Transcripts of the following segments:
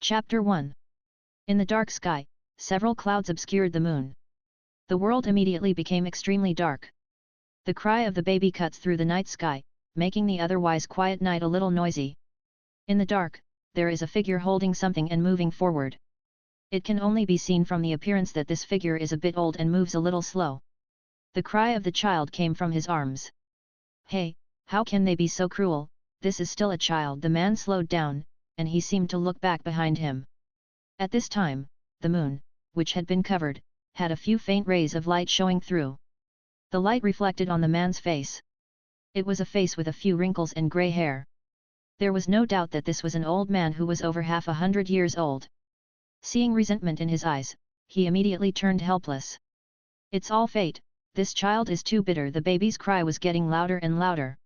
Chapter 1. In the dark sky, several clouds obscured the moon. The world immediately became extremely dark. The cry of the baby cuts through the night sky, making the otherwise quiet night a little noisy. In the dark, there is a figure holding something and moving forward. It can only be seen from the appearance that this figure is a bit old and moves a little slow. The cry of the child came from his arms. "Hey, how can they be so cruel? This is still a child." The man slowed down, and he seemed to look back behind him. At this time, the moon, which had been covered, had a few faint rays of light showing through. The light reflected on the man's face. It was a face with a few wrinkles and grey hair. There was no doubt that this was an old man who was over 100 years old. Seeing resentment in his eyes, he immediately turned helpless. "It's all fate, this child is too bitter." The baby's cry was getting louder and louder.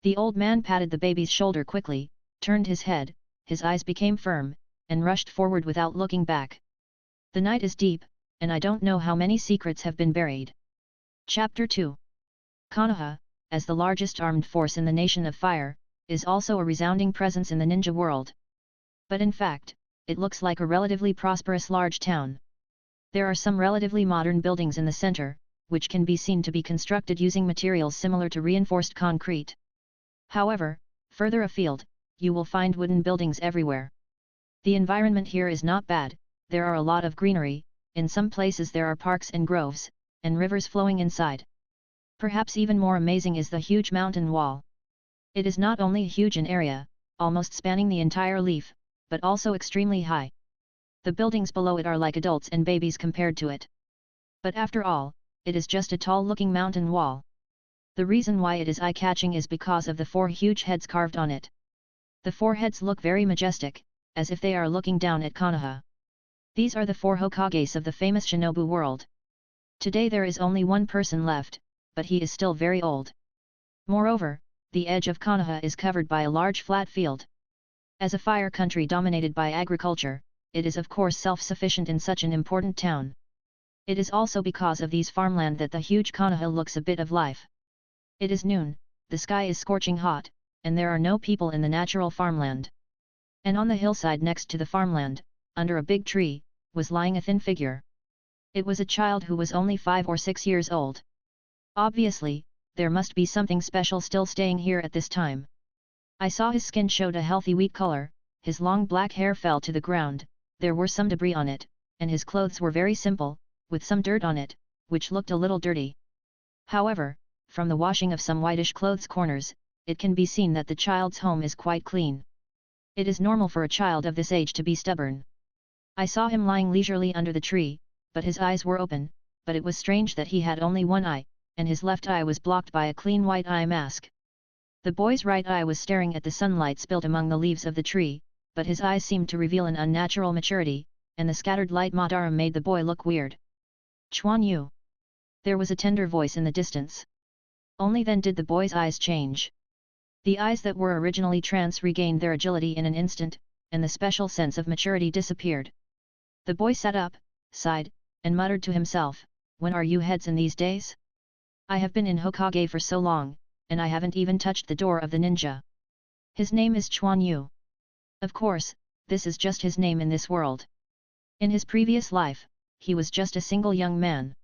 The old man patted the baby's shoulder quickly, turned his head, his eyes became firm, and rushed forward without looking back. "The night is deep, and I don't know how many secrets have been buried." Chapter 2. Konoha, as the largest armed force in the Nation of Fire, is also a resounding presence in the ninja world. But in fact, it looks like a relatively prosperous large town. There are some relatively modern buildings in the center, which can be seen to be constructed using materials similar to reinforced concrete. However, further afield, you will find wooden buildings everywhere. The environment here is not bad, there are a lot of greenery, in some places there are parks and groves, and rivers flowing inside. Perhaps even more amazing is the huge mountain wall. It is not only huge in area, almost spanning the entire leaf, but also extremely high. The buildings below it are like adults and babies compared to it. But after all, it is just a tall-looking mountain wall. The reason why it is eye-catching is because of the 4 huge heads carved on it. The 4 heads look very majestic, as if they are looking down at Konoha. These are the 4 Hokages of the famous shinobi world. Today there is only one person left, but he is still very old. Moreover, the edge of Konoha is covered by a large flat field. As a fire country dominated by agriculture, it is of course self-sufficient in such an important town. It is also because of these farmland that the huge Konoha looks a bit of life. It is noon, the sky is scorching hot, and there are no people in the natural farmland. And on the hillside next to the farmland, under a big tree, was lying a thin figure. It was a child who was only 5 or 6 years old. Obviously, there must be something special still staying here at this time. I saw his skin showed a healthy wheat color, his long black hair fell to the ground, there were some debris on it, and his clothes were very simple, with some dirt on it, which looked a little dirty. However, from the washing of some whitish clothes corners, it can be seen that the child's home is quite clean. It is normal for a child of this age to be stubborn. I saw him lying leisurely under the tree, but his eyes were open, but it was strange that he had only one eye, and his left eye was blocked by a clean white eye mask. The boy's right eye was staring at the sunlight spilt among the leaves of the tree, but his eyes seemed to reveal an unnatural maturity, and the scattered light Madara made the boy look weird. "Quan Yu." There was a tender voice in the distance. Only then did the boy's eyes change. The eyes that were originally trance regained their agility in an instant, and the special sense of maturity disappeared. The boy sat up, sighed, and muttered to himself, "When are you heads in these days? I have been in Hokage for so long, and I haven't even touched the door of the ninja. His name is Quan Yu. Of course, this is just his name in this world. In his previous life, he was just a single young man.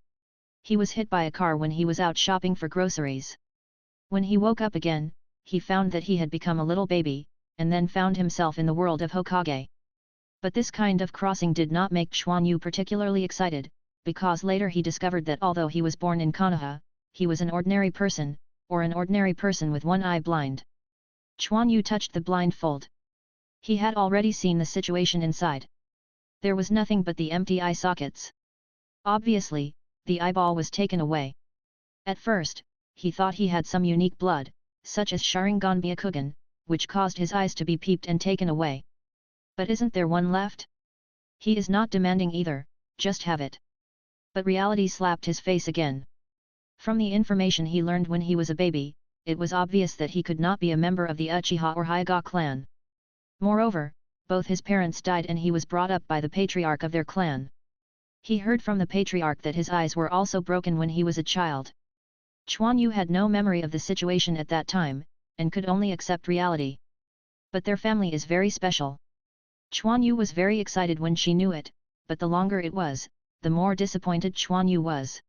He was hit by a car when he was out shopping for groceries. When he woke up again, he found that he had become a little baby, and then found himself in the world of Hokage. But this kind of crossing did not make Quan Yu particularly excited, because later he discovered that although he was born in Konoha, he was an ordinary person, or an ordinary person with one eye blind. Quan Yu touched the blindfold. He had already seen the situation inside. There was nothing but the empty eye sockets. Obviously, the eyeball was taken away. At first, he thought he had some unique blood, such as Sharingan Byakugan, which caused his eyes to be peeped and taken away. But isn't there one left? He is not demanding either, just have it. But reality slapped his face again. From the information he learned when he was a baby, it was obvious that he could not be a member of the Uchiha or Hyuga clan. Moreover, both his parents died and he was brought up by the patriarch of their clan. He heard from the patriarch that his eyes were also broken when he was a child. Quan Yu had no memory of the situation at that time, and could only accept reality. But their family is very special. Quan Yu was very excited when she knew it, but the longer it was, the more disappointed Quan Yu was.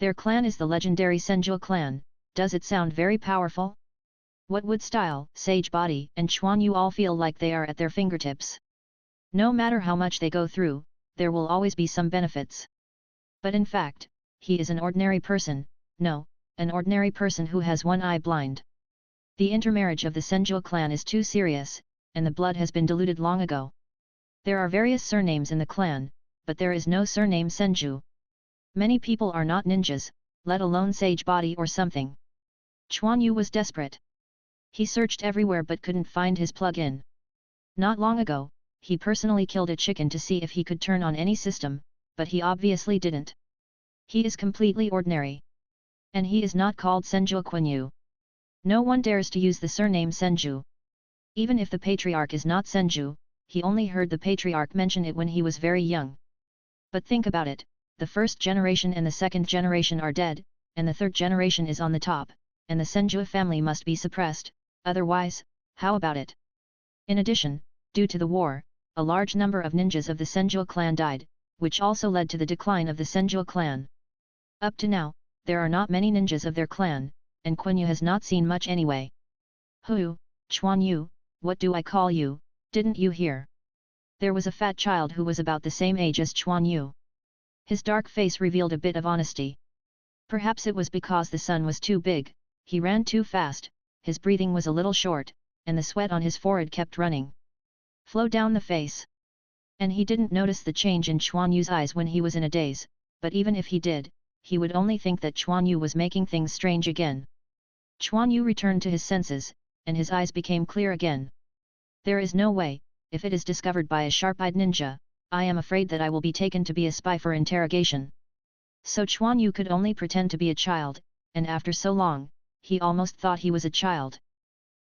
Their clan is the legendary Senju Clan. Does it sound very powerful? What would style, sage body and Quan Yu all feel like they are at their fingertips? No matter how much they go through, there will always be some benefits. But in fact, he is an ordinary person, no, an ordinary person who has one eye blind. The intermarriage of the Senju clan is too serious, and the blood has been diluted long ago. There are various surnames in the clan, but there is no surname Senju. Many people are not ninjas, let alone sage body or something. Quan Yu was desperate. He searched everywhere but couldn't find his plug-in. Not long ago, he personally killed a chicken to see if he could turn on any system, but he obviously didn't. He is completely ordinary. And he is not called Senju Quan Yu. No one dares to use the surname Senju. Even if the patriarch is not Senju, he only heard the patriarch mention it when he was very young. But think about it, the first generation and the second generation are dead, and the third generation is on the top, and the Senju family must be suppressed, otherwise, how about it? In addition, due to the war, a large number of ninjas of the Senju clan died, which also led to the decline of the Senju clan. Up to now, there are not many ninjas of their clan, and Quan Yu has not seen much anyway. Hu, Quan Yu, what do I call you, didn't you hear? There was a fat child who was about the same age as Quan Yu. His dark face revealed a bit of honesty. Perhaps it was because the sun was too big, he ran too fast, his breathing was a little short, and the sweat on his forehead kept running. Flow down the face. And he didn't notice the change in Quan Yu's eyes when he was in a daze, but even if he did, he would only think that Quan Yu was making things strange again. Quan Yu returned to his senses, and his eyes became clear again. There is no way, if it is discovered by a sharp-eyed ninja, I am afraid that I will be taken to be a spy for interrogation. So Quan Yu could only pretend to be a child, and after so long, he almost thought he was a child.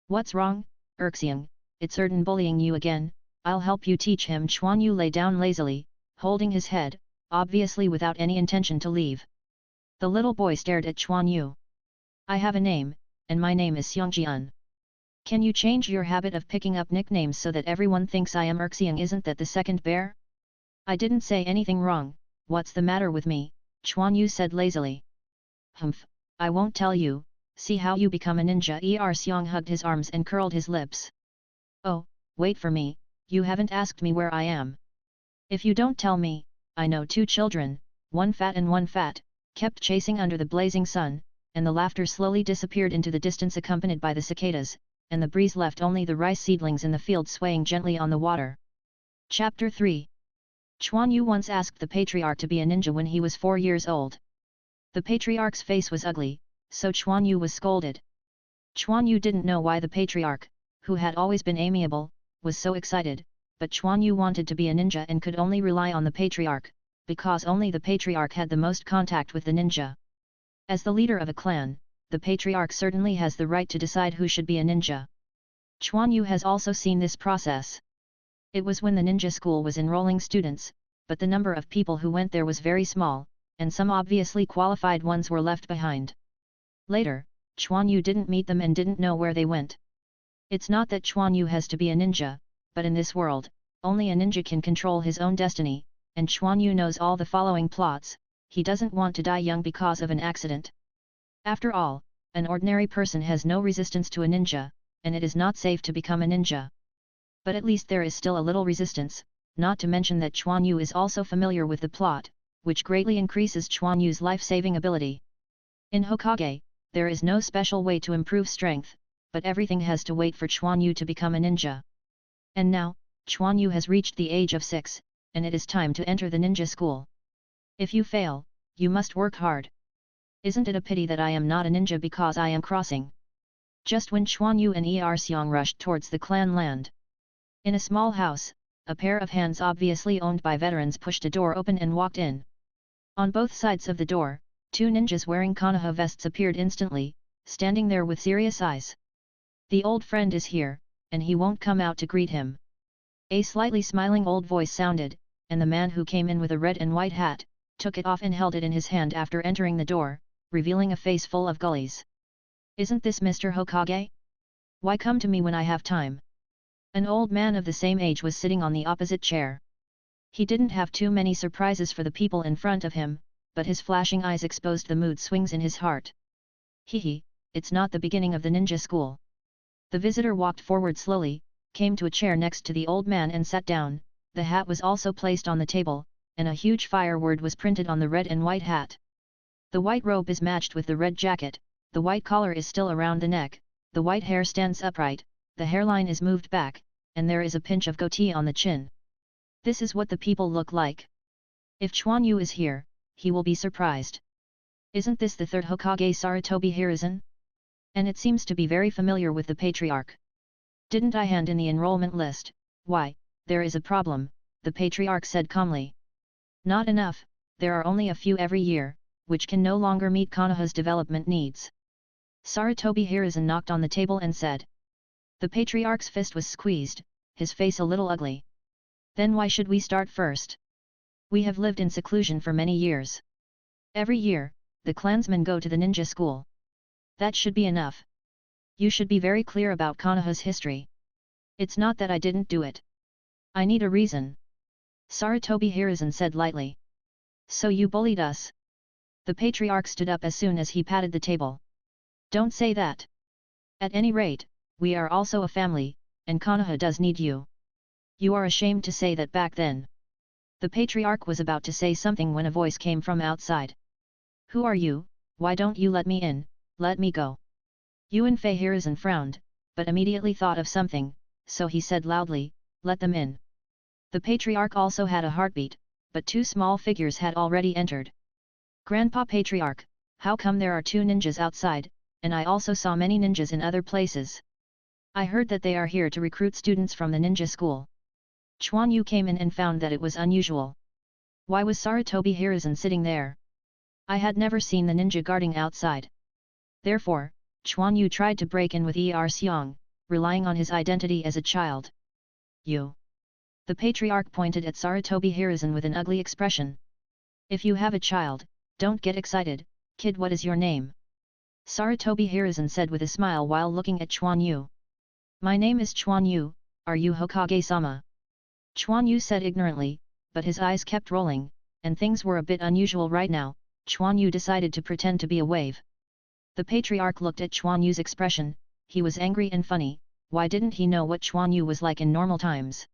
What's wrong, Erxiang, it's certain bullying you again, I'll help you teach him. Quan Yu lay down lazily, holding his head, obviously without any intention to leave. The little boy stared at Quan Yu. I have a name, and my name is Xiangjian. Can you change your habit of picking up nicknames so that everyone thinks I am Erxiang? Isn't that the second bear? I didn't say anything wrong, what's the matter with me? Quan Yu said lazily. Humph, I won't tell you, see how you become a ninja. Xiang hugged his arms and curled his lips. Oh, wait for me, you haven't asked me where I am. If you don't tell me, I know two children, one fat and one fat, kept chasing under the blazing sun, and the laughter slowly disappeared into the distance accompanied by the cicadas, and the breeze left only the rice seedlings in the field swaying gently on the water. Chapter 3. Quan Yu once asked the patriarch to be a ninja when he was 4 years old. The patriarch's face was ugly, so Quan Yu was scolded. Quan Yu didn't know why the patriarch, who had always been amiable, was so excited, but Quan Yu wanted to be a ninja and could only rely on the patriarch, because only the patriarch had the most contact with the ninja. As the leader of a clan, the patriarch certainly has the right to decide who should be a ninja. Quan Yu has also seen this process. It was when the ninja school was enrolling students, but the number of people who went there was very small, and some obviously qualified ones were left behind. Later, Quan Yu didn't meet them and didn't know where they went. It's not that Quan Yu has to be a ninja, but in this world, only a ninja can control his own destiny, and Quan Yu knows all the following plots. He doesn't want to die young because of an accident. After all, an ordinary person has no resistance to a ninja, and it is not safe to become a ninja. But at least there is still a little resistance, not to mention that Quan Yu is also familiar with the plot, which greatly increases Quan Yu's life-saving ability. In Hokage, there is no special way to improve strength, but everything has to wait for Quan Yu to become a ninja. And now, Quan Yu has reached the age of 6, and it is time to enter the ninja school. If you fail, you must work hard. Isn't it a pity that I am not a ninja because I am crossing? Just when Quan Yu and Xiang rushed towards the clan land. In a small house, a pair of hands obviously owned by veterans pushed a door open and walked in. On both sides of the door, 2 ninjas wearing Konoha vests appeared instantly, standing there with serious eyes. The old friend is here, and he won't come out to greet him. A slightly smiling old voice sounded, and the man who came in with a red and white hat, took it off and held it in his hand after entering the door, revealing a face full of gullies. Isn't this Mr. Hokage? Why come to me when I have time? An old man of the same age was sitting on the opposite chair. He didn't have too many surprises for the people in front of him, but his flashing eyes exposed the mood swings in his heart. Hehe, it's not the beginning of the ninja school. The visitor walked forward slowly, came to a chair next to the old man and sat down. The hat was also placed on the table, and a huge fire word was printed on the red and white hat. The white robe is matched with the red jacket, the white collar is still around the neck, the white hair stands upright, the hairline is moved back, and there is a pinch of goatee on the chin. This is what the people look like. If Quan Yu is here, he will be surprised. Isn't this the third Hokage Sarutobi Hiruzen? And it seems to be very familiar with the patriarch. Didn't I hand in the enrollment list? Why, there is a problem, the patriarch said calmly. Not enough, there are only a few every year, which can no longer meet Konoha's development needs. Sarutobi Hiruzen knocked on the table and said. The patriarch's fist was squeezed, his face a little ugly. Then why should we start first? We have lived in seclusion for many years. Every year, the clansmen go to the ninja school. That should be enough. You should be very clear about Konoha's history. It's not that I didn't do it. I need a reason. Sarutobi Hiruzen said lightly. So you bullied us? The patriarch stood up as soon as he patted the table. Don't say that. At any rate, we are also a family, and Konoha does need you. You are ashamed to say that back then. The patriarch was about to say something when a voice came from outside. Who are you? Why don't you let me in? Let me go. Yuanfei Hiruzen frowned, but immediately thought of something, so he said loudly, let them in. The patriarch also had a heartbeat, but two small figures had already entered. Grandpa Patriarch, how come there are two ninjas outside, and I also saw many ninjas in other places? I heard that they are here to recruit students from the ninja school. Quan Yu came in and found that it was unusual. Why was Sarutobi Hiruzen sitting there? I had never seen the ninja guarding outside. Therefore, Quan Yu tried to break in with Xiong, relying on his identity as a child. You. The patriarch pointed at Sarutobi Hiruzen with an ugly expression. If you have a child, don't get excited, kid. What is your name? Sarutobi Hiruzen said with a smile while looking at Quan Yu. My name is Quan Yu, are you Hokage-sama? Quan Yu said ignorantly, but his eyes kept rolling, and things were a bit unusual right now. Quan Yu decided to pretend to be a wave. The patriarch looked at Quan Yu's expression, he was angry and funny. Why didn't he know what Quan Yu was like in normal times?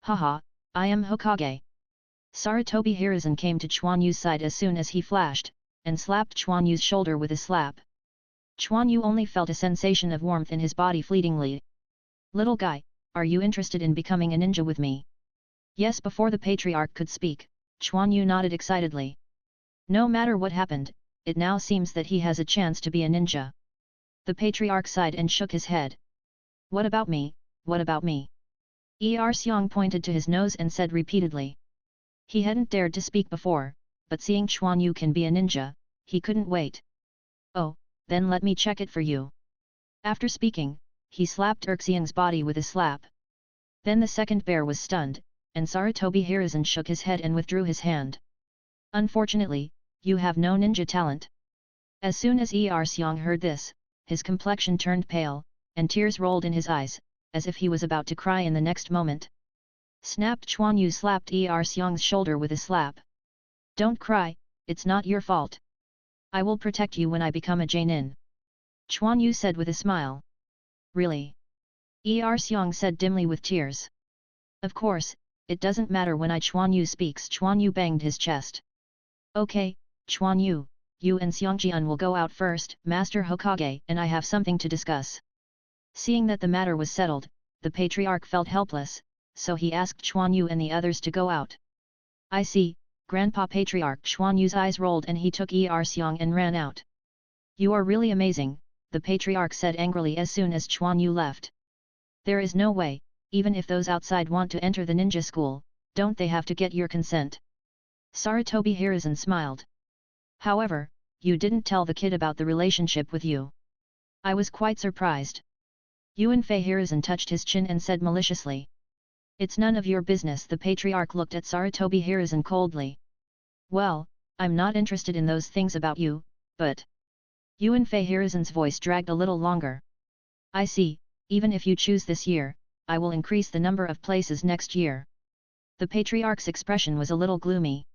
Haha, I am Hokage. Sarutobi Hiruzen came to Quan Yu's side as soon as he flashed, and slapped Quan Yu's shoulder with a slap. Quan Yu only felt a sensation of warmth in his body fleetingly. Little guy, are you interested in becoming a ninja with me? Yes. Before the patriarch could speak, Quan Yu nodded excitedly. No matter what happened, it now seems that he has a chance to be a ninja. The patriarch sighed and shook his head. What about me, what about me? Xiong pointed to his nose and said repeatedly. He hadn't dared to speak before, but seeing Quan Yu can be a ninja, he couldn't wait. Oh, then let me check it for you. After speaking, he slapped Xiong's body with a slap. Then the second bear was stunned, and Sarutobi Hiruzen shook his head and withdrew his hand. Unfortunately, you have no ninja talent. As soon as Xiong heard this, his complexion turned pale, and tears rolled in his eyes, as if he was about to cry in the next moment. Snapped. Quan Yu slapped Xiong's shoulder with a slap. Don't cry, it's not your fault. I will protect you when I become a Jainin. Quan Yu said with a smile. Really? Xiong said dimly with tears. Of course, it doesn't matter when Quan Yu speaks. Quan Yu banged his chest. Okay, Quan Yu, you and Xiongjian will go out first, Master Hokage, and I have something to discuss. Seeing that the matter was settled, the patriarch felt helpless, so he asked Quan Yu and the others to go out. I see, Grandpa Patriarch. Quan Yu's eyes rolled and he took Xiong and ran out. You are really amazing, the patriarch said angrily as soon as Quan Yu left. There is no way, even if those outside want to enter the ninja school, don't they have to get your consent? Sarutobi Hiruzen smiled. However, you didn't tell the kid about the relationship with you. I was quite surprised. Yuanfei Hiruzen touched his chin and said maliciously. It's none of your business. The patriarch looked at Sarutobi Hiruzen coldly. Well, I'm not interested in those things about you, but... Yuanfei Hiruzen's voice dragged a little longer. I see, even if you choose this year, I will increase the number of places next year. The patriarch's expression was a little gloomy.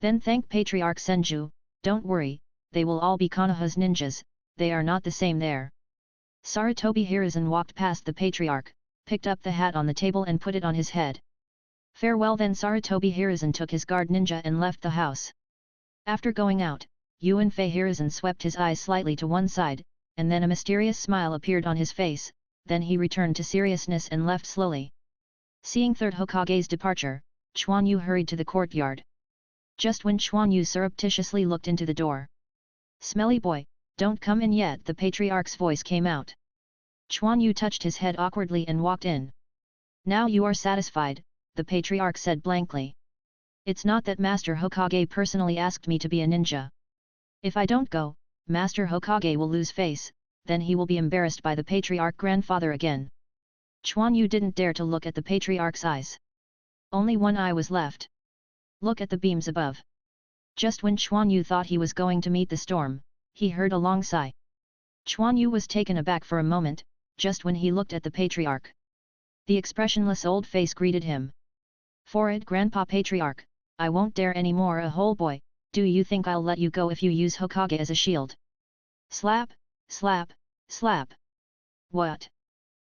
Then thank Patriarch Senju, don't worry, they will all be Konoha's ninjas, they are not the same there. Sarutobi Hiruzen walked past the patriarch, picked up the hat on the table and put it on his head. Farewell. Then Sarutobi Hiruzen took his guard ninja and left the house. After going out, Yuanfei Hiruzen swept his eyes slightly to one side, and then a mysterious smile appeared on his face, then he returned to seriousness and left slowly. Seeing Third Hokage's departure, Quan Yu hurried to the courtyard. Just when Quan Yu surreptitiously looked into the door. "Smelly boy, don't come in yet," the patriarch's voice came out. Quan Yu touched his head awkwardly and walked in. "Now you are satisfied," the patriarch said blankly. "It's not that Master Hokage personally asked me to be a ninja. If I don't go, Master Hokage will lose face, then he will be embarrassed by the patriarch grandfather again." Quan Yu didn't dare to look at the patriarch's eyes. Only one eye was left. "Look at the beams above." Just when Quan Yu thought he was going to meet the storm, he heard a long sigh. Quan Yu was taken aback for a moment, just when he looked at the patriarch. The expressionless old face greeted him. "For it, Grandpa Patriarch, I won't dare any more, a whole boy. Do you think I'll let you go if you use Hokage as a shield?" Slap, slap, slap. "What?"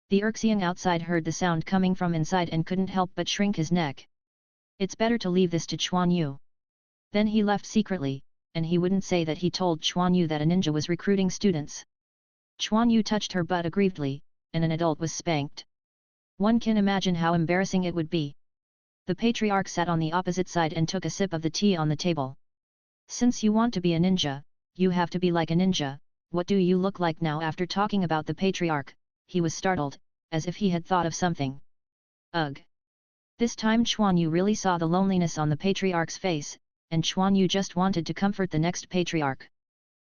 The Erxian outside heard the sound coming from inside and couldn't help but shrink his neck. "It's better to leave this to Quan Yu." Then he left secretly, and he wouldn't say that he told Quan Yu that a ninja was recruiting students. Quan Yu touched her butt aggrievedly, and an adult was spanked. One can imagine how embarrassing it would be. The patriarch sat on the opposite side and took a sip of the tea on the table. "Since you want to be a ninja, you have to be like a ninja. What do you look like now?" After talking about the patriarch, he was startled, as if he had thought of something. Ugh! This time Quan Yu really saw the loneliness on the patriarch's face, and Quan Yu just wanted to comfort the next patriarch.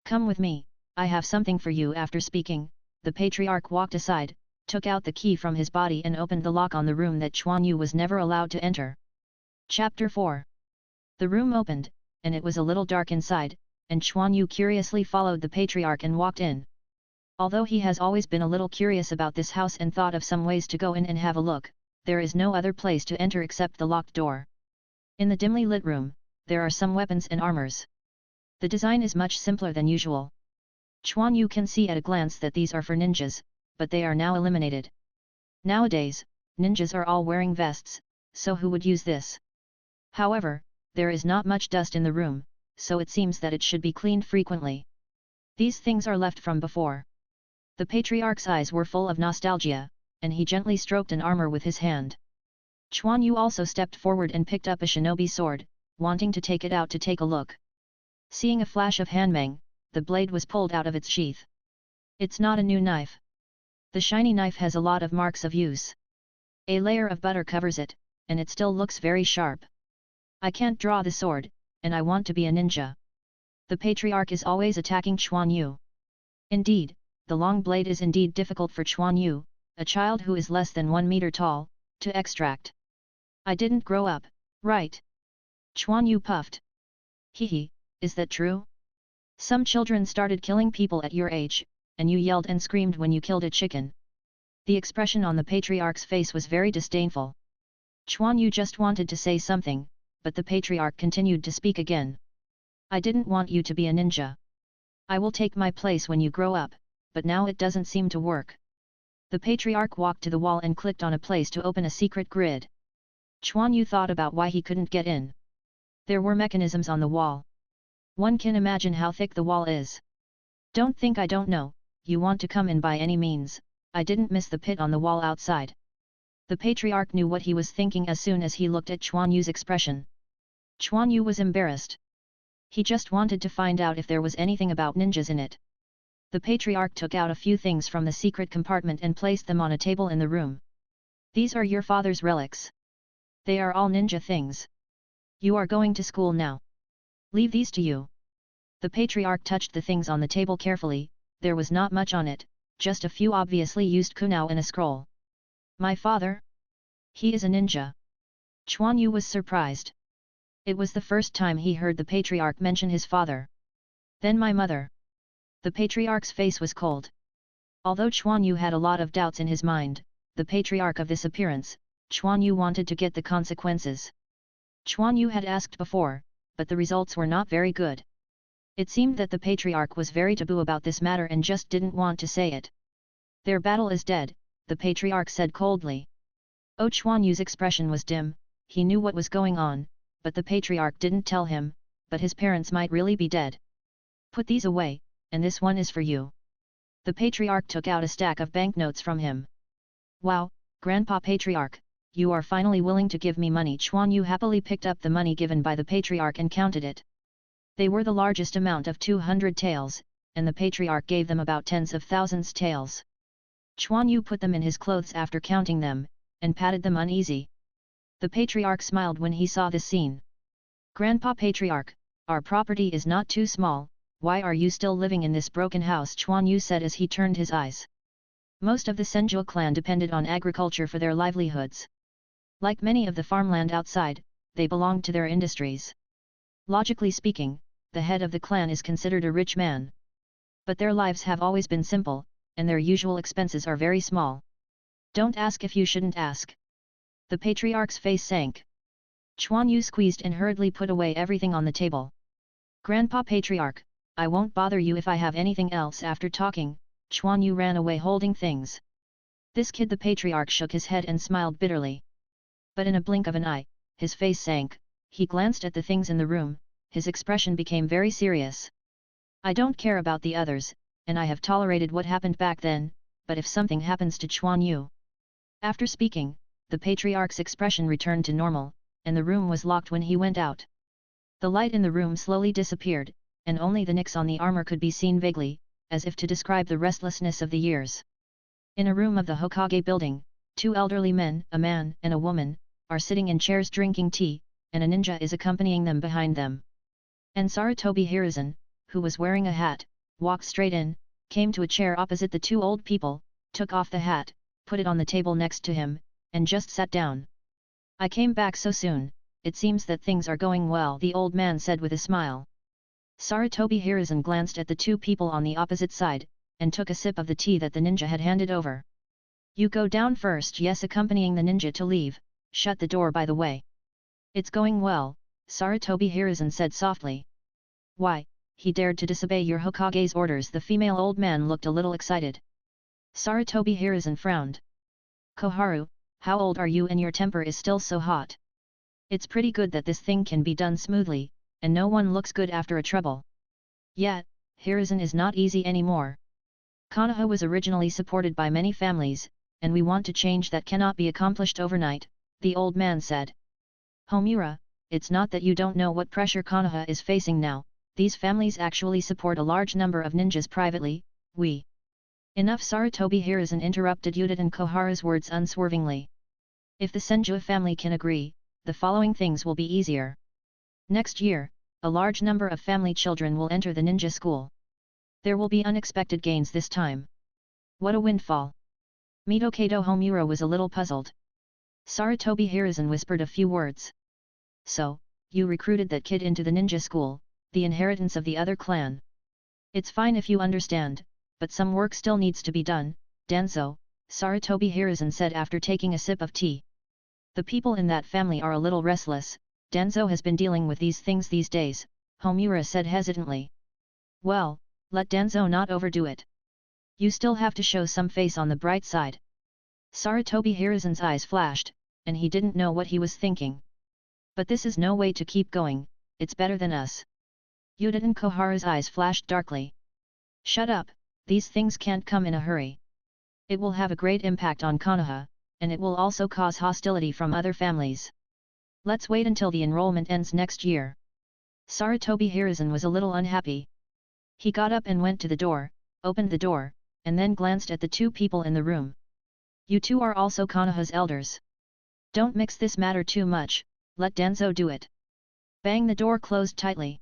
"Come with me, I have something for you." After speaking, the patriarch walked aside, took out the key from his body and opened the lock on the room that Quan Yu was never allowed to enter. Chapter 4. The room opened, and it was a little dark inside, and Quan Yu curiously followed the patriarch and walked in. Although he has always been a little curious about this house and thought of some ways to go in and have a look, there is no other place to enter except the locked door. In the dimly lit room, there are some weapons and armors. The design is much simpler than usual. Quan Yu can see at a glance that these are for ninjas, but they are now eliminated. Nowadays, ninjas are all wearing vests, so who would use this? However, there is not much dust in the room, so it seems that it should be cleaned frequently. These things are left from before. The patriarch's eyes were full of nostalgia, and he gently stroked an armor with his hand. Quan Yu also stepped forward and picked up a shinobi sword, wanting to take it out to take a look. Seeing a flash of hanmang, the blade was pulled out of its sheath. It's not a new knife. The shiny knife has a lot of marks of use. A layer of butter covers it, and it still looks very sharp. I can't draw the sword, and I want to be a ninja. The patriarch is always attacking Quan Yu. Indeed, the long blade is indeed difficult for Quan Yu, a child who is less than 1 meter tall, to extract. I didn't grow up, right? Quan Yu puffed. Hehe, is that true? Some children started killing people at your age, and you yelled and screamed when you killed a chicken. The expression on the patriarch's face was very disdainful. Quan Yu just wanted to say something, but the patriarch continued to speak again. I didn't want you to be a ninja. I will take my place when you grow up, but now it doesn't seem to work. The patriarch walked to the wall and clicked on a place to open a secret grid. Quan Yu thought about why he couldn't get in. There were mechanisms on the wall. One can imagine how thick the wall is. Don't think I don't know, you want to come in by any means. I didn't miss the pit on the wall outside. The patriarch knew what he was thinking as soon as he looked at Quan Yu's expression. Quan Yu was embarrassed. He just wanted to find out if there was anything about ninjas in it. The patriarch took out a few things from the secret compartment and placed them on a table in the room. These are your father's relics. They are all ninja things. You are going to school now. Leave these to you. The patriarch touched the things on the table carefully. There was not much on it, just a few obviously used kunao and a scroll. My father? He is a ninja. Quan Yu was surprised. It was the first time he heard the patriarch mention his father. Then my mother. The patriarch's face was cold. Although Quan Yu had a lot of doubts in his mind, the patriarch of this appearance, Quan Yu wanted to get the consequences. Quan Yu had asked before, but the results were not very good. It seemed that the patriarch was very taboo about this matter and just didn't want to say it. Their battle is dead, the patriarch said coldly. Oh, Quan Yu's expression was dim, he knew what was going on, but the patriarch didn't tell him, but his parents might really be dead. Put these away, and this one is for you. The patriarch took out a stack of banknotes from him. Wow, Grandpa Patriarch, you are finally willing to give me money. Quan Yu happily picked up the money given by the patriarch and counted it. They were the largest amount of 200 taels, and the patriarch gave them about tens of thousands taels. Quan Yu put them in his clothes after counting them, and patted them uneasy. The patriarch smiled when he saw this scene. Grandpa Patriarch, our property is not too small, why are you still living in this broken house? Quan Yu said as he turned his eyes. Most of the Senju clan depended on agriculture for their livelihoods. Like many of the farmland outside, they belonged to their industries. Logically speaking, the head of the clan is considered a rich man. But their lives have always been simple, and their usual expenses are very small. Don't ask if you shouldn't ask. The patriarch's face sank. Quan Yu squeezed and hurriedly put away everything on the table. Grandpa Patriarch, I won't bother you if I have anything else. After talking, Quan Yu ran away holding things. This kid. The patriarch shook his head and smiled bitterly. But in a blink of an eye, his face sank, he glanced at the things in the room, his expression became very serious. I don't care about the others, and I have tolerated what happened back then, but if something happens to Quan Yu. After speaking, the patriarch's expression returned to normal, and the room was locked when he went out. The light in the room slowly disappeared, and only the nicks on the armor could be seen vaguely, as if to describe the restlessness of the years. In a room of the Hokage building, two elderly men, a man and a woman, are sitting in chairs drinking tea, and a ninja is accompanying them behind them. And Sarutobi Hiruzen, who was wearing a hat, walked straight in, came to a chair opposite the two old people, took off the hat, put it on the table next to him, and just sat down. I came back so soon, it seems that things are going well, the old man said with a smile. Sarutobi Hiruzen glanced at the two people on the opposite side, and took a sip of the tea that the ninja had handed over. You go down first. Yes, accompanying the ninja to leave, shut the door by the way. It's going well, Sarutobi Hiruzen said softly. Why, he dared to disobey your Hokage's orders. The female old man looked a little excited. Sarutobi Hiruzen frowned. Koharu, how old are you and your temper is still so hot? It's pretty good that this thing can be done smoothly, and no one looks good after a trouble. Yet, Hiruzen is not easy anymore. Konoha was originally supported by many families, and we want to change that. Cannot be accomplished overnight, the old man said. Homura, it's not that you don't know what pressure Konoha is facing now, these families actually support a large number of ninjas privately, we. Enough. Sarutobi Hiruzen interrupted Yudin Koharu's words unswervingly. If the Senju family can agree, the following things will be easier. Next year, a large number of family children will enter the ninja school. There will be unexpected gains this time. What a windfall! Mitokado Homura was a little puzzled. Sarutobi Hiruzen whispered a few words. So, you recruited that kid into the ninja school, the inheritance of the other clan. It's fine if you understand, but some work still needs to be done, Danzo, Sarutobi Hiruzen said after taking a sip of tea. The people in that family are a little restless, Danzo has been dealing with these things these days, Homura said hesitantly. Well, let Danzo not overdo it. You still have to show some face on the bright side. Sarutobi Hiruzen's eyes flashed, and he didn't know what he was thinking. But this is no way to keep going, it's better than us. Yudin Koharu's eyes flashed darkly. Shut up, these things can't come in a hurry. It will have a great impact on Konoha, and it will also cause hostility from other families. Let's wait until the enrollment ends next year. Sarutobi Hiruzen was a little unhappy. He got up and went to the door, opened the door, and then glanced at the two people in the room. You two are also Konoha's elders. Don't mix this matter too much, let Danzo do it. Bang! The door closed tightly.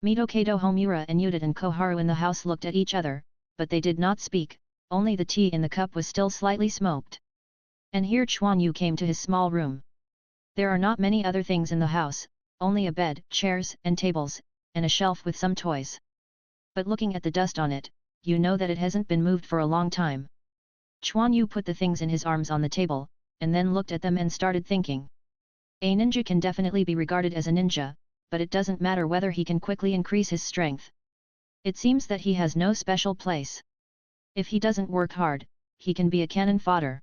Mitokado Homura and Yudin Koharu in the house looked at each other, but they did not speak, only the tea in the cup was still slightly smoked. And here Quan Yu came to his small room. There are not many other things in the house, only a bed, chairs and tables, and a shelf with some toys. But looking at the dust on it, you know that it hasn't been moved for a long time. Quan Yu put the things in his arms on the table, and then looked at them and started thinking. A ninja can definitely be regarded as a ninja, but it doesn't matter whether he can quickly increase his strength. It seems that he has no special place. If he doesn't work hard, he can be a cannon fodder.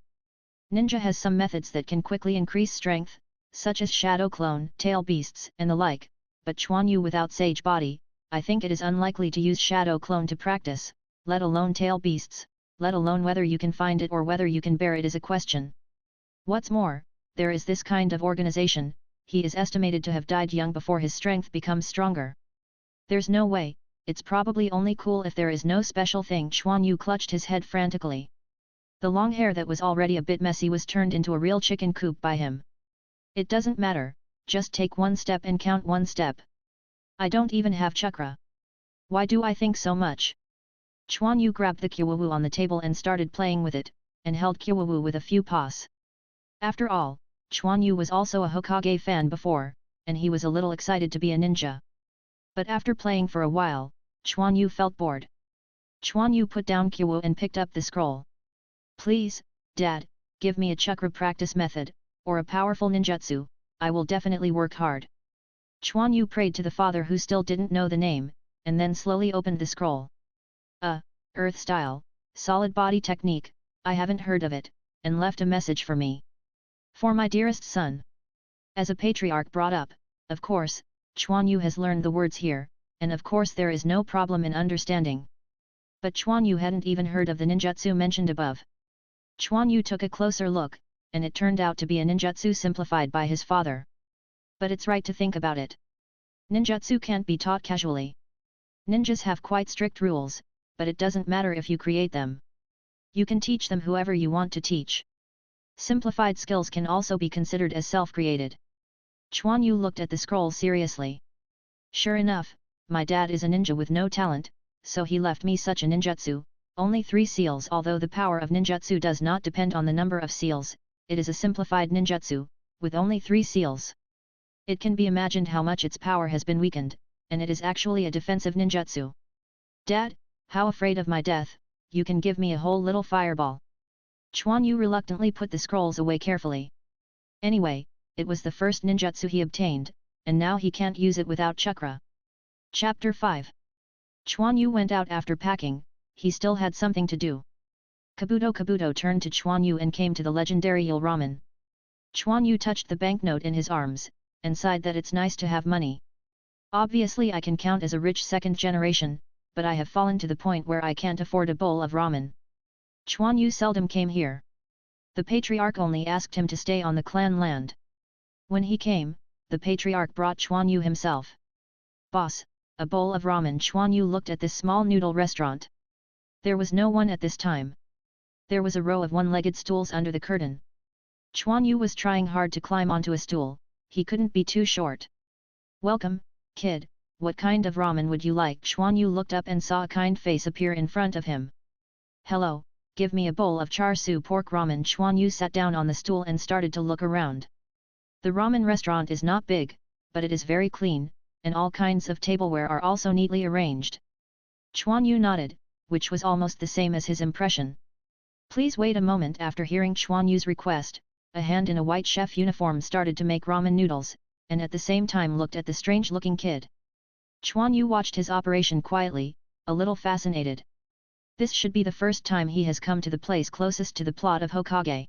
Ninja has some methods that can quickly increase strength, such as shadow clone, tail beasts, and the like, but Quan Yu without sage body, I think it is unlikely to use shadow clone to practice, let alone tail beasts, let alone whether you can find it or whether you can bear it is a question. What's more, there is this kind of organization, he is estimated to have died young before his strength becomes stronger. There's no way, it's probably only cool if there is no special thing. Quan Yu clutched his head frantically. The long hair that was already a bit messy was turned into a real chicken coop by him. It doesn't matter, just take one step and count one step. I don't even have chakra. Why do I think so much? Quan Yu grabbed the Kyowu on the table and started playing with it, and held Kyowu with a few paws. After all, Quan Yu was also a Hokage fan before, and he was a little excited to be a ninja. But after playing for a while, Quan Yu felt bored. Quan Yu put down Kyowu and picked up the scroll. Please, Dad, give me a chakra practice method, or a powerful ninjutsu, I will definitely work hard. Quan Yu prayed to the father who still didn't know the name, and then slowly opened the scroll. Earth style, solid body technique, I haven't heard of it, and left a message for me. For my dearest son. As a patriarch brought up, of course, Quan Yu has learned the words here, and of course there is no problem in understanding. But Quan Yu hadn't even heard of the ninjutsu mentioned above. Quan Yu took a closer look, and it turned out to be a ninjutsu simplified by his father. But it's right to think about it. Ninjutsu can't be taught casually. Ninjas have quite strict rules, but it doesn't matter if you create them. You can teach them whoever you want to teach. Simplified skills can also be considered as self-created. Quan Yu looked at the scroll seriously. Sure enough, my dad is a ninja with no talent, so he left me such a ninjutsu, only 3 seals. Although the power of ninjutsu does not depend on the number of seals, it is a simplified ninjutsu, with only 3 seals. It can be imagined how much its power has been weakened, and it is actually a defensive ninjutsu. Dad, how afraid of my death, you can give me a whole little fireball. Quan Yu reluctantly put the scrolls away carefully. Anyway, it was the first ninjutsu he obtained, and now he can't use it without chakra. Chapter 5. Quan Yu went out after packing, he still had something to do. Kabuto turned to Quan Yu and came to the legendary Yul Ramen. Quan Yu touched the banknote in his arms, and sighed that it's nice to have money. Obviously I can count as a rich second generation, but I have fallen to the point where I can't afford a bowl of ramen. Quan Yu seldom came here. The patriarch only asked him to stay on the clan land. When he came, the patriarch brought Quan Yu himself. Boss, a bowl of ramen. Quan Yu looked at this small noodle restaurant. There was no one at this time. There was a row of one-legged stools under the curtain. Quan Yu was trying hard to climb onto a stool, he couldn't be too short. Welcome, kid, what kind of ramen would you like? Quan Yu looked up and saw a kind face appear in front of him. Hello, give me a bowl of char siu pork ramen. Quan Yu sat down on the stool and started to look around. The ramen restaurant is not big, but it is very clean, and all kinds of tableware are also neatly arranged. Quan Yu nodded, which was almost the same as his impression. Please wait a moment. After hearing Quan Yu's request, a hand in a white chef uniform started to make ramen noodles, and at the same time looked at the strange-looking kid. Quan Yu watched his operation quietly, a little fascinated. This should be the first time he has come to the place closest to the plot of Hokage.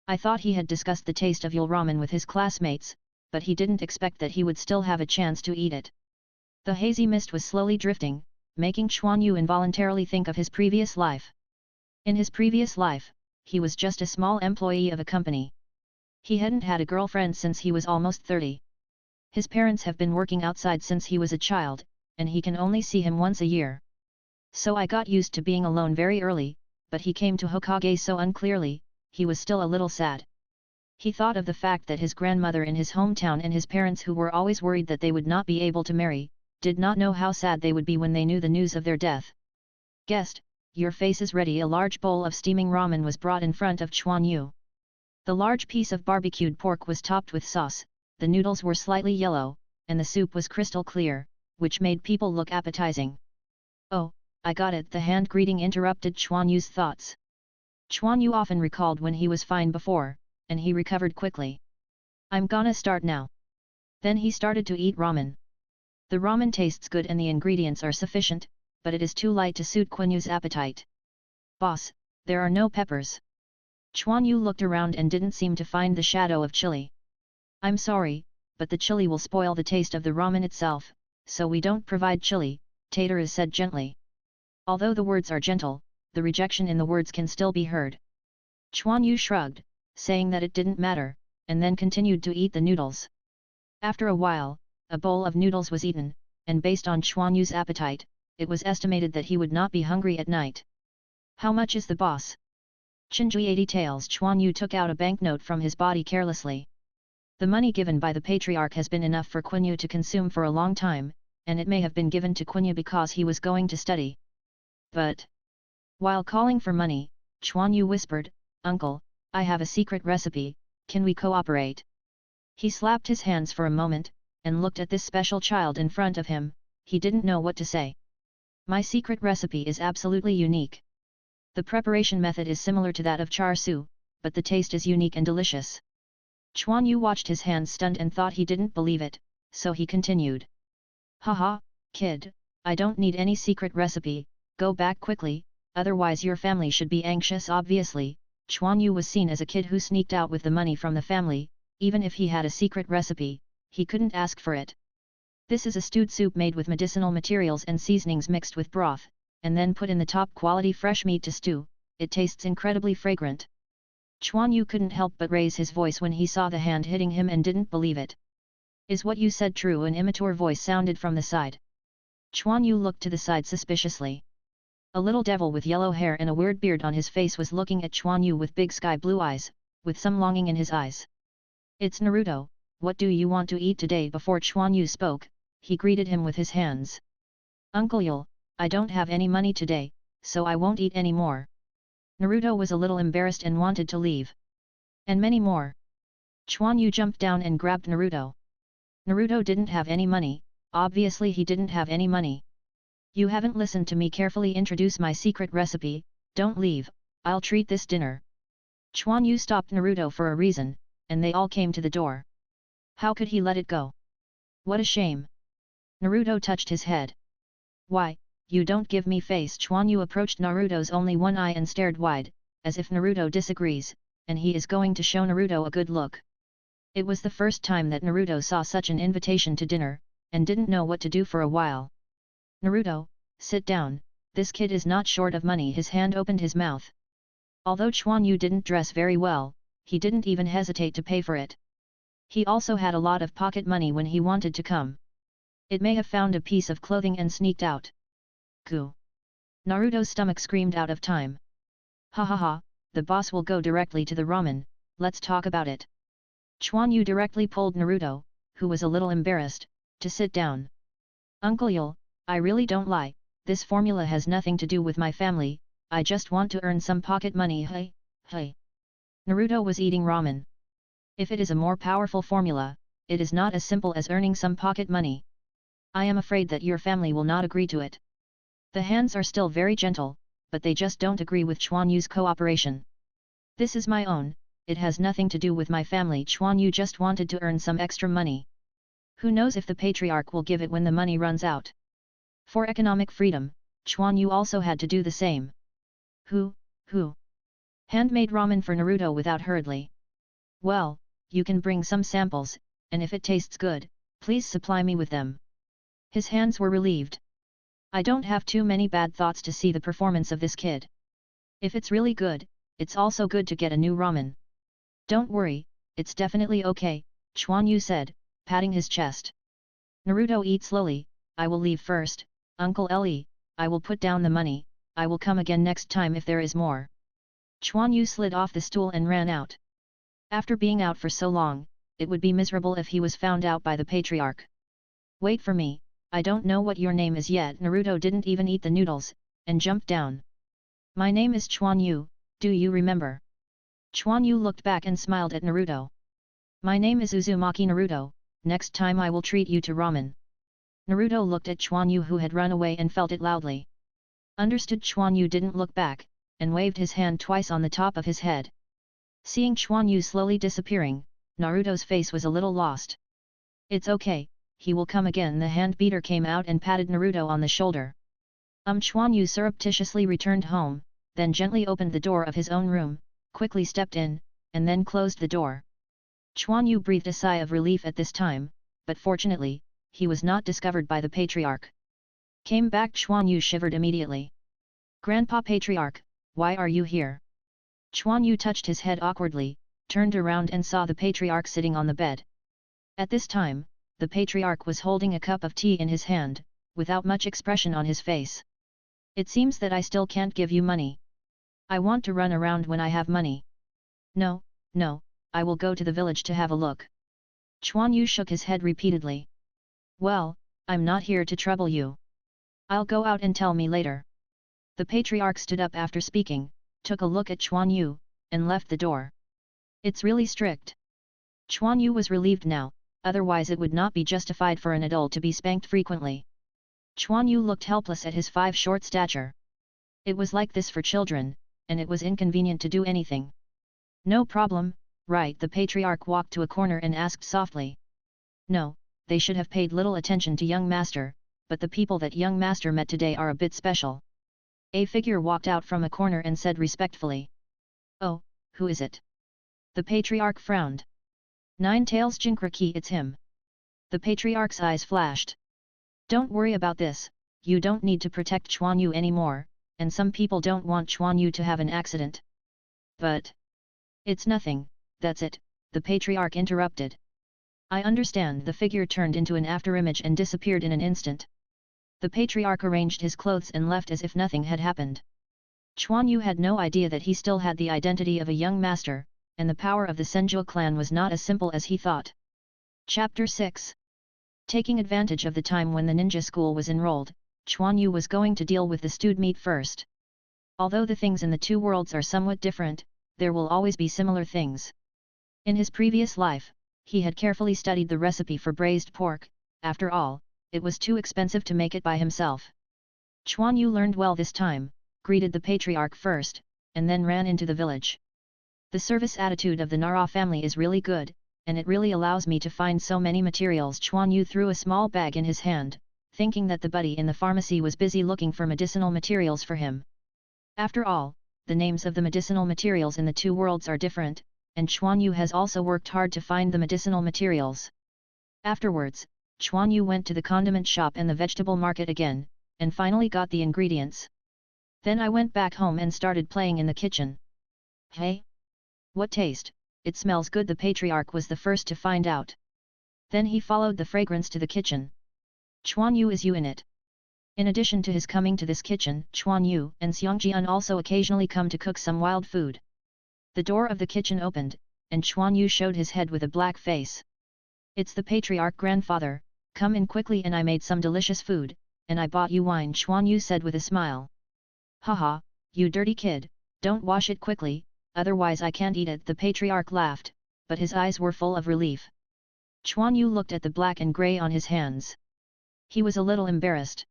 I thought he had discussed the taste of Yul ramen with his classmates, but he didn't expect that he would still have a chance to eat it. The hazy mist was slowly drifting, making Quan Yu involuntarily think of his previous life. In his previous life, he was just a small employee of a company. He hadn't had a girlfriend since he was almost 30. His parents have been working outside since he was a child, and he can only see him once a year. So I got used to being alone very early, but he came to Hokage so unclearly, he was still a little sad. He thought of the fact that his grandmother in his hometown and his parents, who were always worried that they would not be able to marry, did not know how sad they would be when they knew the news of their death. Guest, your face is ready. A large bowl of steaming ramen was brought in front of Quan Yu. The large piece of barbecued pork was topped with sauce, the noodles were slightly yellow, and the soup was crystal clear, which made people look appetizing. Oh, I got it. The hand greeting interrupted Quan Yu's thoughts. Quan Yu often recalled when he was fine before, and he recovered quickly. I'm gonna start now. Then he started to eat ramen. The ramen tastes good and the ingredients are sufficient, but it is too light to suit Quan Yu's appetite. Boss, there are no peppers. Quan Yu looked around and didn't seem to find the shadow of chili. I'm sorry, but the chili will spoil the taste of the ramen itself, so we don't provide chili, Tater said gently. Although the words are gentle, the rejection in the words can still be heard. Quan Yu shrugged, saying that it didn't matter, and then continued to eat the noodles. After a while, a bowl of noodles was eaten, and based on Quan Yu's appetite, it was estimated that he would not be hungry at night. How much is the boss? Chinjui 80 taels. Quan Yu took out a banknote from his body carelessly. The money given by the patriarch has been enough for Quan Yu to consume for a long time, and it may have been given to Quan Yu because he was going to study. But, while calling for money, Quan Yu whispered, Uncle, I have a secret recipe, can we cooperate? He slapped his hands for a moment, and looked at this special child in front of him. He didn't know what to say. My secret recipe is absolutely unique. The preparation method is similar to that of char siu, but the taste is unique and delicious. Quan Yu watched his hands stunned and thought he didn't believe it, so he continued. Haha, kid, I don't need any secret recipe, go back quickly, otherwise your family should be anxious. Obviously, Quan Yu was seen as a kid who sneaked out with the money from the family. Even if he had a secret recipe, he couldn't ask for it. This is a stewed soup made with medicinal materials and seasonings mixed with broth, and then put in the top quality fresh meat to stew. It tastes incredibly fragrant. Quan Yu couldn't help but raise his voice when he saw the hand hitting him and didn't believe it. Is what you said true? An immature voice sounded from the side. Quan Yu looked to the side suspiciously. A little devil with yellow hair and a weird beard on his face was looking at Quan Yu with big sky blue eyes, with some longing in his eyes. It's Naruto, what do you want to eat today? Before Quan Yu spoke, he greeted him with his hands. Uncle Yul, I don't have any money today, so I won't eat any more. Naruto was a little embarrassed and wanted to leave. And many more. Quan Yu jumped down and grabbed Naruto. Naruto didn't have any money, obviously he didn't have any money. You haven't listened to me carefully introduce my secret recipe, don't leave, I'll treat this dinner. Quan Yu stopped Naruto for a reason, and they all came to the door. How could he let it go? What a shame. Naruto touched his head. Why, you don't give me face. Quan Yu approached Naruto's only one eye and stared wide, as if Naruto disagrees, and he is going to show Naruto a good look. It was the first time that Naruto saw such an invitation to dinner, and didn't know what to do for a while. Naruto, sit down, this kid is not short of money. His hand opened his mouth. Although Quan Yu didn't dress very well, he didn't even hesitate to pay for it. He also had a lot of pocket money when he wanted to come. It may have found a piece of clothing and sneaked out. Goo! Naruto's stomach screamed out of time. Ha ha ha, the boss will go directly to the ramen, let's talk about it. Quan Yu directly pulled Naruto, who was a little embarrassed, to sit down. Uncle Yul, I really don't lie, this formula has nothing to do with my family, I just want to earn some pocket money. Hey. Naruto was eating ramen. If it is a more powerful formula, it is not as simple as earning some pocket money. I am afraid that your family will not agree to it. The hands are still very gentle, but they just don't agree with Quan Yu's cooperation. This is my own, it has nothing to do with my family. Quan Yu just wanted to earn some extra money. Who knows if the patriarch will give it when the money runs out. For economic freedom, Quan Yu also had to do the same. Who? Handmade ramen for Naruto without hurriedly. Well, you can bring some samples, and if it tastes good, please supply me with them. His hands were relieved. I don't have too many bad thoughts to see the performance of this kid. If it's really good, it's also good to get a new ramen. Don't worry, it's definitely okay, Quan Yu said, patting his chest. Naruto, eat slowly, I will leave first, Uncle Eli, I will put down the money, I will come again next time if there is more. Quan Yu slid off the stool and ran out. After being out for so long, it would be miserable if he was found out by the patriarch. Wait for me, I don't know what your name is yet. Naruto didn't even eat the noodles, and jumped down. My name is Quan Yu, do you remember? Quan Yu looked back and smiled at Naruto. My name is Uzumaki Naruto, next time I will treat you to ramen. Naruto looked at Quan Yu who had run away and felt it loudly. Understood. Quan Yu didn't look back, and waved his hand twice on the top of his head. Seeing Quan Yu slowly disappearing, Naruto's face was a little lost. It's okay, he will come again. The hand beater came out and patted Naruto on the shoulder. Quan Yu surreptitiously returned home, then gently opened the door of his own room, quickly stepped in, and then closed the door. Quan Yu breathed a sigh of relief at this time, but fortunately, he was not discovered by the patriarch. Came back. Quan Yu shivered immediately. Grandpa Patriarch, why are you here? Quan Yu touched his head awkwardly, turned around and saw the patriarch sitting on the bed. At this time, the patriarch was holding a cup of tea in his hand, without much expression on his face. It seems that I still can't give you money. I want to run around when I have money. No, I will go to the village to have a look. Quan Yu shook his head repeatedly. Well, I'm not here to trouble you. I'll go out and tell me later. The patriarch stood up after speaking, took a look at Quan Yu, and left the door. It's really strict. Quan Yu was relieved now, otherwise it would not be justified for an adult to be spanked frequently. Quan Yu looked helpless at his 5 short stature. It was like this for children, and it was inconvenient to do anything. No problem, right? The patriarch walked to a corner and asked softly. No, they should have paid little attention to young master, but the people that young master met today are a bit special. A figure walked out from a corner and said respectfully. Oh, who is it? The patriarch frowned. 9 Tails Jinkraki, it's him. The patriarch's eyes flashed. Don't worry about this, you don't need to protect Quan Yu anymore, and some people don't want Quan Yu to have an accident. But it's nothing, that's it, the patriarch interrupted. I understand. The figure turned into an afterimage and disappeared in an instant. The patriarch arranged his clothes and left as if nothing had happened. Quan Yu had no idea that he still had the identity of a young master, and the power of the Senju Clan was not as simple as he thought. Chapter 6. Taking advantage of the time when the ninja school was enrolled, Quan Yu was going to deal with the stewed meat first. Although the things in the 2 worlds are somewhat different, there will always be similar things. In his previous life, he had carefully studied the recipe for braised pork. After all, it was too expensive to make it by himself. Quan Yu learned well this time, greeted the patriarch first, and then ran into the village. The service attitude of the Nara family is really good, and it really allows me to find so many materials. Quan Yu threw a small bag in his hand, thinking that the buddy in the pharmacy was busy looking for medicinal materials for him. After all, the names of the medicinal materials in the 2 worlds are different, and Quan Yu has also worked hard to find the medicinal materials. Afterwards, Quan Yu went to the condiment shop and the vegetable market again, and finally got the ingredients. Then I went back home and started playing in the kitchen. Hey? What taste? It smells good. The patriarch was the first to find out. Then he followed the fragrance to the kitchen. Quan Yu is you in it. In addition to his coming to this kitchen, Quan Yu and Xiongjian also occasionally come to cook some wild food. The door of the kitchen opened, and Quan Yu showed his head with a black face. It's the patriarch grandfather, come in quickly and I made some delicious food, and I bought you wine. Quan Yu said with a smile. Haha, you dirty kid, don't wash it quickly, otherwise I can't eat it. The patriarch laughed, but his eyes were full of relief. Quan Yu looked at the black and grey on his hands. He was a little embarrassed.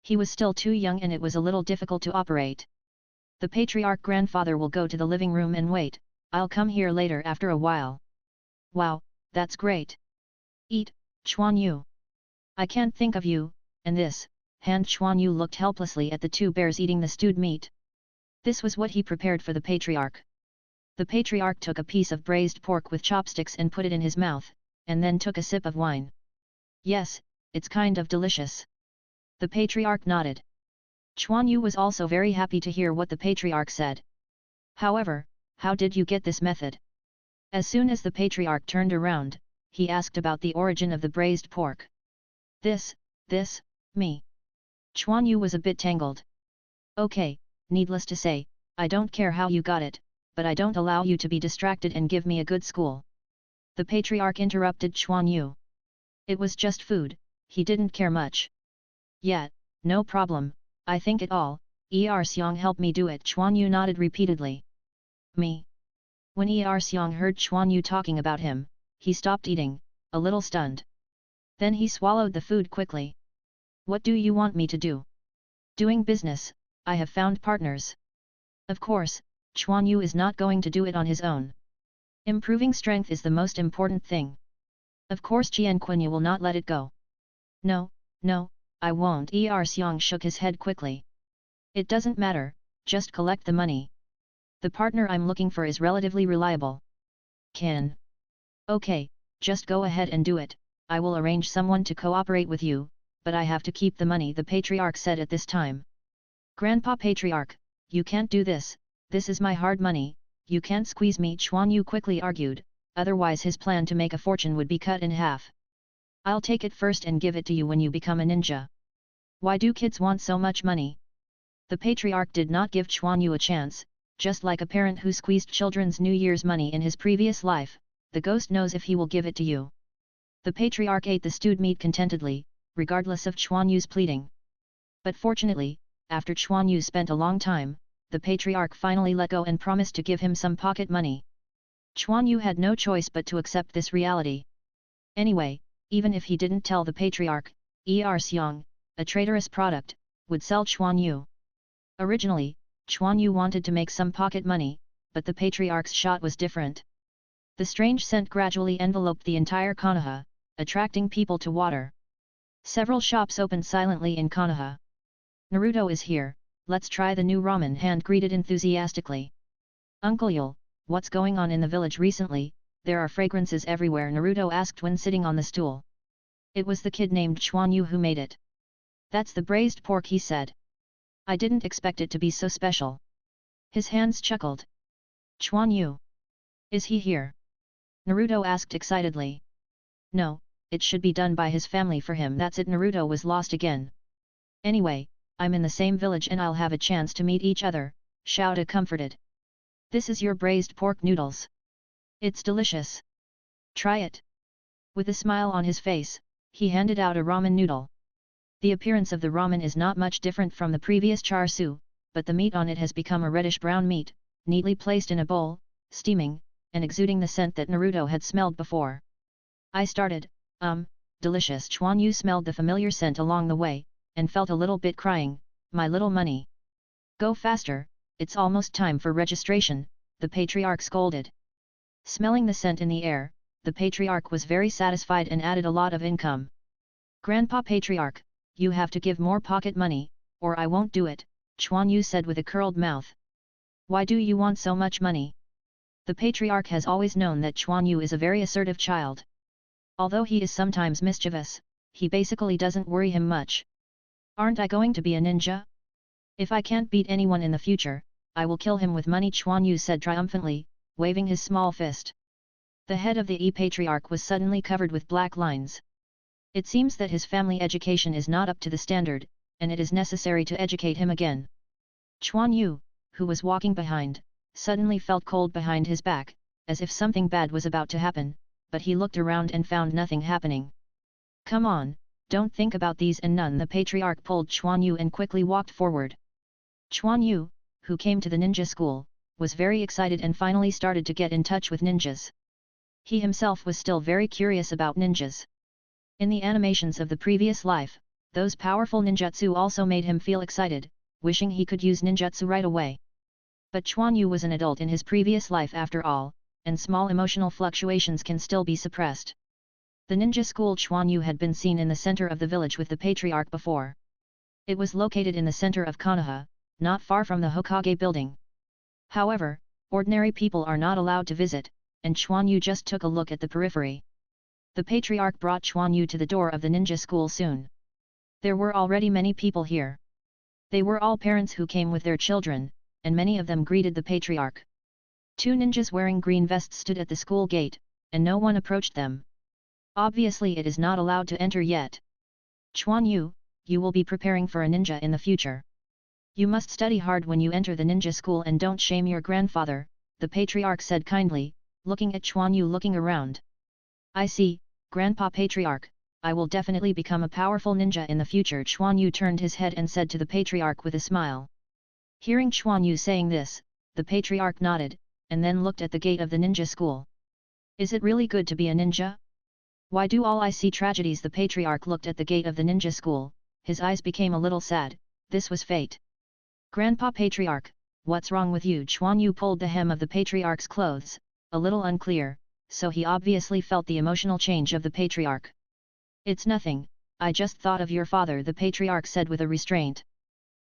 He was still too young and it was a little difficult to operate. The patriarch grandfather will go to the living room and wait, I'll come here later after a while. Wow, that's great. Eat, Quan Yu. I can't think of you, and this, hand. Quan Yu looked helplessly at the 2 bears eating the stewed meat. This was what he prepared for the patriarch. The patriarch took a piece of braised pork with chopsticks and put it in his mouth, and then took a sip of wine. Yes, it's kind of delicious. The patriarch nodded. Quan Yu was also very happy to hear what the patriarch said. However, how did you get this method? As soon as the patriarch turned around, he asked about the origin of the braised pork. This, me. Quan Yu was a bit tangled. Okay, needless to say, I don't care how you got it, but I don't allow you to be distracted and give me a good school. The patriarch interrupted Quan Yu. It was just food, he didn't care much. Yeah, no problem, I think it all, Xiong helped me do it. Quan Yu nodded repeatedly. Me. When Xiong heard Quan Yu talking about him, he stopped eating, a little stunned. Then he swallowed the food quickly. What do you want me to do? Doing business, I have found partners. Of course, Quan Yu is not going to do it on his own. Improving strength is the most important thing. Of course Quan Yu will not let it go. No, no, I won't. Xiang shook his head quickly. It doesn't matter, just collect the money. The partner I'm looking for is relatively reliable. Can. Okay, just go ahead and do it, I will arrange someone to cooperate with you, but I have to keep the money, the patriarch said at this time. Grandpa Patriarch, you can't do this is my hard money, you can't squeeze me, Quan Yu quickly argued, otherwise his plan to make a fortune would be cut in half. I'll take it first and give it to you when you become a ninja. Why do kids want so much money? The patriarch did not give Quan Yu a chance, just like a parent who squeezed children's New Year's money in his previous life, the ghost knows if he will give it to you. The patriarch ate the stewed meat contentedly, regardless of Quan Yu's pleading. But fortunately, after Quan Yu spent a long time, the patriarch finally let go and promised to give him some pocket money. Quan Yu had no choice but to accept this reality. Anyway, even if he didn't tell the patriarch, Xiang, a traitorous product, would sell Quan Yu. Originally, Quan Yu wanted to make some pocket money, but the patriarch's shot was different. The strange scent gradually enveloped the entire Konoha, attracting people to water. Several shops opened silently in Konoha. Naruto is here, let's try the new ramen, Hand greeted enthusiastically. Uncle Yul, what's going on in the village recently? There are fragrances everywhere, Naruto asked when sitting on the stool. It was the kid named Quan Yu who made it. That's the braised pork, he said. I didn't expect it to be so special. His hands chuckled. Quan Yu. Is he here? Naruto asked excitedly. No, it should be done by his family for him, that's it. Naruto was lost again. Anyway, I'm in the same village and I'll have a chance to meet each other, Shouta comforted. This is your braised pork noodles. It's delicious. Try it. With a smile on his face, he handed out a ramen noodle. The appearance of the ramen is not much different from the previous char siu, but the meat on it has become a reddish-brown meat, neatly placed in a bowl, steaming, and exuding the scent that Naruto had smelled before. I started, delicious. Quan Yu smelled the familiar scent along the way, and felt a little bit crying, my little money. Go faster, it's almost time for registration, the patriarch scolded. Smelling the scent in the air, the patriarch was very satisfied and added a lot of income. Grandpa Patriarch, you have to give more pocket money, or I won't do it, Quan Yu said with a curled mouth. Why do you want so much money? The patriarch has always known that Quan Yu is a very assertive child. Although he is sometimes mischievous, he basically doesn't worry him much. Aren't I going to be a ninja? If I can't beat anyone in the future, I will kill him with money, Quan Yu said triumphantly, waving his small fist. The head of the patriarch was suddenly covered with black lines. It seems that his family education is not up to the standard, and it is necessary to educate him again. Quan Yu, who was walking behind, suddenly felt cold behind his back, as if something bad was about to happen, but he looked around and found nothing happening. Come on, don't think about these and none. The patriarch pulled Quan Yu and quickly walked forward. Quan Yu, who came to the ninja school, was very excited and finally started to get in touch with ninjas. He himself was still very curious about ninjas. In the animations of the previous life, those powerful ninjutsu also made him feel excited, wishing he could use ninjutsu right away. But Quan Yu was an adult in his previous life after all, and small emotional fluctuations can still be suppressed. The ninja school Quan Yu had been seen in the center of the village with the patriarch before. It was located in the center of Konoha, not far from the Hokage building. However, ordinary people are not allowed to visit, and Quan Yu just took a look at the periphery. The patriarch brought Quan Yu to the door of the ninja school soon. There were already many people here. They were all parents who came with their children, and many of them greeted the patriarch. Two ninjas wearing green vests stood at the school gate, and no one approached them. Obviously it is not allowed to enter yet. Quan Yu, you will be preparing for a ninja in the future. You must study hard when you enter the ninja school and don't shame your grandfather, the patriarch said kindly, looking at Quan Yu looking around. I see, Grandpa Patriarch, I will definitely become a powerful ninja in the future. Quan Yu turned his head and said to the patriarch with a smile. Hearing Quan Yu saying this, the patriarch nodded, and then looked at the gate of the ninja school. Is it really good to be a ninja? Why do all I see tragedies? The patriarch looked at the gate of the ninja school, his eyes became a little sad, this was fate. Grandpa Patriarch, what's wrong with you? Quan Yu pulled the hem of the patriarch's clothes, a little unclear, so he obviously felt the emotional change of the patriarch. It's nothing, I just thought of your father, the patriarch said with a restraint.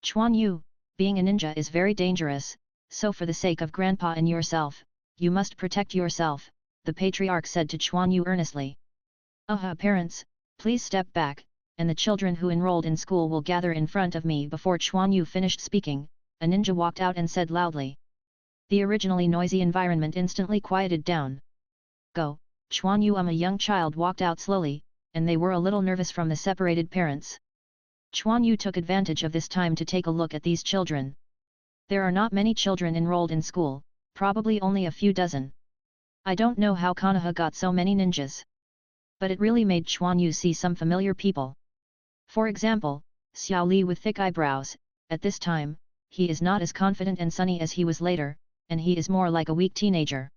Quan Yu, being a ninja is very dangerous, so for the sake of grandpa and yourself, you must protect yourself, the patriarch said to Quan Yu earnestly. Parents, please step back, and the children who enrolled in school will gather in front of me. Before Quan Yu finished speaking, a ninja walked out and said loudly. The originally noisy environment instantly quieted down. Go, Quan Yu. A young child walked out slowly, and they were a little nervous from the separated parents. Quan Yu took advantage of this time to take a look at these children. There are not many children enrolled in school, probably only a few dozen. I don't know how Konoha got so many ninjas. But it really made Quan Yu see some familiar people. For example, Xiao Li with thick eyebrows. At this time, he is not as confident and sunny as he was later, and he is more like a weak teenager.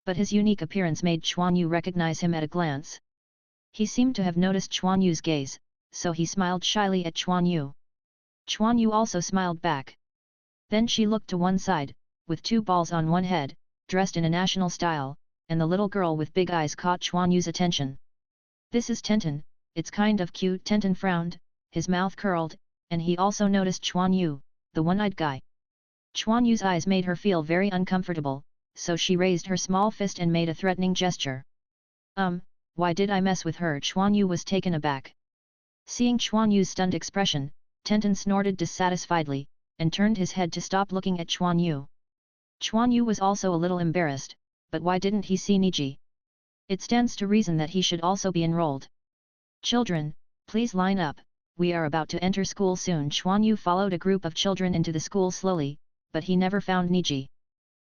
But his unique appearance made Quan Yu recognize him at a glance. He seemed to have noticed Quan Yu's gaze, so he smiled shyly at Quan Yu. Quan Yu also smiled back. Then she looked to one side, with two balls on one head, dressed in a national style, and the little girl with big eyes caught Quan Yu's attention. This is Tenten, it's kind of cute. Tenten frowned, his mouth curled, and he also noticed Quan Yu, the one-eyed guy. Quan Yu's eyes made her feel very uncomfortable, so she raised her small fist and made a threatening gesture. Why did I mess with her? Quan Yu was taken aback. Seeing Quan Yu's stunned expression, Tenten snorted dissatisfiedly, and turned his head to stop looking at Quan Yu. Quan Yu was also a little embarrassed, but why didn't he see Niji? It stands to reason that he should also be enrolled. Children, please line up, we are about to enter school soon. Quan Yu followed a group of children into the school slowly, but he never found Niji.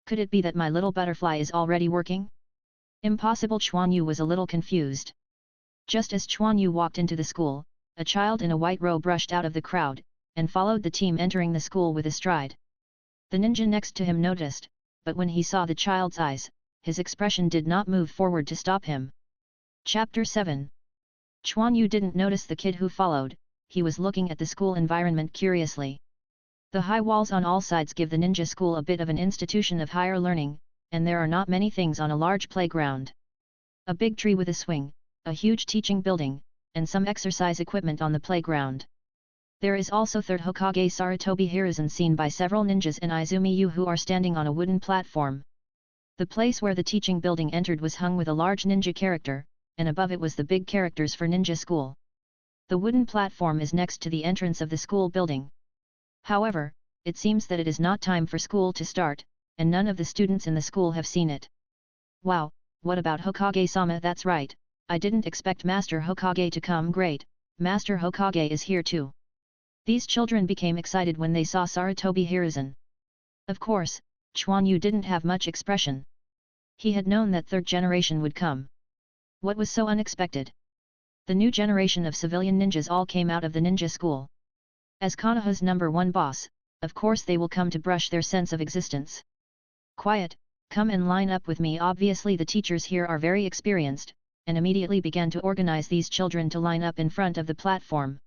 Could it be that my little butterfly is already working? Impossible. Quan Yu was a little confused. Just as Quan Yu walked into the school, a child in a white robe rushed out of the crowd, and followed the team entering the school with a stride. The ninja next to him noticed, but when he saw the child's eyes, his expression did not move forward to stop him. Chapter 7. Quan Yu didn't notice the kid who followed, he was looking at the school environment curiously. The high walls on all sides give the ninja school a bit of an institution of higher learning, and there are not many things on a large playground. A big tree with a swing, a huge teaching building, and some exercise equipment on the playground. There is also third Hokage Sarutobi Hiruzen seen by several ninjas and Izumi Yu who are standing on a wooden platform. The place where the teaching building entered was hung with a large ninja character, and above it was the big characters for ninja school. The wooden platform is next to the entrance of the school building. However, it seems that it is not time for school to start, and none of the students in the school have seen it. Wow, what about Hokage-sama? That's right, I didn't expect Master Hokage to come. Great, Master Hokage is here too. These children became excited when they saw Sarutobi Hiruzen. Of course, Quan Yu didn't have much expression. He had known that third generation would come. What was so unexpected? The new generation of civilian ninjas all came out of the ninja school. As Konoha's #1 boss, of course they will come to brush their sense of existence. Quiet, come and line up with me. Obviously the teachers here are very experienced, and immediately began to organize these children to line up in front of the platform.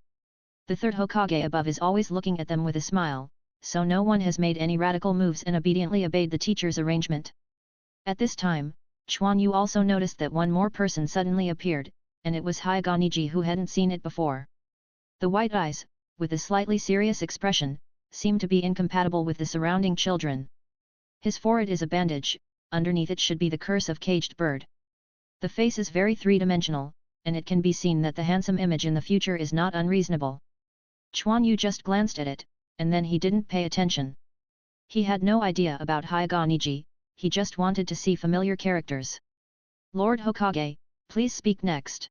The third Hokage above is always looking at them with a smile, so no one has made any radical moves and obediently obeyed the teacher's arrangement. At this time, Quan Yu also noticed that one more person suddenly appeared, and it was Hyuga Niji who hadn't seen it before. The white eyes, with a slightly serious expression, seemed to be incompatible with the surrounding children. His forehead is a bandage, underneath it should be the curse of caged bird. The face is very three-dimensional, and it can be seen that the handsome image in the future is not unreasonable. Quan Yu just glanced at it, and then he didn't pay attention. He had no idea about Hyuga Niji, he just wanted to see familiar characters. Lord Hokage, please speak next.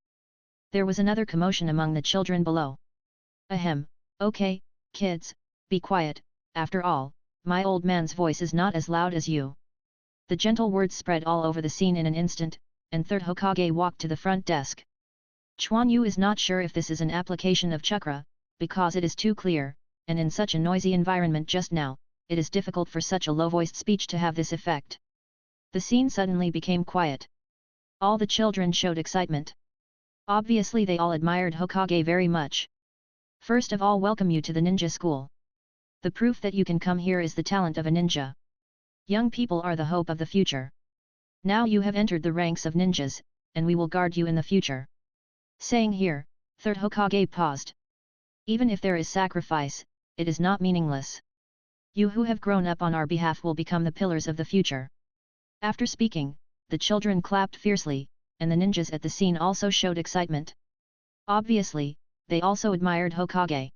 There was another commotion among the children below. Ahem, okay, kids, be quiet, after all, my old man's voice is not as loud as you. The gentle words spread all over the scene in an instant, and third Hokage walked to the front desk. Quan Yu is not sure if this is an application of chakra, because it is too clear, and in such a noisy environment just now, it is difficult for such a low-voiced speech to have this effect. The scene suddenly became quiet. All the children showed excitement. Obviously they all admired Hokage very much. First of all, welcome you to the ninja school. The proof that you can come here is the talent of a ninja. Young people are the hope of the future. Now you have entered the ranks of ninjas, and we will guard you in the future. Saying here, third Hokage paused. Even if there is sacrifice, it is not meaningless. You who have grown up on our behalf will become the pillars of the future. After speaking, the children clapped fiercely, and the ninjas at the scene also showed excitement. Obviously, they also admired Hokage.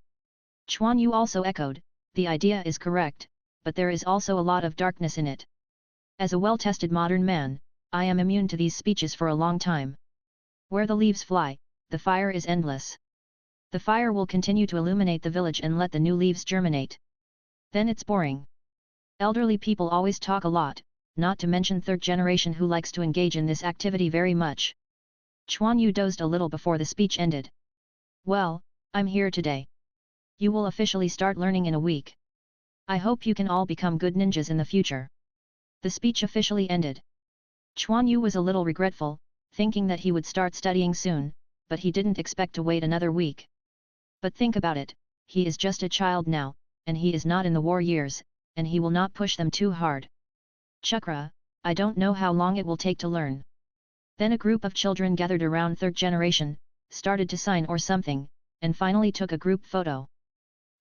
Quan Yu also echoed, the idea is correct, but there is also a lot of darkness in it. As a well-tested modern man, I am immune to these speeches for a long time. Where the leaves fly, the fire is endless. The fire will continue to illuminate the village and let the new leaves germinate. Then it's boring. Elderly people always talk a lot, not to mention third generation who likes to engage in this activity very much. Quan Yu dozed a little before the speech ended. Well, I'm here today. You will officially start learning in a week. I hope you can all become good ninjas in the future. The speech officially ended. Quan Yu was a little regretful, thinking that he would start studying soon, but he didn't expect to wait another week. But think about it, he is just a child now, and he is not in the war years, and he will not push them too hard. Chakra, I don't know how long it will take to learn. Then a group of children gathered around third generation, started to sign or something, and finally took a group photo.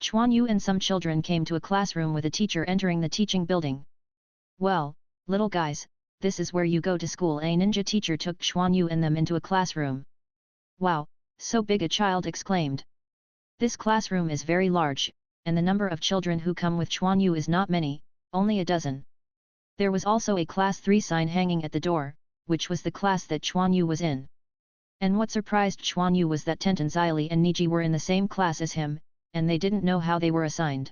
Quan Yu and some children came to a classroom with a teacher entering the teaching building. Well, little guys, this is where you go to school. A ninja teacher took Quan Yu and them into a classroom. Wow, so big, a child exclaimed. This classroom is very large, and the number of children who come with Quan Yu is not many, only a dozen. There was also a class 3 sign hanging at the door, which was the class that Quan Yu was in. And what surprised Quan Yu was that Tenten, Xili and Niji were in the same class as him, and they didn't know how they were assigned.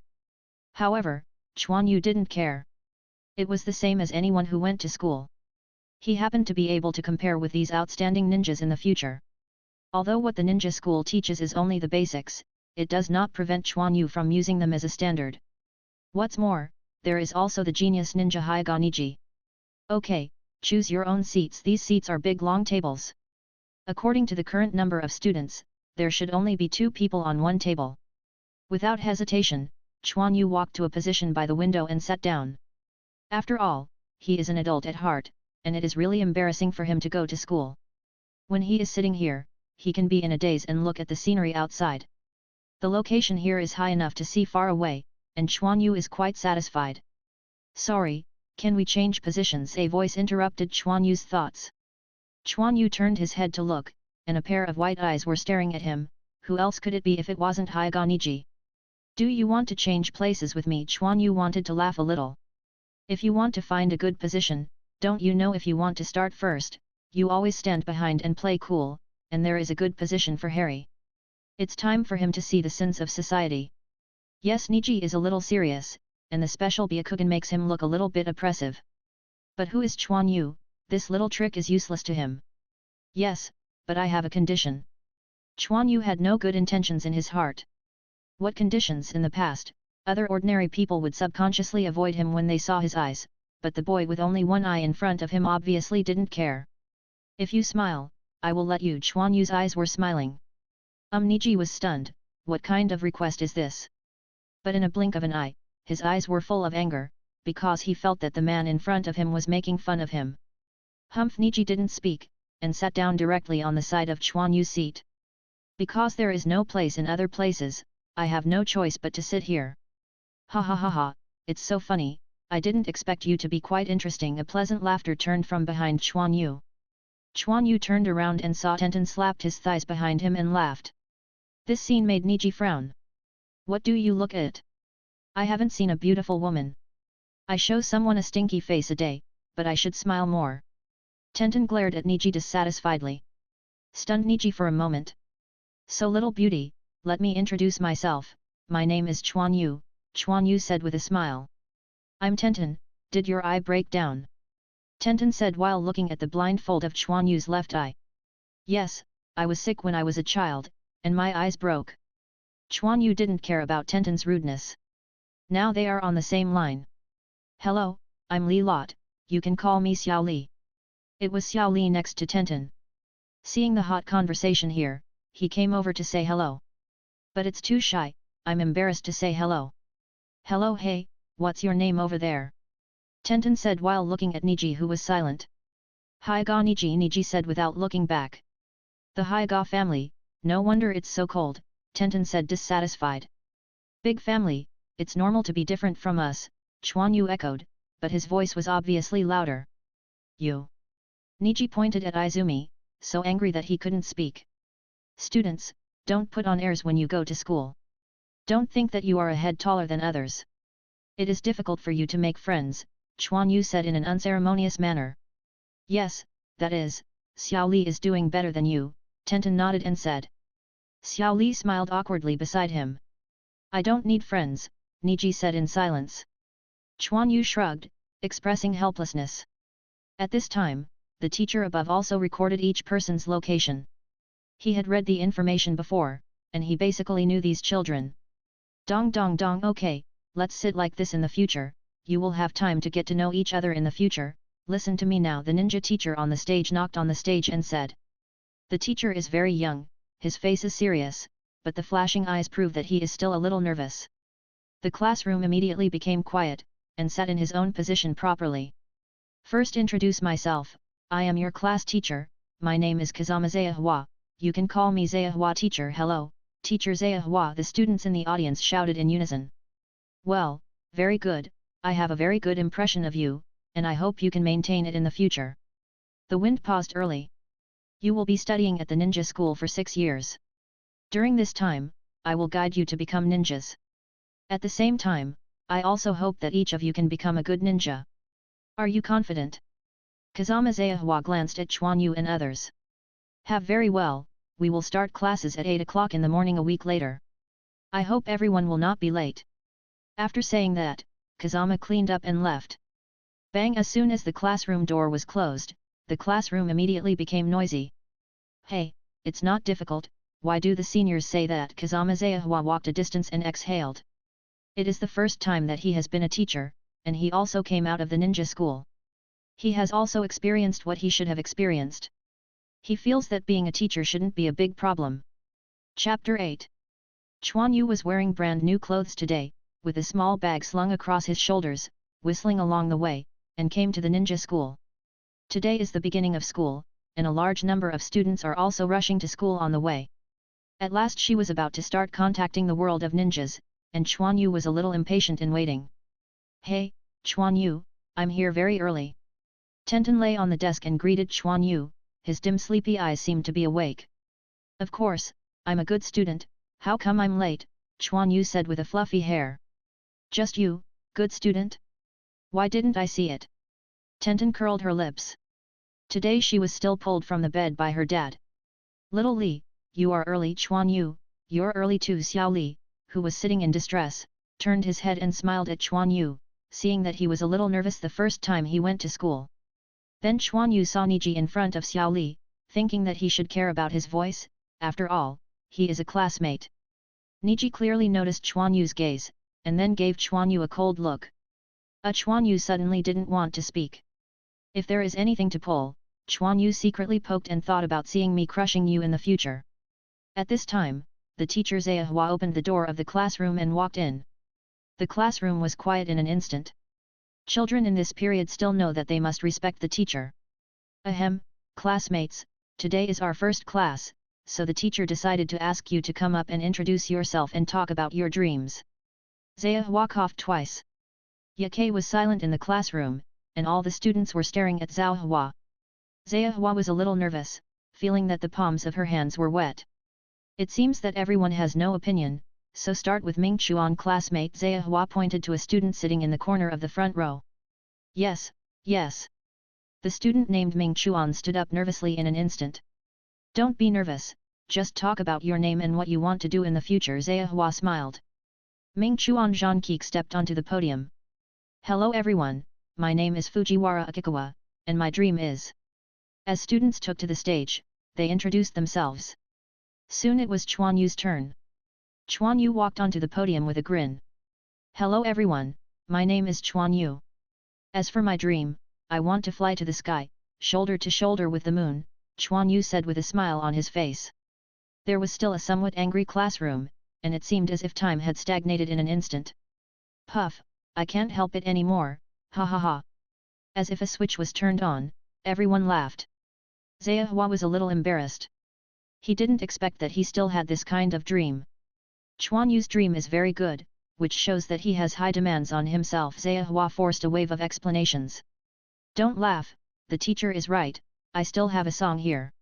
However, Quan Yu didn't care. It was the same as anyone who went to school. He happened to be able to compare with these outstanding ninjas in the future. Although what the ninja school teaches is only the basics, it does not prevent Quan Yu from using them as a standard. What's more, there is also the genius ninja Hyuga Niji. Okay, choose your own seats. These seats are big long tables. According to the current number of students, there should only be 2 people on one table. Without hesitation, Quan Yu walked to a position by the window and sat down. After all, he is an adult at heart, and it is really embarrassing for him to go to school. When he is sitting here, he can be in a daze and look at the scenery outside. The location here is high enough to see far away, and Quan Yu is quite satisfied. Sorry, can we change positions? A voice interrupted Quan Yu's thoughts. Quan Yu turned his head to look, and a pair of white eyes were staring at him. Who else could it be if it wasn't Hyuga Niji? Do you want to change places with me? Quan Yu wanted to laugh a little. If you want to find a good position, don't you know if you want to start first, you always stand behind and play cool, and there is a good position for Harry. It's time for him to see the sins of society. Yes, Niji is a little serious, and the special Byakugan makes him look a little bit oppressive. But who is Quan Yu? This little trick is useless to him. Yes, but I have a condition. Quan Yu had no good intentions in his heart. What conditions? In the past, other ordinary people would subconsciously avoid him when they saw his eyes, but the boy with only one eye in front of him obviously didn't care. If you smile, I will let you. Quan Yu's eyes were smiling. Niji was stunned. What kind of request is this? But in a blink of an eye, his eyes were full of anger, because he felt that the man in front of him was making fun of him. Humph! Niji didn't speak, and sat down directly on the side of Quan Yu's seat. Because there is no place in other places, I have no choice but to sit here. Ha ha ha ha, it's so funny, I didn't expect you to be quite interesting. A pleasant laughter turned from behind Quan Yu. Quan Yu turned around and saw Tenten slapped his thighs behind him and laughed. This scene made Niji frown. What do you look at? I haven't seen a beautiful woman. I show someone a stinky face a day, but I should smile more. Tenten glared at Niji dissatisfiedly. Stunned Niji for a moment. So little beauty, let me introduce myself, my name is Quan Yu, Quan Yu said with a smile. I'm Tenten, did your eye break down? Tenten said while looking at the blindfold of Quan Yu's left eye. Yes, I was sick when I was a child, and my eyes broke. Quan Yu didn't care about Tenten's rudeness. Now they are on the same line. Hello, I'm Li Lot, you can call me Xiao Li. It was Xiao Li next to Tenten. Seeing the hot conversation here, he came over to say hello. But it's too shy, I'm embarrassed to say hello. Hello, hey, what's your name over there? Tenten said while looking at Niji, who was silent. Hi ga Niji, Niji said without looking back. The Hi ga family, no wonder it's so cold, Tenten said dissatisfied. Big family, it's normal to be different from us, Quan Yu echoed, but his voice was obviously louder. You. Niji pointed at Izumi, so angry that he couldn't speak. Students, don't put on airs when you go to school. Don't think that you are a head taller than others. It is difficult for you to make friends, Quan Yu said in an unceremonious manner. Yes, that is, Xiao Li is doing better than you, Tenten nodded and said. Xiao Li smiled awkwardly beside him. I don't need friends, Niji said in silence. Quan Yu shrugged, expressing helplessness. At this time, the teacher above also recorded each person's location. He had read the information before, and he basically knew these children. Dong dong dong, okay, let's sit like this in the future, you will have time to get to know each other in the future, listen to me now. The ninja teacher on the stage knocked on the stage and said. The teacher is very young, his face is serious, but the flashing eyes prove that he is still a little nervous. The classroom immediately became quiet, and sat in his own position properly. First introduce myself, I am your class teacher, my name is Kazama Zayahua, you can call me Zayahua teacher. Hello, teacher Zayahua, the students in the audience shouted in unison. Well, very good, I have a very good impression of you, and I hope you can maintain it in the future. The wind paused early. You will be studying at the ninja school for 6 years. During this time, I will guide you to become ninjas. At the same time, I also hope that each of you can become a good ninja. Are you confident? Kazama Zayahua glanced at Quan Yu and others. Have very well, we will start classes at 8 o'clock in the morning a week later. I hope everyone will not be late. After saying that, Kazama cleaned up and left. Bang! As soon as the classroom door was closed, the classroom immediately became noisy. Hey, it's not difficult, why do the seniors say that? Kazama Zayahua walked a distance and exhaled. It is the first time that he has been a teacher, and he also came out of the ninja school. He has also experienced what he should have experienced. He feels that being a teacher shouldn't be a big problem. Chapter 8. Quan Yu was wearing brand new clothes today, with a small bag slung across his shoulders, whistling along the way, and came to the ninja school. Today is the beginning of school, and a large number of students are also rushing to school on the way. At last she was about to start contacting the world of ninjas, and Quan Yu was a little impatient in waiting. Hey, Quan Yu, I'm here very early. Tenten lay on the desk and greeted Quan Yu, his dim sleepy eyes seemed to be awake. Of course, I'm a good student, how come I'm late, Quan Yu said with a fluffy hair. Just you, good student? Why didn't I see it? Tenten curled her lips. Today she was still pulled from the bed by her dad. Little Li, you are early. Quan Yu, you're early too. Xiao Li, who was sitting in distress, turned his head and smiled at Quan Yu, seeing that he was a little nervous the first time he went to school. Then Quan Yu saw Niji in front of Xiao Li, thinking that he should care about his voice, after all, he is a classmate. Niji clearly noticed Quan Yu's gaze, and then gave Quan Yu a cold look. Quan Yu suddenly didn't want to speak. If there is anything to pull, Quan Yu secretly poked and thought about seeing me crushing you in the future. At this time, the teacher Zayahua opened the door of the classroom and walked in. The classroom was quiet in an instant. Children in this period still know that they must respect the teacher. Ahem, classmates, today is our first class, so the teacher decided to ask you to come up and introduce yourself and talk about your dreams. Zayahua coughed twice. Kekkei was silent in the classroom, and all the students were staring at Zayahua. Zayahua was a little nervous, feeling that the palms of her hands were wet. It seems that everyone has no opinion, so start with Ming Chuan. Classmate Zayahua pointed to a student sitting in the corner of the front row. Yes, yes. The student named Ming Chuan stood up nervously in an instant. Don't be nervous, just talk about your name and what you want to do in the future. Zayahua smiled. Ming Chuan Zhankik stepped onto the podium. Hello everyone, my name is Fujiwara Akikawa, and my dream is... As students took to the stage, they introduced themselves. Soon it was Quan Yu's turn. Quan Yu walked onto the podium with a grin. Hello everyone, my name is Quan Yu. As for my dream, I want to fly to the sky, shoulder to shoulder with the moon, Quan Yu said with a smile on his face. There was still a somewhat angry classroom, and it seemed as if time had stagnated in an instant. Puff, I can't help it anymore, ha ha ha. As if a switch was turned on, everyone laughed. Zayahua was a little embarrassed. He didn't expect that he still had this kind of dream. Quan Yu's dream is very good, which shows that he has high demands on himself. Zayahua forced a wave of explanations. Don't laugh, the teacher is right, I still have a song here.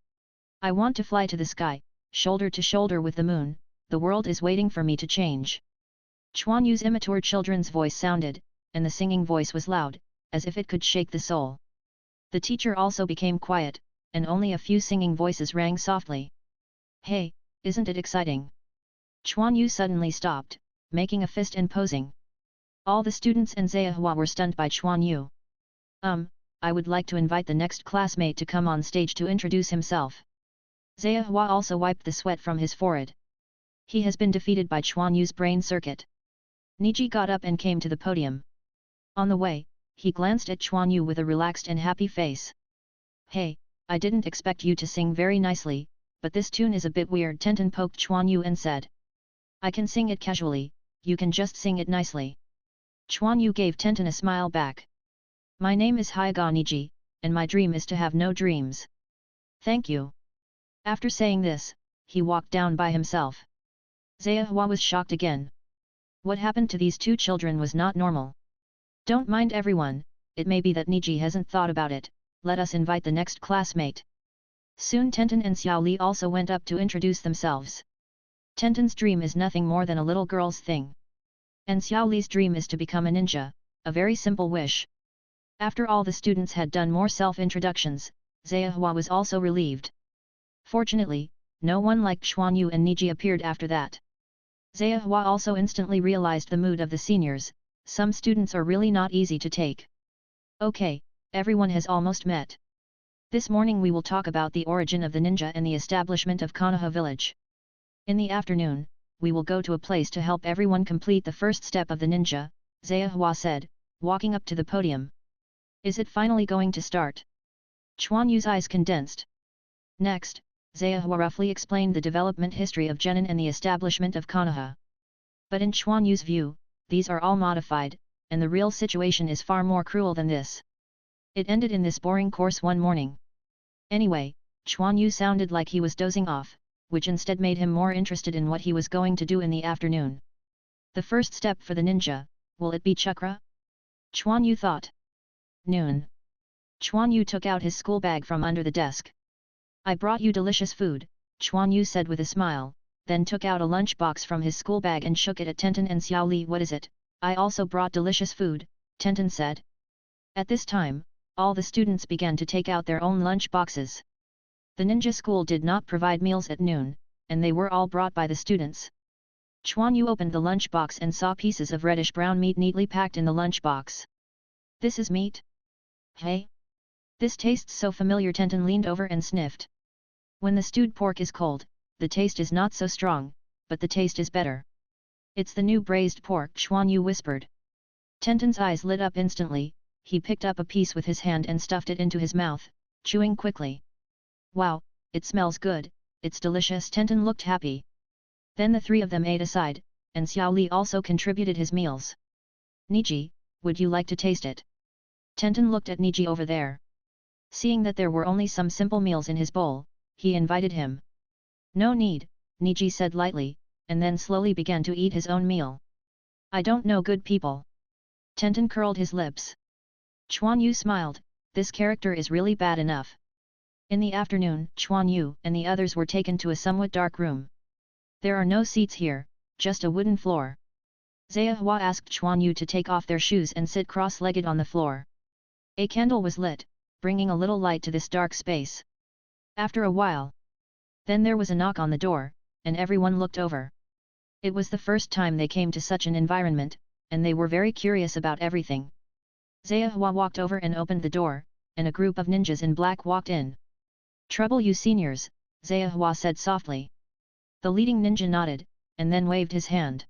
I want to fly to the sky, shoulder to shoulder with the moon, the world is waiting for me to change. Quan Yu's immature children's voice sounded, and the singing voice was loud, as if it could shake the soul. The teacher also became quiet, and only a few singing voices rang softly. Hey, isn't it exciting? Quan Yu suddenly stopped, making a fist and posing. All the students and Zayahua were stunned by Quan Yu. I would like to invite the next classmate to come on stage to introduce himself. Zayahua also wiped the sweat from his forehead. He has been defeated by Quan Yu's brain circuit. Niji got up and came to the podium. On the way, he glanced at Quan Yu with a relaxed and happy face. Hey, I didn't expect you to sing very nicely, but this tune is a bit weird. Tenten poked Quan Yu and said. I can sing it casually, you can just sing it nicely. Quan Yu gave Tenten a smile back. My name is Hyaga Niji, and my dream is to have no dreams. Thank you. After saying this, he walked down by himself. Zayahua was shocked again. What happened to these two children was not normal. Don't mind everyone, it may be that Niji hasn't thought about it, let us invite the next classmate. Soon Tenten and Xiao Li also went up to introduce themselves. Tenten's dream is nothing more than a little girl's thing. And Xiao Li's dream is to become a ninja, a very simple wish. After all the students had done more self-introductions, Zayahua was also relieved. Fortunately, no one like Quan Yu and Niji appeared after that. Zayahua also instantly realized the mood of the seniors, some students are really not easy to take. Okay, everyone has almost met. This morning we will talk about the origin of the ninja and the establishment of Konoha village. In the afternoon, we will go to a place to help everyone complete the first step of the ninja, Zayahua said, walking up to the podium. Is it finally going to start? Quan Yu's eyes condensed. Next, Zayahua roughly explained the development history of Genin and the establishment of Konoha. But in Quan Yu's view, these are all modified, and the real situation is far more cruel than this. It ended in this boring course one morning. Anyway, Quan Yu sounded like he was dozing off, which instead made him more interested in what he was going to do in the afternoon. The first step for the ninja, will it be chakra? Quan Yu thought. Noon. Quan Yu took out his school bag from under the desk. I brought you delicious food, Quan Yu said with a smile, then took out a lunch box from his school bag and shook it at Tenten and Xiao Li. What is it? I also brought delicious food, Tenten said. At this time, all the students began to take out their own lunch boxes. The ninja school did not provide meals at noon, and they were all brought by the students. Quan Yu opened the lunch box and saw pieces of reddish-brown meat neatly packed in the lunch box. This is meat? Hey? This tastes so familiar. Tenten leaned over and sniffed. When the stewed pork is cold, the taste is not so strong, but the taste is better. It's the new braised pork, Quan Yu whispered. Tenten's eyes lit up instantly, he picked up a piece with his hand and stuffed it into his mouth, chewing quickly. Wow, it smells good, it's delicious. Tenten looked happy. Then the three of them ate aside, and Xiao Li also contributed his meals. Niji, would you like to taste it? Tenten looked at Niji over there. Seeing that there were only some simple meals in his bowl, he invited him. No need, Niji said lightly, and then slowly began to eat his own meal. I don't know good people. Tenten curled his lips. Quan Yu smiled, this character is really bad enough. In the afternoon, Quan Yu and the others were taken to a somewhat dark room. There are no seats here, just a wooden floor. Zayahua asked Quan Yu to take off their shoes and sit cross-legged on the floor. A candle was lit, bringing a little light to this dark space. After a while, then there was a knock on the door, and everyone looked over. It was the first time they came to such an environment, and they were very curious about everything. Zayahua walked over and opened the door, and a group of ninjas in black walked in. Trouble you seniors, Zayahua said softly. The leading ninja nodded, and then waved his hand.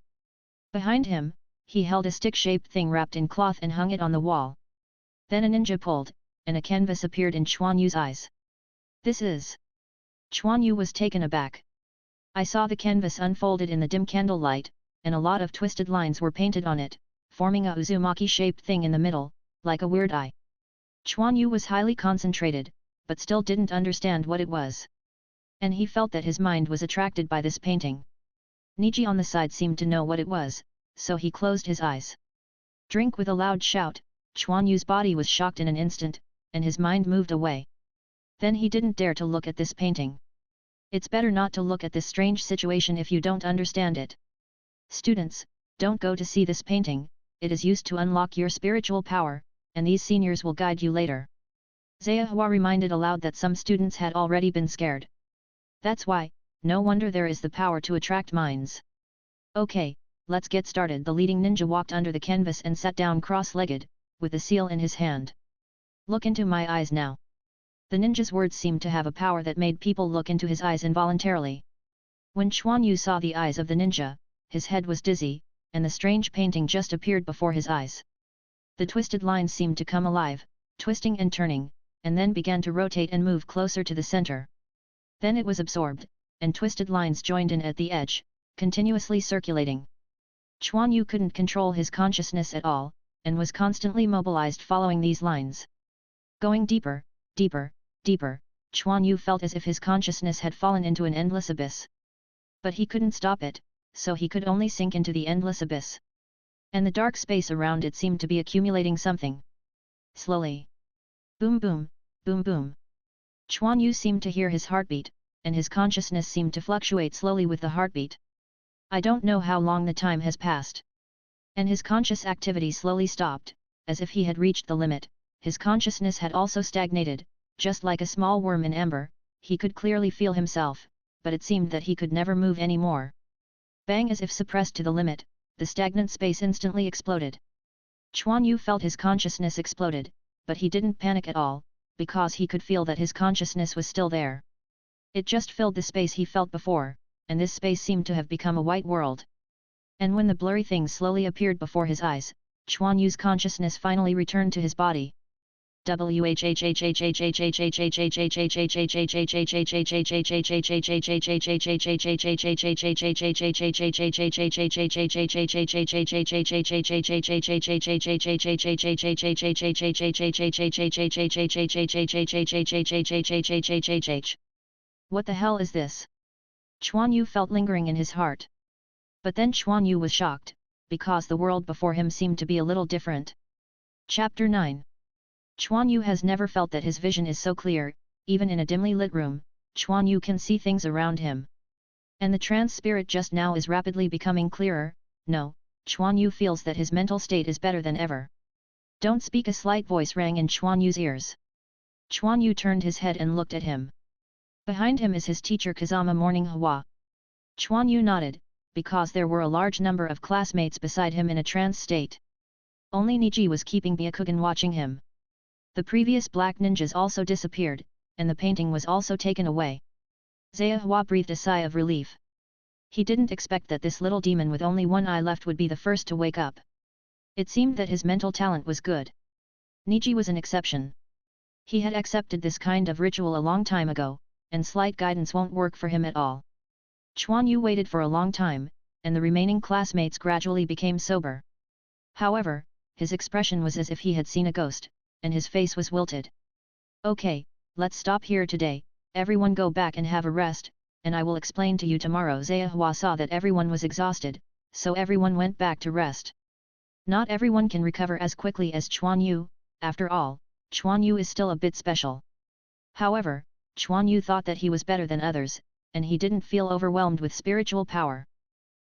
Behind him, he held a stick-shaped thing wrapped in cloth and hung it on the wall. Then a ninja pulled, and a canvas appeared in Quan Yu's eyes. This is... Quan Yu was taken aback. I saw the canvas unfolded in the dim candlelight, and a lot of twisted lines were painted on it, forming a Uzumaki-shaped thing in the middle, like a weird eye. Quan Yu was highly concentrated, but still didn't understand what it was. And he felt that his mind was attracted by this painting. Niji on the side seemed to know what it was, so he closed his eyes. Drink with a loud shout, Quan Yu's body was shocked in an instant, and his mind moved away. Then he didn't dare to look at this painting. It's better not to look at this strange situation if you don't understand it. Students, don't go to see this painting, it is used to unlock your spiritual power, and these seniors will guide you later. Zayahua reminded aloud that some students had already been scared. That's why, no wonder there is the power to attract minds. Okay, let's get started. The leading ninja walked under the canvas and sat down cross-legged, with the seal in his hand. Look into my eyes now. The ninja's words seemed to have a power that made people look into his eyes involuntarily. When Quan Yu saw the eyes of the ninja, his head was dizzy, and the strange painting just appeared before his eyes. The twisted lines seemed to come alive, twisting and turning, and then began to rotate and move closer to the center. Then it was absorbed, and twisted lines joined in at the edge, continuously circulating. Quan Yu couldn't control his consciousness at all, and was constantly mobilized following these lines. Going deeper, deeper, deeper, Quan Yu felt as if his consciousness had fallen into an endless abyss. But he couldn't stop it, so he could only sink into the endless abyss. And the dark space around it seemed to be accumulating something. Slowly. Boom boom, boom boom. Quan Yu seemed to hear his heartbeat, and his consciousness seemed to fluctuate slowly with the heartbeat. I don't know how long the time has passed. And his conscious activity slowly stopped, as if he had reached the limit. His consciousness had also stagnated, just like a small worm in amber. He could clearly feel himself, but it seemed that he could never move any more. Bang! As if suppressed to the limit, the stagnant space instantly exploded. Quan Yu felt his consciousness exploded, but he didn't panic at all, because he could feel that his consciousness was still there. It just filled the space he felt before, and this space seemed to have become a white world. And when the blurry thing slowly appeared before his eyes, Quan Yu's consciousness finally returned to his body. What the hell is this? Quan Yu felt lingering in his heart. But then Quan Yu was shocked, because the world before him seemed to be a little different. Chapter 9. Quan Yu has never felt that his vision is so clear. Even in a dimly lit room, Quan Yu can see things around him. And the trance spirit just now is rapidly becoming clearer. No, Quan Yu feels that his mental state is better than ever. Don't speak! A slight voice rang in Quan Yu's ears. Quan Yu turned his head and looked at him. Behind him is his teacher Kazama Morning Hwa. Quan Yu nodded, because there were a large number of classmates beside him in a trance state. Only Niji was keeping Byakugan watching him. The previous black ninjas also disappeared, and the painting was also taken away. Zayahua breathed a sigh of relief. He didn't expect that this little demon with only one eye left would be the first to wake up. It seemed that his mental talent was good. Niji was an exception. He had accepted this kind of ritual a long time ago, and slight guidance won't work for him at all. Quan Yu waited for a long time, and the remaining classmates gradually became sober. However, his expression was as if he had seen a ghost, and his face was wilted. Okay, let's stop here today, everyone go back and have a rest, and I will explain to you tomorrow. Zayahua saw that everyone was exhausted, so everyone went back to rest. Not everyone can recover as quickly as Quan Yu, after all, Quan Yu is still a bit special. However, Quan Yu thought that he was better than others, and he didn't feel overwhelmed with spiritual power.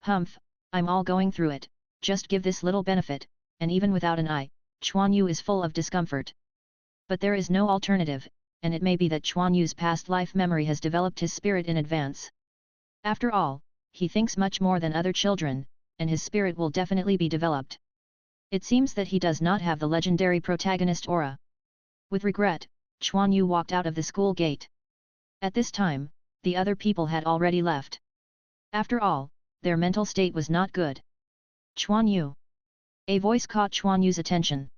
Humph, I'm all going through it, just give this little benefit, and even without an eye, Quan Yu is full of discomfort. But there is no alternative, and it may be that Quan Yu's past life memory has developed his spirit in advance. After all, he thinks much more than other children, and his spirit will definitely be developed. It seems that he does not have the legendary protagonist aura. With regret, Quan Yu walked out of the school gate. At this time, the other people had already left. After all, their mental state was not good. Quan Yu. A voice caught Quan Yu's attention.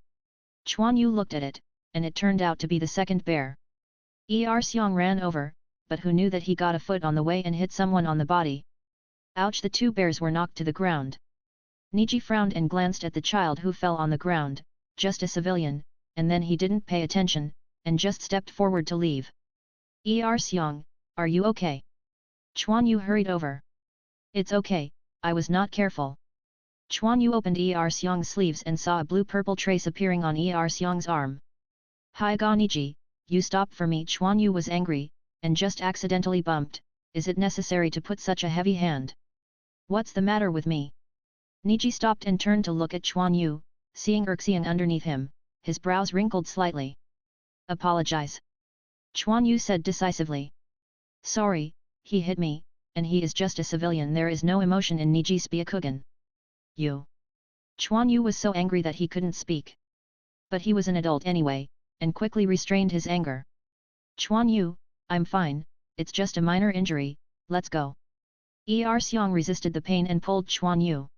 Quan Yu looked at it, and it turned out to be the second bear. Xiang ran over, but who knew that he got a foot on the way and hit someone on the body. Ouch! The two bears were knocked to the ground. Niji frowned and glanced at the child who fell on the ground, just a civilian, and then he didn't pay attention, and just stepped forward to leave. Xiang, are you okay? Quan Yu hurried over. It's okay, I was not careful. Quan Yu opened Xiang's sleeves and saw a blue-purple trace appearing on Xiang's arm. Hi ga Niji, you stop for me. Quan Yu was angry, and just accidentally bumped. Is it necessary to put such a heavy hand? What's the matter with me? Niji stopped and turned to look at Quan Yu, seeing Xiang underneath him, his brows wrinkled slightly. Apologize. Quan Yu said decisively. Sorry, he hit me, and he is just a civilian. There is no emotion in Niji's Byakugan. You. Quan Yu was so angry that he couldn't speak. But he was an adult anyway, and quickly restrained his anger. Quan Yu, I'm fine, it's just a minor injury, let's go. Xiang resisted the pain and pulled Quan Yu.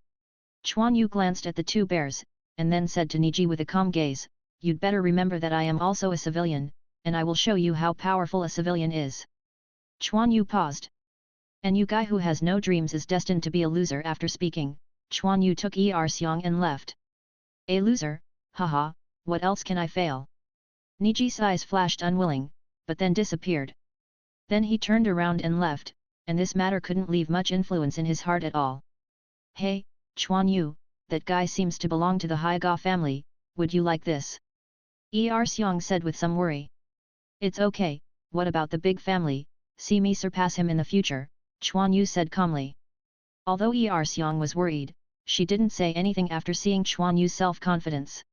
Quan Yu glanced at the two bears, and then said to Niji with a calm gaze, you'd better remember that I am also a civilian, and I will show you how powerful a civilian is. Quan Yu paused. And you guy who has no dreams is destined to be a loser. After speaking, Quan Yu took Xiang and left. A loser, haha, what else can I fail? Niji's eyes flashed unwilling, but then disappeared. Then he turned around and left, and this matter couldn't leave much influence in his heart at all. Hey, Quan Yu, that guy seems to belong to the Haiga family, would you like this? Xiang said with some worry. It's okay, what about the big family, see me surpass him in the future, Quan Yu said calmly. Although Xiang was worried, she didn't say anything after seeing Quan Yu's self-confidence.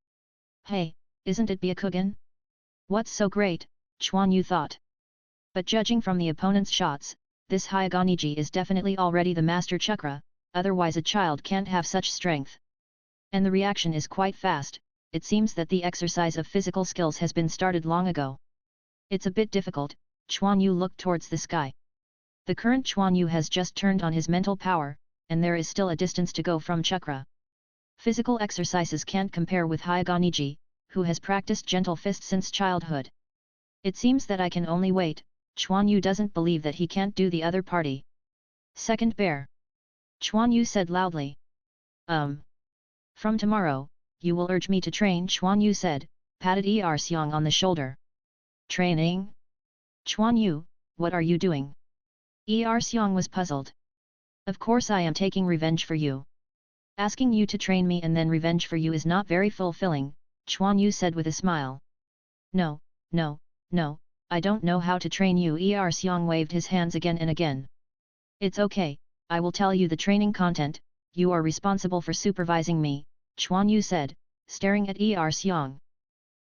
Hey, isn't it Byakugan? What's so great, Quan Yu thought. But judging from the opponent's shots, this Haiga Niji is definitely already the master chakra, otherwise a child can't have such strength. And the reaction is quite fast, it seems that the exercise of physical skills has been started long ago. It's a bit difficult, Quan Yu looked towards the sky. The current Quan Yu has just turned on his mental power, and there is still a distance to go from chakra. Physical exercises can't compare with Haiga Niji, who has practiced gentle fist since childhood. It seems that I can only wait, Quan Yu doesn't believe that he can't do the other party. Second bear. Quan Yu said loudly. From tomorrow, you will urge me to train, Quan Yu said, patted Xiang on the shoulder. Training? Quan Yu, what are you doing? Xiang was puzzled. Of course I am taking revenge for you. Asking you to train me and then revenge for you is not very fulfilling, Quan Yu said with a smile. No, I don't know how to train you. Xiang waved his hands again and again. It's okay, I will tell you the training content, you are responsible for supervising me, Quan Yu said, staring at Xiang.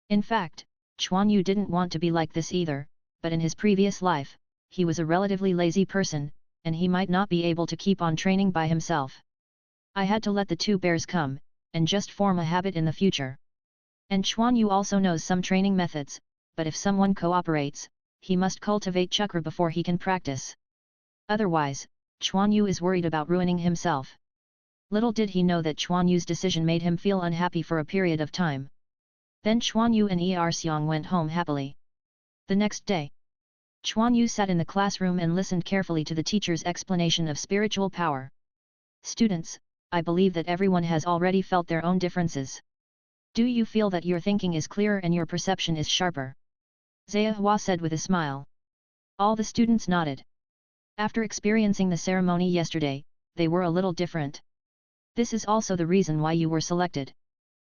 In fact, Quan Yu didn't want to be like this either, but in his previous life, he was a relatively lazy person, and he might not be able to keep on training by himself. I had to let the two bears come, and just form a habit in the future. And Quan Yu also knows some training methods, but if someone cooperates, he must cultivate chakra before he can practice. Otherwise, Quan Yu is worried about ruining himself. Little did he know that Quan Yu's decision made him feel unhappy for a period of time. Then Quan Yu and Xiang went home happily. The next day, Quan Yu sat in the classroom and listened carefully to the teacher's explanation of spiritual power. Students, I believe that everyone has already felt their own differences. Do you feel that your thinking is clearer and your perception is sharper? Zhehua said with a smile. All the students nodded. After experiencing the ceremony yesterday, they were a little different. This is also the reason why you were selected.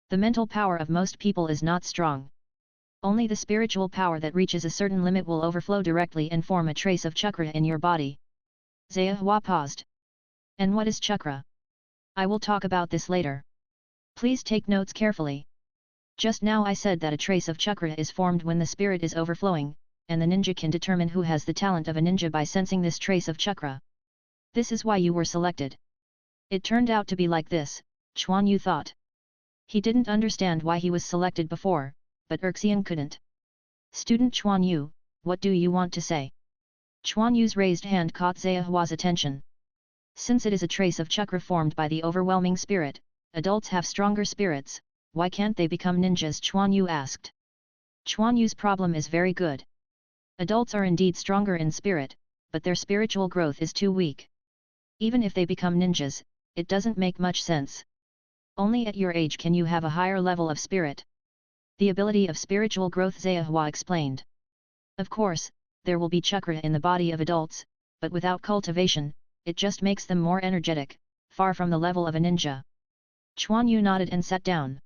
The mental power of most people is not strong. Only the spiritual power that reaches a certain limit will overflow directly and form a trace of chakra in your body. Zhehua paused. And what is chakra? I will talk about this later. Please take notes carefully. Just now I said that a trace of chakra is formed when the spirit is overflowing, and the ninja can determine who has the talent of a ninja by sensing this trace of chakra. This is why you were selected. It turned out to be like this, Quan Yu thought. He didn't understand why he was selected before, but Xiang couldn't. Student Quan Yu, what do you want to say? Quan Yu's raised hand caught Zhehua's attention. Since it is a trace of chakra formed by the overwhelming spirit, adults have stronger spirits, why can't they become ninjas? Quan Yu asked. Quan Yu's problem is very good. Adults are indeed stronger in spirit, but their spiritual growth is too weak. Even if they become ninjas, it doesn't make much sense. Only at your age can you have a higher level of spirit. The ability of spiritual growth, Zaihua explained. Of course, there will be chakra in the body of adults, but without cultivation, it just makes them more energetic, far from the level of a ninja. Quan Yu nodded and sat down.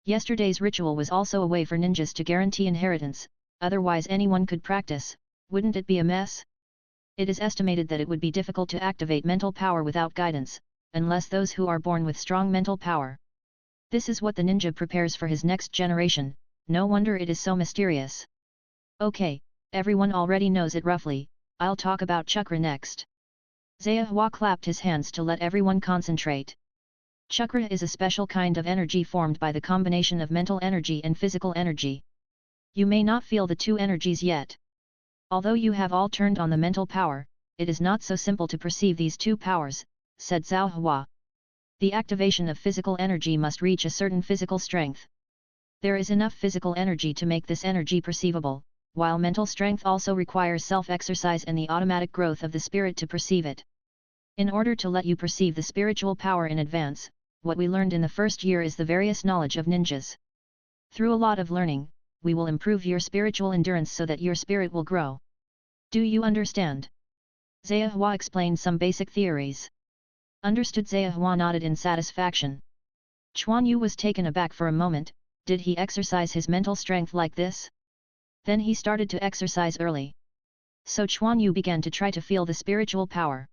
Yesterday's ritual was also a way for ninjas to guarantee inheritance, otherwise anyone could practice, wouldn't it be a mess? It is estimated that it would be difficult to activate mental power without guidance, unless those who are born with strong mental power. This is what the ninja prepares for his next generation, no wonder it is so mysterious. Okay, everyone already knows it roughly, I'll talk about chakra next. Zaihua clapped his hands to let everyone concentrate. Chakra is a special kind of energy formed by the combination of mental energy and physical energy. You may not feel the two energies yet. Although you have all turned on the mental power, it is not so simple to perceive these two powers, said Zaihua. The activation of physical energy must reach a certain physical strength. There is enough physical energy to make this energy perceivable, while mental strength also requires self-exercise and the automatic growth of the spirit to perceive it. In order to let you perceive the spiritual power in advance, what we learned in the first year is the various knowledge of ninjas. Through a lot of learning, we will improve your spiritual endurance so that your spirit will grow. Do you understand? Zaihua explained some basic theories. Understood. Zaihua nodded in satisfaction. Quan Yu was taken aback for a moment. Did he exercise his mental strength like this? Then he started to exercise early. So Quan Yu began to try to feel the spiritual power.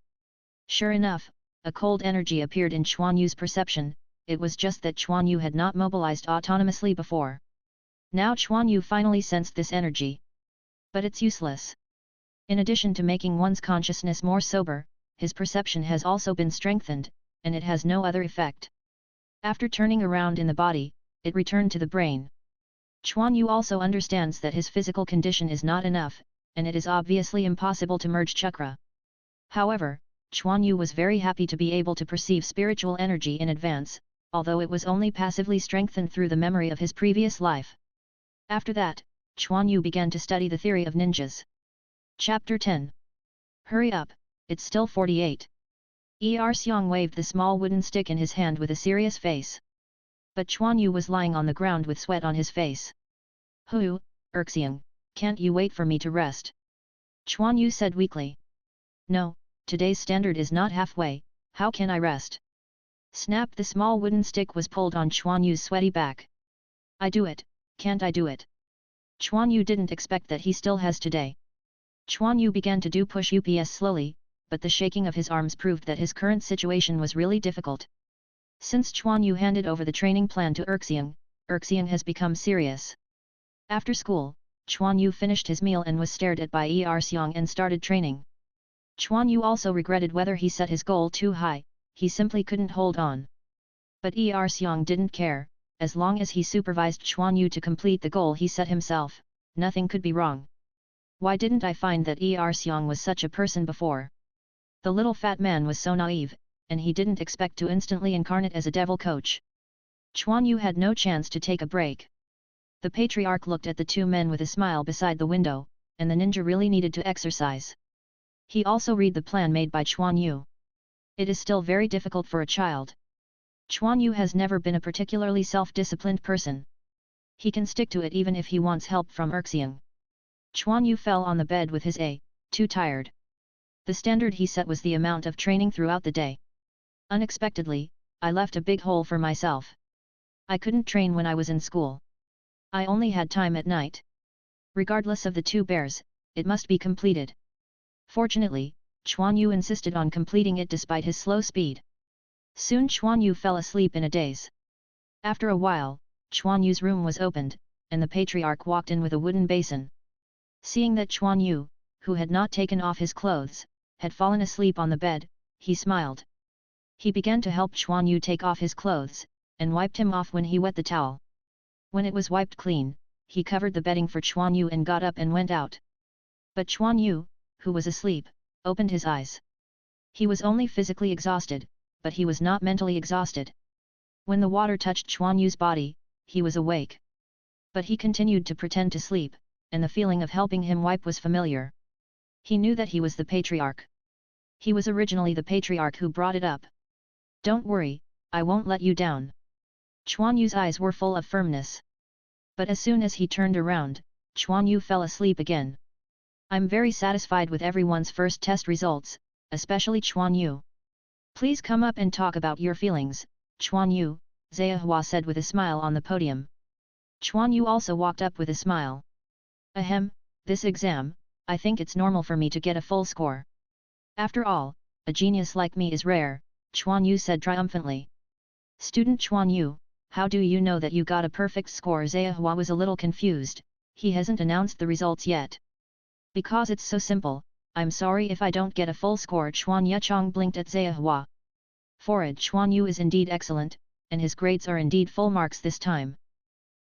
Sure enough, a cold energy appeared in Quan Yu's perception, it was just that Quan Yu had not mobilized autonomously before. Now Quan Yu finally sensed this energy. But it's useless. In addition to making one's consciousness more sober, his perception has also been strengthened, and it has no other effect. After turning around in the body, it returned to the brain. Quan Yu also understands that his physical condition is not enough, and it is obviously impossible to merge chakra. However, Quan Yu was very happy to be able to perceive spiritual energy in advance, although it was only passively strengthened through the memory of his previous life. After that, Quan Yu began to study the theory of ninjas. Chapter 10. Hurry up, it's still 48. Seong waved the small wooden stick in his hand with a serious face. But Quan Yu was lying on the ground with sweat on his face. Hu, Seong, can't you wait for me to rest? Quan Yu said weakly. No, today's standard is not halfway, how can I rest? Snap! The small wooden stick was pulled on Quan Yu's sweaty back. I do it, can't I do it? Quan Yu didn't expect that he still has today. Quan Yu began to do push-ups slowly, but the shaking of his arms proved that his current situation was really difficult. Since Quan Yu handed over the training plan to Seong has become serious. After school, Quan Yu finished his meal and was stared at by Seong and started training. Quan Yu also regretted whether he set his goal too high, he simply couldn't hold on. But Seong didn't care, as long as he supervised Quan Yu to complete the goal he set himself, nothing could be wrong. Why didn't I find that Seong was such a person before? The little fat man was so naive, and he didn't expect to instantly incarnate as a devil coach. Quan Yu had no chance to take a break. The patriarch looked at the two men with a smile beside the window, and the ninja really needed to exercise. He also read the plan made by Quan Yu. It is still very difficult for a child. Quan Yu has never been a particularly self-disciplined person. He can stick to it even if he wants help from Seong. Quan Yu fell on the bed with his too tired. The standard he set was the amount of training throughout the day. Unexpectedly, I left a big hole for myself. I couldn't train when I was in school. I only had time at night. Regardless of the two bears, it must be completed. Fortunately, Quan Yu insisted on completing it despite his slow speed. Soon Quan Yu fell asleep in a daze. After a while, Quan Yu's room was opened, and the patriarch walked in with a wooden basin. Seeing that Quan Yu, who had not taken off his clothes, had fallen asleep on the bed, he smiled. He began to help Quan Yu take off his clothes, and wiped him off when he wet the towel. When it was wiped clean, he covered the bedding for Quan Yu and got up and went out. But Quan Yu, who was asleep, opened his eyes. He was only physically exhausted, but he was not mentally exhausted. When the water touched Quan Yu's body, he was awake. But he continued to pretend to sleep, and the feeling of helping him wipe was familiar. He knew that he was the patriarch. He was originally the patriarch who brought it up. Don't worry, I won't let you down. Quan Yu's eyes were full of firmness. But as soon as he turned around, Quan Yu fell asleep again. I'm very satisfied with everyone's first test results, especially Quan Yu. Please come up and talk about your feelings, Quan Yu, Zhehua said with a smile on the podium. Quan Yu also walked up with a smile. Ahem, this exam, I think it's normal for me to get a full score. After all, a genius like me is rare, Quan Yu said triumphantly. Student Quan Yu, how do you know that you got a perfect score? Zhehua was a little confused, he hasn't announced the results yet. Because it's so simple, I'm sorry if I don't get a full score. Quan Yuchong blinked at Zhehua. Forward, Quan Yu is indeed excellent, and his grades are indeed full marks this time.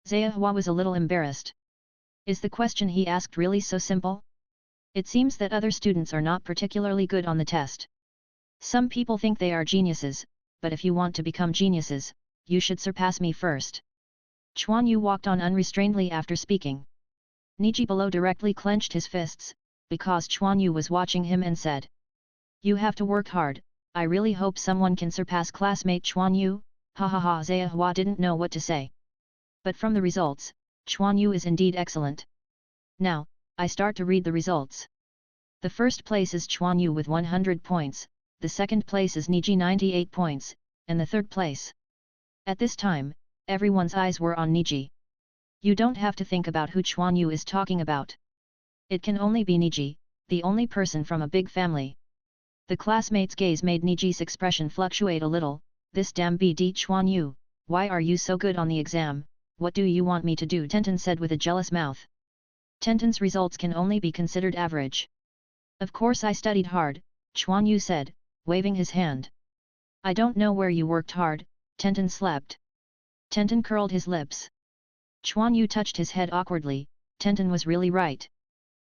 Zhehua was a little embarrassed. Is the question he asked really so simple? It seems that other students are not particularly good on the test. Some people think they are geniuses, but if you want to become geniuses, you should surpass me first. Quan Yu walked on unrestrainedly after speaking. Niji below directly clenched his fists, because Quan Yu was watching him and said, "You have to work hard, I really hope someone can surpass classmate Quan Yu." Ha ha ha. Zhehua didn't know what to say. But from the results, Quan Yu is indeed excellent. Now, I start to read the results. The first place is Quan Yu with 100 points, the second place is Niji 98 points, and the third place. At this time, everyone's eyes were on Niji. You don't have to think about who Quan Yu is talking about. It can only be Niji, the only person from a big family. The classmates' gaze made Niji's expression fluctuate a little. This damn BD Quan Yu, why are you so good on the exam? What do you want me to do? Tenten said with a jealous mouth. Tenten's results can only be considered average. Of course I studied hard, Quan Yu said, waving his hand. I don't know where you worked hard, Tenten slept. Tenten curled his lips. Quan Yu touched his head awkwardly. Tenten was really right.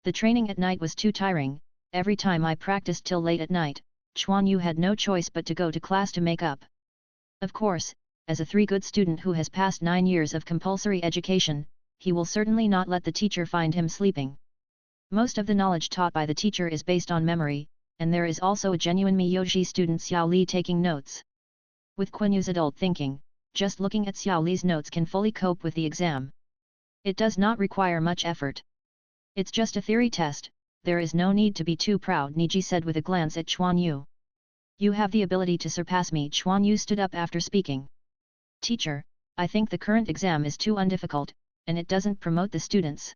The training at night was too tiring. Every time I practiced till late at night, Quan Yu had no choice but to go to class to make up. Of course, as a good student who has passed 9 years of compulsory education, he will certainly not let the teacher find him sleeping. Most of the knowledge taught by the teacher is based on memory, and there is also a genuine Miyoji student Xiao Li taking notes. With Quan Yu's adult thinking, just looking at Xiao Li's notes can fully cope with the exam. It does not require much effort. It's just a theory test, there is no need to be too proud, Niji said with a glance at Quan Yu. You have the ability to surpass me. Quan Yu stood up after speaking. Teacher, I think the current exam is too undifficult, and it doesn't promote the students.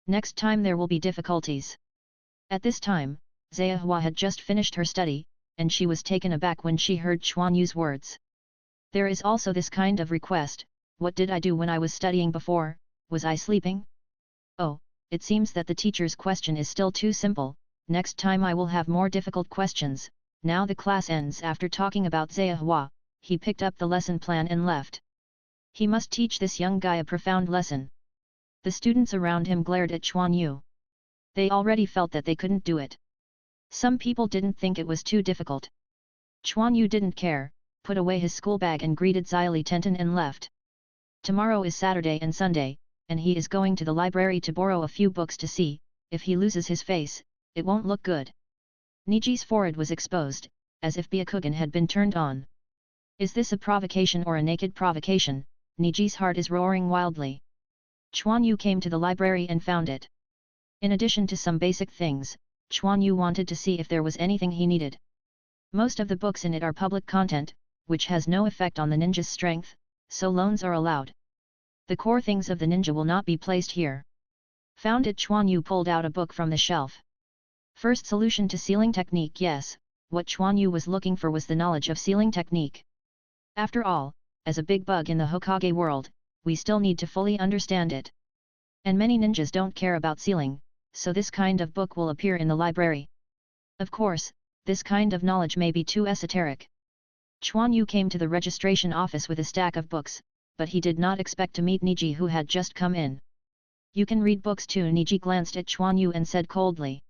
Next time there will be difficulties. At this time, Zhehua had just finished her study, and she was taken aback when she heard Quan Yu's words. There is also this kind of request. What did I do when I was studying before? Was I sleeping? Oh, it seems that the teacher's question is still too simple. Next time I will have more difficult questions. Now the class ends. After talking about Zhehua, he picked up the lesson plan and left. He must teach this young guy a profound lesson. The students around him glared at Quan Yu. They already felt that they couldn't do it. Some people didn't think it was too difficult. Quan Yu didn't care, put away his school bag and greeted Xyli Tenten and left. Tomorrow is Saturday and Sunday, and he is going to the library to borrow a few books to see. If he loses his face, it won't look good. Niji's forehead was exposed, as if Byakugan had been turned on. Is this a provocation or a naked provocation? Niji's heart is roaring wildly. Quan Yu came to the library and found it. In addition to some basic things, Quan Yu wanted to see if there was anything he needed. Most of the books in it are public content, which has no effect on the ninja's strength, so loans are allowed. The core things of the ninja will not be placed here. Found it. Quan Yu pulled out a book from the shelf. First solution to sealing technique. Yes, what Quan Yu was looking for was the knowledge of sealing technique. After all, as a big bug in the Hokage world, we still need to fully understand it. And many ninjas don't care about sealing, so this kind of book will appear in the library. Of course, this kind of knowledge may be too esoteric. Quan Yu came to the registration office with a stack of books, but he did not expect to meet Niji, who had just come in. You can read books too. Niji glanced at Quan Yu and said coldly.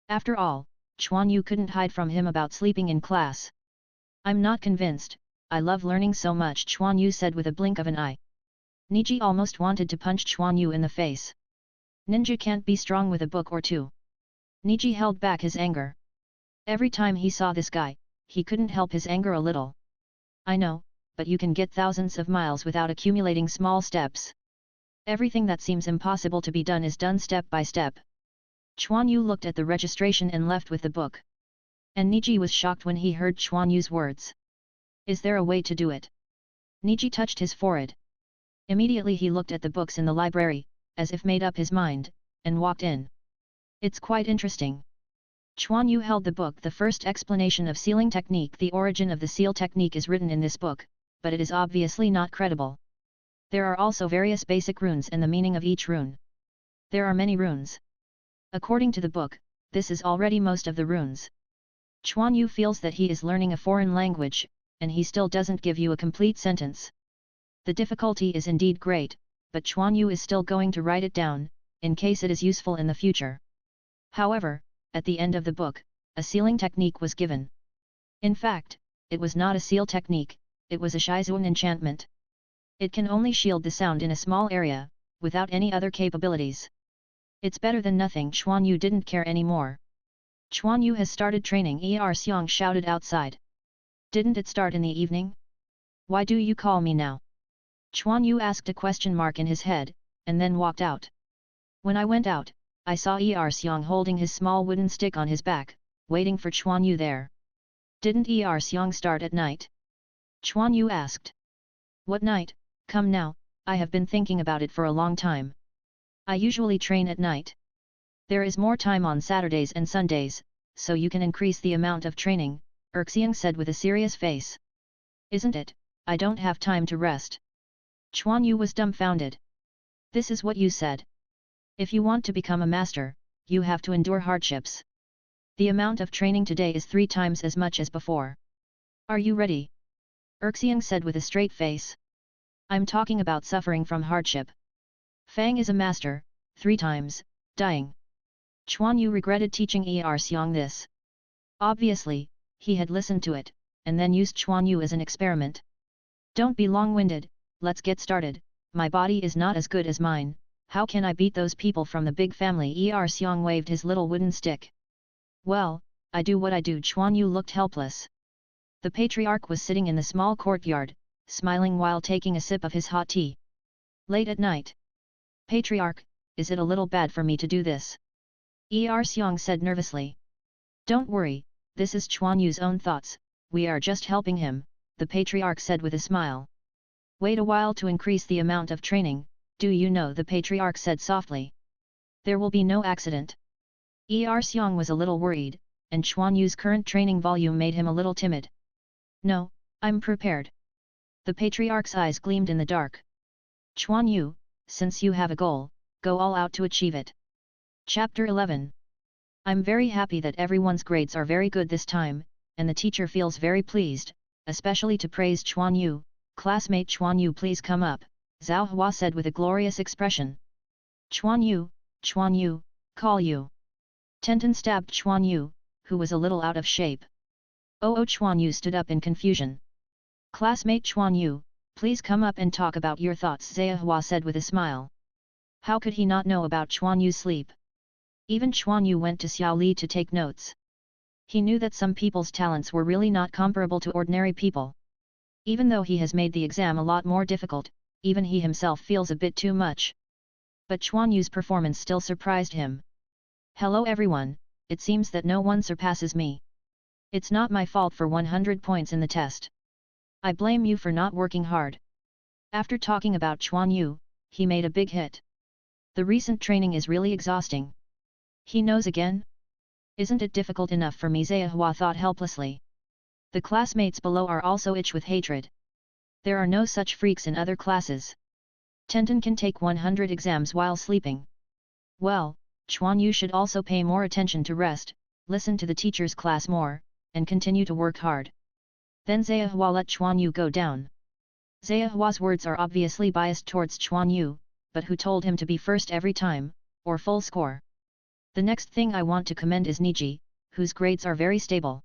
After all, Quan Yu couldn't hide from him about sleeping in class. I'm not convinced, I love learning so much, Quan Yu said with a blink of an eye. Niji almost wanted to punch Quan Yu in the face. Ninja can't be strong with a book or two. Niji held back his anger. Every time he saw this guy, he couldn't help his anger a little. I know, but you can get thousands of miles without accumulating small steps. Everything that seems impossible to be done is done step by step. Quan Yu looked at the registration and left with the book. And Niji was shocked when he heard Quan Yu's words. Is there a way to do it? Niji touched his forehead. Immediately he looked at the books in the library, as if made up his mind, and walked in. It's quite interesting. Quan Yu held the book. The first explanation of sealing technique. The origin of the seal technique is written in this book, but it is obviously not credible. There are also various basic runes and the meaning of each rune. There are many runes. According to the book, this is already most of the runes. Quan Yu feels that he is learning a foreign language, and he still doesn't give you a complete sentence. The difficulty is indeed great, but Quan Yu is still going to write it down, in case it is useful in the future. However, at the end of the book, a sealing technique was given. In fact, it was not a seal technique, it was a Shizuan enchantment. It can only shield the sound in a small area, without any other capabilities. It's better than nothing. Quan Yu didn't care anymore. Quan Yu has started training. Xiang shouted outside. Didn't it start in the evening? Why do you call me now? Quan Yu asked a question mark in his head, and then walked out. When I went out, I saw Xiang holding his small wooden stick on his back, waiting for Quan Yu there. Didn't Xiang start at night? Quan Yu asked. What night? Come now, I have been thinking about it for a long time. I usually train at night. There is more time on Saturdays and Sundays, so you can increase the amount of training, Xiang said with a serious face. Isn't it? I don't have time to rest. Quan Yu was dumbfounded. This is what you said. If you want to become a master, you have to endure hardships. The amount of training today is 3 times as much as before. Are you ready? Xiang said with a straight face. I'm talking about suffering from hardship. Fang is a master, 3 times, dying. Quan Yu regretted teaching Xiang this. Obviously, he had listened to it, and then used Quan Yu as an experiment. Don't be long-winded, let's get started. My body is not as good as mine. How can I beat those people from the big family? Xiang waved his little wooden stick. Well, I do what I do. Quan Yu looked helpless. The patriarch was sitting in the small courtyard, smiling while taking a sip of his hot tea. Late at night. Patriarch, is it a little bad for me to do this? Xiang said nervously. Don't worry, this is Quan Yu's own thoughts, we are just helping him, the patriarch said with a smile. Wait a while to increase the amount of training, do you know, the patriarch said softly. There will be no accident. Xiang was a little worried, and Quan Yu's current training volume made him a little timid. No, I'm prepared. The patriarch's eyes gleamed in the dark. Quan Yu, since you have a goal, go all out to achieve it. Chapter 11. I'm very happy that everyone's grades are very good this time, and the teacher feels very pleased, especially to praise Quan Yu. Classmate Quan Yu, please come up, Zhao Hua said with a glorious expression. Quan Yu, call you. Tenten stabbed Quan Yu, who was a little out of shape. Oh, Quan Yu stood up in confusion. Classmate Quan Yu, please come up and talk about your thoughts, Zhao Hua said with a smile. How could he not know about Quan Yu's sleep? Even Quan Yu went to Xiao Li to take notes. He knew that some people's talents were really not comparable to ordinary people. Even though he has made the exam a lot more difficult, even he himself feels a bit too much. But Quan Yu's performance still surprised him. Hello everyone, it seems that no one surpasses me. It's not my fault for 100 points in the test. I blame you for not working hard. After talking about Quan Yu, he made a big hit. The recent training is really exhausting. He knows again? Isn't it difficult enough for me? Zhao Hua thought helplessly. The classmates below are also itch with hatred. There are no such freaks in other classes. Tenten can take 100 exams while sleeping. Well, Quan Yu should also pay more attention to rest, listen to the teacher's class more, and continue to work hard. Then Zhao Hua let Quan Yu go down. Zhao Hua's words are obviously biased towards Quan Yu, but who told him to be first every time, or full score? The next thing I want to commend is Niji, whose grades are very stable.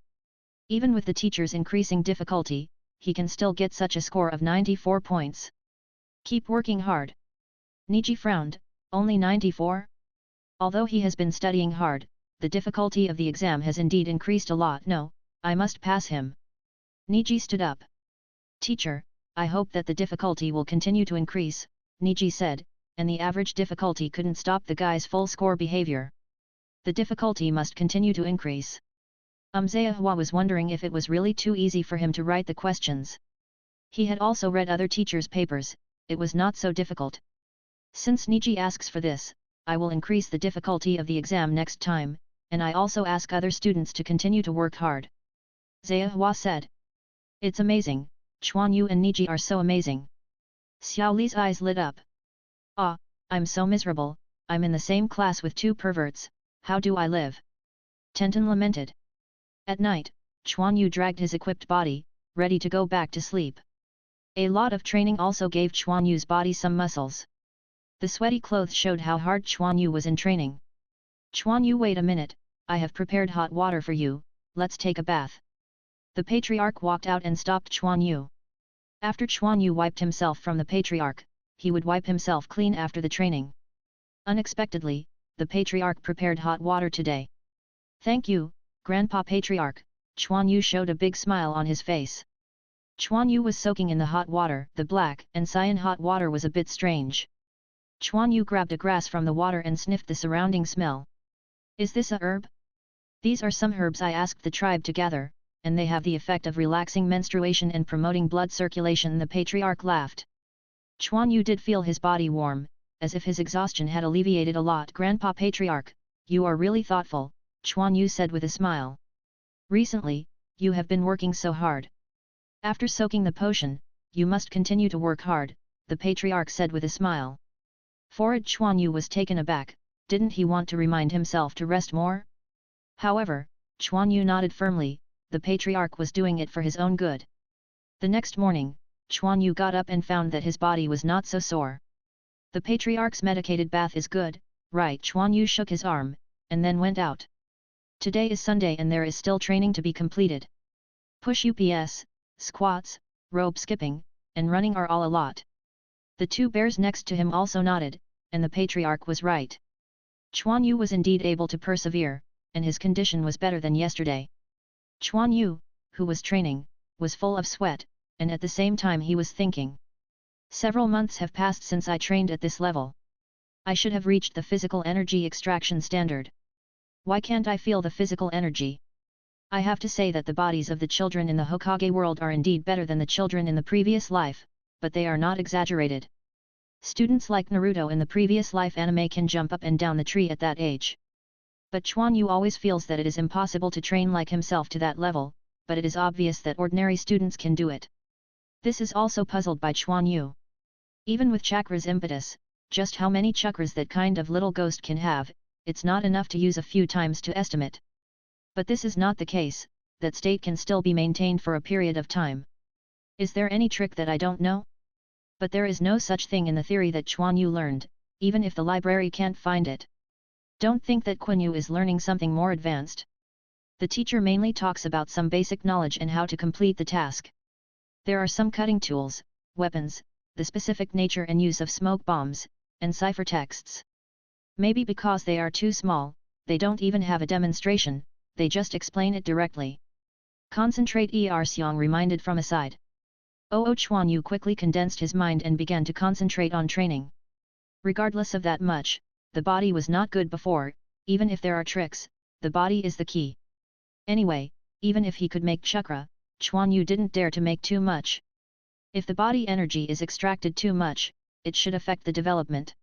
Even with the teacher's increasing difficulty, he can still get such a score of 94 points. Keep working hard. Niji frowned, only 94? Although he has been studying hard, the difficulty of the exam has indeed increased a lot. No, I must pass him. Niji stood up. Teacher, I hope that the difficulty will continue to increase, Niji said, and the average difficulty couldn't stop the guy's full score behavior. The difficulty must continue to increase. Zehua was wondering if it was really too easy for him to write the questions. He had also read other teachers' papers, it was not so difficult. Since Niji asks for this, I will increase the difficulty of the exam next time, and I also ask other students to continue to work hard. Zehua said. It's amazing, Quan Yu and Niji are so amazing. Xiao Li's eyes lit up. Ah, I'm so miserable, I'm in the same class with two perverts, how do I live? Tenten lamented. At night, Quan Yu dragged his equipped body, ready to go back to sleep. A lot of training also gave Quan Yu's body some muscles. The sweaty clothes showed how hard Quan Yu was in training. Quan Yu, wait a minute, I have prepared hot water for you, let's take a bath. The patriarch walked out and stopped Quan Yu. After Quan Yu wiped himself from the patriarch, he would wipe himself clean after the training. Unexpectedly, the patriarch prepared hot water today. Thank you, Grandpa Patriarch, Quan Yu showed a big smile on his face. Quan Yu was soaking in the hot water. The black and cyan hot water was a bit strange. Quan Yu grabbed a grass from the water and sniffed the surrounding smell. Is this a herb? These are some herbs I asked the tribe to gather, and they have the effect of relaxing menstruation and promoting blood circulation. The patriarch laughed. Quan Yu did feel his body warm, as if his exhaustion had alleviated a lot. Grandpa Patriarch, you are really thoughtful, Quan Yu said with a smile. Recently, you have been working so hard. After soaking the potion, you must continue to work hard, the patriarch said with a smile. Forward Quan Yu was taken aback, didn't he want to remind himself to rest more? However, Quan Yu nodded firmly, the patriarch was doing it for his own good. The next morning, Quan Yu got up and found that his body was not so sore. The patriarch's medicated bath is good, right? Quan Yu shook his arm, and then went out. Today is Sunday and there is still training to be completed. Push ups, squats, rope skipping, and running are all a lot. The two bears next to him also nodded, and the patriarch was right. Quan Yu was indeed able to persevere, and his condition was better than yesterday. Quan Yu, who was training, was full of sweat, and at the same time he was thinking. Several months have passed since I trained at this level. I should have reached the physical energy extraction standard. Why can't I feel the physical energy? I have to say that the bodies of the children in the Hokage world are indeed better than the children in the previous life, but they are not exaggerated. Students like Naruto in the previous life anime can jump up and down the tree at that age. But Quan Yu always feels that it is impossible to train like himself to that level, but it is obvious that ordinary students can do it. This is also puzzled by Quan Yu. Even with chakra's impetus, just how many chakras that kind of little ghost can have, it's not enough to use a few times to estimate. But this is not the case, that state can still be maintained for a period of time. Is there any trick that I don't know? But there is no such thing in the theory that Quan Yu learned, even if the library can't find it. Don't think that Quan Yu is learning something more advanced. The teacher mainly talks about some basic knowledge and how to complete the task. There are some cutting tools, weapons, the specific nature and use of smoke bombs, and ciphertexts. Maybe because they are too small, they don't even have a demonstration, they just explain it directly. Concentrate, Xiong reminded from aside. Quan Yu quickly condensed his mind and began to concentrate on training. Regardless of that much, the body was not good before, even if there are tricks, the body is the key. Anyway, even if he could make chakra, Quan Yu didn't dare to make too much. If the body energy is extracted too much, it should affect the development.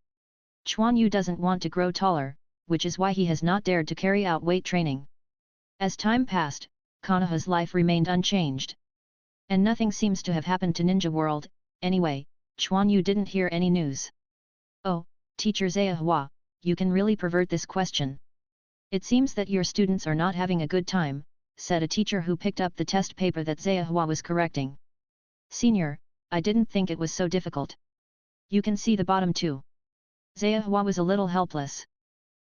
Quan Yu doesn't want to grow taller, which is why he has not dared to carry out weight training. As time passed, Konoha's life remained unchanged. And nothing seems to have happened to Ninja World. Anyway, Quan Yu didn't hear any news. Oh, Teacher Zehua, you can really pervert this question. It seems that your students are not having a good time, said a teacher who picked up the test paper that Zehua was correcting. Senior, I didn't think it was so difficult. You can see the bottom too. Zehua was a little helpless.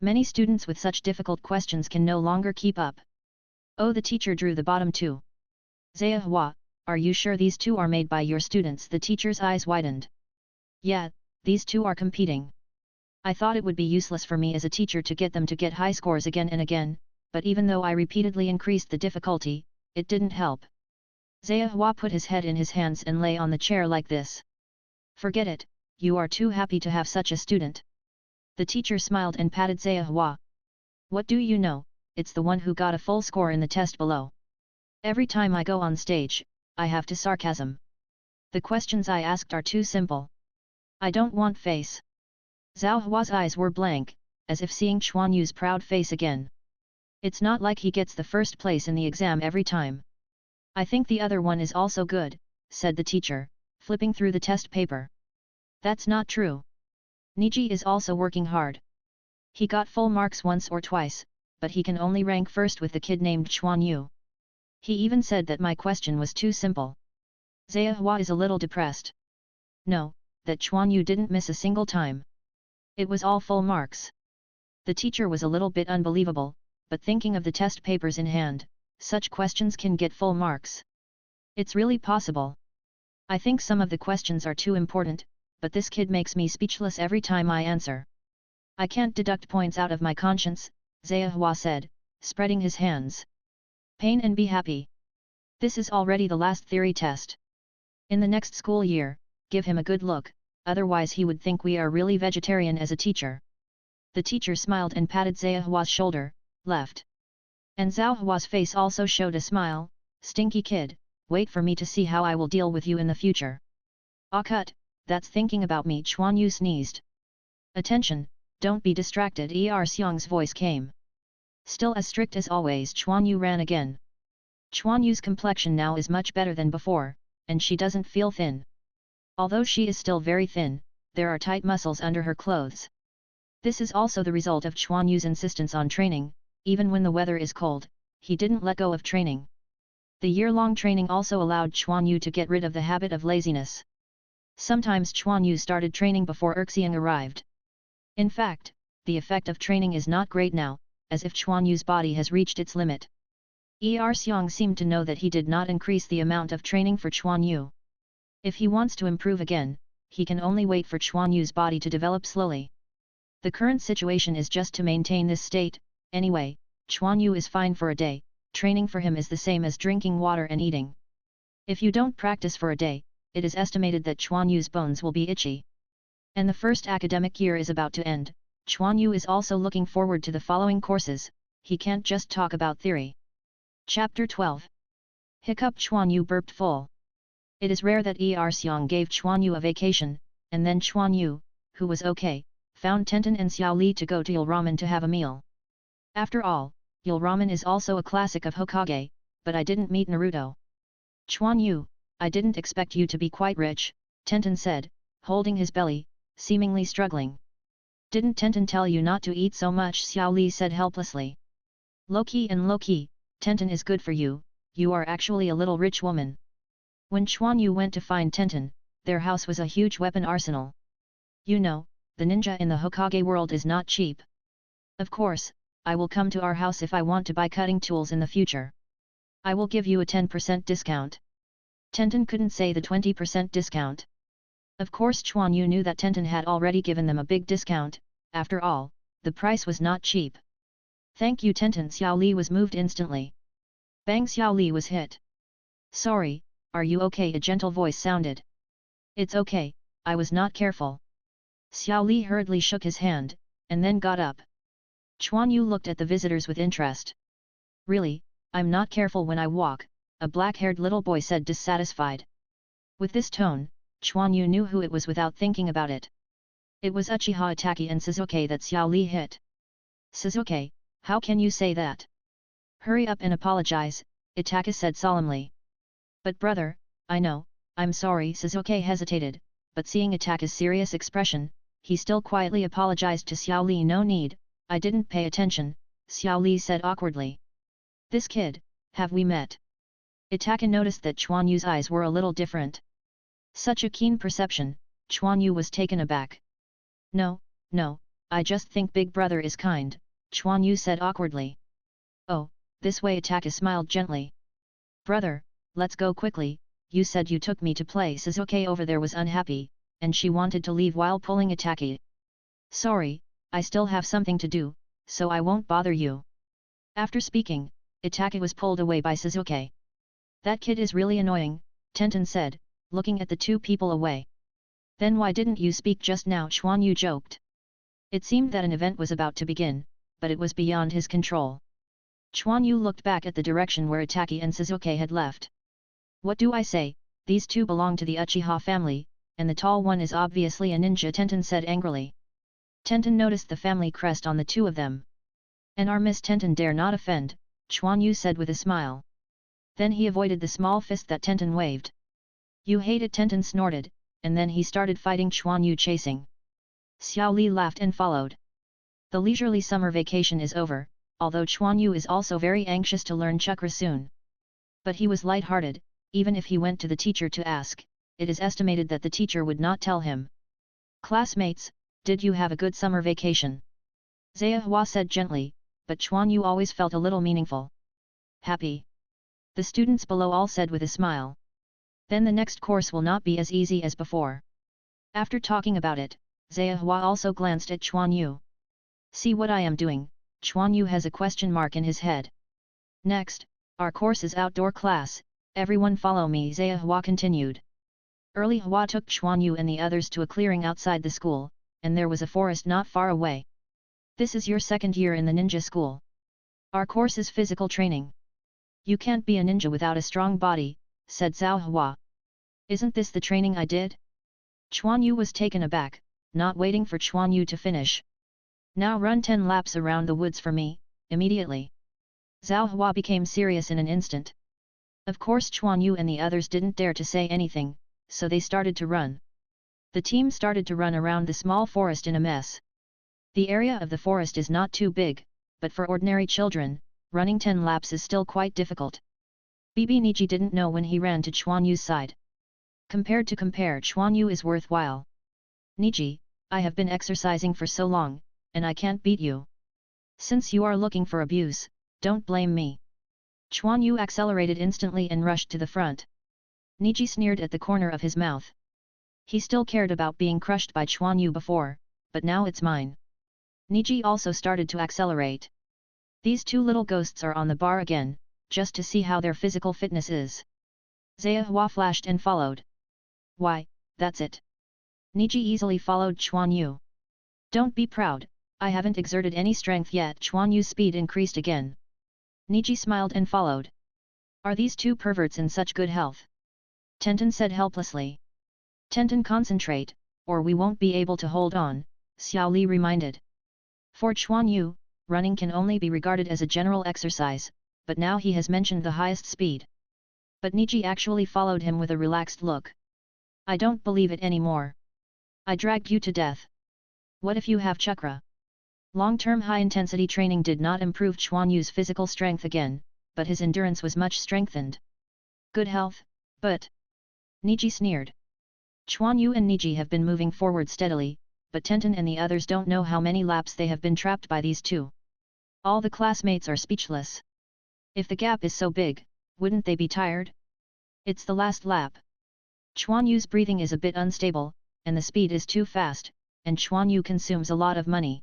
Many students with such difficult questions can no longer keep up. Oh, the teacher drew the bottom too. Zehua, are you sure these two are made by your students? The teacher's eyes widened. Yeah, these two are competing. I thought it would be useless for me as a teacher to get them to get high scores again and again, but even though I repeatedly increased the difficulty, it didn't help. Zaihua put his head in his hands and lay on the chair like this. Forget it, you are too happy to have such a student. The teacher smiled and patted Zaihua. What do you know, it's the one who got a full score in the test below. Every time I go on stage, I have to sarcasm. The questions I asked are too simple. I don't want face. Zhao Hua's eyes were blank, as if seeing Quan Yu's proud face again. It's not like he gets the first place in the exam every time. I think the other one is also good, said the teacher, flipping through the test paper. That's not true. Niji is also working hard. He got full marks once or twice, but he can only rank first with the kid named Quan Yu. He even said that my question was too simple. Zaihua is a little depressed. No, that Quan Yu didn't miss a single time. It was all full marks. The teacher was a little bit unbelievable, but thinking of the test papers in hand, such questions can get full marks. It's really possible. I think some of the questions are too important, but this kid makes me speechless every time I answer. I can't deduct points out of my conscience, Zaihua said, spreading his hands. Pain and be happy. This is already the last theory test. In the next school year, give him a good look, otherwise he would think we are really vegetarian as a teacher. The teacher smiled and patted Zaihua's shoulder, left. And Zhao Hua's face also showed a smile. Stinky kid, wait for me to see how I will deal with you in the future. Ah cut, that's thinking about me. Quan Yu sneezed. Attention, don't be distracted. Xiong's voice came. Still as strict as always, Quan Yu ran again. Quan Yu's complexion now is much better than before, and she doesn't feel thin. Although she is still very thin, there are tight muscles under her clothes. This is also the result of Quan Yu's insistence on training. Even when the weather is cold, he didn't let go of training. The year-long training also allowed Quan Yu to get rid of the habit of laziness. Sometimes Quan Yu started training before Erxiang arrived. In fact, the effect of training is not great now, as if Quan Yu's body has reached its limit. Erxiang seemed to know that he did not increase the amount of training for Quan Yu. If he wants to improve again, he can only wait for Quan Yu's body to develop slowly. The current situation is just to maintain this state. Anyway, Quan Yu is fine for a day. Training for him is the same as drinking water and eating. If you don't practice for a day, it is estimated that Quan Yu's bones will be itchy. And the first academic year is about to end. Quan Yu is also looking forward to the following courses. He can't just talk about theory. Chapter 12. Hiccup. Quan Yu burped full. It is rare that Erxiang gave Quan Yu a vacation, and then Quan Yu, who was okay, found Tenten and Xiao Li to go to Yul Ramen to have a meal. After all, Yul Ramen is also a classic of Hokage, but I didn't meet Naruto. Quan Yu, I didn't expect you to be quite rich, Tenten said, holding his belly, seemingly struggling. Didn't Tenten tell you not to eat so much? Xiao Li said helplessly. Low-key and low-key, Tenten is good for you, you are actually a little rich woman. When Quan Yu went to find Tenten, their house was a huge weapon arsenal. You know, the ninja in the Hokage world is not cheap. Of course, I will come to our house if I want to buy cutting tools in the future. I will give you a 10% discount. Tenten couldn't say the 20% discount. Of course Quan Yu knew that Tenten had already given them a big discount. After all, the price was not cheap. Thank you Tenten. Xiao Li was moved instantly. Bang. Xiao Li was hit. Sorry, are you okay? A gentle voice sounded. It's okay, I was not careful. Xiao Li hurriedly shook his hand, and then got up. Quan Yu looked at the visitors with interest. Really, I'm not careful when I walk, a black-haired little boy said dissatisfied. With this tone, Quan Yu knew who it was without thinking about it. It was Uchiha Itachi and Suzuki that Xiao Li hit. Suzuki, how can you say that? Hurry up and apologize, Itachi said solemnly. But brother, I know, I'm sorry. Suzuki hesitated, but seeing Itachi's serious expression, he still quietly apologized to Xiao Li. No need, I didn't pay attention, Xiao Li said awkwardly. This kid, have we met? Itachi noticed that Quan Yu's eyes were a little different. Such a keen perception, Quan Yu was taken aback. No, I just think big brother is kind, Quan Yu said awkwardly. Oh, this way. Itachi smiled gently. Brother, let's go quickly, you said you took me to play. Suzuki over there was unhappy, and she wanted to leave while pulling Itachi. Sorry, I still have something to do, so I won't bother you. After speaking, Itachi was pulled away by Suzuki. That kid is really annoying, Tenten said, looking at the two people away. Then why didn't you speak just now? Quan Yu joked. It seemed that an event was about to begin, but it was beyond his control. Quan Yu looked back at the direction where Itaki and Suzuki had left. What do I say, these two belong to the Uchiha family, and the tall one is obviously a ninja, Tenten said angrily. Tenten noticed the family crest on the two of them. And our Miss Tenten dare not offend, Quan Yu said with a smile. Then he avoided the small fist that Tenten waved. You hate it, Tenten snorted, and then he started fighting Quan Yu chasing. Xiao Li laughed and followed. The leisurely summer vacation is over, although Quan Yu is also very anxious to learn chakra soon. But he was light-hearted, even if he went to the teacher to ask, it is estimated that the teacher would not tell him. Classmates, did you have a good summer vacation? Zaya Hua said gently, but Quan Yu always felt a little meaningful. Happy. The students below all said with a smile. Then the next course will not be as easy as before. After talking about it, Zaya Hua also glanced at Quan Yu. See what I am doing, Quan Yu has a question mark in his head. Next, our course is outdoor class, everyone follow me, Zaya Hua continued. Early Hua took Quan Yu and the others to a clearing outside the school, and there was a forest not far away. This is your second year in the ninja school. Our course is physical training. You can't be a ninja without a strong body, said Zhao Hua. Isn't this the training I did? Quan Yu was taken aback, not waiting for Quan Yu to finish. Now run 10 laps around the woods for me, immediately. Zhao Hua became serious in an instant. Of course Quan Yu and the others didn't dare to say anything, so they started to run. The team started to run around the small forest in a mess. The area of the forest is not too big, but for ordinary children, running 10 laps is still quite difficult. Bibi Niji didn't know when he ran to Quan Yu's side. Compared to Quan Yu is worthwhile. Niji, I have been exercising for so long, and I can't beat you. Since you are looking for abuse, don't blame me. Quan Yu accelerated instantly and rushed to the front. Niji sneered at the corner of his mouth. He still cared about being crushed by Quan Yu before, but now it's mine. Niji also started to accelerate. These two little ghosts are on the bar again, just to see how their physical fitness is. Zaya Hua flashed and followed. Why, that's it. Niji easily followed Quan Yu. Don't be proud, I haven't exerted any strength yet. Quan Yu's speed increased again. Niji smiled and followed. Are these two perverts in such good health? Tenten said helplessly. Tenten, concentrate, or we won't be able to hold on, Xiao Li reminded. For Quan Yu, running can only be regarded as a general exercise, but now he has mentioned the highest speed. But Niji actually followed him with a relaxed look. I don't believe it anymore. I dragged you to death. What if you have chakra? Long-term high-intensity training did not improve Quan Yu's physical strength again, but his endurance was much strengthened. Good health, but... Niji sneered. Quan Yu and Niji have been moving forward steadily, but Tenten and the others don't know how many laps they have been trapped by these two. All the classmates are speechless. If the gap is so big, wouldn't they be tired? It's the last lap. Quan Yu's breathing is a bit unstable, and the speed is too fast, and Quan Yu consumes a lot of money.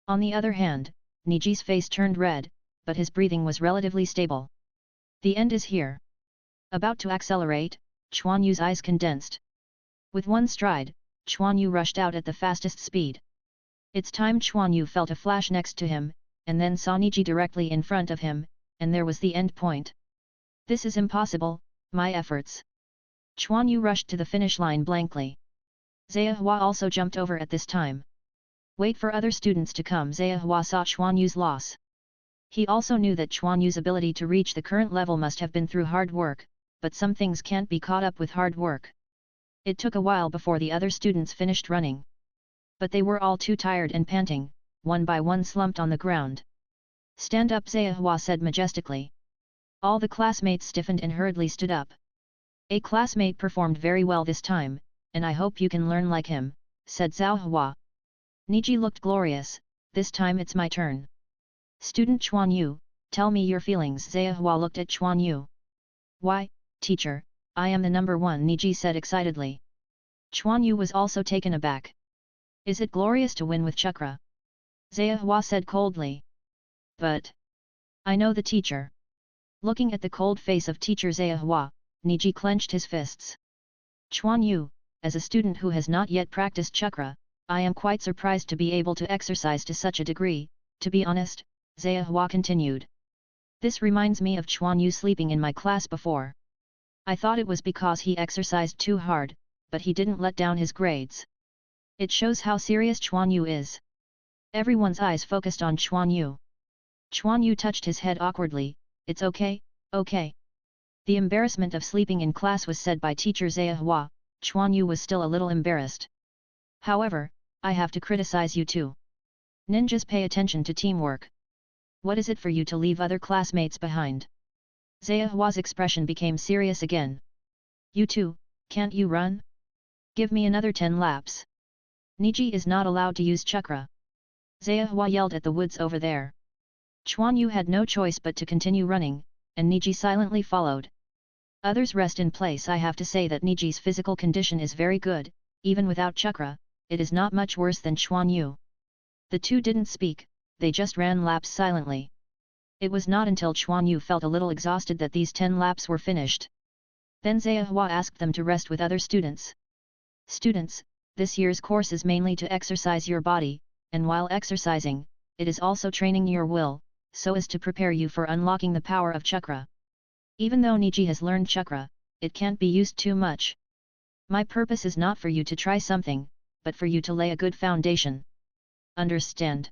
On the other hand, Niji's face turned red, but his breathing was relatively stable. The end is here. About to accelerate, Quan Yu's eyes condensed. With one stride, Quan Yu rushed out at the fastest speed. It's time. Quan Yu felt a flash next to him, and then saw Niji directly in front of him, and there was the end point. This is impossible, my efforts. Quan Yu rushed to the finish line blankly. Zaya Hua also jumped over at this time. Wait for other students to come. Zaya Hua saw Quan Yu's loss. He also knew that Quan Yu's ability to reach the current level must have been through hard work, but some things can't be caught up with hard work. It took a while before the other students finished running. But they were all too tired and panting, one by one slumped on the ground. Stand up, Zaya Hua said majestically. All the classmates stiffened and hurriedly stood up. A classmate performed very well this time, and I hope you can learn like him, said Zhao Hua. Niji looked glorious, this time it's my turn. Student Quan Yu, tell me your feelings. Zaya Hua looked at Quan Yu. Why, teacher, I am the number one, Niji said excitedly. Quan Yu was also taken aback. Is it glorious to win with chakra? Zaya Hua said coldly. But... I know the teacher. Looking at the cold face of teacher Zayahua, Niji clenched his fists. Quan Yu, as a student who has not yet practiced chakra, I am quite surprised to be able to exercise to such a degree. To be honest, Zayahua continued. This reminds me of Quan Yu sleeping in my class before. I thought it was because he exercised too hard, but he didn't let down his grades. It shows how serious Quan Yu is. Everyone's eyes focused on Quan Yu. Quan Yu touched his head awkwardly. It's okay, okay. The embarrassment of sleeping in class was said by teacher Zayahua. Quan Yu was still a little embarrassed. However, I have to criticize you too. Ninjas pay attention to teamwork. What is it for you to leave other classmates behind? Zayahua's expression became serious again. You too, can't you run? Give me another 10 laps. Niji is not allowed to use chakra. Zayahua yelled at the woods over there. Quan Yu had no choice but to continue running, and Niji silently followed. Others rest in place. I have to say that Niji's physical condition is very good, even without chakra, it is not much worse than Quan Yu. The two didn't speak, they just ran laps silently. It was not until Quan Yu felt a little exhausted that these 10 laps were finished. Then Zayahua asked them to rest with other students. Students, this year's course is mainly to exercise your body, and while exercising, it is also training your will, so as to prepare you for unlocking the power of chakra. Even though Niji has learned chakra, it can't be used too much. My purpose is not for you to try something, but for you to lay a good foundation. Understand?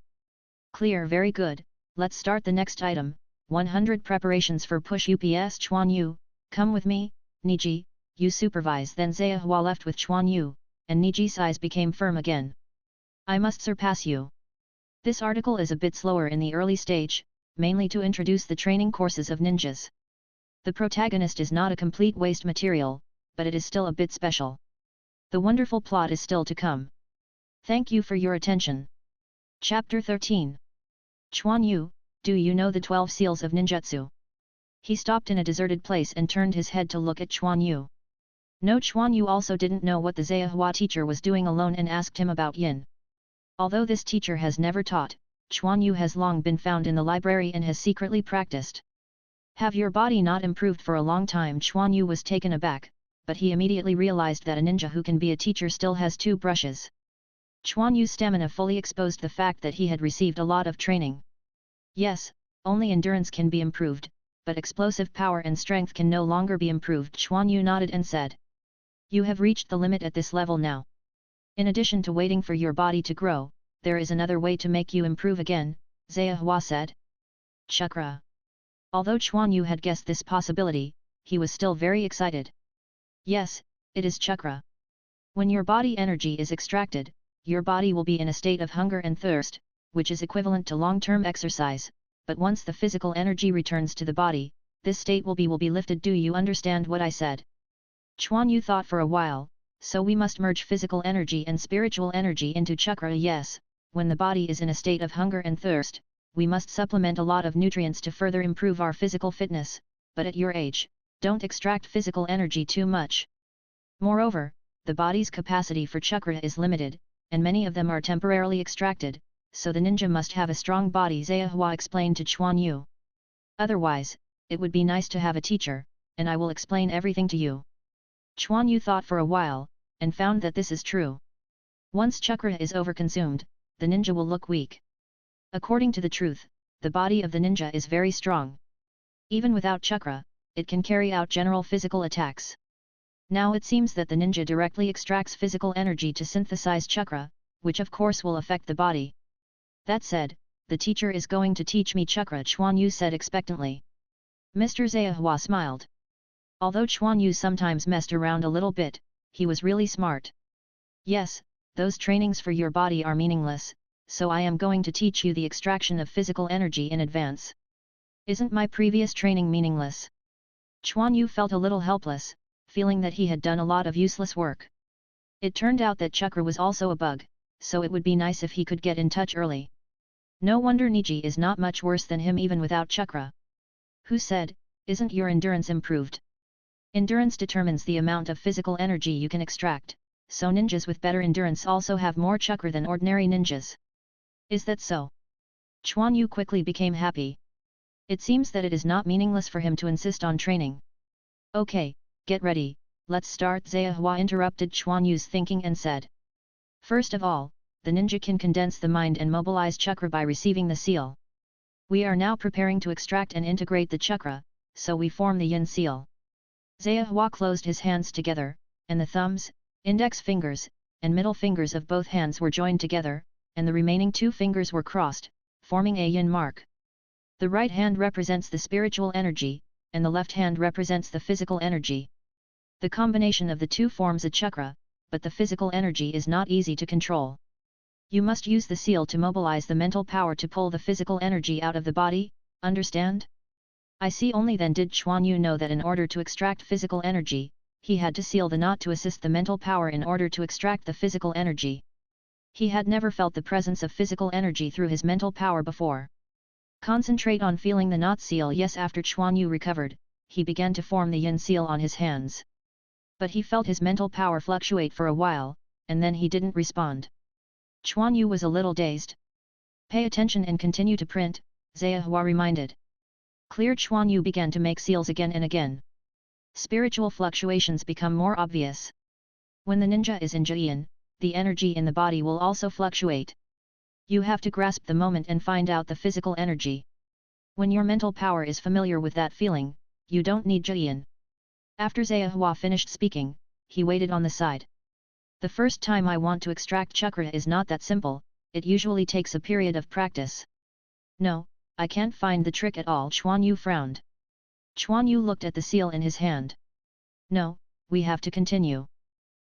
Clear. Very good. Let's start the next item. 100 preparations for push ups. Quan Yu, come with me, Niji, you supervise. Then Zayahua left with Quan Yu, and Niji's eyes became firm again. I must surpass you. This article is a bit slower in the early stage, mainly to introduce the training courses of ninjas. The protagonist is not a complete waste material, but it is still a bit special. The wonderful plot is still to come. Thank you for your attention. Chapter 13. Quan Yu, do you know the 12 seals of ninjutsu? He stopped in a deserted place and turned his head to look at Quan Yu. No, Quan Yu also didn't know what the Zayahua teacher was doing alone and asked him about yin. Although this teacher has never taught, Quan Yu has long been found in the library and has secretly practiced. Have your body not improved for a long time? Quan Yu was taken aback, but he immediately realized that a ninja who can be a teacher still has 2 brushes. Quan Yu's stamina fully exposed the fact that he had received a lot of training. Yes, only endurance can be improved, but explosive power and strength can no longer be improved. Quan Yu nodded and said. You have reached the limit at this level now. In addition to waiting for your body to grow, there is another way to make you improve again, Zayahua said. Chakra. Although Quan Yu had guessed this possibility, he was still very excited. Yes, it is chakra. When your body energy is extracted, your body will be in a state of hunger and thirst, which is equivalent to long-term exercise, but once the physical energy returns to the body, this state will be lifted. Do you understand what I said? Quan Yu thought for a while. So we must merge physical energy and spiritual energy into chakra. Yes, when the body is in a state of hunger and thirst, we must supplement a lot of nutrients to further improve our physical fitness, but at your age, don't extract physical energy too much. Moreover, the body's capacity for chakra is limited, and many of them are temporarily extracted, so the ninja must have a strong body, Zayahua explained to Quan Yu. Otherwise, it would be nice to have a teacher, and I will explain everything to you. Quan Yu thought for a while, and found that this is true. Once chakra is overconsumed, the ninja will look weak. According to the truth, the body of the ninja is very strong. Even without chakra, it can carry out general physical attacks. Now it seems that the ninja directly extracts physical energy to synthesize chakra, which of course will affect the body. That said, the teacher is going to teach me chakra, Quan Yu said expectantly. Mr. Zayahua smiled. Although Quan Yu sometimes messed around a little bit, he was really smart. Yes, those trainings for your body are meaningless, so I am going to teach you the extraction of physical energy in advance. Isn't my previous training meaningless? Quan Yu felt a little helpless, feeling that he had done a lot of useless work. It turned out that chakra was also a bug, so it would be nice if he could get in touch early. No wonder Niji is not much worse than him even without chakra. Who said, isn't your endurance improved? Endurance determines the amount of physical energy you can extract, so ninjas with better endurance also have more chakra than ordinary ninjas. Is that so? Quan Yu quickly became happy. It seems that it is not meaningless for him to insist on training. Okay, get ready, let's start. Zhehua interrupted Quan Yu's thinking and said. First of all, the ninja can condense the mind and mobilize chakra by receiving the seal. We are now preparing to extract and integrate the chakra, so we form the yin seal. Zhehua closed his hands together, and the thumbs, index fingers, and middle fingers of both hands were joined together, and the remaining two fingers were crossed, forming a yin mark. The right hand represents the spiritual energy, and the left hand represents the physical energy. The combination of the two forms a chakra, but the physical energy is not easy to control. You must use the seal to mobilize the mental power to pull the physical energy out of the body, understand? I see. Only then did Quan Yu know that in order to extract physical energy, he had to seal the knot to assist the mental power in order to extract the physical energy. He had never felt the presence of physical energy through his mental power before. Concentrate on feeling the knot seal. Yes, after Quan Yu recovered, he began to form the yin seal on his hands. But he felt his mental power fluctuate for a while, and then he didn't respond. Quan Yu was a little dazed. Pay attention and continue to print, Zhehua reminded. Clear. Quan Yu began to make seals again and again. Spiritual fluctuations become more obvious. When the ninja is in Jian, the energy in the body will also fluctuate. You have to grasp the moment and find out the physical energy. When your mental power is familiar with that feeling, you don't need Jian. After Zhehua finished speaking, he waited on the side. The first time I want to extract chakra is not that simple, it usually takes a period of practice. No, I can't find the trick at all. Quan Yu frowned. Quan Yu looked at the seal in his hand. No, we have to continue.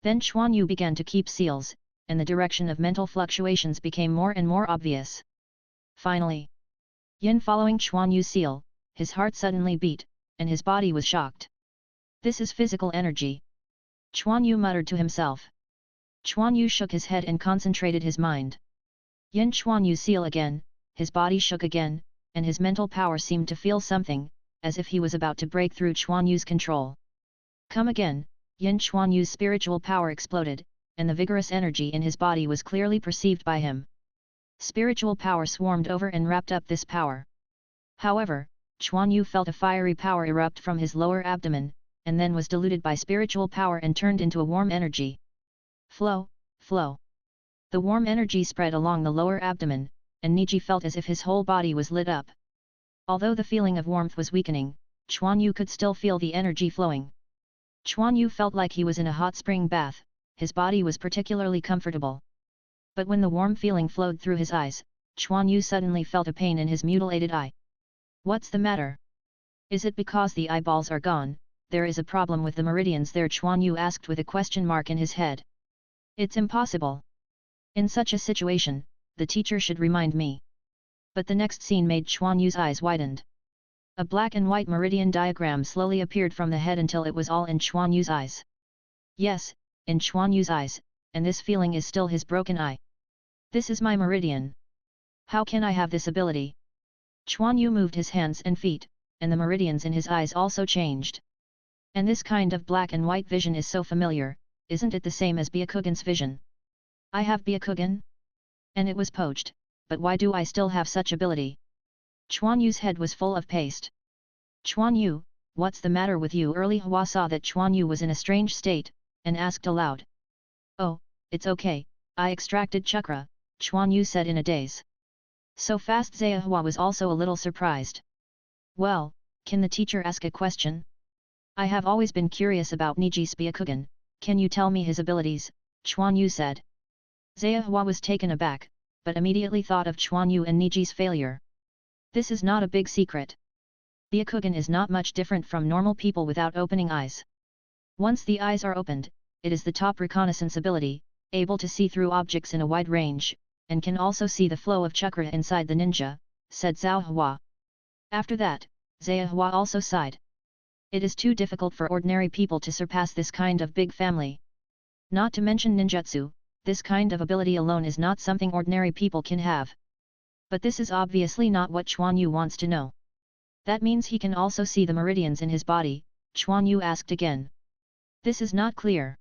Then Quan Yu began to keep seals, and the direction of mental fluctuations became more and more obvious. Finally, Yin following Quan Yu's seal, his heart suddenly beat, and his body was shocked. This is physical energy. Quan Yu muttered to himself. Quan Yu shook his head and concentrated his mind. Yin Quan Yu seal again, his body shook again, and his mental power seemed to feel something, as if he was about to break through Quan Yu's control. Come again, Yin Quan Yu's spiritual power exploded, and the vigorous energy in his body was clearly perceived by him. Spiritual power swarmed over and wrapped up this power. However, Quan Yu felt a fiery power erupt from his lower abdomen, and then was diluted by spiritual power and turned into a warm energy. Flow, flow. The warm energy spread along the lower abdomen, and Niji felt as if his whole body was lit up. Although the feeling of warmth was weakening, Quan Yu could still feel the energy flowing. Quan Yu felt like he was in a hot spring bath, his body was particularly comfortable. But when the warm feeling flowed through his eyes, Quan Yu suddenly felt a pain in his mutilated eye. What's the matter? Is it because the eyeballs are gone? There is a problem with the meridians there, Quan Yu asked with a question mark in his head. It's impossible. In such a situation, the teacher should remind me. But the next scene made Quan Yu's eyes widened. A black and white meridian diagram slowly appeared from the head until it was all in Quan Yu's eyes. Yes, in Quan Yu's eyes, and this feeling is still his broken eye. This is my meridian. How can I have this ability? Quan Yu moved his hands and feet, and the meridians in his eyes also changed. And this kind of black and white vision is so familiar, isn't it the same as Byakugan's vision? I have Byakugan? And it was poached, but why do I still have such ability? Quan Yu's head was full of paste. Quan Yu, what's the matter with you? Early Hua saw that Quan Yu was in a strange state, and asked aloud. Oh, it's okay, I extracted chakra, Quan Yu said in a daze. So fast. Zhehua was also a little surprised. Well, can the teacher ask a question? I have always been curious about Niji's Byakugan, can you tell me his abilities? Quan Yu said. Zhehua was taken aback, but immediately thought of Quan Yu and Niji's failure. This is not a big secret. Byakugan is not much different from normal people without opening eyes. Once the eyes are opened, it is the top reconnaissance ability, able to see through objects in a wide range, and can also see the flow of chakra inside the ninja, said Zhehua. After that, Zhehua also sighed. It is too difficult for ordinary people to surpass this kind of big family. Not to mention ninjutsu, this kind of ability alone is not something ordinary people can have. But this is obviously not what Quan Yu wants to know. That means he can also see the meridians in his body, Quan Yu asked again. This is not clear.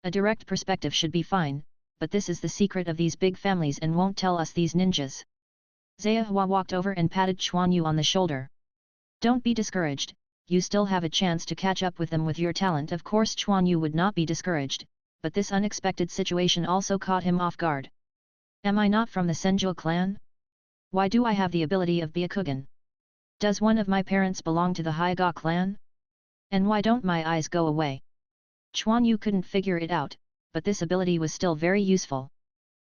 A direct perspective should be fine, but this is the secret of these big families and won't tell us these ninjas. Zhehua walked over and patted Quan Yu on the shoulder. Don't be discouraged, you still have a chance to catch up with them with your talent. Of course Quan Yu would not be discouraged, but this unexpected situation also caught him off guard. Am I not from the Senju Clan? Why do I have the ability of Byakugan? Does one of my parents belong to the Hyuga clan? And why don't my eyes go away? Quan Yu couldn't figure it out, but this ability was still very useful.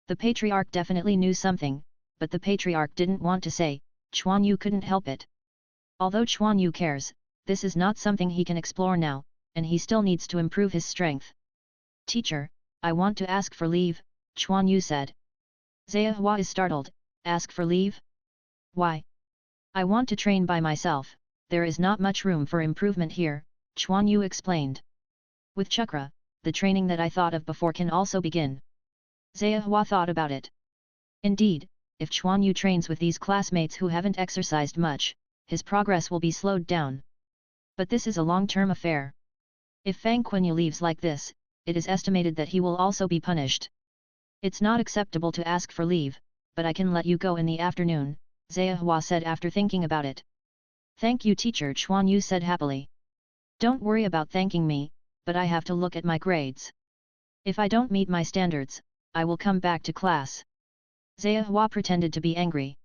The patriarch definitely knew something, but the patriarch didn't want to say. Quan Yu couldn't help it. Although Quan Yu cares, this is not something he can explore now, and he still needs to improve his strength. Teacher, I want to ask for leave, Quan Yu said. Zhehua is startled. Ask for leave? Why? I want to train by myself, there is not much room for improvement here, Quan Yu explained. With chakra, the training that I thought of before can also begin. Zhehua thought about it. Indeed, if Quan Yu trains with these classmates who haven't exercised much, his progress will be slowed down. But this is a long-term affair. If Fang Quanyu leaves like this, it is estimated that he will also be punished. It's not acceptable to ask for leave, but I can let you go in the afternoon, Zhehua said after thinking about it. Thank you teacher, Quan Yu said happily. Don't worry about thanking me, but I have to look at my grades. If I don't meet my standards, I will come back to class. Zhehua pretended to be angry.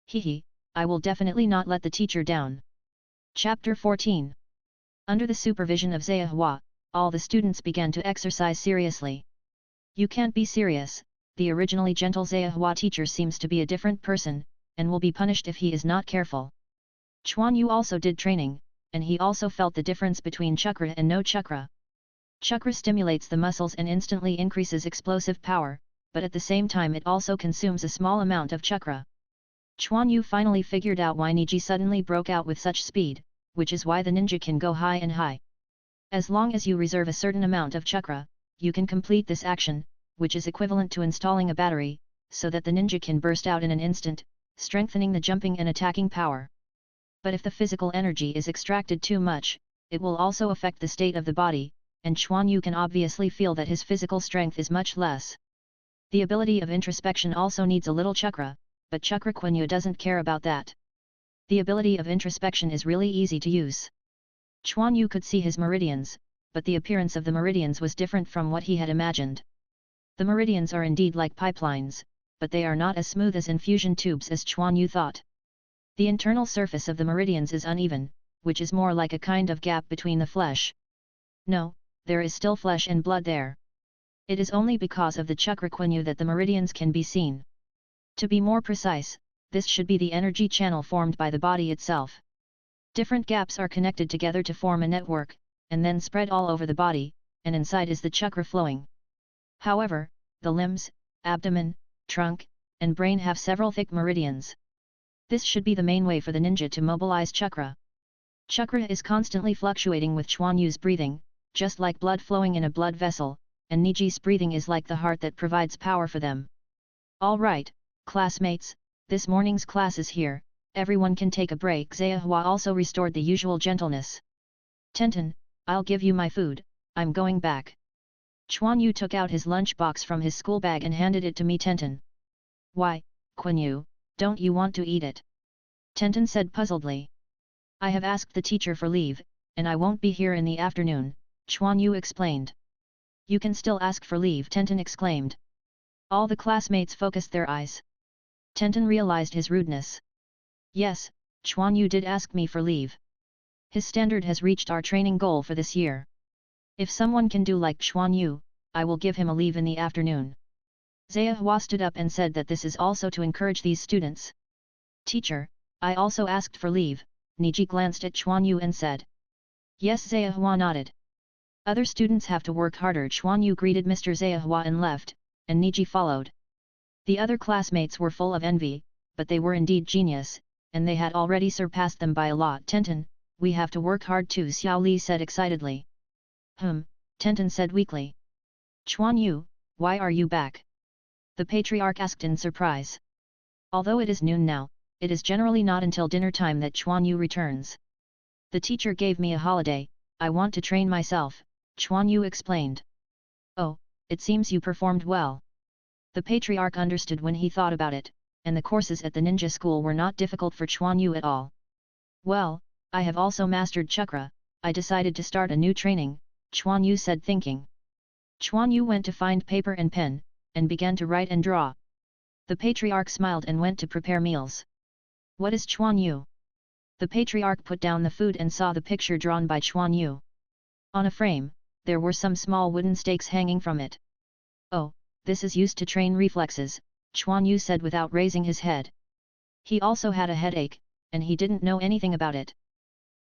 Hehe, I will definitely not let the teacher down. Chapter 14. Under the supervision of Zhehua, all the students began to exercise seriously. You can't be serious, the originally gentle Zhehua teacher seems to be a different person, and will be punished if he is not careful. Quan Yu also did training, and he also felt the difference between chakra and no chakra. Chakra stimulates the muscles and instantly increases explosive power, but at the same time it also consumes a small amount of chakra. Quan Yu finally figured out why Niji suddenly broke out with such speed, which is why the ninja can go high and high. As long as you reserve a certain amount of chakra, you can complete this action, which is equivalent to installing a battery, so that the ninja can burst out in an instant, strengthening the jumping and attacking power. But if the physical energy is extracted too much, it will also affect the state of the body, and Quan Yu can obviously feel that his physical strength is much less. The ability of introspection also needs a little chakra, but chakra Quan Yu doesn't care about that. The ability of introspection is really easy to use. Quan Yu could see his meridians, but the appearance of the meridians was different from what he had imagined. The meridians are indeed like pipelines, but they are not as smooth as infusion tubes as Quan Yu thought. The internal surface of the meridians is uneven, which is more like a kind of gap between the flesh. No, there is still flesh and blood there. It is only because of the chakra Quan Yu that the meridians can be seen. To be more precise, this should be the energy channel formed by the body itself. Different gaps are connected together to form a network, and then spread all over the body, and inside is the chakra flowing. However, the limbs, abdomen, trunk, and brain have several thick meridians. This should be the main way for the ninja to mobilize chakra. Chakra is constantly fluctuating with Quan Yu's breathing, just like blood flowing in a blood vessel, and Niji's breathing is like the heart that provides power for them. Alright, classmates, this morning's class is here, everyone can take a break. Zhehua also restored the usual gentleness. Tenten, I'll give you my food, I'm going back. Quan Yu took out his lunch box from his school bag and handed it to me. Tenten. Why, Quan Yu, don't you want to eat it? Tenten said puzzledly. I have asked the teacher for leave, and I won't be here in the afternoon, Quan Yu explained. You can still ask for leave, Tenten exclaimed. All the classmates focused their eyes. Tenten realized his rudeness. Yes, Quan Yu did ask me for leave. His standard has reached our training goal for this year. If someone can do like Quan Yu, I will give him a leave in the afternoon. Zhehua stood up and said that this is also to encourage these students. Teacher, I also asked for leave, Niji glanced at Quan Yu and said. Yes, Zhehua nodded. Other students have to work harder. Quan Yu greeted Mr. Zhehua and left, and Niji followed. The other classmates were full of envy, but they were indeed genius, and they had already surpassed them by a lot. Tenten, we have to work hard too, Xiao Li said excitedly. Tenten said weakly. Quan Yu, why are you back? The patriarch asked in surprise. Although it is noon now, it is generally not until dinner time that Quan Yu returns. The teacher gave me a holiday, I want to train myself, Quan Yu explained. Oh, it seems you performed well. The patriarch understood when he thought about it, and the courses at the ninja school were not difficult for Quan Yu at all. Well, I have also mastered chakra, I decided to start a new training, Quan Yu said thinking. Quan Yu went to find paper and pen, and began to write and draw. The patriarch smiled and went to prepare meals. What is Quan Yu? The patriarch put down the food and saw the picture drawn by Quan Yu. On a frame, there were some small wooden stakes hanging from it. Oh, this is used to train reflexes, Quan Yu said without raising his head. He also had a headache, and he didn't know anything about it.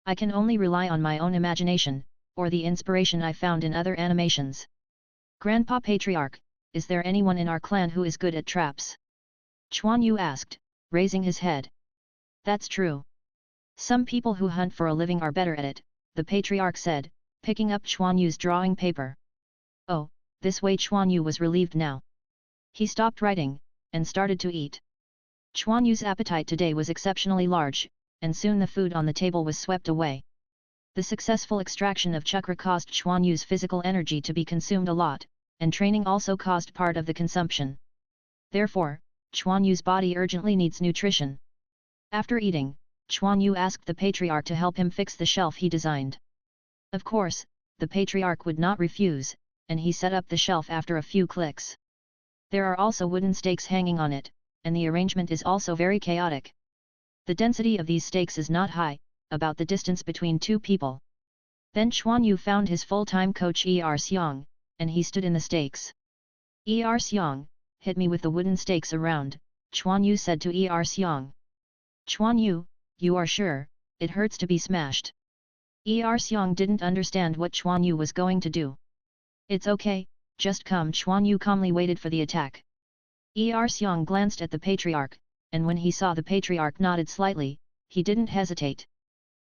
I can only rely on my own imagination, or the inspiration I found in other animations. Grandpa Patriarch, is there anyone in our clan who is good at traps? Quan Yu asked, raising his head. That's true. Some people who hunt for a living are better at it, the Patriarch said, picking up Quan Yu's drawing paper. Oh, this way Quan Yu was relieved now. He stopped writing, and started to eat. Quan Yu's appetite today was exceptionally large, and soon the food on the table was swept away. The successful extraction of chakra caused Quan Yu's physical energy to be consumed a lot, and training also caused part of the consumption. Therefore, Quan Yu's body urgently needs nutrition. After eating, Quan Yu asked the Patriarch to help him fix the shelf he designed. Of course, the Patriarch would not refuse, and he set up the shelf after a few clicks. There are also wooden stakes hanging on it, and the arrangement is also very chaotic. The density of these stakes is not high, about the distance between two people. Then Quan Yu found his full-time coach Xiang, and he stood in the stakes. Xiang, hit me with the wooden stakes around, Quan Yu said to Xiang. Quan Yu, you are sure, it hurts to be smashed. Xiang didn't understand what Quan Yu was going to do. It's okay, just come. Quan Yu calmly waited for the attack. Xiang glanced at the Patriarch, and when he saw the Patriarch nodded slightly, he didn't hesitate.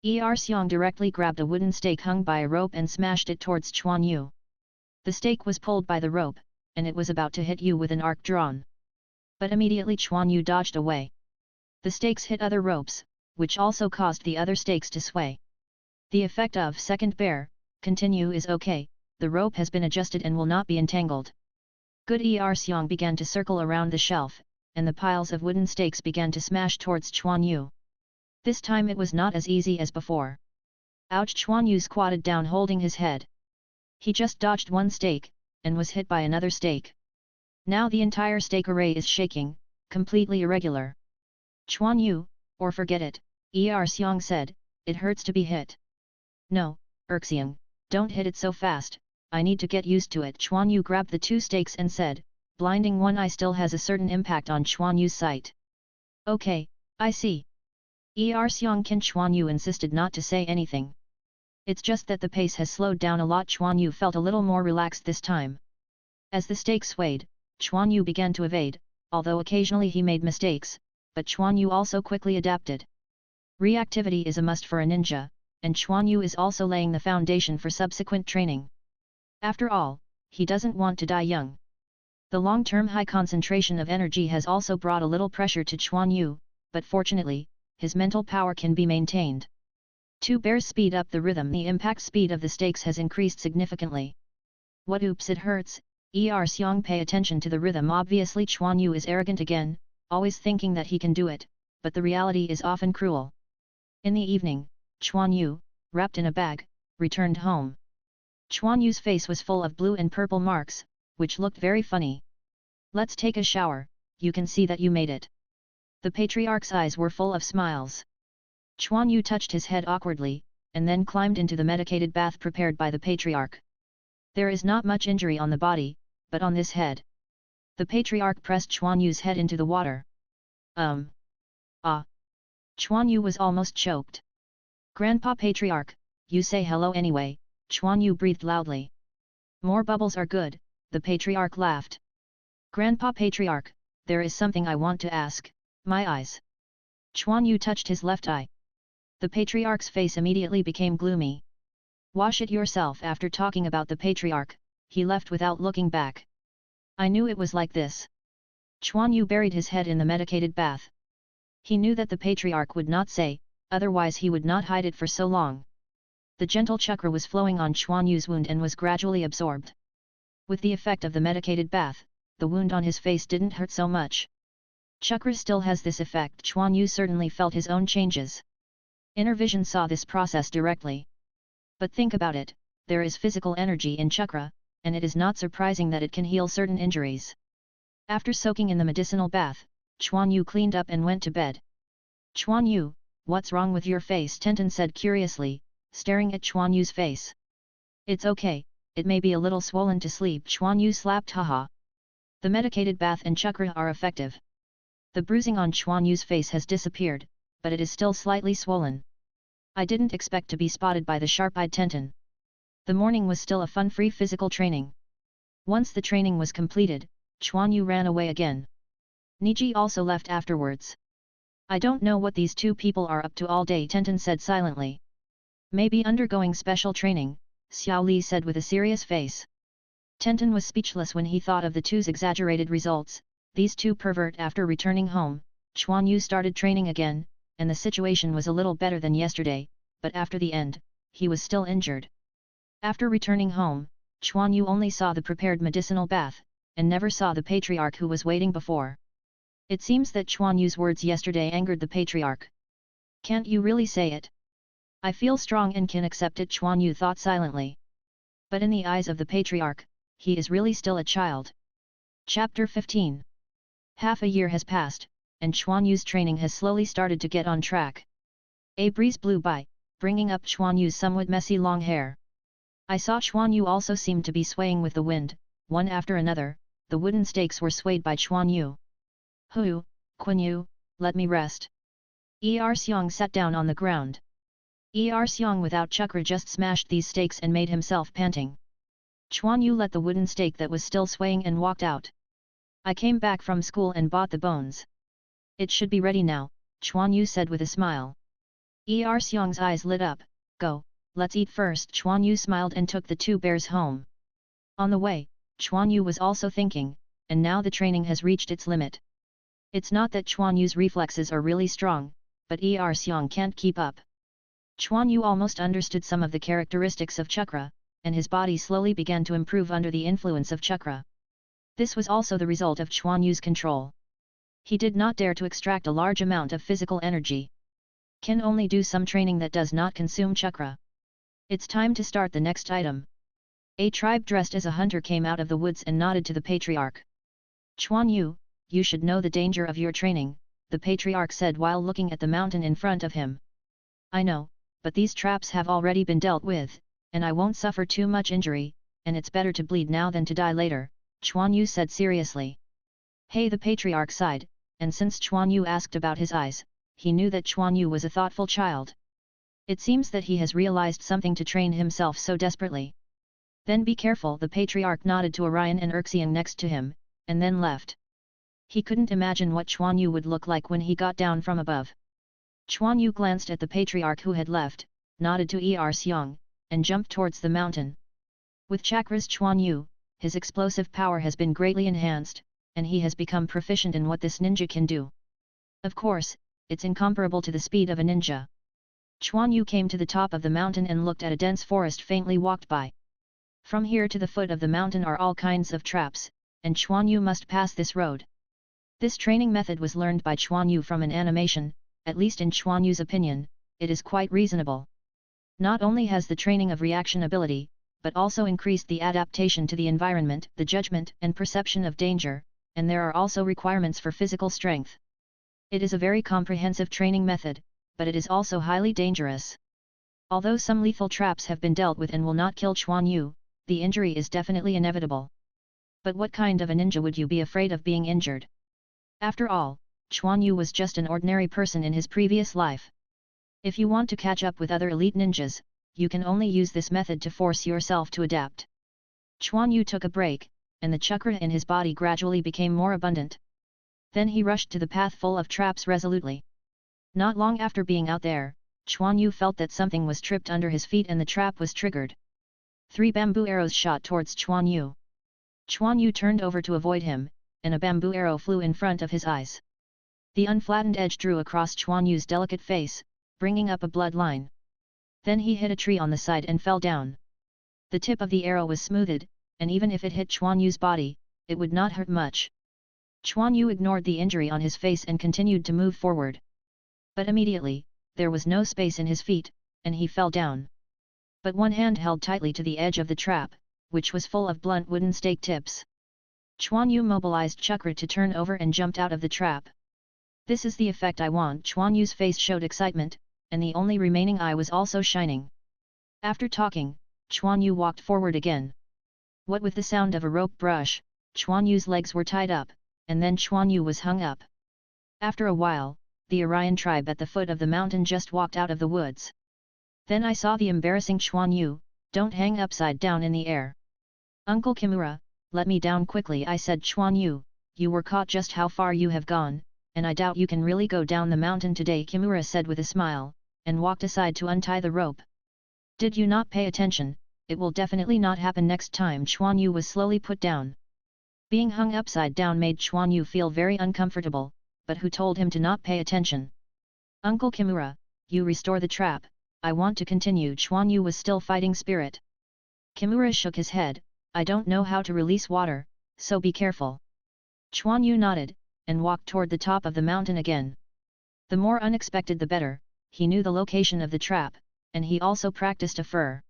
Xiang directly grabbed a wooden stake hung by a rope and smashed it towards Quan Yu. The stake was pulled by the rope, and it was about to hit Yu with an arc drawn. But immediately Quan Yu dodged away. The stakes hit other ropes, which also caused the other stakes to sway. The effect of second bear, continue is okay, the rope has been adjusted and will not be entangled. Good. Xiang began to circle around the shelf, and the piles of wooden stakes began to smash towards Quan Yu. This time it was not as easy as before. Ouch! Quan Yu squatted down holding his head. He just dodged one stake, and was hit by another stake. Now the entire stake array is shaking, completely irregular. Quan Yu, or forget it, Xiang said, it hurts to be hit. No, Xiang, don't hit it so fast, I need to get used to it. Quan Yu grabbed the two stakes and said, blinding one eye still has a certain impact on Quan Yu's sight. Okay, I see. Xiang Ken. Quan Yu insisted not to say anything. It's just that the pace has slowed down a lot. Quan Yu felt a little more relaxed this time. As the stake swayed, Quan Yu began to evade, although occasionally he made mistakes, but Quan Yu also quickly adapted. Reactivity is a must for a ninja, and Quan Yu is also laying the foundation for subsequent training. After all, he doesn't want to die young. The long-term high concentration of energy has also brought a little pressure to Quan Yu, but fortunately, his mental power can be maintained. Two bears speed up the rhythm. The impact speed of the stakes has increased significantly. What? Oops, it hurts. Xiang, pay attention to the rhythm. Obviously Quan Yu is arrogant again, always thinking that he can do it, but the reality is often cruel. In the evening, Quan Yu, wrapped in a bag, returned home. Quan Yu's face was full of blue and purple marks, which looked very funny. Let's take a shower, you can see that you made it. The Patriarch's eyes were full of smiles. Quan Yu touched his head awkwardly, and then climbed into the medicated bath prepared by the Patriarch. There is not much injury on the body, but on this head. The Patriarch pressed Quan Yu's head into the water. Quan Yu was almost choked. Grandpa Patriarch, you say hello anyway, Quan Yu breathed loudly. More bubbles are good, the Patriarch laughed. Grandpa Patriarch, there is something I want to ask, my eyes. Quan Yu touched his left eye. The Patriarch's face immediately became gloomy. Wash it yourself. After talking about the Patriarch, he left without looking back. I knew it was like this. Quan Yu buried his head in the medicated bath. He knew that the Patriarch would not say, otherwise he would not hide it for so long. The gentle chakra was flowing on Quan Yu's wound and was gradually absorbed. With the effect of the medicated bath, the wound on his face didn't hurt so much. Chakra still has this effect. Quan Yu certainly felt his own changes. Inner vision saw this process directly. But think about it, there is physical energy in chakra, and it is not surprising that it can heal certain injuries. After soaking in the medicinal bath, Quan Yu cleaned up and went to bed. Quan Yu, what's wrong with your face? Tenten said curiously, staring at Quan Yu's face. It's okay, it may be a little swollen to sleep. Quan Yu slapped. Haha. The medicated bath and chakra are effective. The bruising on Quan Yu's face has disappeared, but it is still slightly swollen. I didn't expect to be spotted by the sharp-eyed Tenten. The morning was still a fun-free physical training. Once the training was completed, Quan Yu ran away again. Niji also left afterwards. I don't know what these two people are up to all day, Tenten said silently. Maybe undergoing special training, Xiao Li said with a serious face. Tenten was speechless when he thought of the two's exaggerated results. These two pervert. After returning home, Quan Yu started training again, and the situation was a little better than yesterday, but after the end, he was still injured. After returning home, Quan Yu only saw the prepared medicinal bath, and never saw the patriarch who was waiting before. It seems that Quan Yu's words yesterday angered the patriarch. Can't you really say it? I feel strong and can accept it, Quan Yu thought silently. But in the eyes of the patriarch, he is really still a child. Chapter 15. Half a year has passed, and Quan Yu's training has slowly started to get on track. A breeze blew by, bringing up Quan Yu's somewhat messy long hair. I saw Quan Yu also seemed to be swaying with the wind. One after another, the wooden stakes were swayed by Quan Yu. Hu, Quan Yu, let me rest. Xiang sat down on the ground. Xiang without chakra just smashed these stakes and made himself panting. Quan Yu let the wooden stake that was still swaying and walked out. I came back from school and bought the bones. It should be ready now, Quan Yu said with a smile. Xiang's eyes lit up. Go, let's eat first. Quan Yu smiled and took the two bears home. On the way, Quan Yu was also thinking, and now the training has reached its limit. It's not that Quan Yu's reflexes are really strong, but Xiang can't keep up. Quan Yu almost understood some of the characteristics of chakra, and his body slowly began to improve under the influence of chakra. This was also the result of Quan Yu's control. He did not dare to extract a large amount of physical energy. Can only do some training that does not consume chakra. It's time to start the next item. A tribe dressed as a hunter came out of the woods and nodded to the patriarch. Quan Yu, you should know the danger of your training, the patriarch said while looking at the mountain in front of him. I know, but these traps have already been dealt with, and I won't suffer too much injury, and it's better to bleed now than to die later, Quan Yu said seriously. Hey, the patriarch sighed, and since Quan Yu asked about his eyes, he knew that Quan Yu was a thoughtful child. It seems that he has realized something to train himself so desperately. Then be careful, the patriarch nodded to Orion and Erxiang next to him, and then left. He couldn't imagine what Quan Yu would look like when he got down from above. Quan Yu glanced at the patriarch who had left, nodded to Xiang, and jumped towards the mountain. With chakras, Quan Yu, his explosive power has been greatly enhanced, and he has become proficient in what this ninja can do. Of course, it's incomparable to the speed of a ninja. Quan Yu came to the top of the mountain and looked at a dense forest faintly walked by. From here to the foot of the mountain are all kinds of traps, and Quan Yu must pass this road. This training method was learned by Quan Yu from an animation, at least in Quan Yu's opinion, it is quite reasonable. Not only has the training of reaction ability, but also increased the adaptation to the environment, the judgment and perception of danger, and there are also requirements for physical strength. It is a very comprehensive training method, but it is also highly dangerous. Although some lethal traps have been dealt with and will not kill Quan Yu, the injury is definitely inevitable. But what kind of a ninja would you be afraid of being injured? After all, Quan Yu was just an ordinary person in his previous life. If you want to catch up with other elite ninjas, you can only use this method to force yourself to adapt. Quan Yu took a break, and the chakra in his body gradually became more abundant. Then he rushed to the path full of traps resolutely. Not long after being out there, Quan Yu felt that something was tripped under his feet and the trap was triggered. 3 bamboo arrows shot towards Quan Yu. Quan Yu turned over to avoid him, and a bamboo arrow flew in front of his eyes. The unflattened edge drew across Quan Yu's delicate face, bringing up a bloodline. Then he hit a tree on the side and fell down. The tip of the arrow was smoothed, and even if it hit Quan Yu's body, it would not hurt much. Quan Yu ignored the injury on his face and continued to move forward. But immediately, there was no space in his feet, and he fell down. But one hand held tightly to the edge of the trap, which was full of blunt wooden stake tips. Quan Yu mobilized chakra to turn over and jumped out of the trap. This is the effect I want. Quan Yu's face showed excitement, and the only remaining eye was also shining. After talking, Quan Yu walked forward again. What with the sound of a rope brush, Quan Yu's legs were tied up, and then Quan Yu was hung up. After a while, the Aryan tribe at the foot of the mountain just walked out of the woods. Then I saw the embarrassing Quan Yu, don't hang upside down in the air. Uncle Kimura, let me down quickly, I said. Quan Yu, you were caught. Just how far you have gone, and I doubt you can really go down the mountain today, Kimura said with a smile, and walked aside to untie the rope. Did you not pay attention? It will definitely not happen next time. Quan Yu was slowly put down. Being hung upside down made Quan Yu feel very uncomfortable, but who told him to not pay attention? Uncle Kimura, you restore the trap, I want to continue. Quan Yu was still fighting spirit. Kimura shook his head, I don't know how to release water, so be careful. Quan Yu nodded, and walked toward the top of the mountain again. The more unexpected the better, he knew the location of the trap, and he also practiced a fur.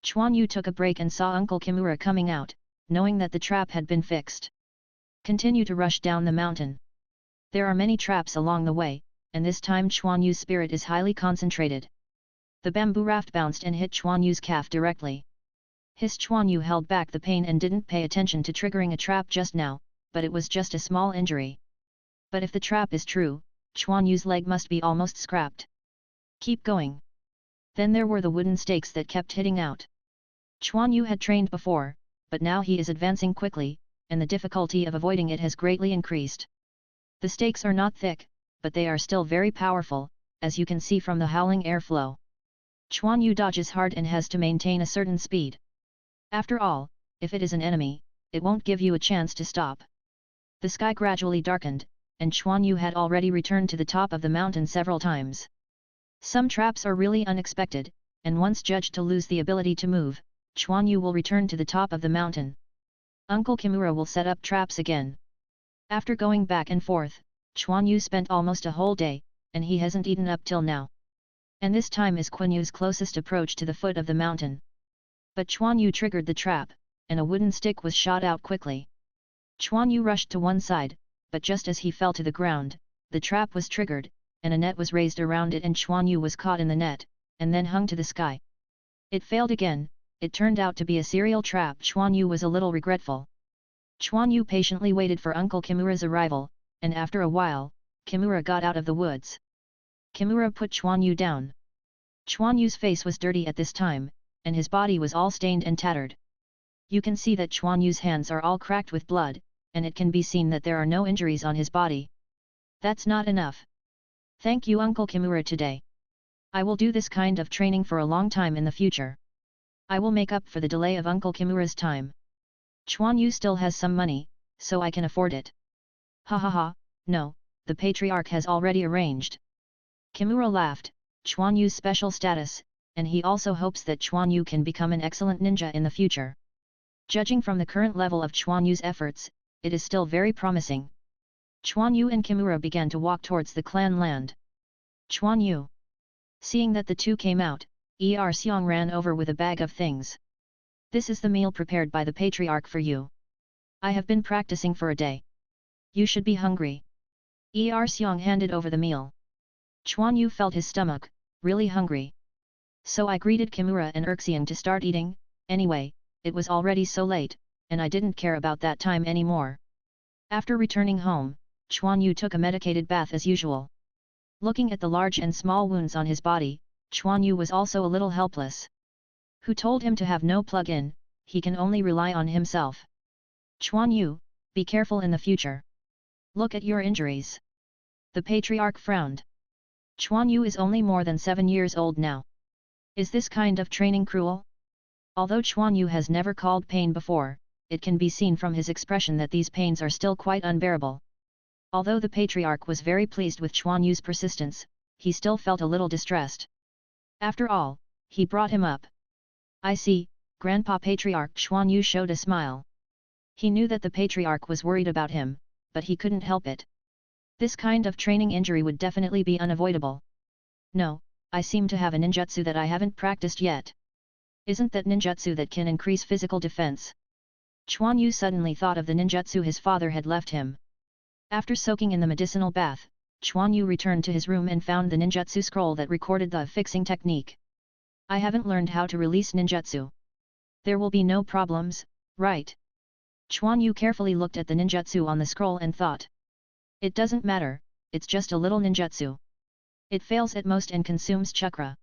Quan Yu took a break and saw Uncle Kimura coming out, knowing that the trap had been fixed. Continue to rush down the mountain. There are many traps along the way, and this time Quan Yu's spirit is highly concentrated. The bamboo raft bounced and hit Quan Yu's calf directly. His Quan Yu held back the pain and didn't pay attention to triggering a trap just now, but it was just a small injury. But if the trap is true, Quan Yu's leg must be almost scrapped. Keep going. Then there were the wooden stakes that kept hitting out. Quan Yu had trained before, but now he is advancing quickly, and the difficulty of avoiding it has greatly increased. The stakes are not thick, but they are still very powerful, as you can see from the howling airflow. Quan Yu dodges hard and has to maintain a certain speed. After all, if it is an enemy, it won't give you a chance to stop. The sky gradually darkened, and Quan Yu had already returned to the top of the mountain several times. Some traps are really unexpected, and once judged to lose the ability to move, Quan Yu will return to the top of the mountain. Uncle Kimura will set up traps again. After going back and forth, Quan Yu spent almost a whole day, and he hasn't eaten up till now. And this time is Quan Yu's closest approach to the foot of the mountain. But Quan Yu triggered the trap, and a wooden stick was shot out quickly. Quan Yu rushed to one side, but just as he fell to the ground, the trap was triggered, and a net was raised around it and Quan Yu was caught in the net, and then hung to the sky. It failed again. It turned out to be a serial trap. Quan Yu was a little regretful. Quan Yu patiently waited for Uncle Kimura's arrival, and after a while, Kimura got out of the woods. Kimura put Quan Yu down. Quan Yu's face was dirty at this time, and his body was all stained and tattered. You can see that Quan Yu's hands are all cracked with blood, and it can be seen that there are no injuries on his body. That's not enough. Thank you, Uncle Kimura. Today I will do this kind of training for a long time in the future. I will make up for the delay of Uncle Kimura's time. Quan Yu still has some money, so I can afford it. Ha ha ha, no, the patriarch has already arranged. Kimura laughed. Quan Yu's special status, and he also hopes that Quan Yu can become an excellent ninja in the future. Judging from the current level of Quan Yu's efforts, it is still very promising. Quan Yu and Kimura began to walk towards the clan land. Quan Yu. Seeing that the two came out, Xiong ran over with a bag of things. This is the meal prepared by the patriarch for you. I have been practicing for a day. You should be hungry. Xiong handed over the meal. Quan Yu felt his stomach, really hungry. So I greeted Kimura and Xiong to start eating. Anyway, it was already so late, and I didn't care about that time anymore. After returning home, Quan Yu took a medicated bath as usual. Looking at the large and small wounds on his body, Quan Yu was also a little helpless. Who told him to have no plug-in? He can only rely on himself. Quan Yu, be careful in the future. Look at your injuries. The patriarch frowned. Quan Yu is only more than 7 years old now. Is this kind of training cruel? Although Quan Yu has never called pain before, it can be seen from his expression that these pains are still quite unbearable. Although the patriarch was very pleased with Quan Yu's persistence, he still felt a little distressed. After all, he brought him up. I see, Grandpa Patriarch. Quan Yu showed a smile. He knew that the patriarch was worried about him, but he couldn't help it. This kind of training injury would definitely be unavoidable. No, I seem to have a ninjutsu that I haven't practiced yet. Isn't that ninjutsu that can increase physical defense? Quan Yu suddenly thought of the ninjutsu his father had left him. After soaking in the medicinal bath, Quan Yu returned to his room and found the ninjutsu scroll that recorded the fixing technique. I haven't learned how to release ninjutsu. There will be no problems, right? Quan Yu carefully looked at the ninjutsu on the scroll and thought. It doesn't matter, it's just a little ninjutsu. It fails at most and consumes chakra.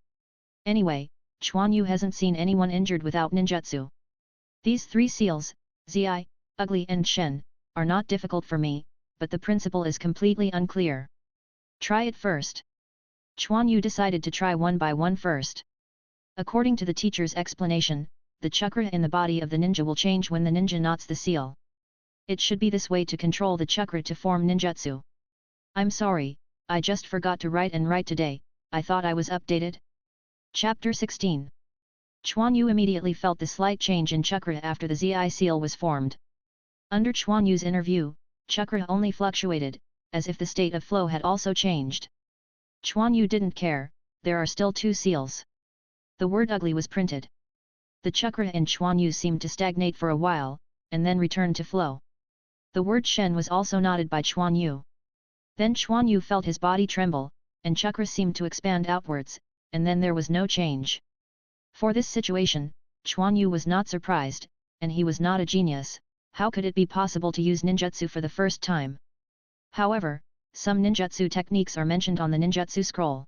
Anyway, Quan Yu hasn't seen anyone injured without ninjutsu. These three seals, Zi, Ugly and Shen, are not difficult for me, but the principle is completely unclear. Try it first. Quan Yu decided to try one by one first. According to the teacher's explanation, the chakra in the body of the ninja will change when the ninja knots the seal. It should be this way to control the chakra to form ninjutsu. I'm sorry, I just forgot to write today, I thought I was updated. Chapter 16. Quan Yu immediately felt the slight change in chakra after the Zi seal was formed. Under Quan Yu's inner view, chakra only fluctuated, as if the state of flow had also changed. Quan Yu didn't care, there are still two seals. The word ugly was printed. The chakra in Quan Yu seemed to stagnate for a while, and then return to flow. The word Shen was also nodded by Quan Yu. Then Quan Yu felt his body tremble, and chakra seemed to expand outwards, and then there was no change. For this situation, Quan Yu was not surprised, and he was not a genius. How could it be possible to use ninjutsu for the first time? However, some ninjutsu techniques are mentioned on the ninjutsu scroll.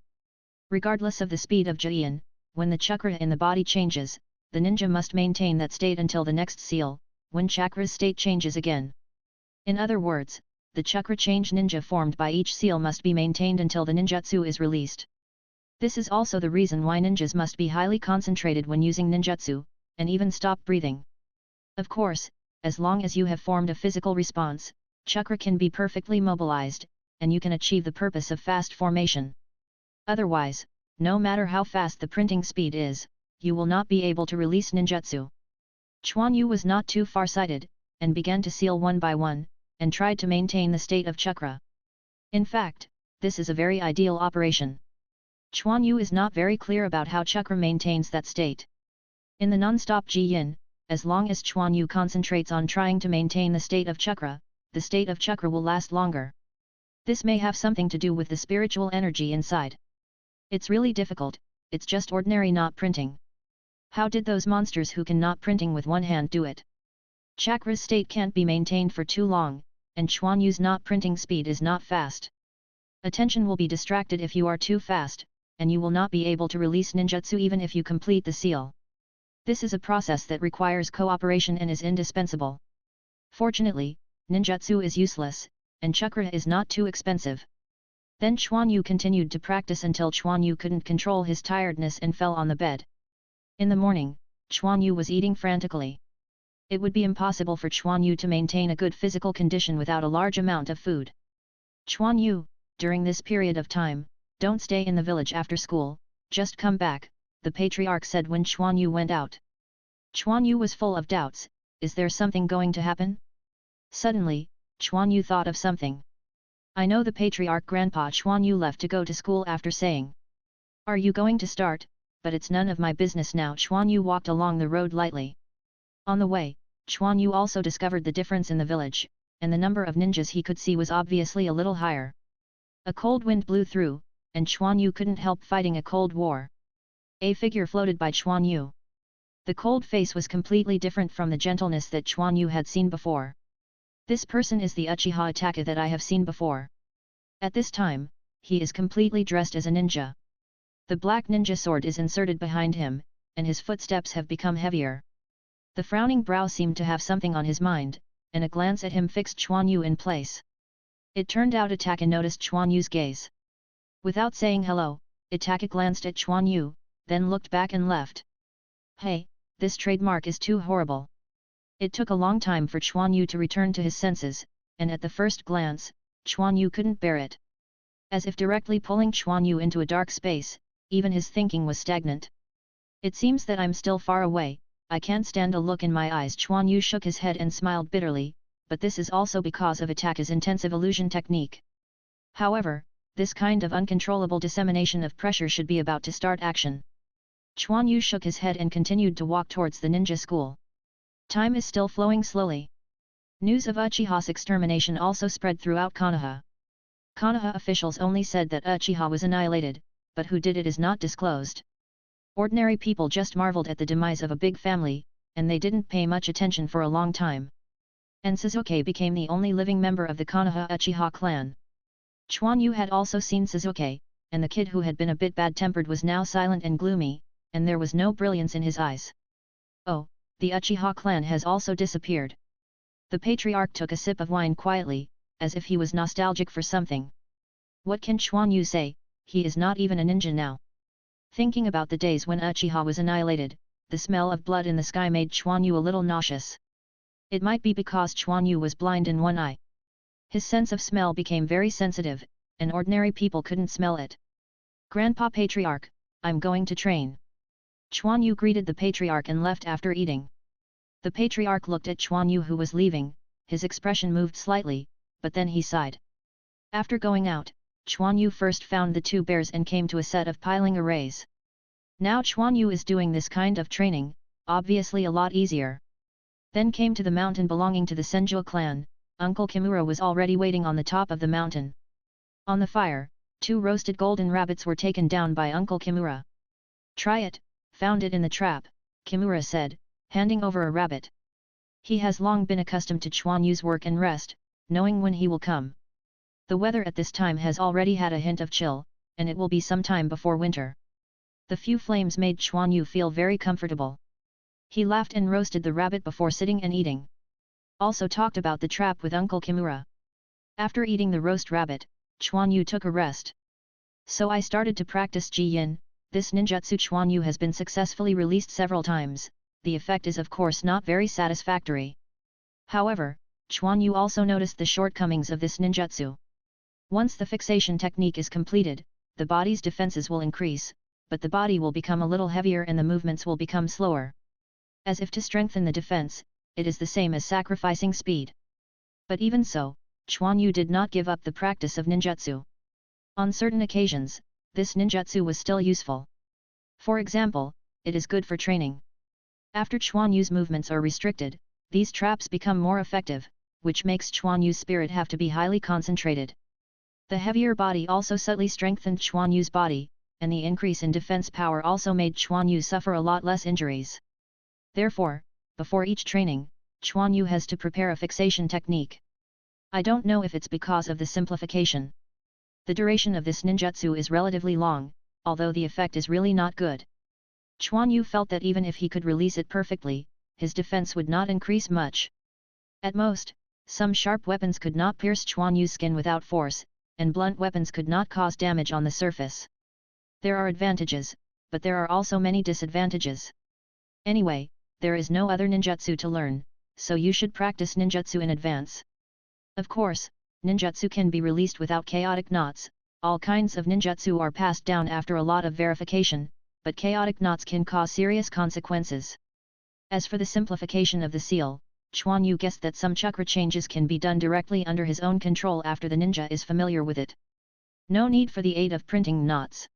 Regardless of the speed of Jian, when the chakra in the body changes, the ninja must maintain that state until the next seal, when chakra's state changes again. In other words, the chakra change ninja formed by each seal must be maintained until the ninjutsu is released. This is also the reason why ninjas must be highly concentrated when using ninjutsu, and even stop breathing. Of course, as long as you have formed a physical response, chakra can be perfectly mobilized, and you can achieve the purpose of fast formation. Otherwise, no matter how fast the printing speed is, you will not be able to release ninjutsu. Quan Yu was not too far-sighted, and began to seal one by one, and tried to maintain the state of chakra. In fact, this is a very ideal operation. Quan Yu is not very clear about how chakra maintains that state. In the non-stop Ji-yin, as long as Quan Yu concentrates on trying to maintain the state of chakra will last longer. This may have something to do with the spiritual energy inside. It's really difficult, it's just ordinary not printing. How did those monsters who can not printing with one hand do it? Chakra's state can't be maintained for too long, and Quan Yu's not printing speed is not fast. Attention will be distracted if you are too fast, and you will not be able to release ninjutsu even if you complete the seal. This is a process that requires cooperation and is indispensable. Fortunately, ninjutsu is useless, and chakra is not too expensive. Then Quan Yu continued to practice until Quan Yu couldn't control his tiredness and fell on the bed. In the morning, Quan Yu was eating frantically. It would be impossible for Quan Yu to maintain a good physical condition without a large amount of food. Quan Yu, during this period of time, don't stay in the village after school, just come back, the patriarch said when Quan Yu went out. Quan Yu was full of doubts, is there something going to happen? Suddenly, Quan Yu thought of something. I know the patriarch grandpa. Quan Yu left to go to school after saying. Are you going to start? But it's none of my business now. Quan Yu walked along the road lightly. On the way, Quan Yu also discovered the difference in the village, and the number of ninjas he could see was obviously a little higher. A cold wind blew through, and Quan Yu couldn't help fighting a cold war. A figure floated by Quan Yu. The cold face was completely different from the gentleness that Quan Yu had seen before. This person is the Uchiha Itachi that I have seen before. At this time, he is completely dressed as a ninja. The black ninja sword is inserted behind him, and his footsteps have become heavier. The frowning brow seemed to have something on his mind, and a glance at him fixed Quan Yu in place. It turned out Itachi noticed Quan Yu's gaze. Without saying hello, Itachi glanced at Quan Yu, then looked back and left. Hey, this trademark is too horrible. It took a long time for Quan Yu to return to his senses, and at the first glance, Quan Yu couldn't bear it. As if directly pulling Quan Yu into a dark space, even his thinking was stagnant. It seems that I'm still far away, I can't stand a look in my eyes. Quan Yu shook his head and smiled bitterly, but this is also because of Itachi's intensive illusion technique. However, this kind of uncontrollable dissemination of pressure should be about to start action. Quan Yu shook his head and continued to walk towards the ninja school. Time is still flowing slowly. News of Uchiha's extermination also spread throughout Konoha. Konoha officials only said that Uchiha was annihilated, but who did it is not disclosed. Ordinary people just marveled at the demise of a big family, and they didn't pay much attention for a long time. And Sasuke became the only living member of the Konoha Uchiha clan. Quan Yu had also seen Sasuke, and the kid who had been a bit bad-tempered was now silent and gloomy, and there was no brilliance in his eyes. Oh, the Uchiha clan has also disappeared. The patriarch took a sip of wine quietly, as if he was nostalgic for something. What can Quan Yu say, he is not even a ninja now. Thinking about the days when Uchiha was annihilated, the smell of blood in the sky made Quan Yu a little nauseous. It might be because Quan Yu was blind in one eye. His sense of smell became very sensitive, and ordinary people couldn't smell it. Grandpa Patriarch, I'm going to train. Quan Yu greeted the patriarch and left after eating. The patriarch looked at Quan Yu who was leaving, his expression moved slightly, but then he sighed. After going out, Quan Yu first found the two bears and came to a set of piling arrays. Now Quan Yu is doing this kind of training, obviously a lot easier. Then came to the mountain belonging to the Senju Clan. Uncle Kimura was already waiting on the top of the mountain. On the fire, 2 roasted golden rabbits were taken down by Uncle Kimura. Try it, found it in the trap, Kimura said, handing over a rabbit. He has long been accustomed to Quan Yu's work and rest, knowing when he will come. The weather at this time has already had a hint of chill, and it will be some time before winter. The few flames made Quan Yu feel very comfortable. He laughed and roasted the rabbit before sitting and eating. Also talked about the trap with Uncle Kimura. After eating the roast rabbit, Quan Yu took a rest. So I started to practice Ji-Yin. This ninjutsu Quan Yu has been successfully released several times, the effect is of course not very satisfactory. However, Quan Yu also noticed the shortcomings of this ninjutsu. Once the fixation technique is completed, the body's defenses will increase, but the body will become a little heavier and the movements will become slower. As if to strengthen the defense, it is the same as sacrificing speed. But even so, Quan Yu did not give up the practice of ninjutsu. On certain occasions, this ninjutsu was still useful. For example, it is good for training. After Quan Yu's movements are restricted, these traps become more effective, which makes Quan Yu's spirit have to be highly concentrated. The heavier body also subtly strengthened Quan Yu's body, and the increase in defense power also made Quan Yu suffer a lot less injuries. Therefore, before each training, Quan Yu has to prepare a fixation technique. I don't know if it's because of the simplification. The duration of this ninjutsu is relatively long, although the effect is really not good. Quan Yu felt that even if he could release it perfectly, his defense would not increase much. At most, some sharp weapons could not pierce Quan Yu's skin without force, and blunt weapons could not cause damage on the surface. There are advantages, but there are also many disadvantages. Anyway, there is no other ninjutsu to learn, so you should practice ninjutsu in advance. Of course, ninjutsu can be released without chaotic knots. All kinds of ninjutsu are passed down after a lot of verification, but chaotic knots can cause serious consequences. As for the simplification of the seal, Quan Yu guessed that some chakra changes can be done directly under his own control after the ninja is familiar with it. No need for the aid of printing knots.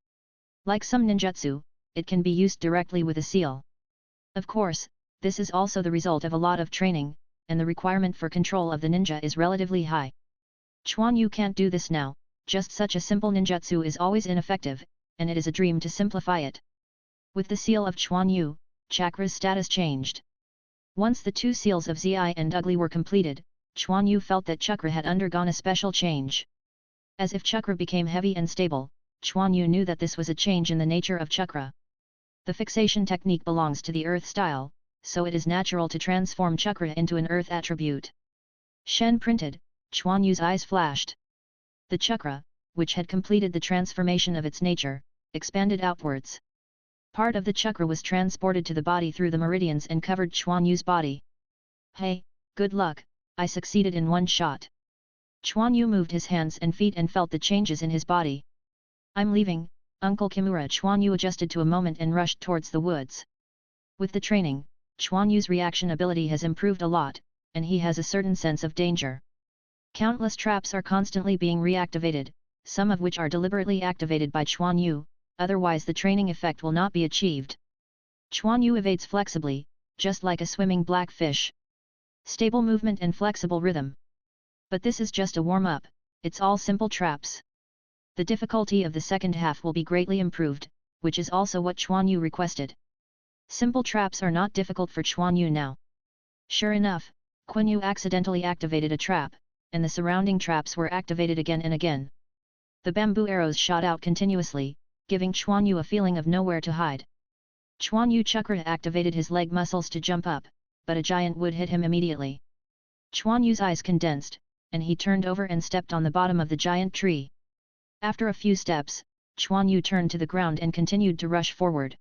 Like some ninjutsu, it can be used directly with a seal. Of course, this is also the result of a lot of training, and the requirement for control of the ninja is relatively high. Quan Yu can't do this now, just such a simple ninjutsu is always ineffective, and it is a dream to simplify it. With the seal of Quan Yu, chakra's status changed. Once the 2 seals of Zi and Ugly were completed, Quan Yu felt that chakra had undergone a special change. As if chakra became heavy and stable, Quan Yu knew that this was a change in the nature of chakra. The fixation technique belongs to the earth style, so it is natural to transform chakra into an earth attribute. Shen printed, Quan Yu's eyes flashed. The chakra, which had completed the transformation of its nature, expanded outwards. Part of the chakra was transported to the body through the meridians and covered Quan Yu's body. Hey, good luck, I succeeded in one shot. Quan Yu moved his hands and feet and felt the changes in his body. I'm leaving, Uncle Kimura. Quan Yu adjusted to a moment and rushed towards the woods. With the training, Quan Yu's reaction ability has improved a lot, and he has a certain sense of danger. Countless traps are constantly being reactivated, some of which are deliberately activated by Quan Yu, otherwise the training effect will not be achieved. Quan Yu evades flexibly, just like a swimming black fish. Stable movement and flexible rhythm. But this is just a warm-up, it's all simple traps. The difficulty of the second half will be greatly improved, which is also what Quan Yu requested. Simple traps are not difficult for Quan Yu now. Sure enough, Quan Yu accidentally activated a trap, and the surrounding traps were activated again and again. The bamboo arrows shot out continuously, giving Quan Yu a feeling of nowhere to hide. Quan Yu chakra activated his leg muscles to jump up, but a giant wood hit him immediately. Quan Yu's eyes condensed, and he turned over and stepped on the bottom of the giant tree. After a few steps, Quan Yu turned to the ground and continued to rush forward.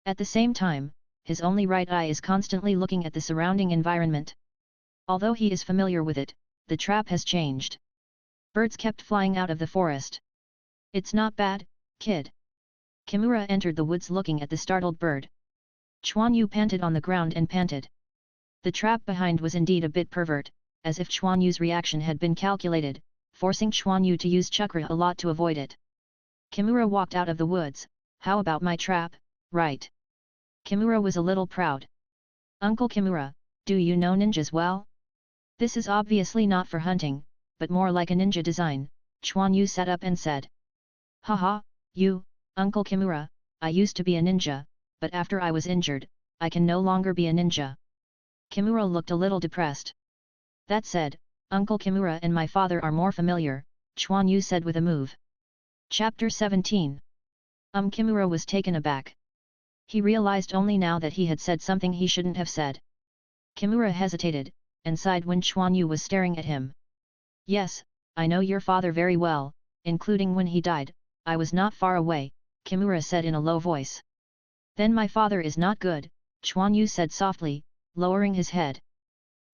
At the same time, his only right eye is constantly looking at the surrounding environment. Although he is familiar with it, the trap has changed. Birds kept flying out of the forest. It's not bad, kid. Kimura entered the woods looking at the startled bird. Quan Yu panted on the ground and panted. The trap behind was indeed a bit pervert, as if Quan Yu's reaction had been calculated, forcing Quan Yu to use chakra a lot to avoid it. Kimura walked out of the woods. How about my trap, right? Kimura was a little proud. Uncle Kimura, do you know ninjas well? This is obviously not for hunting, but more like a ninja design, Quan Yu sat up and said. Haha, you, Uncle Kimura, I used to be a ninja, but after I was injured, I can no longer be a ninja. Kimura looked a little depressed. That said, Uncle Kimura and my father are more familiar, Quan Yu said with a move. Chapter 17. Kimura was taken aback. He realized only now that he had said something he shouldn't have said. Kimura hesitated, and sighed when Quan Yu was staring at him. Yes, I know your father very well, including when he died, I was not far away, Kimura said in a low voice. Then my father is not good, Quan Yu said softly, lowering his head.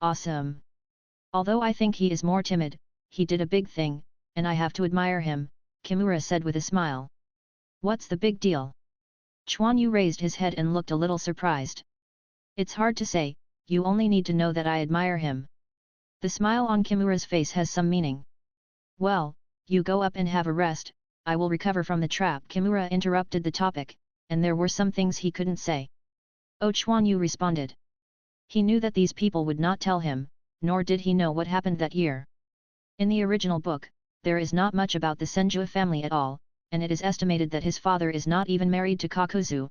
Awesome. Although I think he is more timid, he did a big thing, and I have to admire him, Kimura said with a smile. What's the big deal? Quan Yu raised his head and looked a little surprised. It's hard to say, you only need to know that I admire him. The smile on Kimura's face has some meaning. Well, you go up and have a rest, I will recover from the trap. Kimura interrupted the topic, and there were some things he couldn't say. Oh, Quan Yu responded. He knew that these people would not tell him, nor did he know what happened that year. In the original book, there is not much about the Senju family at all, and it is estimated that his father is not even married to Kakuzu.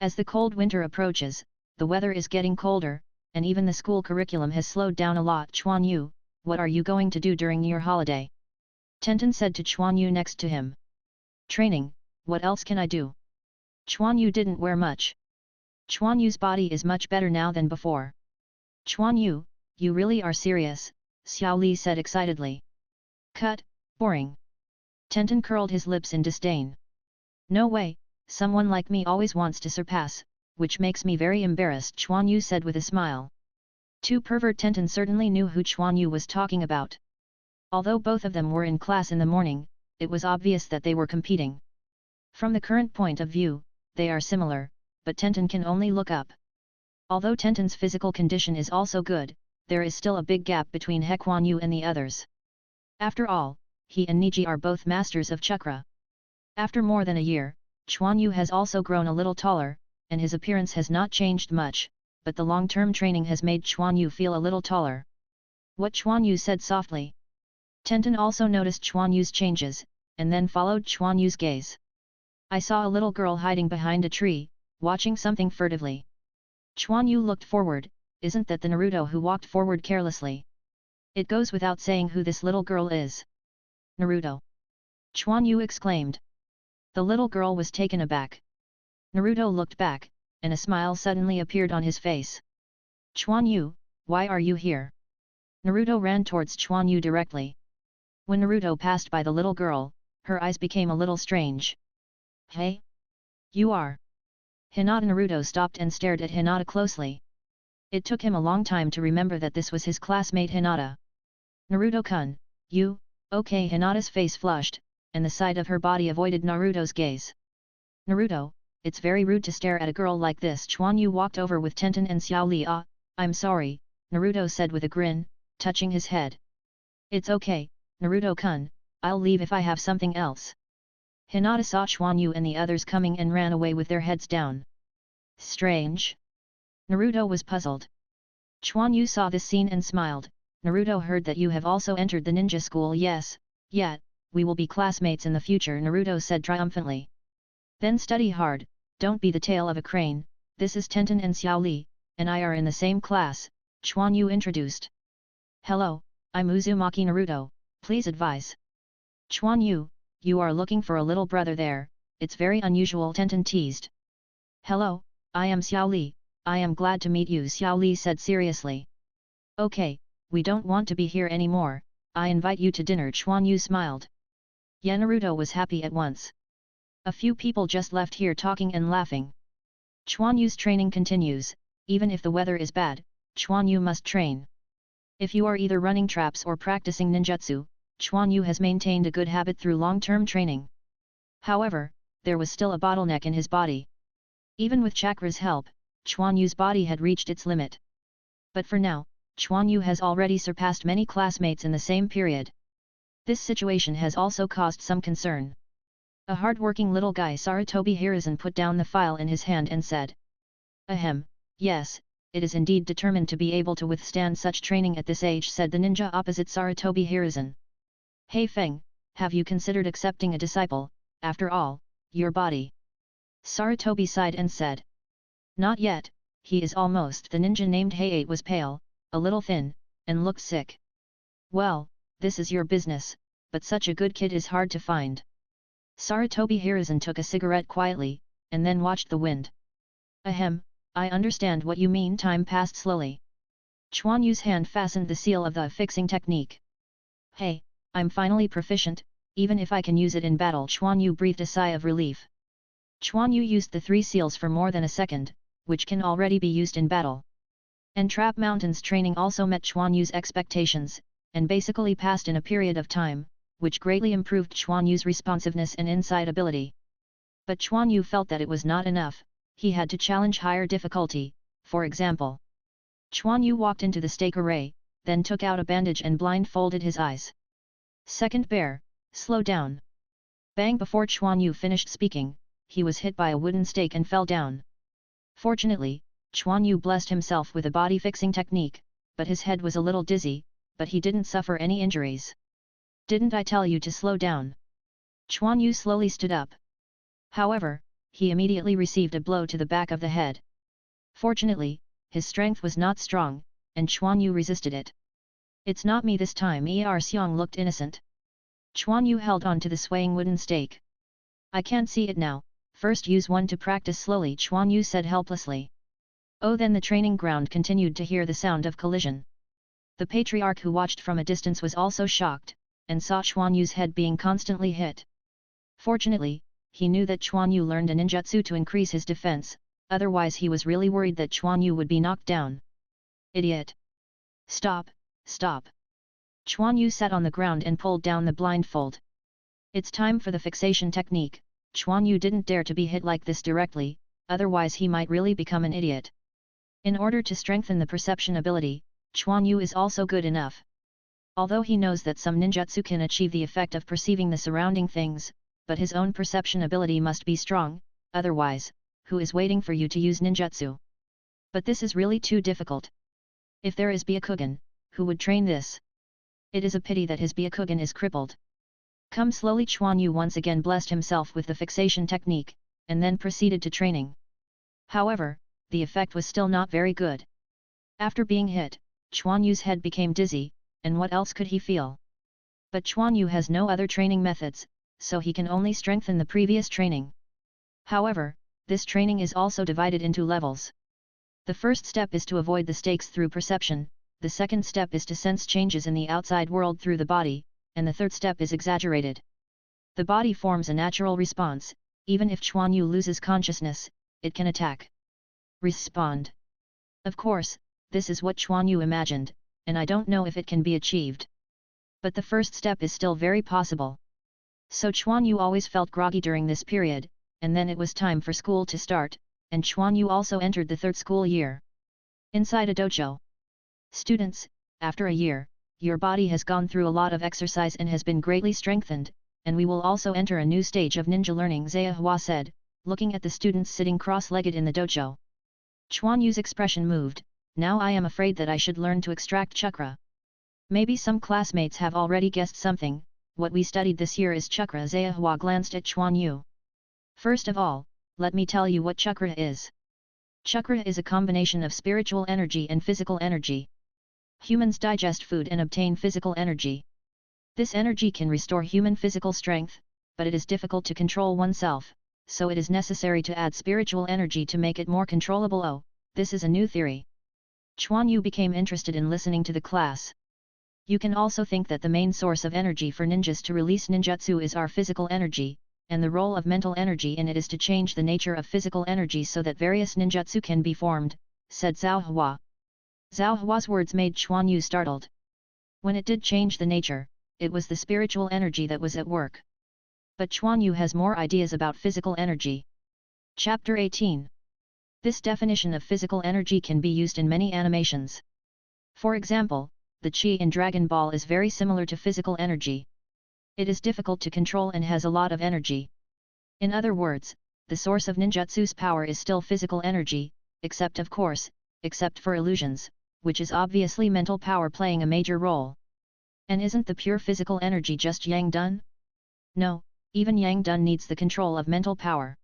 As the cold winter approaches, the weather is getting colder, and even the school curriculum has slowed down a lot. Quan Yu, what are you going to do during your holiday? Tenten said to Quan Yu next to him. Training, what else can I do? Quan Yu didn't wear much. Quan Yu's body is much better now than before. Quan Yu, you really are serious, Xiao Li said excitedly. Cut, boring. Tenten curled his lips in disdain. No way, someone like me always wants to surpass, which makes me very embarrassed, Quan Yu said with a smile. Two pervert Tenten certainly knew who Quan Yu was talking about. Although both of them were in class in the morning, it was obvious that they were competing. From the current point of view, they are similar, but Tenten can only look up. Although Tenten's physical condition is also good, there is still a big gap between Quan Yu and the others. After all, he and Niji are both masters of chakra. After more than a year, Quan Yu has also grown a little taller, and his appearance has not changed much, but the long-term training has made Quan Yu feel a little taller. What Quan Yu said softly. Tenten also noticed Quan Yu's changes, and then followed Quan Yu's gaze. I saw a little girl hiding behind a tree, watching something furtively. Quan Yu looked forward. Isn't that the Naruto who walked forward carelessly? It goes without saying who this little girl is. Naruto! Quan Yu exclaimed. The little girl was taken aback. Naruto looked back, and a smile suddenly appeared on his face. Quan Yu, why are you here? Naruto ran towards Quan Yu directly. When Naruto passed by the little girl, her eyes became a little strange. Hey? You are? Hinata. Naruto stopped and stared at Hinata closely. It took him a long time to remember that this was his classmate Hinata. Naruto-kun, you, okay. Hinata's face flushed, and the side of her body avoided Naruto's gaze. Naruto, it's very rude to stare at a girl like this. Quan Yu walked over with Tenten and Xiao Li. I'm sorry, Naruto said with a grin, touching his head. It's okay, Naruto-kun, I'll leave if I have something else. Hinata saw Quan Yu and the others coming and ran away with their heads down. Strange. Naruto was puzzled. Quan Yu saw this scene and smiled. Naruto heard that you have also entered the ninja school. Yes, yet, we will be classmates in the future, Naruto said triumphantly. Then study hard, don't be the tail of a crane. This is Tenten and Xiao Li, and I are in the same class, Quan Yu introduced. Hello, I'm Uzumaki Naruto, please advise. Quan Yu, you are looking for a little brother there, it's very unusual, Tenten teased. Hello, I am Xiao Li, I am glad to meet you, Xiao Li said seriously. Okay, we don't want to be here anymore, I invite you to dinner, Quan Yu smiled. Yeah, Naruto was happy at once. A few people just left here talking and laughing. Quan Yu's training continues, even if the weather is bad, Quan Yu must train. If you are either running traps or practicing ninjutsu, Quan Yu has maintained a good habit through long-term training. However, there was still a bottleneck in his body. Even with chakra's help, Quan Yu's body had reached its limit. But for now, Quan Yu has already surpassed many classmates in the same period. This situation has also caused some concern. A hard-working little guy Sarutobi Hiruzen put down the file in his hand and said. Ahem, yes, it is indeed determined to be able to withstand such training at this age, said the ninja opposite Sarutobi Hiruzen. Hey Feng, have you considered accepting a disciple, after all, your body? Sarutobi sighed and said. Not yet, he is almost. The ninja named Hayate was pale, a little thin, and looked sick. Well, this is your business, but such a good kid is hard to find. Sarutobi Hiruzen took a cigarette quietly, and then watched the wind. Ahem, I understand what you mean. Time passed slowly. Quan Yu's hand fastened the seal of the affixing technique. Hey, I'm finally proficient, even if I can use it in battle. Quan Yu breathed a sigh of relief. Quan Yu used the 3 seals for more than a second, which can already be used in battle. And Trap Mountain's training also met Quan Yu's expectations, and basically passed in a period of time, which greatly improved Quan Yu's responsiveness and insight ability. But Quan Yu felt that it was not enough, he had to challenge higher difficulty, for example. Quan Yu walked into the stake array, then took out a bandage and blindfolded his eyes. Second bear, slow down. Bang! Before Quan Yu finished speaking, he was hit by a wooden stake and fell down. Fortunately, Quan Yu blessed himself with a body-fixing technique, but his head was a little dizzy, but he didn't suffer any injuries. Didn't I tell you to slow down? Quan Yu slowly stood up. However, he immediately received a blow to the back of the head. Fortunately, his strength was not strong, and Quan Yu resisted it. It's not me this time. Er Xiong looked innocent. Quan Yu held on to the swaying wooden stake. I can't see it now, first use one to practice slowly, Quan Yu said helplessly. Oh, then the training ground continued to hear the sound of collision. The patriarch who watched from a distance was also shocked, and saw Quan Yu's head being constantly hit. Fortunately, he knew that Quan Yu learned a ninjutsu to increase his defense, otherwise he was really worried that Quan Yu would be knocked down. Idiot! Stop, stop! Quan Yu sat on the ground and pulled down the blindfold. It's time for the fixation technique. Quan Yu didn't dare to be hit like this directly, otherwise he might really become an idiot. In order to strengthen the perception ability, Quan Yu is also good enough. Although he knows that some ninjutsu can achieve the effect of perceiving the surrounding things, but his own perception ability must be strong, otherwise, who is waiting for you to use ninjutsu? But this is really too difficult. If there is Byakugan, who would train this? It is a pity that his Byakugan is crippled. Come slowly. Quan Yu once again blessed himself with the fixation technique, and then proceeded to training. However, the effect was still not very good. After being hit, Quan Yu's head became dizzy, and what else could he feel? But Quan Yu has no other training methods, so he can only strengthen the previous training. However, this training is also divided into levels. The first step is to avoid the stakes through perception, the second step is to sense changes in the outside world through the body, and the third step is exaggerated. The body forms a natural response, even if Quan Yu loses consciousness, it can attack. Respond. Of course, this is what Quan Yu imagined, and I don't know if it can be achieved. But the first step is still very possible. So Quan Yu always felt groggy during this period, and then it was time for school to start, and Quan Yu also entered the third school year. Inside a dojo. Students, after a year, your body has gone through a lot of exercise and has been greatly strengthened, and we will also enter a new stage of ninja learning," Zhehua said, looking at the students sitting cross-legged in the dojo. Quan Yu's expression moved. "Now I am afraid that I should learn to extract chakra. Maybe some classmates have already guessed something. What we studied this year is chakra." Zhehua glanced at Quan Yu. "First of all, let me tell you what chakra is. Chakra is a combination of spiritual energy and physical energy. Humans digest food and obtain physical energy. This energy can restore human physical strength, but it is difficult to control oneself, so it is necessary to add spiritual energy to make it more controllable. Oh, this is a new theory." Quan Yu became interested in listening to the class. "You can also think that the main source of energy for ninjas to release ninjutsu is our physical energy, and the role of mental energy in it is to change the nature of physical energy so that various ninjutsu can be formed," said Zhehua. Zhao words made Quan Yu startled. When it did change the nature, it was the spiritual energy that was at work. But Quan Yu has more ideas about physical energy. Chapter 18. This definition of physical energy can be used in many animations. For example, the chi in Dragon Ball is very similar to physical energy. It is difficult to control and has a lot of energy. In other words, the source of ninjutsu's power is still physical energy, except for illusions, which is obviously mental power playing a major role. And isn't the pure physical energy just Yang Dun? No, even Yang Dun needs the control of mental power.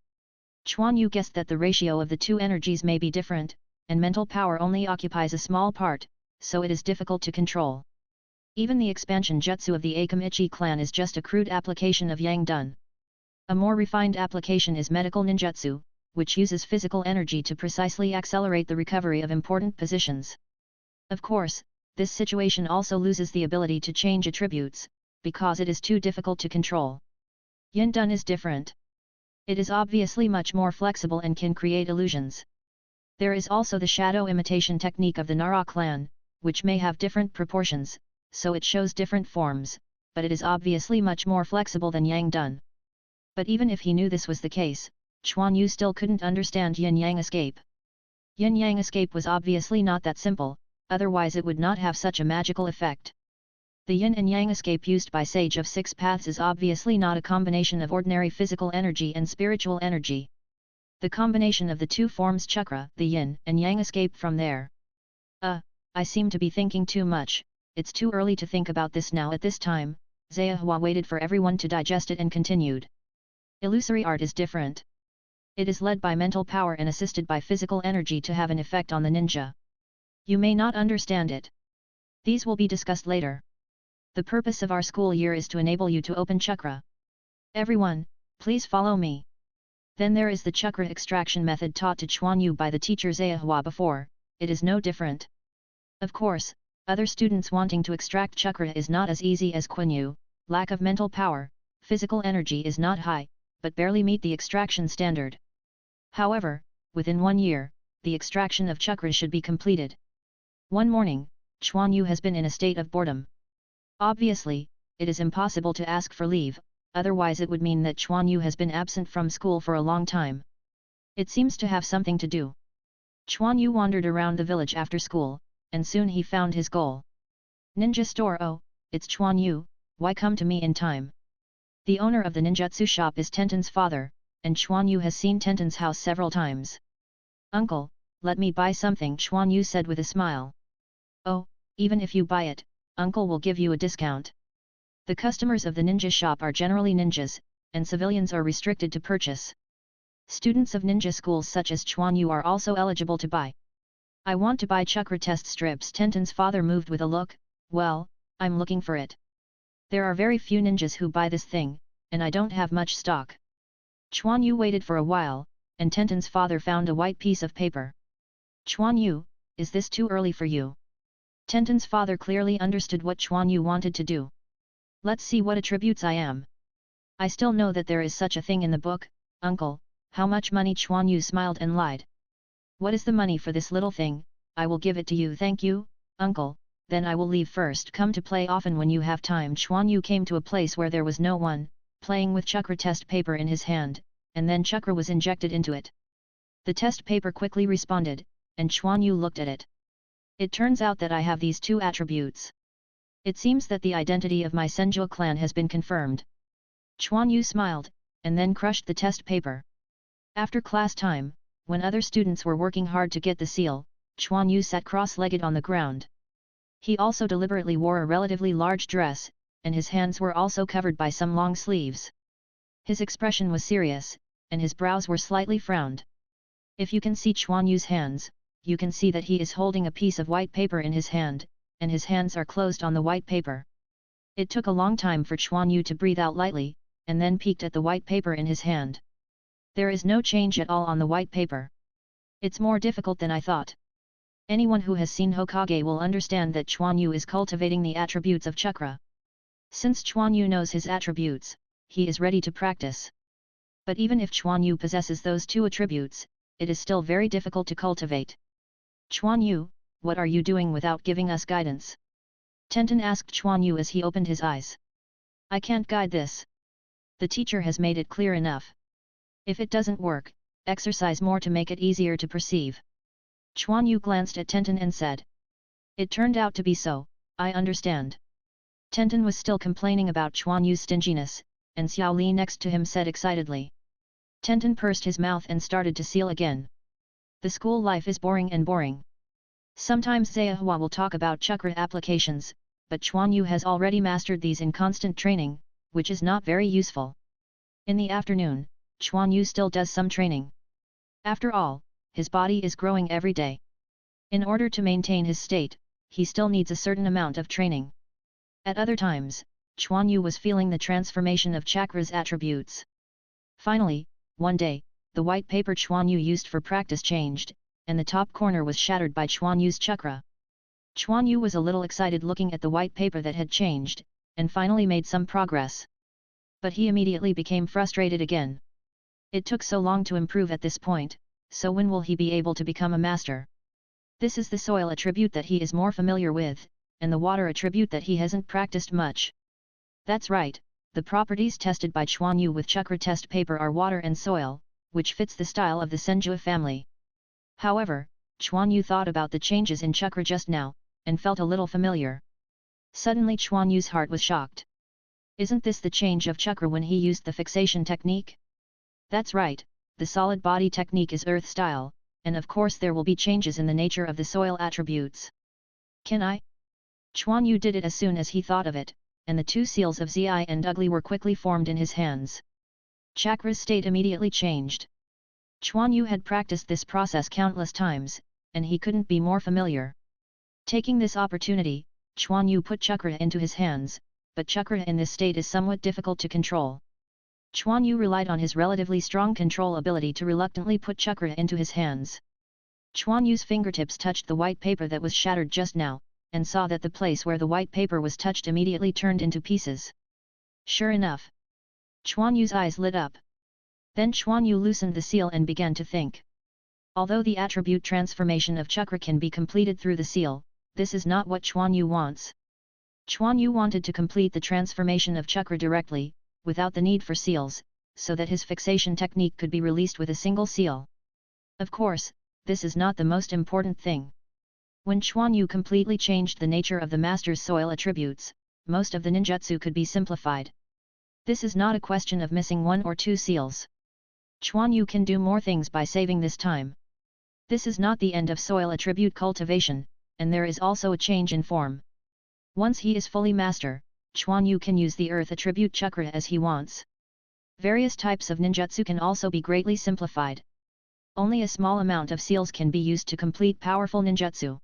Quan Yu guessed that the ratio of the two energies may be different, and mental power only occupies a small part, so it is difficult to control. Even the expansion jutsu of the Kekkei clan is just a crude application of Yang Dun. A more refined application is medical ninjutsu, which uses physical energy to precisely accelerate the recovery of important positions. Of course, this situation also loses the ability to change attributes, because it is too difficult to control. Yin Dun is different. It is obviously much more flexible and can create illusions. There is also the shadow imitation technique of the Naruto clan, which may have different proportions, so it shows different forms, but it is obviously much more flexible than Yang Dun. But even if he knew this was the case, Quan Yu still couldn't understand Yin-Yang escape. Yin-Yang escape was obviously not that simple, otherwise it would not have such a magical effect. The Yin and Yang escape used by Sage of Six Paths is obviously not a combination of ordinary physical energy and spiritual energy. The combination of the two forms chakra, the Yin and Yang escape from there. I seem to be thinking too much. It's too early to think about this now at this time." Zhehua waited for everyone to digest it and continued. "Illusory art is different. It is led by mental power and assisted by physical energy to have an effect on the ninja. You may not understand it. These will be discussed later. The purpose of our school year is to enable you to open chakra. Everyone, please follow me." Then there is the chakra extraction method taught to Quan Yu by the teacher Zhehua before. It is no different. Of course, other students wanting to extract chakra is not as easy as Quan Yu. Lack of mental power, physical energy is not high, but barely meet the extraction standard. However, within 1 year, the extraction of chakra should be completed. One morning, Quan Yu has been in a state of boredom. Obviously, it is impossible to ask for leave, otherwise it would mean that Quan Yu has been absent from school for a long time. It seems to have something to do. Quan Yu wandered around the village after school, and soon he found his goal. Ninja store. "Oh, it's Quan Yu, why come to me in time?" The owner of the ninjutsu shop is Tenten's father, and Quan Yu has seen Tenten's house several times. "Uncle, let me buy something," Quan Yu said with a smile. "Oh, even if you buy it, Uncle will give you a discount." The customers of the ninja shop are generally ninjas, and civilians are restricted to purchase. Students of ninja schools such as Quan Yu are also eligible to buy. "I want to buy chakra test strips." Tenten's father moved with a look. "Well, I'm looking for it. There are very few ninjas who buy this thing, and I don't have much stock." Quan Yu waited for a while, and Tenten's father found a white piece of paper. "Quan Yu, is this too early for you?" Tenten's father clearly understood what Quan Yu wanted to do. "Let's see what attributes I am. I still know that there is such a thing in the book, Uncle." "How much money?" Quan Yu smiled and lied. "What is the money for this little thing? I will give it to you." "Thank you, Uncle, then I will leave first. Come to play often when you have time." Quan Yu came to a place where there was no one, playing with chakra test paper in his hand, and then chakra was injected into it. The test paper quickly responded, and Quan Yu looked at it. "It turns out that I have these two attributes. It seems that the identity of my Senju clan has been confirmed. Quan Yu smiled, and then crushed the test paper. After class time, when other students were working hard to get the seal, Quan Yu sat cross-legged on the ground. He also deliberately wore a relatively large dress, and his hands were also covered by some long sleeves. His expression was serious, and his brows were slightly frowned. If you can see Quan Yu's hands, you can see that he is holding a piece of white paper in his hand, and his hands are closed on the white paper. It took a long time for Quan Yu to breathe out lightly, and then peeked at the white paper in his hand. There is no change at all on the white paper. It's more difficult than I thought. Anyone who has seen Hokage will understand that Quan Yu is cultivating the attributes of chakra. Since Quan Yu knows his attributes, he is ready to practice. But even if Quan Yu possesses those two attributes, it is still very difficult to cultivate. Quan Yu, what are you doing without giving us guidance? Tenten asked Quan Yu as he opened his eyes. I can't guide this. The teacher has made it clear enough. If it doesn't work, exercise more to make it easier to perceive. Quan Yu glanced at Tenten and said. It turned out to be so, I understand. Tenten was still complaining about Quan Yu's stinginess, and Xiao Li next to him said excitedly. Tenten pursed his mouth and started to seal again. The school life is boring and boring. Sometimes Zayahua will talk about chakra applications, but Quan Yu has already mastered these in constant training, which is not very useful. In the afternoon, Quan Yu still does some training. After all, his body is growing every day. In order to maintain his state, he still needs a certain amount of training. At other times, Quan Yu was feeling the transformation of chakra's attributes. Finally, one day, the white paper Quan Yu used for practice changed, and the top corner was shattered by Quan Yu's chakra. Quan Yu was a little excited looking at the white paper that had changed, and finally made some progress. But he immediately became frustrated again. It took so long to improve at this point, so when will he be able to become a master? This is the soil attribute that he is more familiar with, and the water attribute that he hasn't practiced much. That's right, the properties tested by Quan Yu with chakra test paper are water and soil, which fits the style of the Senju family. However, Quan Yu thought about the changes in chakra just now, and felt a little familiar. Suddenly Quan Yu's heart was shocked. Isn't this the change of chakra when he used the fixation technique? That's right, the solid body technique is earth style, and of course there will be changes in the nature of the soil attributes. Can I? Quan Yu did it as soon as he thought of it, and the two seals of Zi and Ugly were quickly formed in his hands. Chakra's state immediately changed. Quan Yu had practiced this process countless times, and he couldn't be more familiar. Taking this opportunity, Quan Yu put chakra into his hands, but chakra in this state is somewhat difficult to control. Quan Yu relied on his relatively strong control ability to reluctantly put chakra into his hands. Quan Yu's fingertips touched the white paper that was shattered just now, and saw that the place where the white paper was touched immediately turned into pieces. Sure enough. Quan Yu's eyes lit up. Then Quan Yu loosened the seal and began to think. Although the attribute transformation of chakra can be completed through the seal, this is not what Quan Yu wants. Quan Yu wanted to complete the transformation of chakra directly, without the need for seals, so that his fixation technique could be released with a single seal. Of course, this is not the most important thing. When Quan Yu completely changed the nature of the master's soil attributes, most of the ninjutsu could be simplified. This is not a question of missing one or two seals. Quan Yu can do more things by saving this time. This is not the end of soil attribute cultivation, and there is also a change in form. Once he is fully master, Quan Yu can use the earth attribute chakra as he wants. Various types of ninjutsu can also be greatly simplified. Only a small amount of seals can be used to complete powerful ninjutsu.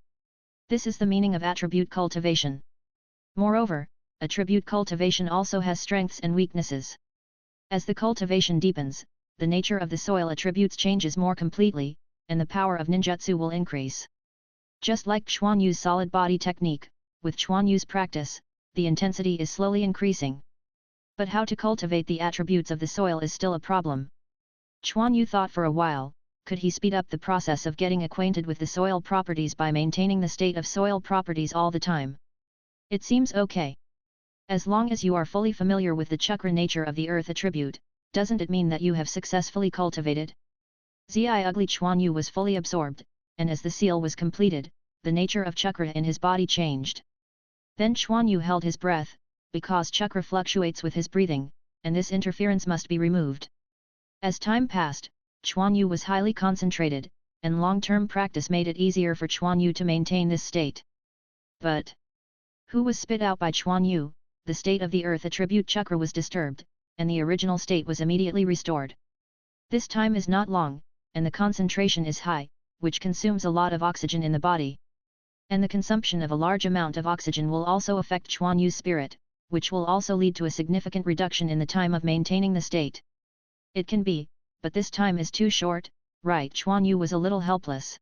This is the meaning of attribute cultivation. Moreover, attribute cultivation also has strengths and weaknesses. As the cultivation deepens, the nature of the soil attributes changes more completely, and the power of ninjutsu will increase. Just like Quan Yu's solid body technique, with Quan Yu's practice, the intensity is slowly increasing. But how to cultivate the attributes of the soil is still a problem. Quan Yu thought for a while, could he speed up the process of getting acquainted with the soil properties by maintaining the state of soil properties all the time? It seems okay. As long as you are fully familiar with the chakra nature of the earth attribute, doesn't it mean that you have successfully cultivated? Zi Ugly Quan Yu was fully absorbed, and as the seal was completed, the nature of chakra in his body changed. Then Quan Yu held his breath, because chakra fluctuates with his breathing, and this interference must be removed. As time passed, Quan Yu was highly concentrated, and long-term practice made it easier for Quan Yu to maintain this state. But who was spit out by Quan Yu? The state of the earth attribute chakra was disturbed, and the original state was immediately restored. This time is not long, and the concentration is high, which consumes a lot of oxygen in the body. And the consumption of a large amount of oxygen will also affect Quan Yu's spirit, which will also lead to a significant reduction in the time of maintaining the state. It can be, but this time is too short, right? Quan Yu was a little helpless.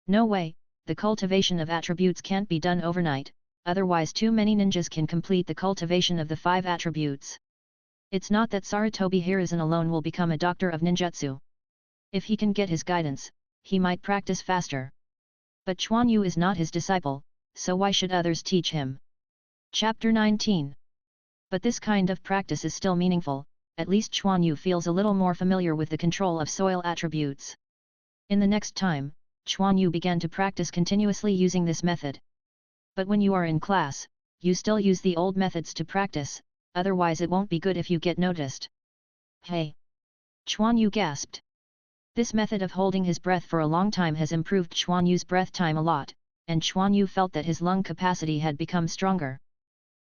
No way, the cultivation of attributes can't be done overnight, otherwise too many ninjas can complete the cultivation of the 5 attributes. It's not that Sarutobi Hiruzen alone will become a doctor of ninjutsu. If he can get his guidance, he might practice faster. But Quan Yu is not his disciple, so why should others teach him? Chapter 19. But this kind of practice is still meaningful, at least Quan Yu feels a little more familiar with the control of soil attributes. In the next time, Quan Yu began to practice continuously using this method. But when you are in class, you still use the old methods to practice, otherwise it won't be good if you get noticed. Hey! Quan Yu gasped. This method of holding his breath for a long time has improved Quan Yu's breath time a lot, and Quan Yu felt that his lung capacity had become stronger.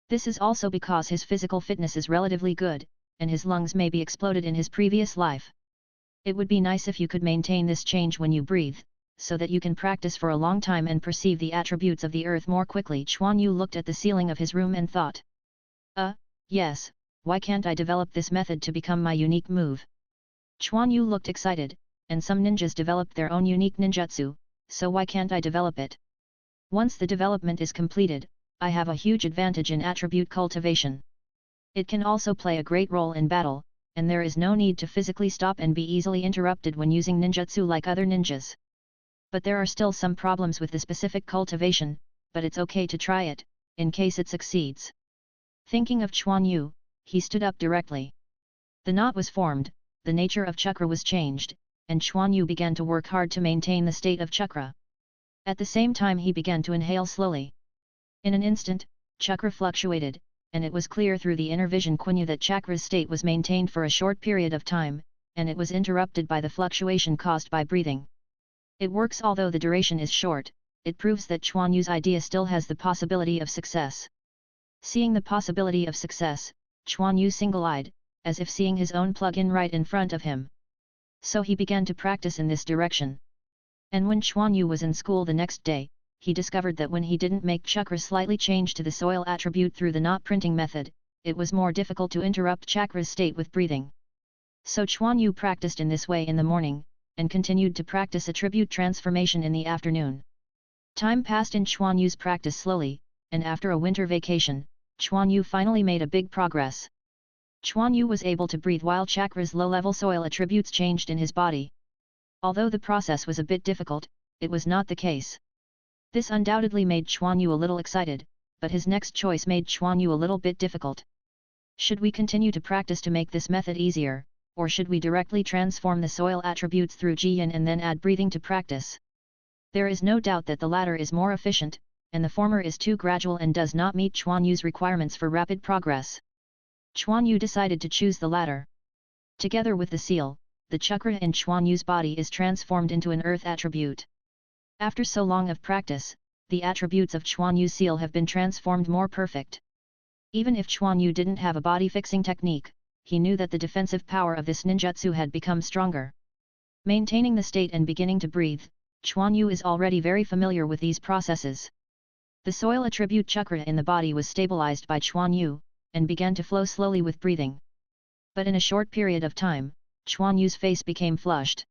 This is also because his physical fitness is relatively good, and his lungs may be exploded in his previous life. It would be nice if you could maintain this change when you breathe, so that you can practice for a long time and perceive the attributes of the earth more quickly. Quan Yu looked at the ceiling of his room and thought. Yes, why can't I develop this method to become my unique move? Quan Yu looked excited, and some ninjas developed their own unique ninjutsu, so why can't I develop it? Once the development is completed, I have a huge advantage in attribute cultivation. It can also play a great role in battle, and there is no need to physically stop and be easily interrupted when using ninjutsu like other ninjas. But there are still some problems with the specific cultivation, but it's okay to try it, in case it succeeds. Thinking of Quan Yu, he stood up directly. The knot was formed, the nature of chakra was changed, and Quan Yu began to work hard to maintain the state of chakra. At the same time he began to inhale slowly. In an instant, chakra fluctuated, and it was clear through the inner vision Quan Yu that chakra's state was maintained for a short period of time, and it was interrupted by the fluctuation caused by breathing. It works although the duration is short, it proves that Quan Yu's idea still has the possibility of success. Seeing the possibility of success, Quan Yu single-eyed, as if seeing his own plug-in right in front of him. So he began to practice in this direction. And when Quan Yu was in school the next day, he discovered that when he didn't make chakra slightly change to the soil attribute through the knot printing method, it was more difficult to interrupt chakra's state with breathing. So Quan Yu practiced in this way in the morning, and continued to practice attribute transformation in the afternoon. Time passed in Quan Yu's practice slowly, and after a winter vacation, Quan Yu finally made a big progress. Quan Yu was able to breathe while chakra's low-level soil attributes changed in his body. Although the process was a bit difficult, it was not the case. This undoubtedly made Quan Yu a little excited, but his next choice made Quan Yu a little bit difficult. Should we continue to practice to make this method easier, or should we directly transform the soil attributes through Jian and then add breathing to practice? There is no doubt that the latter is more efficient, and the former is too gradual and does not meet Quan Yu's requirements for rapid progress. Quan Yu decided to choose the latter. Together with the seal, the chakra in Quan Yu's body is transformed into an earth attribute. After so long of practice, the attributes of Quan Yu's seal have been transformed more perfect. Even if Quan Yu didn't have a body-fixing technique, he knew that the defensive power of this ninjutsu had become stronger. Maintaining the state and beginning to breathe, Quan Yu is already very familiar with these processes. The soil attribute chakra in the body was stabilized by Quan Yu, and began to flow slowly with breathing. But in a short period of time, Quan Yu's face became flushed.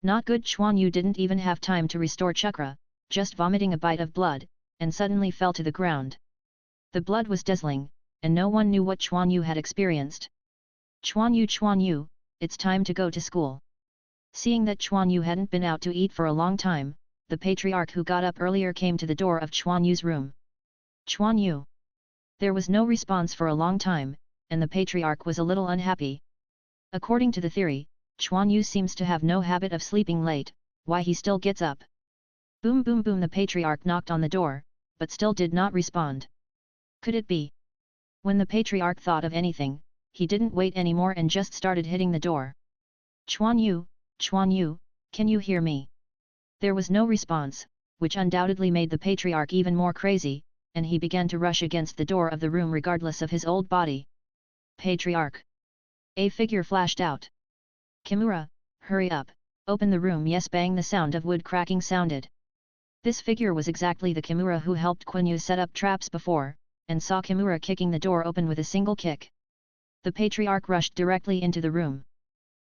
Not good. Quan Yu didn't even have time to restore chakra, just vomiting a bite of blood, and suddenly fell to the ground. The blood was dazzling, and no one knew what Quan Yu had experienced. Quan Yu, it's time to go to school. Seeing that Quan Yu hadn't been out to eat for a long time, the patriarch who got up earlier came to the door of Quan Yu's room. Quan Yu. There was no response for a long time, and the patriarch was a little unhappy. According to the theory, Quan Yu seems to have no habit of sleeping late, why he still gets up? Boom boom boom. The patriarch knocked on the door, but still did not respond. Could it be? When the patriarch thought of anything, he didn't wait anymore and just started hitting the door. Quan Yu, can you hear me? There was no response, which undoubtedly made the patriarch even more crazy, and he began to rush against the door of the room regardless of his old body. Patriarch! A figure flashed out. Kimura, hurry up, open the room. Yes, bang, the sound of wood cracking sounded. This figure was exactly the Kimura who helped Quan Yu set up traps before, and saw Kimura kicking the door open with a single kick. The patriarch rushed directly into the room.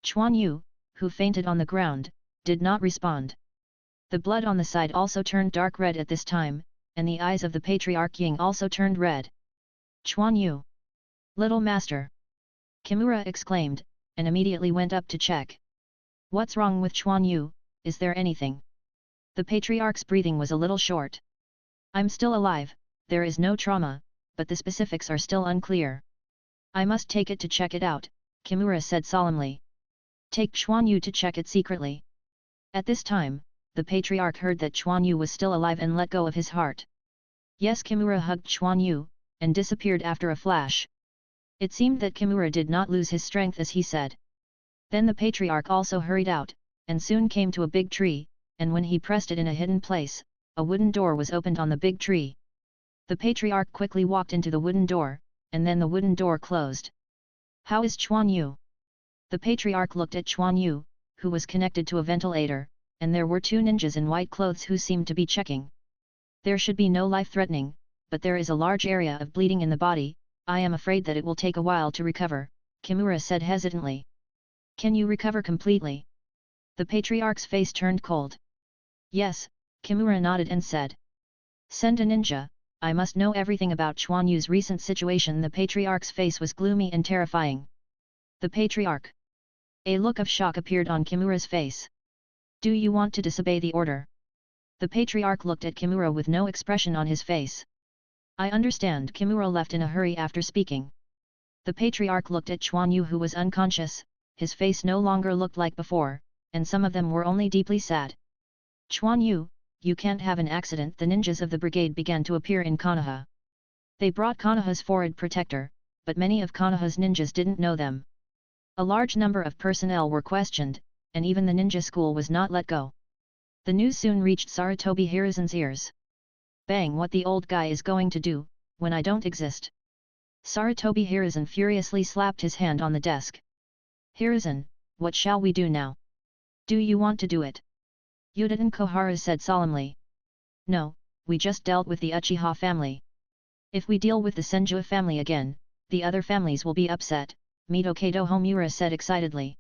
Quan Yu, who fainted on the ground, did not respond. The blood on the side also turned dark red at this time, and the eyes of the patriarch Ying also turned red. Quan Yu! Little master! Kimura exclaimed, and immediately went up to check. What's wrong with Quan Yu, is there anything? The patriarch's breathing was a little short. I'm still alive, there is no trauma, but the specifics are still unclear. I must take it to check it out, Kimura said solemnly. Take Quan Yu to check it secretly. At this time, the patriarch heard that Quan Yu was still alive and let go of his heart. Yes, Kimura hugged Quan Yu, and disappeared after a flash. It seemed that Kimura did not lose his strength as he said. Then the patriarch also hurried out, and soon came to a big tree, and when he pressed it in a hidden place, a wooden door was opened on the big tree. The patriarch quickly walked into the wooden door, and then the wooden door closed. How is Quan Yu? The patriarch looked at Quan Yu, who was connected to a ventilator, and there were two ninjas in white clothes who seemed to be checking. There should be no life-threatening, but there is a large area of bleeding in the body. I am afraid that it will take a while to recover, Kimura said hesitantly. Can you recover completely? The patriarch's face turned cold. Yes, Kimura nodded and said. Send a ninja, I must know everything about Quan Yu's recent situation. The patriarch's face was gloomy and terrifying. The patriarch. A look of shock appeared on Kimura's face. Do you want to disobey the order? The patriarch looked at Kimura with no expression on his face. I understand. Kimura left in a hurry after speaking. The patriarch looked at Quan Yu, who was unconscious. His face no longer looked like before, and some of them were only deeply sad. Quan Yu, you can't have an accident. The ninjas of the brigade began to appear in Konoha. They brought Konoha's forward protector, but many of Konoha's ninjas didn't know them. A large number of personnel were questioned, and even the ninja school was not let go. The news soon reached Sarutobi Hiruzen's ears. Bang, what the old guy is going to do, when I don't exist? Sarutobi Hiruzen furiously slapped his hand on the desk. Hiruzen, what shall we do now? Do you want to do it? Yudin Kohara said solemnly. No, we just dealt with the Uchiha family. If we deal with the Senju family again, the other families will be upset, Mitokado Homura said excitedly.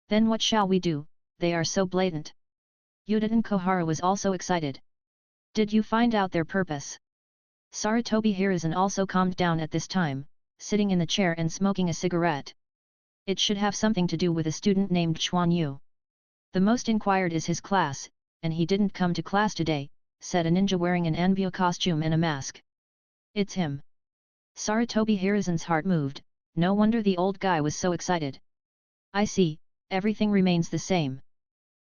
Then what shall we do? They are so blatant. Yudin Kohara was also excited. Did you find out their purpose? Sarutobi Hiruzen also calmed down at this time, sitting in the chair and smoking a cigarette. It should have something to do with a student named Quan Yu. The most inquired is his class, and he didn't come to class today, said a ninja wearing an Anbu costume and a mask. It's him. Sarutobi Hiruzen's heart moved, no wonder the old guy was so excited. I see, everything remains the same.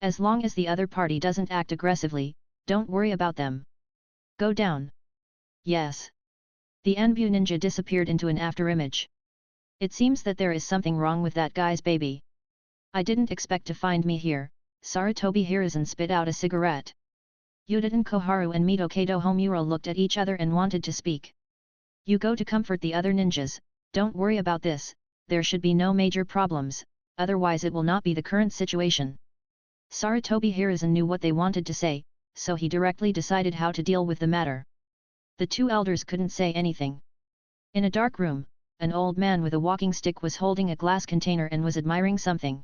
As long as the other party doesn't act aggressively, don't worry about them. Go down. Yes. The Anbu ninja disappeared into an afterimage. It seems that there is something wrong with that guy's baby. I didn't expect to find me here. Sarutobi Hiruzen spit out a cigarette. Yudin Koharu and Mitokado Homura looked at each other and wanted to speak. You go to comfort the other ninjas, don't worry about this, there should be no major problems, otherwise it will not be the current situation. Sarutobi Hiruzen knew what they wanted to say, so he directly decided how to deal with the matter. The two elders couldn't say anything. In a dark room, an old man with a walking stick was holding a glass container and was admiring something.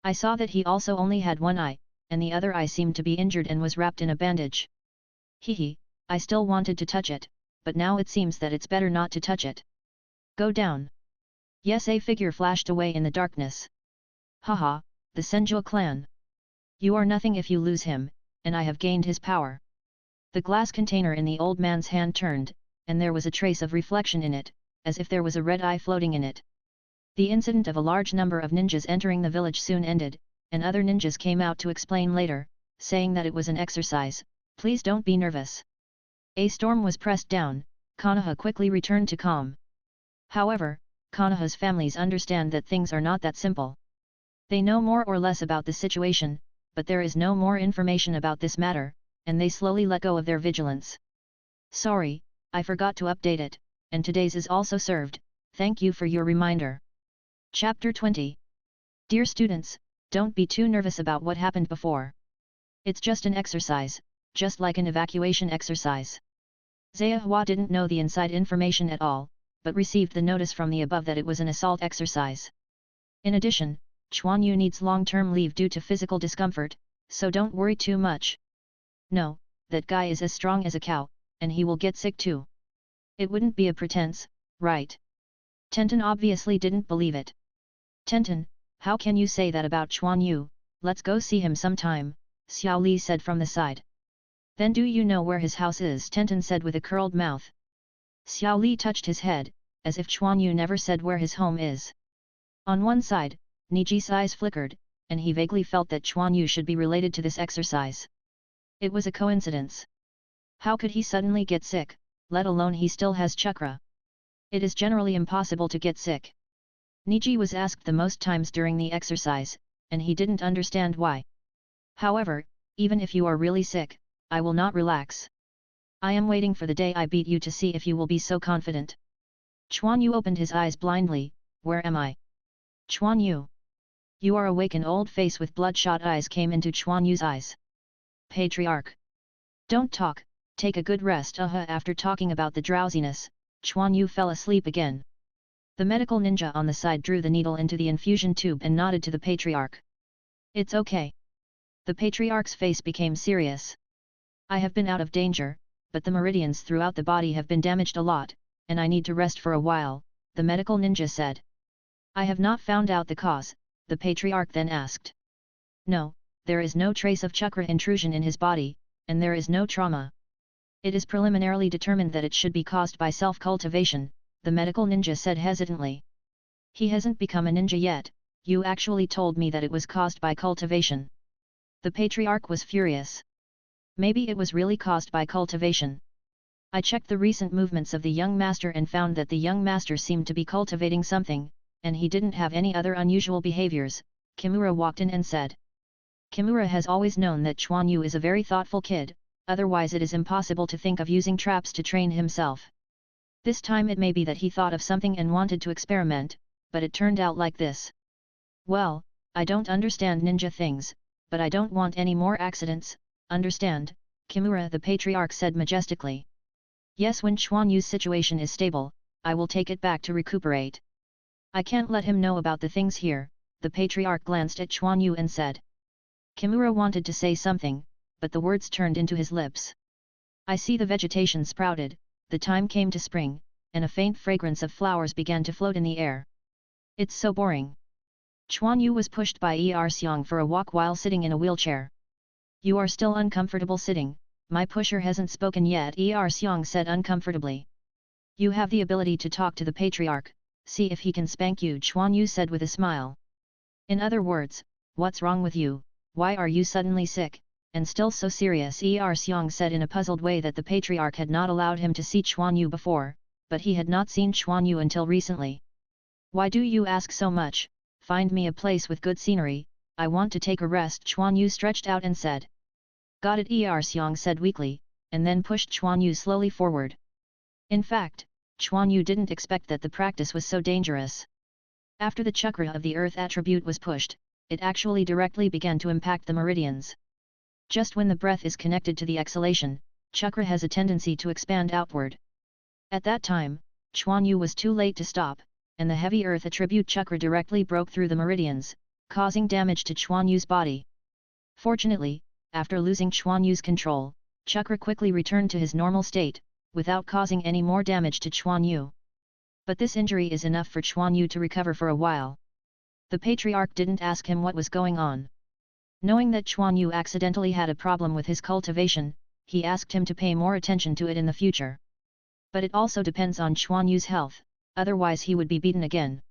I saw that he also only had one eye, and the other eye seemed to be injured and was wrapped in a bandage. Hehe, I still wanted to touch it, but now it seems that it's better not to touch it. Go down. Yes, a figure flashed away in the darkness. Haha, the Senju Clan. You are nothing if you lose him, and I have gained his power. The glass container in the old man's hand turned, and there was a trace of reflection in it, as if there was a red eye floating in it. The incident of a large number of ninjas entering the village soon ended, and other ninjas came out to explain later, saying that it was an exercise, please don't be nervous. A storm was pressed down, Konoha quickly returned to calm. However, Konoha's families understand that things are not that simple. They know more or less about the situation, but there is no more information about this matter, and they slowly let go of their vigilance. Sorry, I forgot to update it, and today's is also served, thank you for your reminder. Chapter 20. Dear students, don't be too nervous about what happened before. It's just an exercise, just like an evacuation exercise. Zayahua didn't know the inside information at all, but received the notice from the above that it was an assault exercise. In addition, Quan Yu needs long-term leave due to physical discomfort, so don't worry too much. No, that guy is as strong as a cow, and he will get sick too. It wouldn't be a pretense, right? Tenten obviously didn't believe it. Tenten, how can you say that about Quan Yu? Let's go see him sometime, Xiao Li said from the side. Then do you know where his house is? Tenten said with a curled mouth. Xiao Li touched his head, as if Quan Yu never said where his home is. On one side, Niji's eyes flickered, and he vaguely felt that Quan Yu should be related to this exercise. It was a coincidence. How could he suddenly get sick, let alone he still has chakra? It is generally impossible to get sick. Niji was asked the most times during the exercise, and he didn't understand why. However, even if you are really sick, I will not relax. I am waiting for the day I beat you to see if you will be so confident. Quan Yu opened his eyes blindly. Where am I? Quan Yu. You are awake. An old face with bloodshot eyes came into Quan Yu's eyes. Patriarch. Don't talk, take a good rest. After talking about the drowsiness, Quan Yu fell asleep again. The medical ninja on the side drew the needle into the infusion tube and nodded to the patriarch. It's okay. The patriarch's face became serious. I have been out of danger, but the meridians throughout the body have been damaged a lot, and I need to rest for a while, the medical ninja said. I have not found out the cause, the patriarch then asked. No, there is no trace of chakra intrusion in his body, and there is no trauma. It is preliminarily determined that it should be caused by self-cultivation, the medical ninja said hesitantly. He hasn't become a ninja yet, you actually told me that it was caused by cultivation. The patriarch was furious. Maybe it was really caused by cultivation. I checked the recent movements of the young master and found that the young master seemed to be cultivating something, and he didn't have any other unusual behaviors, Kimura walked in and said. Kimura has always known that Quan Yu is a very thoughtful kid, otherwise it is impossible to think of using traps to train himself. This time it may be that he thought of something and wanted to experiment, but it turned out like this. Well, I don't understand ninja things, but I don't want any more accidents, understand, Kimura the patriarch said majestically. Yes, when Quan Yu's situation is stable, I will take it back to recuperate. I can't let him know about the things here, the patriarch glanced at Quan Yu and said. Kimura wanted to say something, but the words turned into his lips. I see the vegetation sprouted, the time came to spring, and a faint fragrance of flowers began to float in the air. It's so boring. Quan Yu was pushed by Xiang for a walk while sitting in a wheelchair. You are still uncomfortable sitting, my pusher hasn't spoken yet, Xiang said uncomfortably. You have the ability to talk to the patriarch, see if he can spank you, Quan Yu said with a smile. In other words, what's wrong with you, why are you suddenly sick, and still so serious? Xiang said in a puzzled way that the patriarch had not allowed him to see Quan Yu before, but he had not seen Quan Yu until recently. Why do you ask so much? Find me a place with good scenery, I want to take a rest, Quan Yu stretched out and said. Got it, Xiang said weakly, and then pushed Quan Yu slowly forward. In fact, Quan Yu didn't expect that the practice was so dangerous. After the chakra of the earth attribute was pushed, it actually directly began to impact the meridians. Just when the breath is connected to the exhalation, chakra has a tendency to expand outward. At that time, Quan Yu was too late to stop, and the heavy earth attribute chakra directly broke through the meridians, causing damage to Quan Yu's body. Fortunately, after losing Quan Yu's control, chakra quickly returned to his normal state, without causing any more damage to Quan Yu. But this injury is enough for Quan Yu to recover for a while. The patriarch didn't ask him what was going on. Knowing that Quan Yu accidentally had a problem with his cultivation, he asked him to pay more attention to it in the future. But it also depends on Quan Yu's health, otherwise he would be beaten again.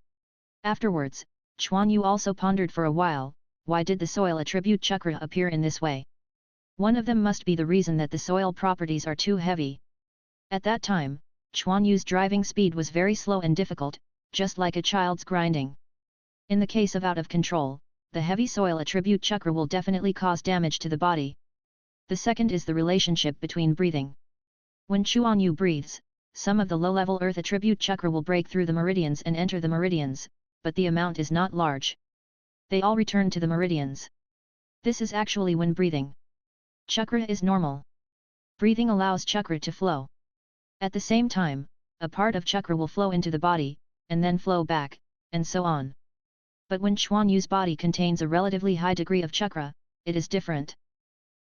Afterwards, Quan Yu also pondered for a while, why did the soil attribute chakra appear in this way? One of them must be the reason that the soil properties are too heavy. At that time, Quan Yu's driving speed was very slow and difficult, just like a child's grinding. In the case of out of control, the heavy soil attribute chakra will definitely cause damage to the body. The second is the relationship between breathing. When Quan Yu breathes, some of the low-level earth attribute chakra will break through the meridians and enter the meridians, but the amount is not large. They all return to the meridians. This is actually when breathing. Chakra is normal. Breathing allows chakra to flow. At the same time, a part of chakra will flow into the body, and then flow back, and so on. But when Quan Yu's body contains a relatively high degree of chakra, it is different.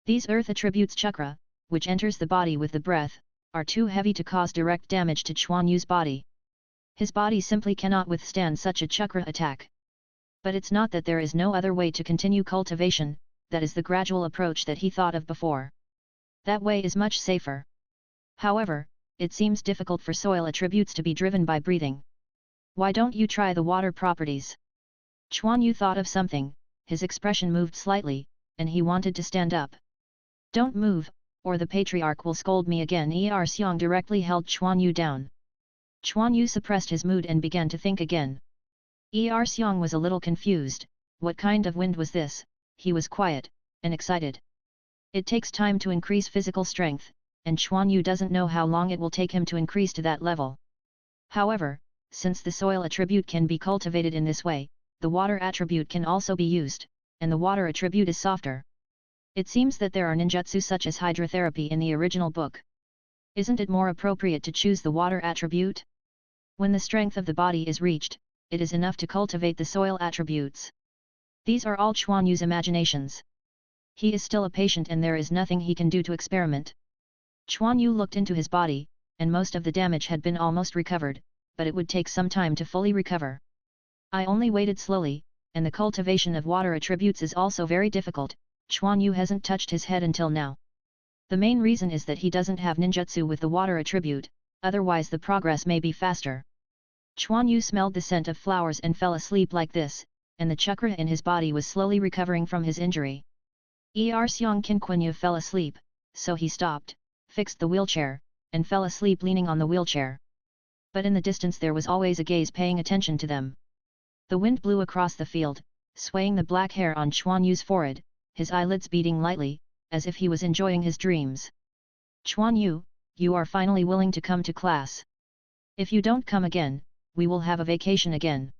These earth attributes chakra, which enters the body with the breath, are too heavy to cause direct damage to Quan Yu's body. His body simply cannot withstand such a chakra attack. But it's not that there is no other way to continue cultivation, that is the gradual approach that he thought of before. That way is much safer. However, it seems difficult for soil attributes to be driven by breathing. Why don't you try the water properties? Quan Yu thought of something, his expression moved slightly, and he wanted to stand up. Don't move, or the patriarch will scold me again. Er Xiong directly held Quan Yu down. Quan Yu suppressed his mood and began to think again. Er Xiong was a little confused. What kind of wind was this? He was quiet, and excited. It takes time to increase physical strength, and Quan Yu doesn't know how long it will take him to increase to that level. However, since the soil attribute can be cultivated in this way, the water attribute can also be used, and the water attribute is softer. It seems that there are ninjutsu such as hydrotherapy in the original book. Isn't it more appropriate to choose the water attribute? When the strength of the body is reached, it is enough to cultivate the soil attributes. These are all Quan Yu's imaginations. He is still a patient and there is nothing he can do to experiment. Quan Yu looked into his body, and most of the damage had been almost recovered, but it would take some time to fully recover. I only waited slowly, and the cultivation of water attributes is also very difficult. Quan Yu hasn't touched his head until now. The main reason is that he doesn't have ninjutsu with the water attribute, otherwise the progress may be faster. Quan Yu smelled the scent of flowers and fell asleep like this, and the chakra in his body was slowly recovering from his injury. Er Xiong Quan Yu fell asleep, so he stopped, fixed the wheelchair, and fell asleep leaning on the wheelchair. But in the distance there was always a gaze paying attention to them. The wind blew across the field, swaying the black hair on Quan Yu's forehead, his eyelids beating lightly, as if he was enjoying his dreams. Quan Yu, you are finally willing to come to class. If you don't come again, we will have a vacation again.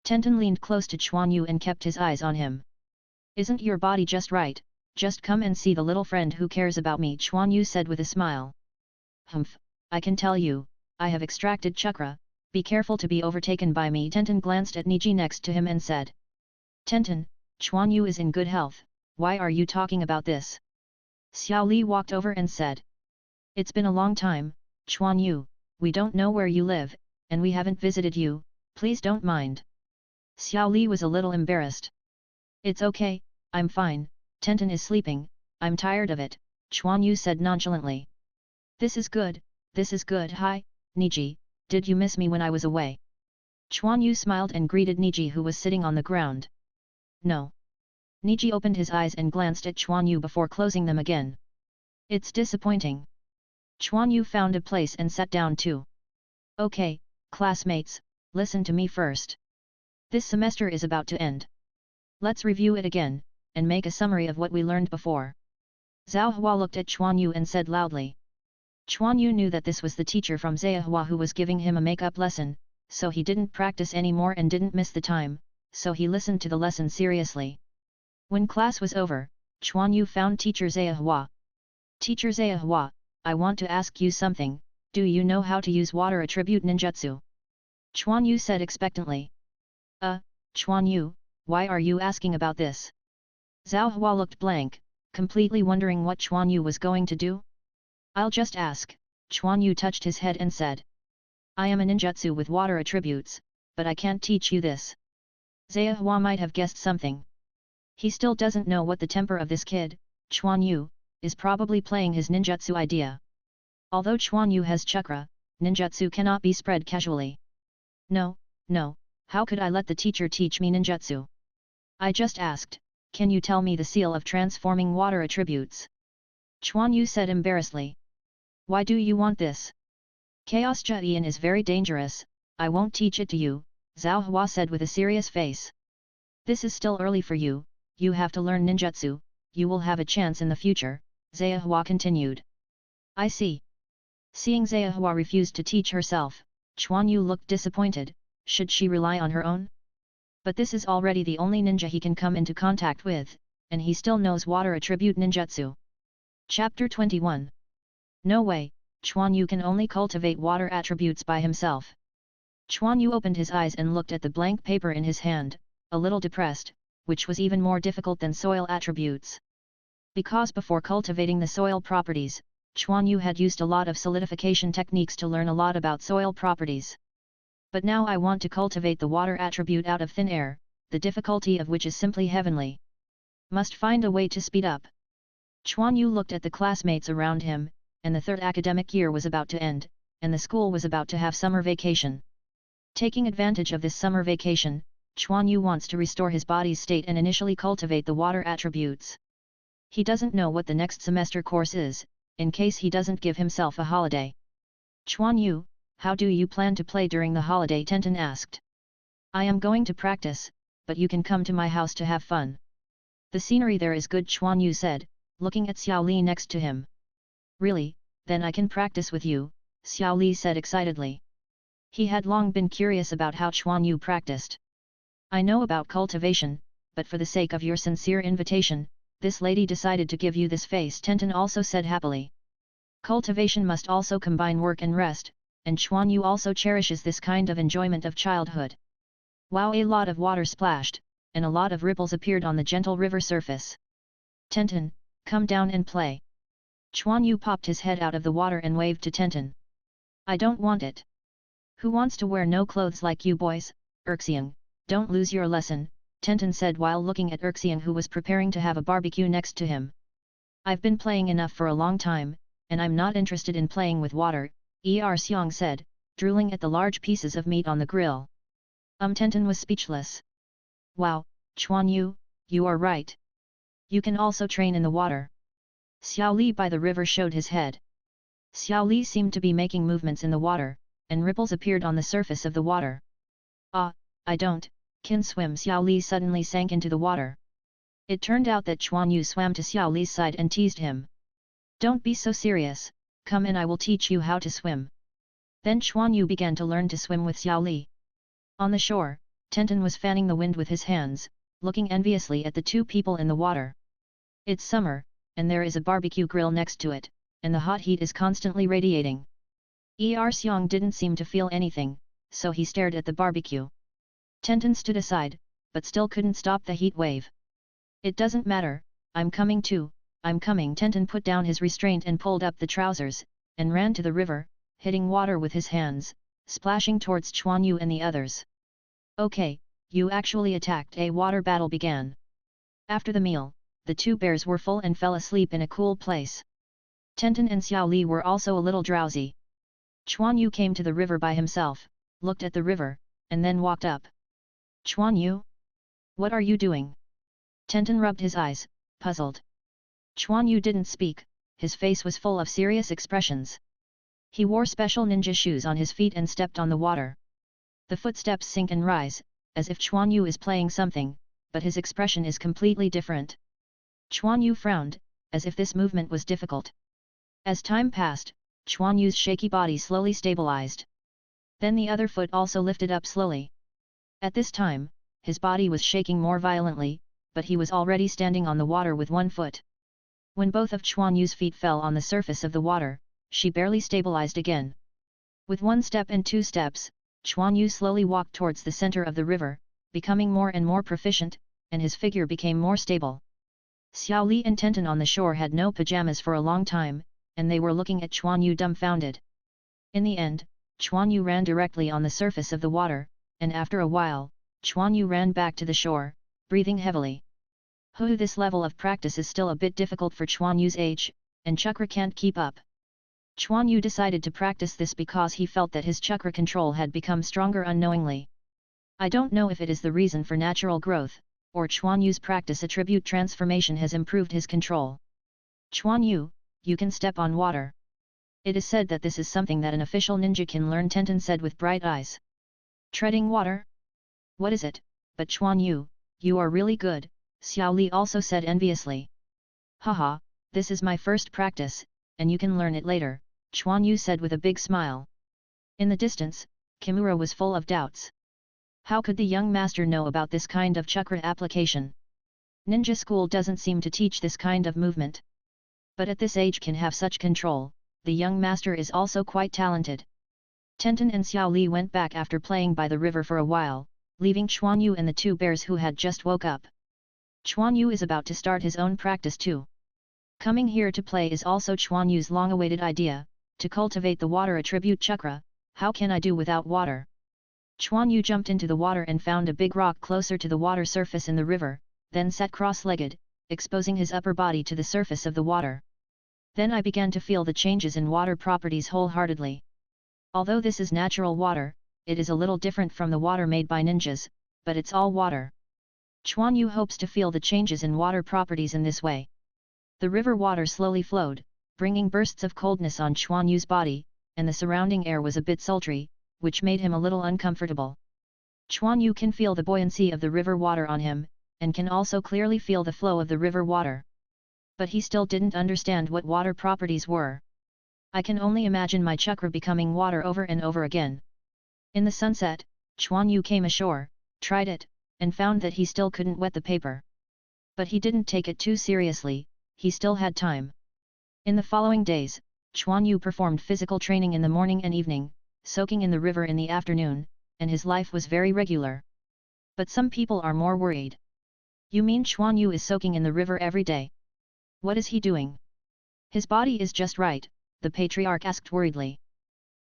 Tenten leaned close to Quan Yu and kept his eyes on him. Isn't your body just right? Just come and see the little friend who cares about me, Quan Yu said with a smile. Humph, I can tell you, I have extracted chakra, be careful to be overtaken by me. Tenten glanced at Niji next to him and said. Tenten, Quan Yu is in good health, why are you talking about this? Xiao Li walked over and said. It's been a long time, Quan Yu, we don't know where you live, and we haven't visited you, please don't mind. Xiao Li was a little embarrassed. It's okay, I'm fine, Tenten is sleeping, I'm tired of it, Quan Yu said nonchalantly. This is good, hi, Niji, did you miss me when I was away? Quan Yu smiled and greeted Niji who was sitting on the ground. No. Niji opened his eyes and glanced at Quan Yu before closing them again. It's disappointing. Quan Yu found a place and sat down too. Okay, classmates, listen to me first. This semester is about to end. Let's review it again, and make a summary of what we learned before. Zhao Hua looked at Quan Yu and said loudly. Quan Yu knew that this was the teacher from Zhao who was giving him a make-up lesson, so he didn't practice anymore and didn't miss the time, so he listened to the lesson seriously. When class was over, Quan Yu found Teacher Zhao. Teacher Zhao, I want to ask you something, do you know how to use water attribute ninjutsu? Quan Yu said expectantly. Quan Yu, why are you asking about this? Zhao Hua looked blank, completely wondering what Quan Yu was going to do. I'll just ask, Quan Yu touched his head and said. I am a ninjutsu with water attributes, but I can't teach you this. Zhao Hua might have guessed something. He still doesn't know what the temper of this kid, Quan Yu, is probably playing his ninjutsu idea. Although Quan Yu has chakra, ninjutsu cannot be spread casually. No, how could I let the teacher teach me ninjutsu? I just asked, can you tell me the seal of transforming water attributes? Quan Yu said embarrassedly. Why do you want this? Chaos Jian is very dangerous, I won't teach it to you, Zhao Hua said with a serious face. This is still early for you, you have to learn ninjutsu, you will have a chance in the future, Zhao Hua continued. I see. Seeing Zhao Hua refused to teach herself, Quan Yu looked disappointed, should she rely on her own? But this is already the only ninja he can come into contact with, and he still knows water attribute ninjutsu. Chapter 21. No way, Quan Yu can only cultivate water attributes by himself. Quan Yu opened his eyes and looked at the blank paper in his hand, a little depressed, which was even more difficult than soil attributes. Because before cultivating the soil properties, Quan Yu had used a lot of solidification techniques to learn a lot about soil properties. But now I want to cultivate the water attribute out of thin air, the difficulty of which is simply heavenly. Must find a way to speed up. Quan Yu looked at the classmates around him, and the third academic year was about to end, and the school was about to have summer vacation. Taking advantage of this summer vacation, Quan Yu wants to restore his body's state and initially cultivate the water attributes. He doesn't know what the next semester course is, in case he doesn't give himself a holiday. Quan Yu, how do you plan to play during the holiday? Tenten asked. I am going to practice, but you can come to my house to have fun. The scenery there is good, Quan Yu said, looking at Xiao Li next to him. Really, then I can practice with you, Xiao Li said excitedly. He had long been curious about how Quan Yu practiced. I know about cultivation, but for the sake of your sincere invitation, this lady decided to give you this face, Tenten also said happily. Cultivation must also combine work and rest, and Quan Yu also cherishes this kind of enjoyment of childhood. Wow, a lot of water splashed, and a lot of ripples appeared on the gentle river surface. Tenten, come down and play. Quan Yu popped his head out of the water and waved to Tenten. I don't want it. Who wants to wear no clothes like you boys? Erxiang, don't lose your lesson, Tenten said while looking at Erxiang who was preparing to have a barbecue next to him. I've been playing enough for a long time, and I'm not interested in playing with water, Erxiang said, drooling at the large pieces of meat on the grill. Tenten was speechless. Wow, Quan Yu, you are right. You can also train in the water. Xiao Li by the river showed his head. Xiao Li seemed to be making movements in the water, and ripples appeared on the surface of the water. Ah, I can swim. Xiao Li suddenly sank into the water. It turned out that Quan Yu swam to Xiao Li's side and teased him. Don't be so serious, come and I will teach you how to swim. Then Quan Yu began to learn to swim with Xiao Li. On the shore, Tenten was fanning the wind with his hands, looking enviously at the two people in the water. It's summer, and there is a barbecue grill next to it, and the hot heat is constantly radiating. Erxiang didn't seem to feel anything, so he stared at the barbecue. Tenten stood aside, but still couldn't stop the heat wave. It doesn't matter, I'm coming too, I'm coming. Tenten put down his restraint and pulled up the trousers, and ran to the river, hitting water with his hands, splashing towards Quan Yu and the others. Okay, you actually attacked. A water battle began. After the meal, the two bears were full and fell asleep in a cool place. Tenten and Xiao Li were also a little drowsy. Quan Yu came to the river by himself, looked at the river, and then walked up. Quan Yu? What are you doing? Tenten rubbed his eyes, puzzled. Quan Yu didn't speak, his face was full of serious expressions. He wore special ninja shoes on his feet and stepped on the water. The footsteps sink and rise, as if Quan Yu is playing something, but his expression is completely different. Quan Yu frowned, as if this movement was difficult. As time passed, Quan Yu's shaky body slowly stabilized. Then the other foot also lifted up slowly. At this time, his body was shaking more violently, but he was already standing on the water with one foot. When both of Quan Yu's feet fell on the surface of the water, she barely stabilized again. With one step and two steps, Quan Yu slowly walked towards the center of the river, becoming more and more proficient, and his figure became more stable. Xiao Li and Tenten on the shore had no pajamas for a long time, and they were looking at Quan Yu dumbfounded. In the end, Quan Yu ran directly on the surface of the water, and after a while, Quan Yu ran back to the shore, breathing heavily. This level of practice is still a bit difficult for Quan Yu's age, and chakra can't keep up. Quan Yu decided to practice this because he felt that his chakra control had become stronger unknowingly. I don't know if it is the reason for natural growth, or Quan Yu's practice attribute transformation has improved his control. Quan Yu, you can step on water. It is said that this is something that an official ninja can learn, Tenten said with bright eyes. Treading water? What is it? But Quan Yu, you are really good, Xiao Li also said enviously. Haha, this is my first practice, and you can learn it later, Quan Yu said with a big smile. In the distance, Kimura was full of doubts. How could the young master know about this kind of chakra application? Ninja school doesn't seem to teach this kind of movement. But at this age can have such control, the young master is also quite talented. Tenten and Xiao Li went back after playing by the river for a while, leaving Quan Yu and the two bears who had just woke up. Quan Yu is about to start his own practice too. Coming here to play is also Quan Yu's long-awaited idea, to cultivate the water attribute chakra. How can I do without water? Quan Yu jumped into the water and found a big rock closer to the water surface in the river, then sat cross-legged, exposing his upper body to the surface of the water. Then I began to feel the changes in water properties wholeheartedly. Although this is natural water, it is a little different from the water made by ninjas, but it's all water. Quan Yu hopes to feel the changes in water properties in this way. The river water slowly flowed, bringing bursts of coldness on Quan Yu's body, and the surrounding air was a bit sultry, which made him a little uncomfortable. Quan Yu can feel the buoyancy of the river water on him, and can also clearly feel the flow of the river water. But he still didn't understand what water properties were. I can only imagine my chakra becoming water over and over again. In the sunset, Quan Yu came ashore, tried it, and found that he still couldn't wet the paper. But he didn't take it too seriously, he still had time. In the following days, Quan Yu performed physical training in the morning and evening, soaking in the river in the afternoon, and his life was very regular. But some people are more worried. You mean Quan Yu is soaking in the river every day? What is he doing? His body is just right, the patriarch asked worriedly.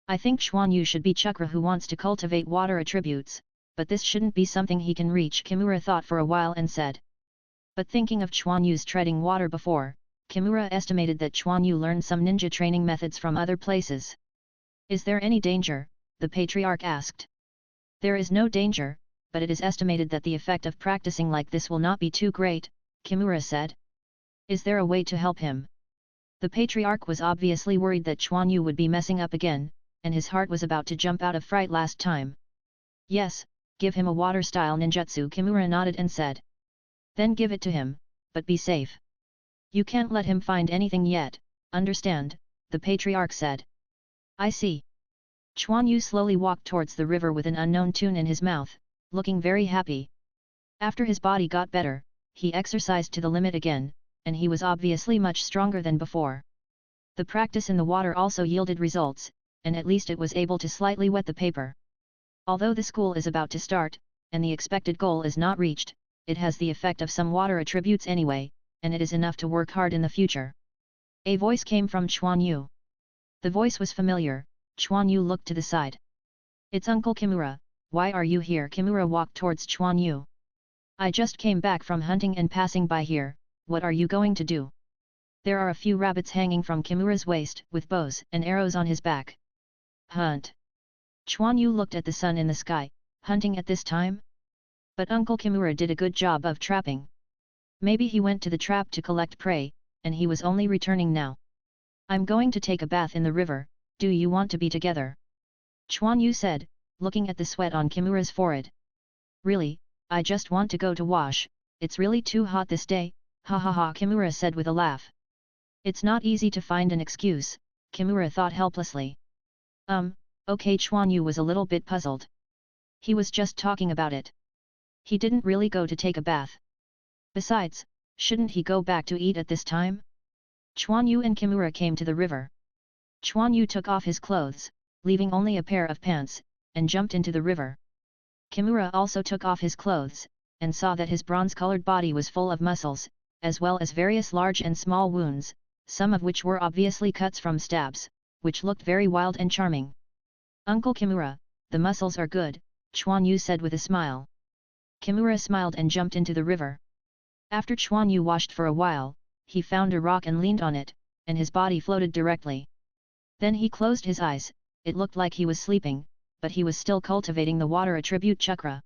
I think Quan Yu should be chakra who wants to cultivate water attributes, but this shouldn't be something he can reach, Kimura thought for a while and said. But thinking of Quan Yu's treading water before, Kimura estimated that Quan Yu learned some ninja training methods from other places. Is there any danger? The patriarch asked. There is no danger, but it is estimated that the effect of practicing like this will not be too great, Kimura said. Is there a way to help him? The patriarch was obviously worried that Quan Yu would be messing up again, and his heart was about to jump out of fright last time. Yes, give him a water-style ninjutsu, Kimura nodded and said. Then give it to him, but be safe. You can't let him find anything yet, understand, the patriarch said. I see. Quan Yu slowly walked towards the river with an unknown tune in his mouth, looking very happy. After his body got better, he exercised to the limit again, and he was obviously much stronger than before. The practice in the water also yielded results, and at least it was able to slightly wet the paper. Although the school is about to start, and the expected goal is not reached, it has the effect of some water attributes anyway, and it is enough to work hard in the future. A voice came from Quan Yu. The voice was familiar. Quan Yu looked to the side. It's Uncle Kimura, why are you here? Kimura walked towards Quan Yu. I just came back from hunting and passing by here, what are you going to do? There are a few rabbits hanging from Kimura's waist, with bows and arrows on his back. Hunt. Quan Yu looked at the sun in the sky, hunting at this time? But Uncle Kimura did a good job of trapping. Maybe he went to the trap to collect prey, and he was only returning now. I'm going to take a bath in the river, do you want to be together? Quan Yu said, looking at the sweat on Kimura's forehead. Really, I just want to go to wash, it's really too hot this day, ha ha ha, Kimura said with a laugh. It's not easy to find an excuse, Kimura thought helplessly. Okay, Quan Yu was a little bit puzzled. He was just talking about it. He didn't really go to take a bath. Besides, shouldn't he go back to eat at this time? Quan Yu and Kimura came to the river. Quan Yu took off his clothes, leaving only a pair of pants, and jumped into the river. Kimura also took off his clothes, and saw that his bronze-colored body was full of muscles, as well as various large and small wounds, some of which were obviously cuts from stabs, which looked very wild and charming. Uncle Kimura, the muscles are good, Quan Yu said with a smile. Kimura smiled and jumped into the river. After Quan Yu washed for a while, he found a rock and leaned on it, and his body floated directly. Then he closed his eyes, it looked like he was sleeping, but he was still cultivating the water attribute chakra.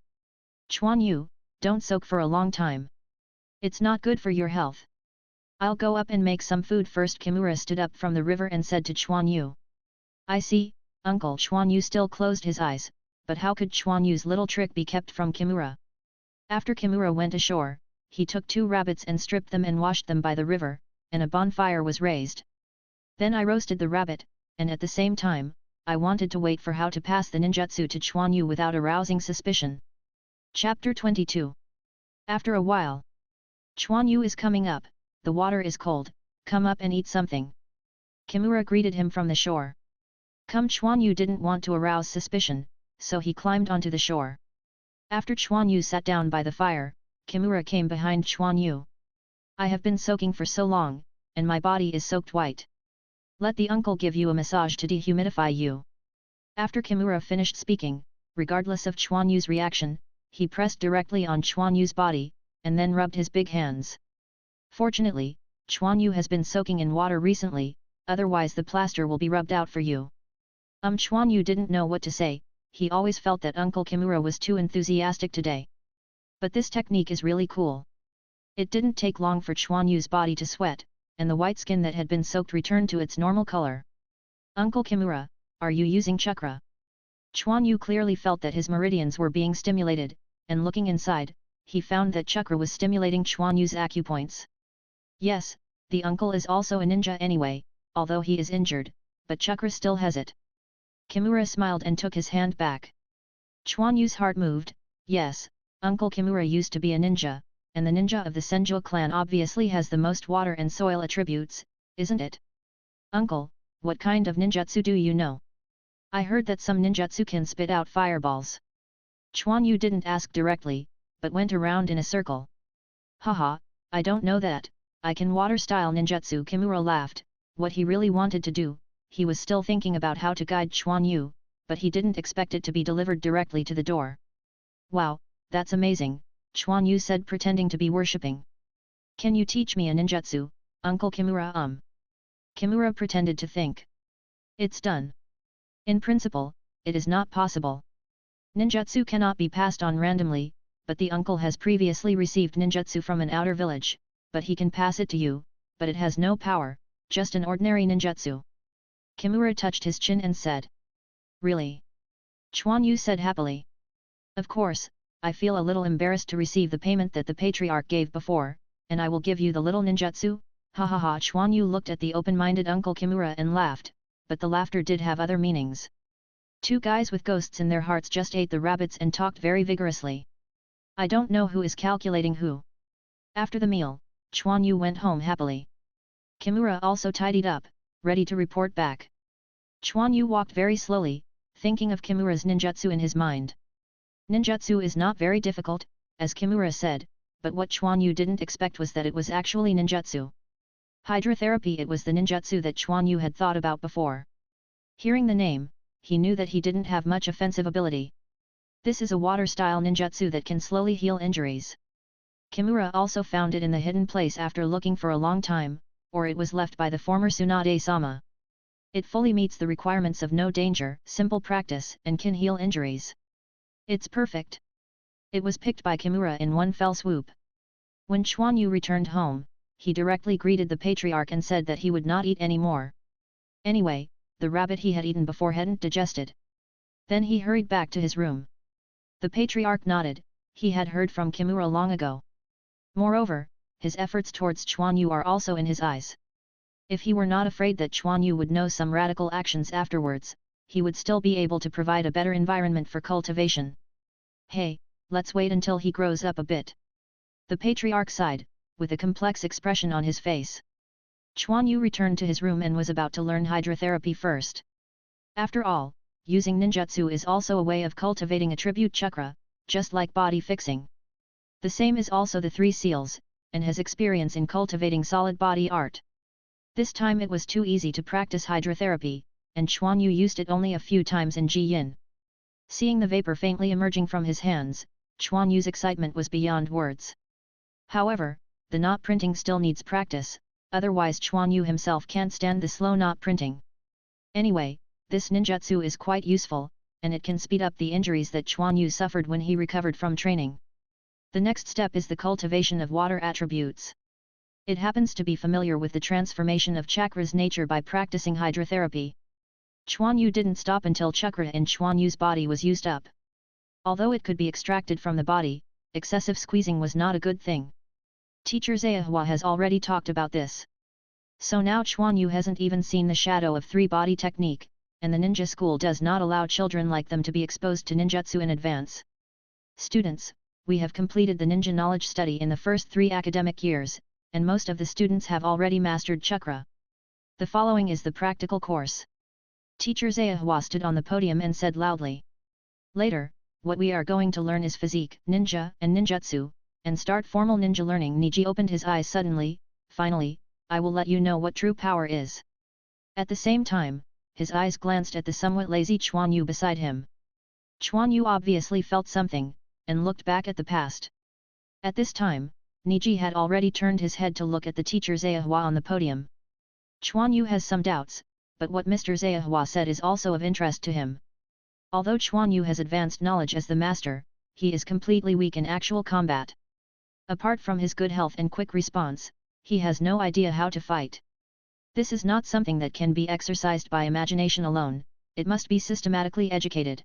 Quan Yu, don't soak for a long time. It's not good for your health. I'll go up and make some food first. Kimura stood up from the river and said to Quan Yu. I see, Uncle. Quan Yu still closed his eyes, but how could Quan Yu's little trick be kept from Kimura? After Kimura went ashore, he took 2 rabbits and stripped them and washed them by the river, and a bonfire was raised. Then I roasted the rabbit, and at the same time, I wanted to wait for how to pass the ninjutsu to Quan Yu without arousing suspicion. Chapter 22. After a while. Quan Yu is coming up, the water is cold, come up and eat something. Kimura greeted him from the shore. Come. Quan Yu didn't want to arouse suspicion, so he climbed onto the shore. After Quan Yu sat down by the fire, Kimura came behind Quan Yu. I have been soaking for so long, and my body is soaked white. Let the uncle give you a massage to dehumidify you. After Kimura finished speaking, regardless of Quan Yu's reaction, he pressed directly on Quan Yu's body, and then rubbed his big hands. Fortunately, Quan Yu has been soaking in water recently, otherwise the plaster will be rubbed out for you. Quan Yu didn't know what to say, he always felt that Uncle Kimura was too enthusiastic today. But this technique is really cool. It didn't take long for Quan Yu's body to sweat, and the white skin that had been soaked returned to its normal color. Uncle Kimura, are you using chakra? Quan Yu clearly felt that his meridians were being stimulated, and looking inside, he found that chakra was stimulating Quan Yu's acupoints. Yes, the uncle is also a ninja anyway, although he is injured, but chakra still has it. Kimura smiled and took his hand back. Quan Yu's heart moved. Yes, Uncle Kimura used to be a ninja, and the ninja of the Senju Clan obviously has the most water and soil attributes, isn't it? Uncle, what kind of ninjutsu do you know? I heard that some ninjutsu can spit out fireballs. Quan Yu didn't ask directly, but went around in a circle. Haha, I don't know that, I can water-style ninjutsu. Kimura laughed. What he really wanted to do, he was still thinking about how to guide Quan Yu, but he didn't expect it to be delivered directly to the door. Wow, that's amazing, Quan Yu said, pretending to be worshipping. Can you teach me a ninjutsu, Uncle Kimura? Kimura pretended to think. It's done. In principle, it is not possible. Ninjutsu cannot be passed on randomly, but the uncle has previously received ninjutsu from an outer village, but he can pass it to you, but it has no power, just an ordinary ninjutsu. Kimura touched his chin and said. Really? Quan Yu said happily. Of course, I feel a little embarrassed to receive the payment that the patriarch gave before, and I will give you the little ninjutsu, ha ha ha. Quan Yu looked at the open-minded Uncle Kimura and laughed, but the laughter did have other meanings. 2 guys with ghosts in their hearts just ate the rabbits and talked very vigorously. I don't know who is calculating who. After the meal, Quan Yu went home happily. Kimura also tidied up, ready to report back. Quan Yu walked very slowly, thinking of Kimura's ninjutsu in his mind. Ninjutsu is not very difficult, as Kimura said, but what Quan Yu didn't expect was that it was actually ninjutsu. Hydrotherapy. It was the ninjutsu that Quan Yu had thought about before. Hearing the name, he knew that he didn't have much offensive ability. This is a water-style ninjutsu that can slowly heal injuries. Kimura also found it in the hidden place after looking for a long time, or it was left by the former Tsunade-sama. It fully meets the requirements of no danger, simple practice, and can heal injuries. It's perfect. It was picked by Kimura in one fell swoop. When Quan Yu returned home, he directly greeted the patriarch and said that he would not eat any more. Anyway, the rabbit he had eaten before hadn't digested. Then he hurried back to his room. The patriarch nodded, he had heard from Kimura long ago. Moreover, his efforts towards Quan Yu are also in his eyes. If he were not afraid that Quan Yu would know some radical actions afterwards, he would still be able to provide a better environment for cultivation. Hey, let's wait until he grows up a bit. The patriarch sighed, with a complex expression on his face. Quan Yu returned to his room and was about to learn hydrotherapy first. After all, using ninjutsu is also a way of cultivating attribute chakra, just like body fixing. The same is also the 3 seals, and has experience in cultivating solid body art. This time it was too easy to practice hydrotherapy, and Quan Yu used it only a few times in Ji Yin. Seeing the vapor faintly emerging from his hands, Quan Yu's excitement was beyond words. However, the knot printing still needs practice, otherwise Quan Yu himself can't stand the slow knot printing. Anyway, this ninjutsu is quite useful, and it can speed up the injuries that Quan Yu suffered when he recovered from training. The next step is the cultivation of water attributes. It happens to be familiar with the transformation of chakra's nature by practicing hydrotherapy. Quan Yu didn't stop until chakra in Quan Yu's body was used up. Although it could be extracted from the body, excessive squeezing was not a good thing. Teacher Zayahua has already talked about this. So now Quan Yu hasn't even seen the shadow of three-body technique, and the ninja school does not allow children like them to be exposed to ninjutsu in advance. Students, we have completed the ninja knowledge study in the first 3 academic years, and most of the students have already mastered chakra. The following is the practical course. Teacher Zayahua stood on the podium and said loudly. Later, what we are going to learn is physique, ninja, and ninjutsu, and start formal ninja learning. Niji opened his eyes suddenly. Finally, I will let you know what true power is. At the same time, his eyes glanced at the somewhat lazy Quan Yu beside him. Quan Yu obviously felt something, and looked back at the past. At this time, Niji had already turned his head to look at the teacher Zayahua on the podium. Quan Yu has some doubts, but what Mr. Zayahua said is also of interest to him. Although Quan Yu has advanced knowledge as the master, he is completely weak in actual combat. Apart from his good health and quick response, he has no idea how to fight. This is not something that can be exercised by imagination alone, it must be systematically educated.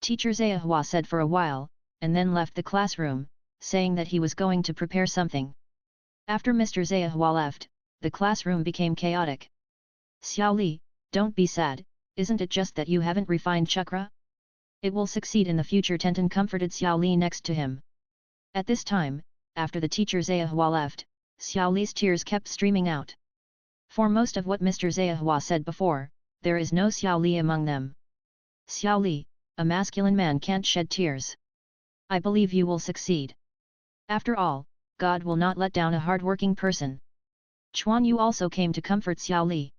Teacher Zayahua said for a while, and then left the classroom, saying that he was going to prepare something. After Mr. Zayahua left, the classroom became chaotic. Xiao Li, don't be sad, isn't it just that you haven't refined chakra? It will succeed in the future. Tenten comforted Xiao Li next to him. At this time, after the teacher Zayahua left, Xiao Li's tears kept streaming out. For most of what Mr. Zayahua said before, there is no Xiao Li among them. Xiao Li, a masculine man can't shed tears. I believe you will succeed. After all, God will not let down a hard-working person. Quan Yu also came to comfort Xiao Li.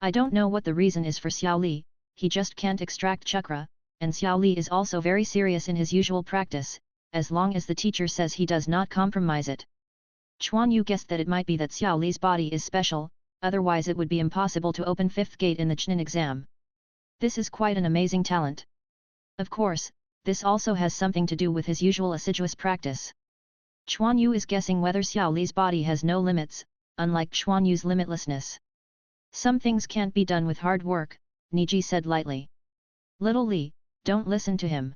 I don't know what the reason is for Xiao Li, he just can't extract chakra, and Xiao Li is also very serious in his usual practice, as long as the teacher says he does not compromise it. Quan Yu guessed that it might be that Xiao Li's body is special, otherwise it would be impossible to open 5th gate in the Chunin exam. This is quite an amazing talent. Of course, this also has something to do with his usual assiduous practice. Quan Yu is guessing whether Xiao Li's body has no limits, unlike Quan Yu's limitlessness. Some things can't be done with hard work, Niji said lightly. Little Li, don't listen to him.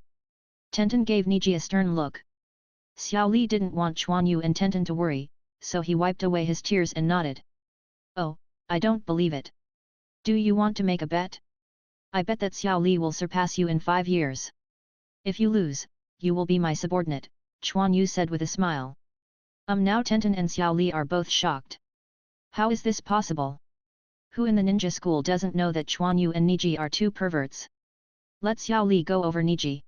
Tenten gave Niji a stern look. Xiao Li didn't want Quan Yu and Tenten to worry, so he wiped away his tears and nodded. Oh, I don't believe it. Do you want to make a bet? I bet that Xiao Li will surpass you in 5 years. If you lose, you will be my subordinate, Quan Yu said with a smile. Now Tenten and Xiao Li are both shocked. How is this possible? Who in the ninja school doesn't know that Quan Yu and Niji are 2 perverts? Let Xiao Li go over Niji.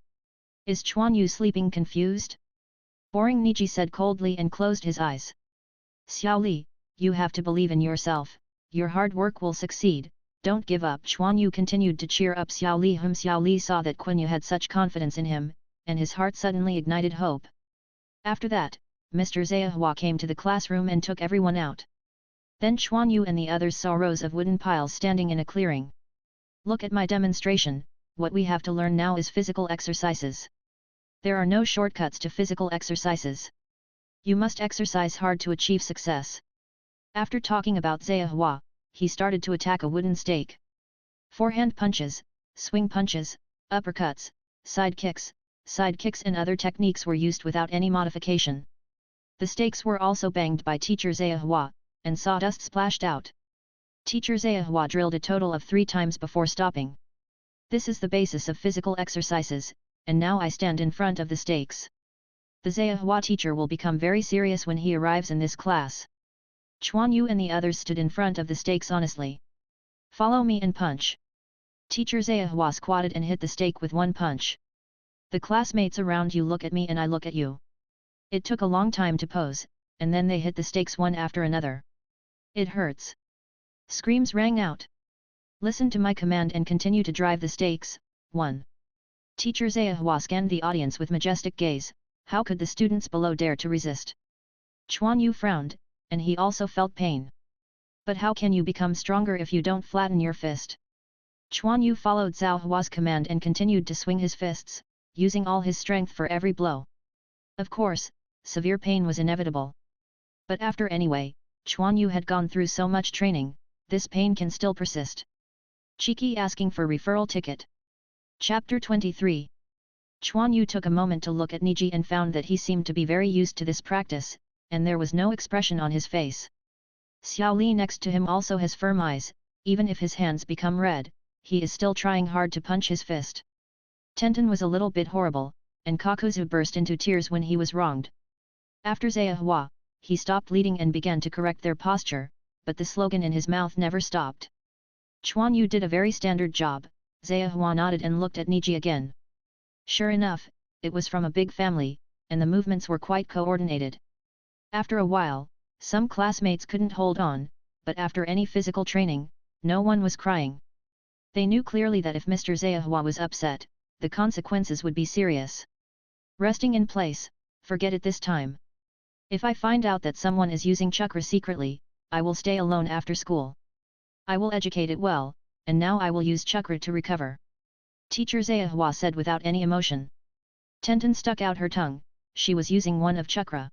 Is Quan Yu sleeping confused? Boring, Niji said coldly and closed his eyes. Xiao Li, you have to believe in yourself, your hard work will succeed, don't give up. Quan Yu continued to cheer up Xiao Li, whom Xiao Li saw that Quan Yu had such confidence in him, and his heart suddenly ignited hope. After that, Mr. Zayahua came to the classroom and took everyone out. Then Quan Yu and the others saw rows of wooden piles standing in a clearing. Look at my demonstration, what we have to learn now is physical exercises. There are no shortcuts to physical exercises. You must exercise hard to achieve success. After talking about Zayahua, he started to attack a wooden stake. Forehand punches, swing punches, uppercuts, side kicks and other techniques were used without any modification. The stakes were also banged by teacher Zayahua, and sawdust splashed out. Teacher Zayahua drilled a total of 3 times before stopping. This is the basis of physical exercises, and now I stand in front of the stakes. The Zayahua teacher will become very serious when he arrives in this class. Quan Yu and the others stood in front of the stakes honestly. Follow me and punch. Teacher Zayahua squatted and hit the stake with 1 punch. The classmates around you look at me and I look at you. It took a long time to pose, and then they hit the stakes one after another. It hurts. Screams rang out. Listen to my command and continue to drive the stakes. 1. Teacher Zayahua scanned the audience with majestic gaze. How could the students below dare to resist? Quan Yu frowned, and he also felt pain. But how can you become stronger if you don't flatten your fist? Quan Yu followed Zhao Hua's command and continued to swing his fists, using all his strength for every blow. Of course, severe pain was inevitable. But after anyway, Quan Yu had gone through so much training, this pain can still persist. Cheeky asking for referral ticket. Chapter 23. Quan Yu took a moment to look at Niji and found that he seemed to be very used to this practice, and there was no expression on his face. Xiao Li next to him also has firm eyes, even if his hands become red, he is still trying hard to punch his fist. Tenten was a little bit horrible, and Kakuzu burst into tears when he was wronged. After Zayahua, he stopped leading and began to correct their posture, but the slogan in his mouth never stopped. Quan Yu did a very standard job. Zayahua nodded and looked at Niji again. Sure enough, it was from a big family, and the movements were quite coordinated. After a while, some classmates couldn't hold on, but after any physical training, no one was crying. They knew clearly that if Mr. Zayahua was upset, the consequences would be serious. Resting in place, forget it this time. If I find out that someone is using chakra secretly, I will stay alone after school. I will educate it well, and now I will use chakra to recover. Teacher Zayahua said without any emotion. Tenten stuck out her tongue, she was using one of chakra.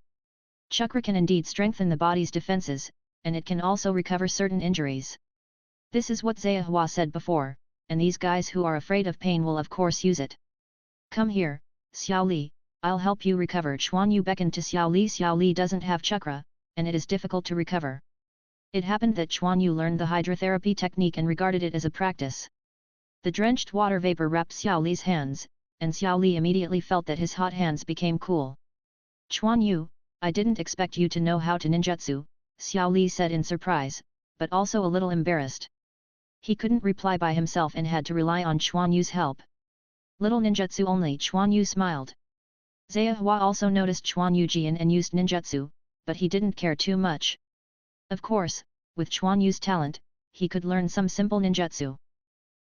Chakra can indeed strengthen the body's defenses, and it can also recover certain injuries. This is what Zayahua said before, and these guys who are afraid of pain will of course use it. Come here, Xiao Li, I'll help you recover. Quan Yu beckoned to Xiao Li. Xiao Li doesn't have chakra, and it is difficult to recover. It happened that Quan Yu learned the hydrotherapy technique and regarded it as a practice. The drenched water vapor wrapped Xiao Li's hands, and Xiao Li immediately felt that his hot hands became cool. Quan Yu, I didn't expect you to know how to ninjutsu, Xiao Li said in surprise, but also a little embarrassed. He couldn't reply by himself and had to rely on Quan Yu's help. Little ninjutsu only. Quan Yu smiled. Zayahua also noticed Quan Yu Jian and used ninjutsu, but he didn't care too much. Of course, with Quan Yu's talent, he could learn some simple ninjutsu.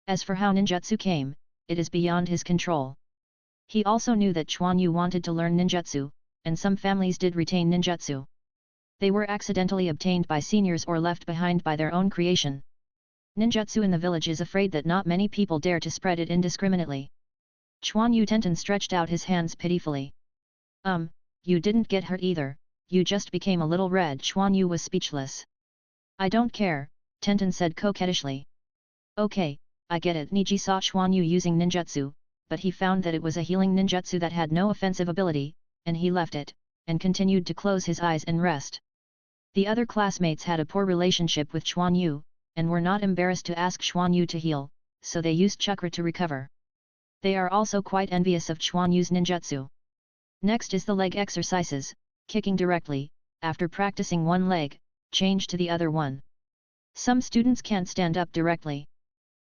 As for how ninjutsu came, it is beyond his control. He also knew that Quan Yu wanted to learn ninjutsu, and some families did retain ninjutsu. They were accidentally obtained by seniors or left behind by their own creation. Ninjutsu in the village is afraid that not many people dare to spread it indiscriminately. Quan Yu Tenten stretched out his hands pitifully. You didn't get hurt either, you just became a little red. Quan Yu was speechless. I don't care, Tenten said coquettishly. Okay, I get it. Niji saw Quan Yu using ninjutsu, but he found that it was a healing ninjutsu that had no offensive ability, and he left it, and continued to close his eyes and rest. The other classmates had a poor relationship with Quan Yu, and were not embarrassed to ask Quan Yu to heal, so they used chakra to recover. They are also quite envious of Quan Yu's ninjutsu. Next is the leg exercises, kicking directly, after practicing one leg, change to the other one. Some students can't stand up directly.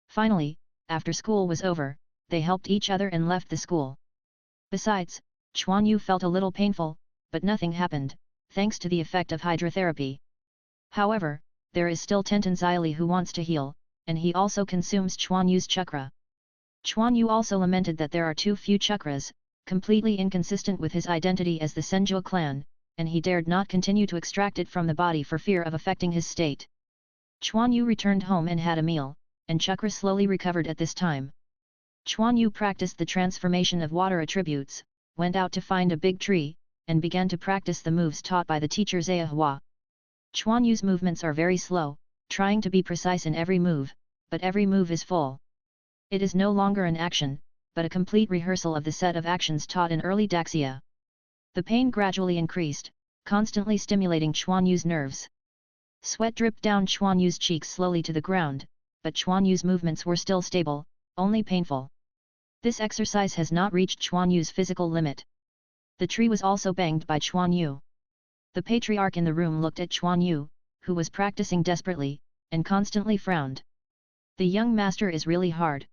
Finally, after school was over, they helped each other and left the school. Besides, Quan Yu felt a little painful, but nothing happened, thanks to the effect of hydrotherapy. However, there is still Tenten Xyli who wants to heal, and he also consumes Quan Yu's chakra. Quan Yu also lamented that there are too few chakras, completely inconsistent with his identity as the Senju Clan, and he dared not continue to extract it from the body for fear of affecting his state. Quan Yu returned home and had a meal, and chakra slowly recovered at this time. Quan Yu practiced the transformation of water attributes, went out to find a big tree, and began to practice the moves taught by the teacher Zayahua. Quan Yu's movements are very slow, trying to be precise in every move, but every move is full. It is no longer an action, but a complete rehearsal of the set of actions taught in early Daxia. The pain gradually increased, constantly stimulating Quan Yu's nerves. Sweat dripped down Quan Yu's cheeks slowly to the ground, but Quan Yu's movements were still stable, only painful. This exercise has not reached Quan Yu's physical limit. The tree was also banged by Quan Yu. The patriarch in the room looked at Quan Yu, who was practicing desperately, and constantly frowned. The young master is really hard.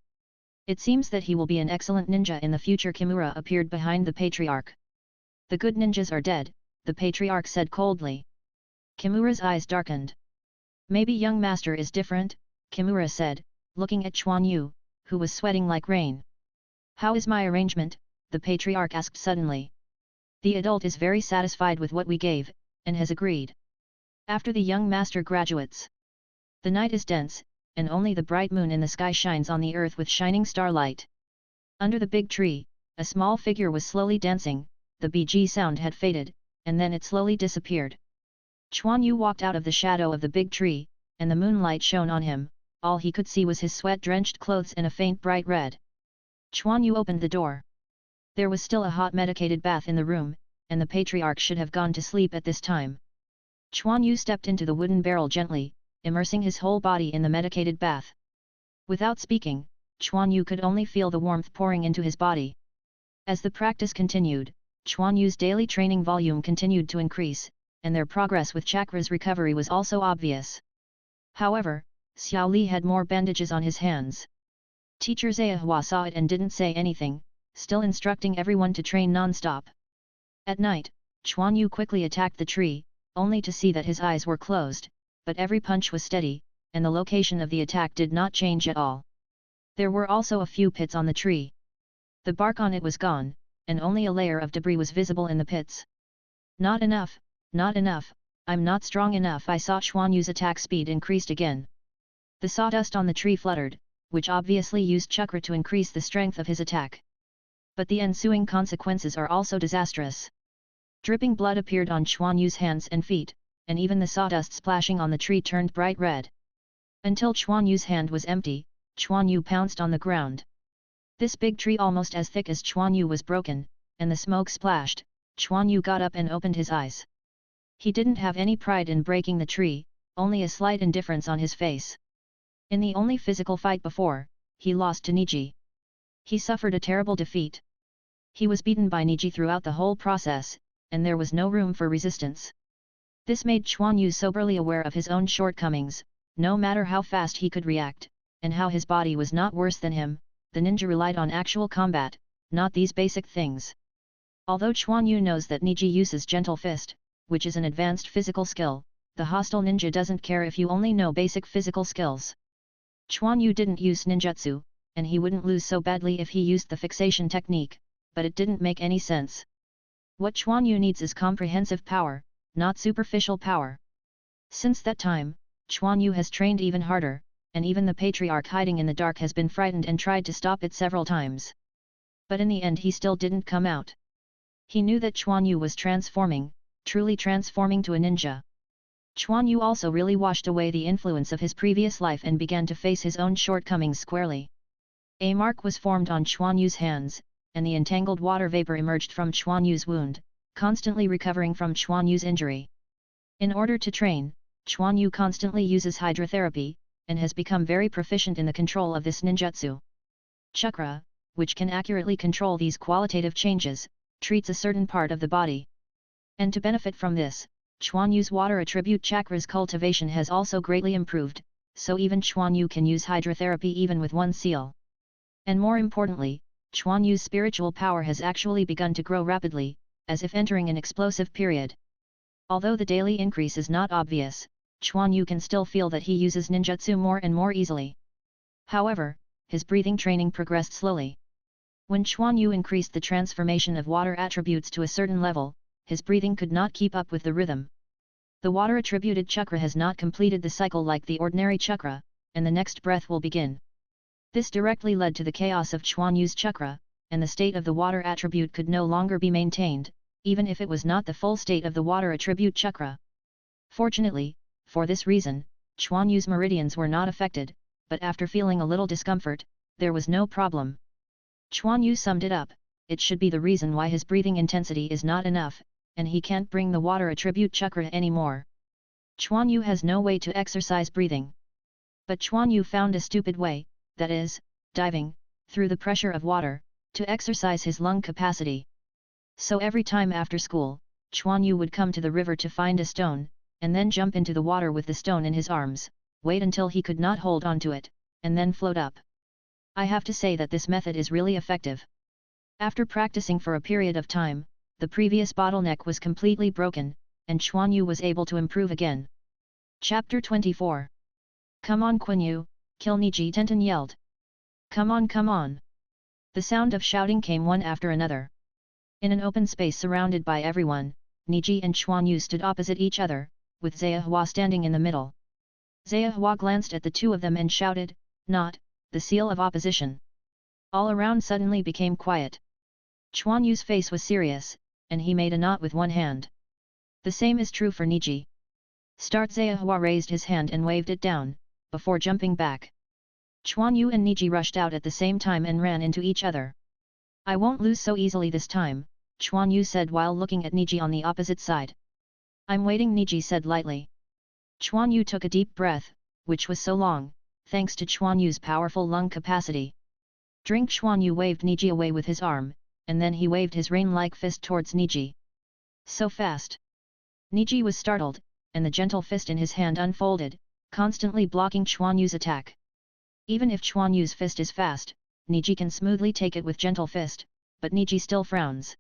It seems that he will be an excellent ninja in the future. Kimura appeared behind the patriarch. The good ninjas are dead, the patriarch said coldly. Kimura's eyes darkened. Maybe young master is different, Kimura said, looking at Quan Yu, who was sweating like rain. How is my arrangement? The patriarch asked suddenly. The adult is very satisfied with what we gave, and has agreed. After the young master graduates. The night is dense, and only the bright moon in the sky shines on the earth with shining starlight. Under the big tree, a small figure was slowly dancing, the BG sound had faded, and then it slowly disappeared. Quan Yu walked out of the shadow of the big tree, and the moonlight shone on him, all he could see was his sweat-drenched clothes and a faint bright red. Quan Yu opened the door. There was still a hot medicated bath in the room, and the patriarch should have gone to sleep at this time. Quan Yu stepped into the wooden barrel gently, immersing his whole body in the medicated bath. Without speaking, Quan Yu could only feel the warmth pouring into his body. As the practice continued, Quan Yu's daily training volume continued to increase, and their progress with chakra's recovery was also obvious. However, Xiao Li had more bandages on his hands. Teacher Zayahua saw it and didn't say anything, still instructing everyone to train non-stop. At night, Quan Yu quickly attacked the tree, only to see that his eyes were closed, but every punch was steady, and the location of the attack did not change at all. There were also a few pits on the tree. The bark on it was gone, and only a layer of debris was visible in the pits. Not enough, not enough, I'm not strong enough. I saw Quan Yu's attack speed increased again. The sawdust on the tree fluttered, which obviously used chakra to increase the strength of his attack. But the ensuing consequences are also disastrous. Dripping blood appeared on Quan Yu's hands and feet, and even the sawdust splashing on the tree turned bright red. Until Quan Yu's hand was empty, Quan Yu pounced on the ground. This big tree almost as thick as Quan Yu was broken, and the smoke splashed. Quan Yu got up and opened his eyes. He didn't have any pride in breaking the tree, only a slight indifference on his face. In the only physical fight before, he lost to Niji. He suffered a terrible defeat. He was beaten by Niji throughout the whole process, and there was no room for resistance. This made Quan Yu soberly aware of his own shortcomings. No matter how fast he could react, and how his body was not worse than him, the ninja relied on actual combat, not these basic things. Although Quan Yu knows that Niji uses gentle fist, which is an advanced physical skill, the hostile ninja doesn't care if you only know basic physical skills. Quan Yu didn't use ninjutsu, and he wouldn't lose so badly if he used the fixation technique, but it didn't make any sense. What Quan Yu needs is comprehensive power, not superficial power. Since that time, Quan Yu has trained even harder, and even the patriarch hiding in the dark has been frightened and tried to stop it several times. But in the end he still didn't come out. He knew that Quan Yu was transforming, truly transforming to a ninja. Quan Yu also really washed away the influence of his previous life and began to face his own shortcomings squarely. A mark was formed on Quan Yu's hands, and the entangled water vapor emerged from Quan Yu's wound, constantly recovering from Quan Yu's injury. In order to train, Quan Yu constantly uses hydrotherapy, and has become very proficient in the control of this ninjutsu. Chakra, which can accurately control these qualitative changes, treats a certain part of the body. And to benefit from this, Quan Yu's water attribute chakra's cultivation has also greatly improved, so even Quan Yu can use hydrotherapy even with one seal. And more importantly, Quan Yu's spiritual power has actually begun to grow rapidly, as if entering an explosive period. Although the daily increase is not obvious, Quan Yu can still feel that he uses ninjutsu more and more easily. However, his breathing training progressed slowly. When Quan Yu increased the transformation of water attributes to a certain level, his breathing could not keep up with the rhythm. The water-attributed chakra has not completed the cycle like the ordinary chakra, and the next breath will begin. This directly led to the chaos of Quan Yu's chakra, and the state of the water attribute could no longer be maintained, even if it was not the full state of the water attribute chakra. Fortunately, for this reason, Quan Yu's meridians were not affected, but after feeling a little discomfort, there was no problem. Quan Yu summed it up, it should be the reason why his breathing intensity is not enough, and he can't bring the water attribute chakra anymore. Quan Yu has no way to exercise breathing. But Quan Yu found a stupid way, that is, diving, through the pressure of water, to exercise his lung capacity. So every time after school, Quan Yu would come to the river to find a stone, and then jump into the water with the stone in his arms, wait until he could not hold on to it, and then float up. I have to say that this method is really effective. After practicing for a period of time, the previous bottleneck was completely broken, and Quan Yu was able to improve again. Chapter 24. Come on Quan Yu, kill Niji, Tenten yelled. Come on, come on. The sound of shouting came one after another. In an open space surrounded by everyone, Niji and Quan Yu stood opposite each other, with Zayahua standing in the middle. Zayahua glanced at the two of them and shouted, "Not," the seal of opposition. All around suddenly became quiet. Quan Yu's face was serious, and he made a knot with one hand. The same is true for Niji. Start. Zayahua raised his hand and waved it down, before jumping back. Quan Yu and Niji rushed out at the same time and ran into each other. I won't lose so easily this time, Quan Yu said while looking at Niji on the opposite side. I'm waiting, Niji said lightly. Quan Yu took a deep breath, which was so long, thanks to Quan Yu's powerful lung capacity. Drink. Quan Yu waved Niji away with his arm, and then he waved his rain-like fist towards Niji. So fast. Niji was startled, and the gentle fist in his hand unfolded, constantly blocking Quan Yu's attack. Even if Quan Yu's fist is fast, Niji can smoothly take it with gentle fist, but Niji still frowns.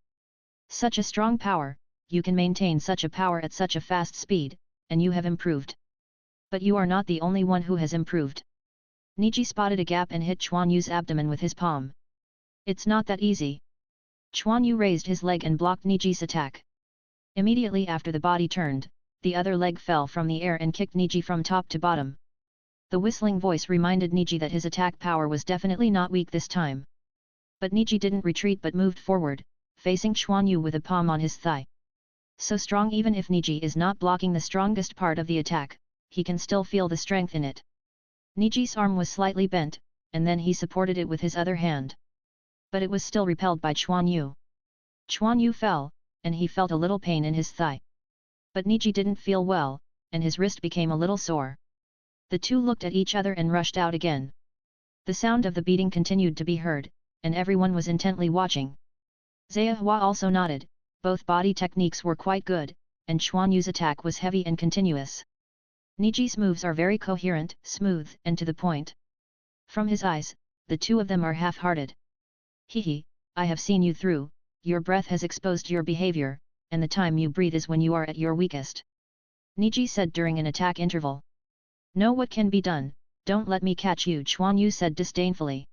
Such a strong power, you can maintain such a power at such a fast speed, and you have improved. But you are not the only one who has improved. Niji spotted a gap and hit Quan Yu's abdomen with his palm. It's not that easy. Quan Yu raised his leg and blocked Niji's attack. Immediately after the body turned, the other leg fell from the air and kicked Niji from top to bottom. The whistling voice reminded Niji that his attack power was definitely not weak this time. But Niji didn't retreat but moved forward, facing Quan Yu with a palm on his thigh. So strong, even if Niji is not blocking the strongest part of the attack, he can still feel the strength in it. Niji's arm was slightly bent, and then he supported it with his other hand. But it was still repelled by Quan Yu. Quan Yu fell, and he felt a little pain in his thigh. But Niji didn't feel well, and his wrist became a little sore. The two looked at each other and rushed out again. The sound of the beating continued to be heard, and everyone was intently watching. Zhehua also nodded. Both body techniques were quite good, and Quan Yu's attack was heavy and continuous. Niji's moves are very coherent, smooth, and to the point. From his eyes, the two of them are half-hearted. Hehe, I have seen you through, your breath has exposed your behavior, and the time you breathe is when you are at your weakest. Niji said during an attack interval. Know what can be done, don't let me catch you, Quan Yu said disdainfully.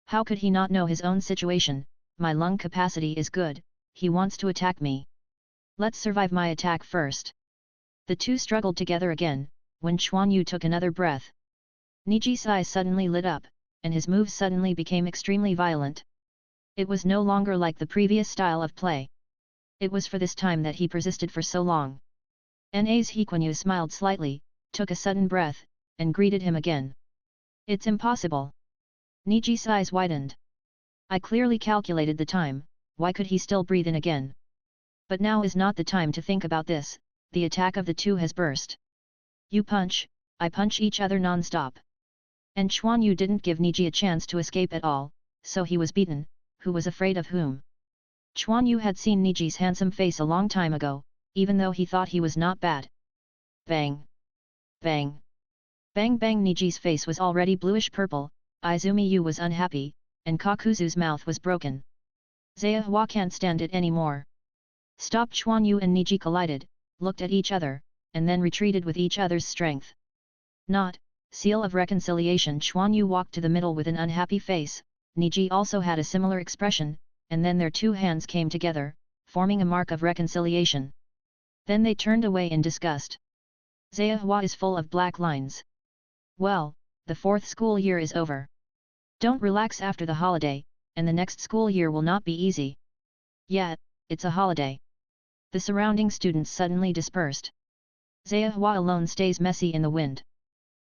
How could he not know his own situation? My lung capacity is good, he wants to attack me. Let's survive my attack first. The two struggled together again, when Quan Yu took another breath. Niji's eyes suddenly lit up, and his moves suddenly became extremely violent. It was no longer like the previous style of play. It was for this time that he persisted for so long. Nas Quan Yu smiled slightly, took a sudden breath, and greeted him again. It's impossible. Niji's eyes widened. I clearly calculated the time, why could he still breathe in again? But now is not the time to think about this, the attack of the two has burst. You punch, I punch each other non-stop. And Quan Yu didn't give Niji a chance to escape at all, so he was beaten. Who was afraid of whom? Quan Yu had seen Niji's handsome face a long time ago, even though he thought he was not bad. Bang! Bang! Bang bang! Niji's face was already bluish-purple, Izumi Yu was unhappy, and Kakuzu's mouth was broken. Zhehua can't stand it anymore. Stop! Quan Yu and Niji collided, looked at each other, and then retreated with each other's strength. Not, seal of reconciliation. Quan Yu walked to the middle with an unhappy face, Niji also had a similar expression, and then their two hands came together, forming a mark of reconciliation. Then they turned away in disgust. Zhehua is full of black lines. Well, the 4th school year is over. Don't relax after the holiday, and the next school year will not be easy. Yeah, it's a holiday. The surrounding students suddenly dispersed. Zhehua alone stays messy in the wind.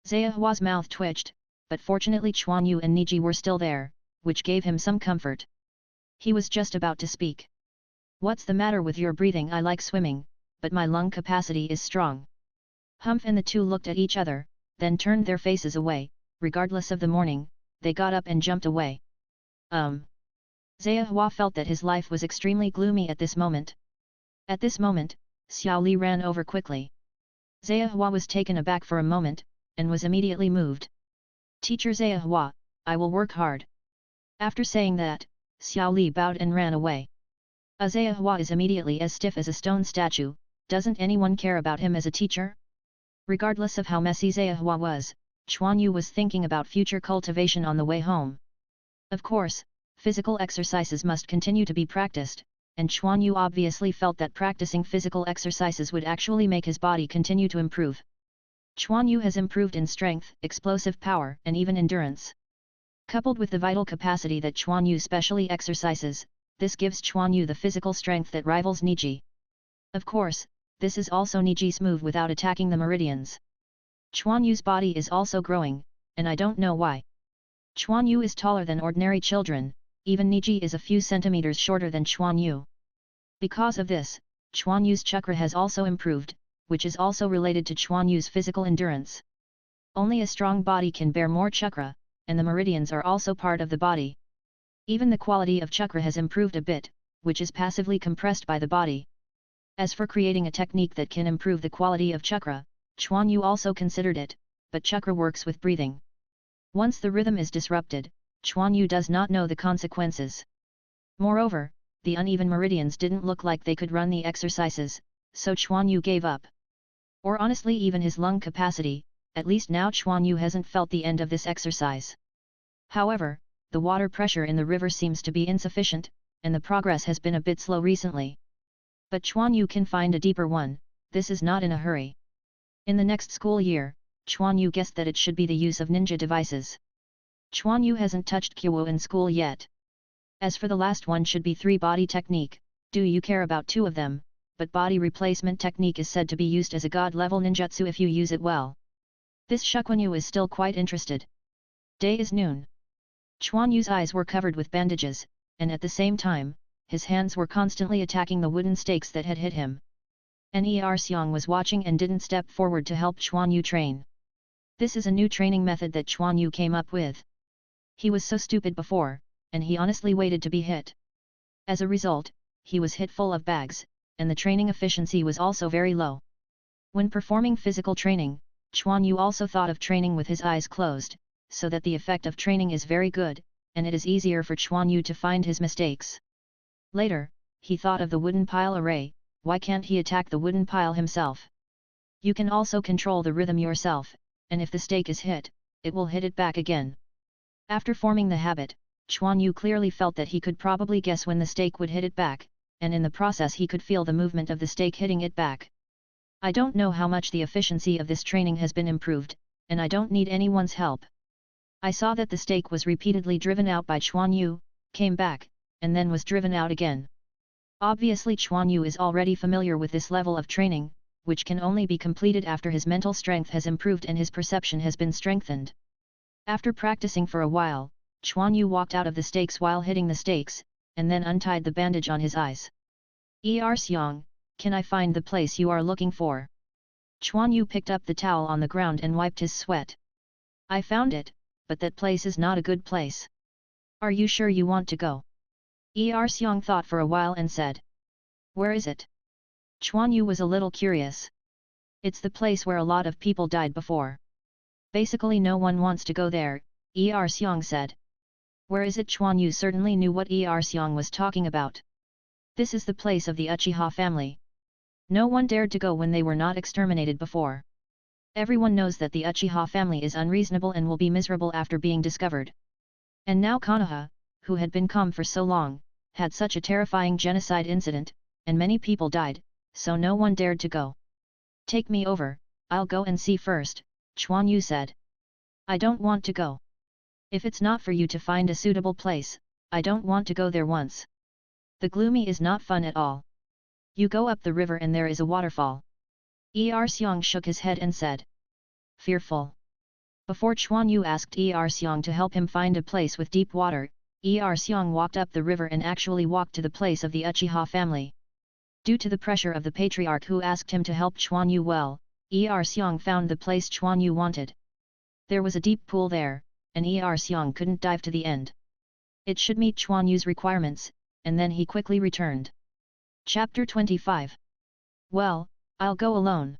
Zhehua's mouth twitched, but fortunately Quan Yu and Niji were still there, which gave him some comfort. He was just about to speak. What's the matter with your breathing? I like swimming, but my lung capacity is strong. Humph! And the two looked at each other, then turned their faces away. Regardless of the morning, they got up and jumped away. Zhehua felt that his life was extremely gloomy at this moment. At this moment, Xiao Li ran over quickly. Zhehua was taken aback for a moment, and was immediately moved. Teacher Zhehua, I will work hard. After saying that, Xiao Li bowed and ran away. Zhehua is immediately as stiff as a stone statue. Doesn't anyone care about him as a teacher? Regardless of how messy Zhehua was, Quan Yu was thinking about future cultivation on the way home. Of course, physical exercises must continue to be practiced, and Quan Yu obviously felt that practicing physical exercises would actually make his body continue to improve. Quan Yu has improved in strength, explosive power, and even endurance. Coupled with the vital capacity that Quan Yu specially exercises, this gives Quan Yu the physical strength that rivals Niji. Of course, this is also Niji's move without attacking the meridians. Quan Yu's body is also growing, and I don't know why. Quan Yu is taller than ordinary children, even Niji is a few centimeters shorter than Quan Yu. Because of this, Quan Yu's chakra has also improved, which is also related to Quan Yu's physical endurance. Only a strong body can bear more chakra, and the meridians are also part of the body. Even the quality of chakra has improved a bit, which is passively compressed by the body. As for creating a technique that can improve the quality of chakra, Quan Yu also considered it, but chakra works with breathing. Once the rhythm is disrupted, Quan Yu does not know the consequences. Moreover, the uneven meridians didn't look like they could run the exercises, so Quan Yu gave up. Or honestly, even his lung capacity, at least now Quan Yu hasn't felt the end of this exercise. However, the water pressure in the river seems to be insufficient, and the progress has been a bit slow recently. But Quan Yu can find a deeper one, this is not in a hurry. In the next school year, Quan Yu guessed that it should be the use of ninja devices. Quan Yu hasn't touched Kyo in school yet. As for the last one should be 3-body technique, do you care about 2 of them, but body replacement technique is said to be used as a god-level ninjutsu if you use it well. This Quan Yu is still quite interested. Day is noon. Quan Yu's eyes were covered with bandages, and at the same time, his hands were constantly attacking the wooden stakes that had hit him. Ner Xiong was watching and didn't step forward to help Quan Yu train. This is a new training method that Quan Yu came up with. He was so stupid before, and he honestly waited to be hit. As a result, he was hit full of bags, and the training efficiency was also very low. When performing physical training, Quan Yu also thought of training with his eyes closed, so that the effect of training is very good, and it is easier for Quan Yu to find his mistakes. Later, he thought of the wooden pile array, why can't he attack the wooden pile himself? You can also control the rhythm yourself, and if the stake is hit, it will hit it back again. After forming the habit, Quan Yu clearly felt that he could probably guess when the stake would hit it back, and in the process he could feel the movement of the stake hitting it back. I don't know how much the efficiency of this training has been improved, and I don't need anyone's help. I saw that the stake was repeatedly driven out by Quan Yu, came back, and then was driven out again. Obviously Quan Yu is already familiar with this level of training, which can only be completed after his mental strength has improved and his perception has been strengthened. After practicing for a while, Quan Yu walked out of the stakes while hitting the stakes, and then untied the bandage on his eyes. Xiong, can I find the place you are looking for? Quan Yu picked up the towel on the ground and wiped his sweat. I found it, but that place is not a good place. Are you sure you want to go? Xiong thought for a while and said. Where is it? Quan Yu was a little curious. It's the place where a lot of people died before. Basically no one wants to go there, Xiong said. Where is it? Quan Yu certainly knew what Xiong was talking about. This is the place of the Uchiha family. No one dared to go when they were not exterminated before. Everyone knows that the Uchiha family is unreasonable and will be miserable after being discovered. And now Konoha, who had been calm for so long, had such a terrifying genocide incident, and many people died, so no one dared to go. Take me over, I'll go and see first, Quan Yu said. I don't want to go. If it's not for you to find a suitable place, I don't want to go there once. The gloomy is not fun at all. You go up the river and there is a waterfall. Xiong shook his head and said. Fearful. Before Quan Yu asked Xiong to help him find a place with deep water, Xiong walked up the river and actually walked to the place of the Uchiha family. Due to the pressure of the patriarch who asked him to help Quan Yu well, Xiong found the place Quan Yu wanted. There was a deep pool there, and Xiong couldn't dive to the end. It should meet Quan Yu's requirements, and then he quickly returned. Chapter 25. Well, I'll go alone.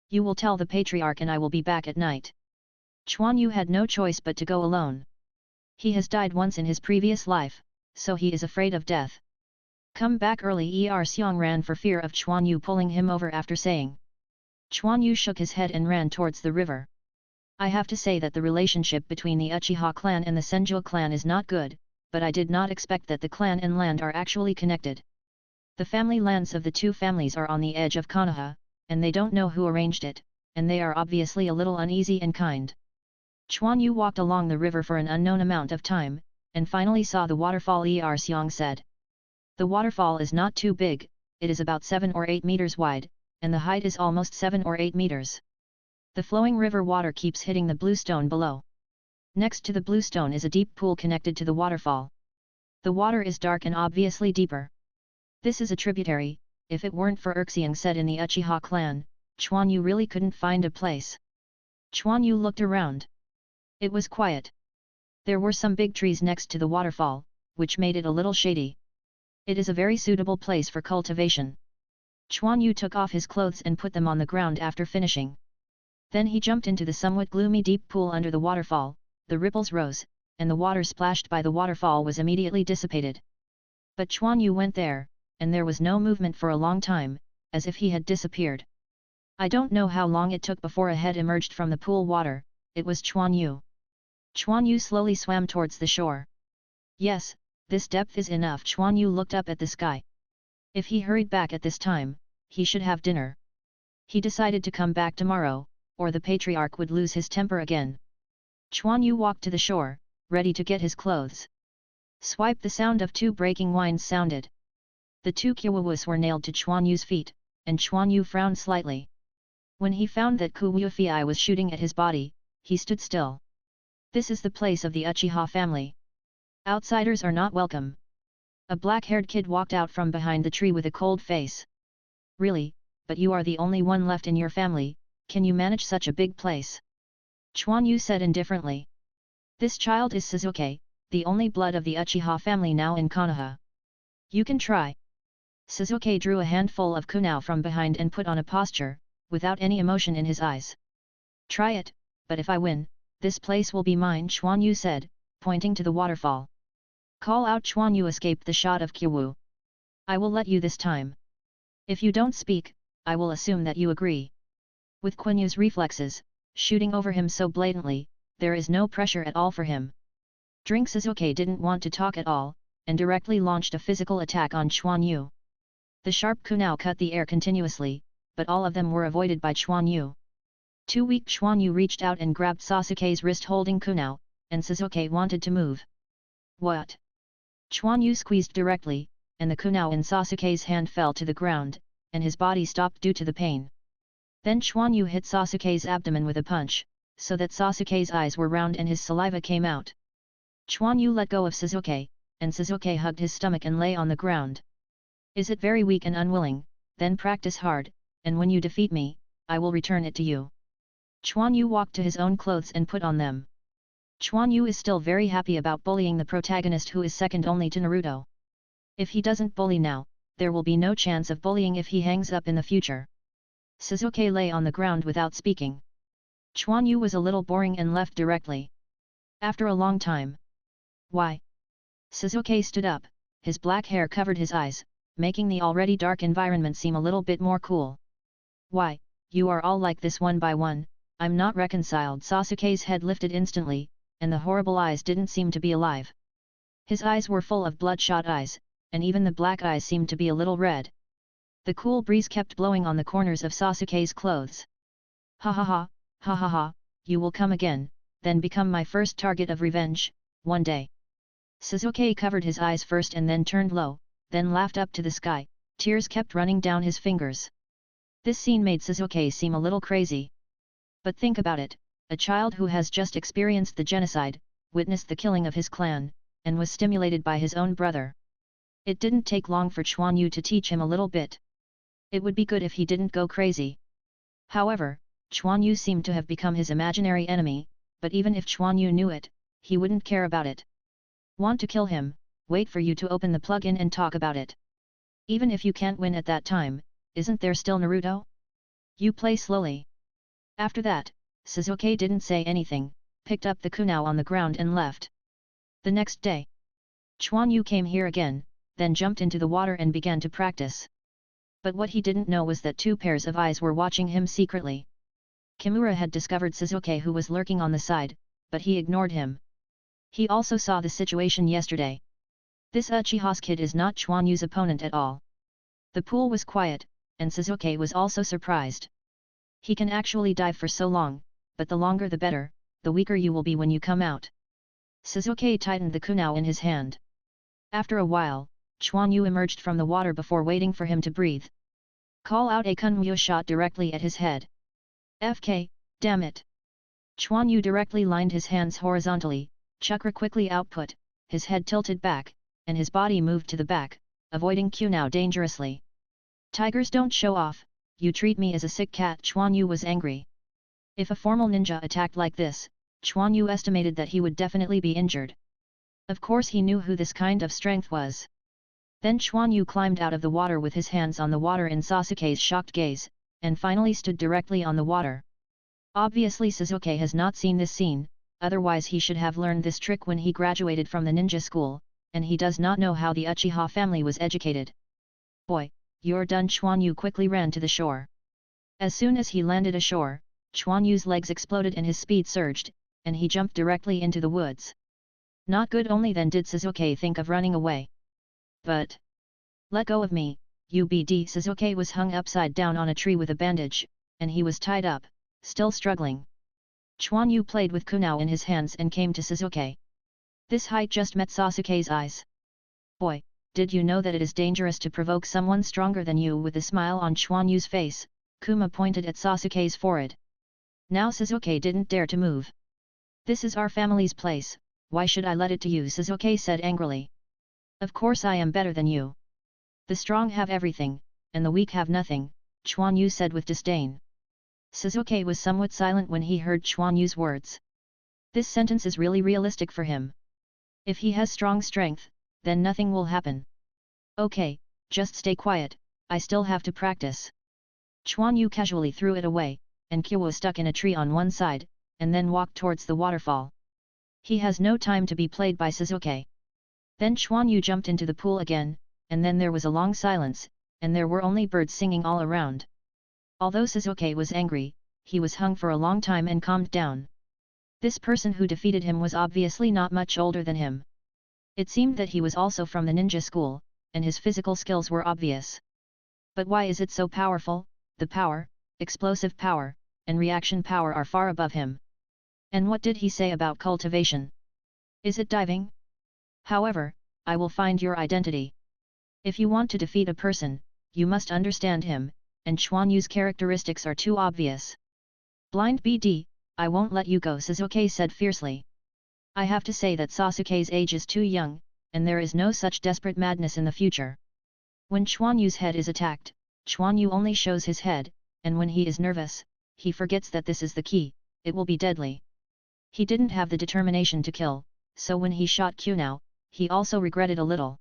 You will tell the patriarch and I will be back at night. Quan Yu had no choice but to go alone. He has died once in his previous life, so he is afraid of death. Come back early. Xiong ran for fear of Quan Yu pulling him over after saying. Quan Yu shook his head and ran towards the river. I have to say that the relationship between the Uchiha clan and the Senju clan is not good, but I did not expect that the clan and land are actually connected. The family lands of the two families are on the edge of Konoha, and they don't know who arranged it, and they are obviously a little uneasy and kind. Quan Yu walked along the river for an unknown amount of time, and finally saw the waterfall. Xiong said. The waterfall is not too big, it is about 7 or 8 meters wide, and the height is almost 7 or 8 meters. The flowing river water keeps hitting the blue stone below. Next to the blue stone is a deep pool connected to the waterfall. The water is dark and obviously deeper. This is a tributary. If it weren't for Erxiang said in the Uchiha clan, Quan Yu really couldn't find a place. Quan Yu looked around. It was quiet. There were some big trees next to the waterfall, which made it a little shady. It is a very suitable place for cultivation. Quan Yu took off his clothes and put them on the ground after finishing. Then he jumped into the somewhat gloomy deep pool under the waterfall. The ripples rose, and the water splashed by the waterfall was immediately dissipated. But Quan Yu went there, and there was no movement for a long time, as if he had disappeared. I don't know how long it took before a head emerged from the pool water. It was Quan Yu. Quan Yu slowly swam towards the shore. Yes, this depth is enough. Quan Yu looked up at the sky. If he hurried back at this time, he should have dinner. He decided to come back tomorrow, or the patriarch would lose his temper again. Quan Yu walked to the shore, ready to get his clothes. Swipe. The sound of two breaking wines sounded. The two kiwawus were nailed to Quan Yu's feet, and Quan Yu frowned slightly. When he found that Kuwufei was shooting at his body, he stood still. This is the place of the Uchiha family. Outsiders are not welcome. A black-haired kid walked out from behind the tree with a cold face. Really, but you are the only one left in your family, can you manage such a big place? Quan Yu said indifferently. This child is Suzuki, the only blood of the Uchiha family now in Konoha. You can try. Suzuki drew a handful of kunao from behind and put on a posture, without any emotion in his eyes. Try it, but if I win, this place will be mine, Quan Yu said, pointing to the waterfall. Call out. Quan Yu escaped the shot of Kyu. I will let you this time. If you don't speak, I will assume that you agree. With Quan Yu's reflexes, shooting over him so blatantly, there is no pressure at all for him. Drink. Suzuki didn't want to talk at all, and directly launched a physical attack on Quan Yu. The sharp kunao cut the air continuously, but all of them were avoided by Quan Yu. Too weak, Quan Yu reached out and grabbed Sasuke's wrist holding kunao, and Suzuki wanted to move. What? Quan Yu squeezed directly, and the kunao in Sasuke's hand fell to the ground, and his body stopped due to the pain. Then Quan Yu hit Sasuke's abdomen with a punch, so that Sasuke's eyes were round and his saliva came out. Quan Yu let go of Suzuki, and Suzuki hugged his stomach and lay on the ground. Is it very weak and unwilling? Then practice hard, and when you defeat me, I will return it to you. Quan Yu walked to his own clothes and put on them. Quan Yu is still very happy about bullying the protagonist who is second only to Naruto. If he doesn't bully now, there will be no chance of bullying if he hangs up in the future. Suzuki lay on the ground without speaking. Quan Yu was a little boring and left directly. After a long time. Why? Suzuki stood up, his black hair covered his eyes, making the already dark environment seem a little bit more cool. Why, you are all like this one by one, I'm not reconciled. Sasuke's head lifted instantly, and the horrible eyes didn't seem to be alive. His eyes were full of bloodshot eyes, and even the black eyes seemed to be a little red. The cool breeze kept blowing on the corners of Sasuke's clothes. Ha ha ha, ha ha ha, you will come again, then become my first target of revenge, one day. Suzuki covered his eyes first and then turned low, then laughed up to the sky, tears kept running down his fingers. This scene made Suzuki seem a little crazy. But think about it, a child who has just experienced the genocide, witnessed the killing of his clan, and was stimulated by his own brother. It didn't take long for Quan Yu to teach him a little bit. It would be good if he didn't go crazy. However, Quan Yu seemed to have become his imaginary enemy, but even if Quan Yu knew it, he wouldn't care about it. Want to kill him? Wait for you to open the plug-in and talk about it. Even if you can't win at that time, isn't there still Naruto? You play slowly. After that, Suzuki didn't say anything, picked up the kunao on the ground and left. The next day, Quan Yu came here again, then jumped into the water and began to practice. But what he didn't know was that two pairs of eyes were watching him secretly. Kimura had discovered Suzuki who was lurking on the side, but he ignored him. He also saw the situation yesterday. This Uchiha's kid is not Quan Yu's opponent at all. The pool was quiet, and Suzuki was also surprised. He can actually dive for so long, but the longer the better, the weaker you will be when you come out. Suzuki tightened the kunao in his hand. After a while, Quan Yu emerged from the water before waiting for him to breathe. Call out a kunmyo shot directly at his head. FK, Damn it! Quan Yu directly lined his hands horizontally, chakra quickly output, his head tilted back, and his body moved to the back, avoiding Kunao dangerously. Tigers don't show off, you treat me as a sick cat. Quan Yu was angry. If a formal ninja attacked like this, Quan Yu estimated that he would definitely be injured. Of course he knew who this kind of strength was. Then Quan Yu climbed out of the water with his hands on the water in Sasuke's shocked gaze, and finally stood directly on the water. Obviously Sasuke has not seen this scene, otherwise he should have learned this trick when he graduated from the ninja school, and he does not know how the Uchiha family was educated. Boy, you're done. Quan Yu quickly ran to the shore. As soon as he landed ashore, Quan Yu's legs exploded and his speed surged, and he jumped directly into the woods. Not good. Only then did Sasuke think of running away. But... Let go of me, UBD. Sasuke was hung upside down on a tree with a bandage, and he was tied up, still struggling. Quan Yu played with kunao in his hands and came to Sasuke. This height just met Sasuke's eyes. Boy, did you know that it is dangerous to provoke someone stronger than you? With a smile on Quan Yu's face, Kuma pointed at Sasuke's forehead. Now Sasuke didn't dare to move. This is our family's place, why should I let it to you? Sasuke said angrily. Of course I am better than you. The strong have everything, and the weak have nothing, Quan Yu said with disdain. Sasuke was somewhat silent when he heard Quan Yu's words. This sentence is really realistic for him. If he has strong strength, then nothing will happen. Okay, just stay quiet, I still have to practice. Quan Yu casually threw it away, and Kyo stuck in a tree on one side, and then walked towards the waterfall. He has no time to be played by Sasuke. Then Quan Yu jumped into the pool again, and then there was a long silence, and there were only birds singing all around. Although Sasuke was angry, he was hung for a long time and calmed down. This person who defeated him was obviously not much older than him. It seemed that he was also from the ninja school, and his physical skills were obvious. But why is it so powerful? The power, explosive power, and reaction power are far above him. And what did he say about cultivation? Is it diving? However, I will find your identity. If you want to defeat a person, you must understand him, and Quan Yu's characteristics are too obvious. Blind BD, I won't let you go, Sasuke said fiercely. I have to say that Sasuke's age is too young, and there is no such desperate madness in the future. When Quan Yu's head is attacked, Quan Yu only shows his head, and when he is nervous, he forgets that this is the key, it will be deadly. He didn't have the determination to kill, so when he shot Kunao, he also regretted a little.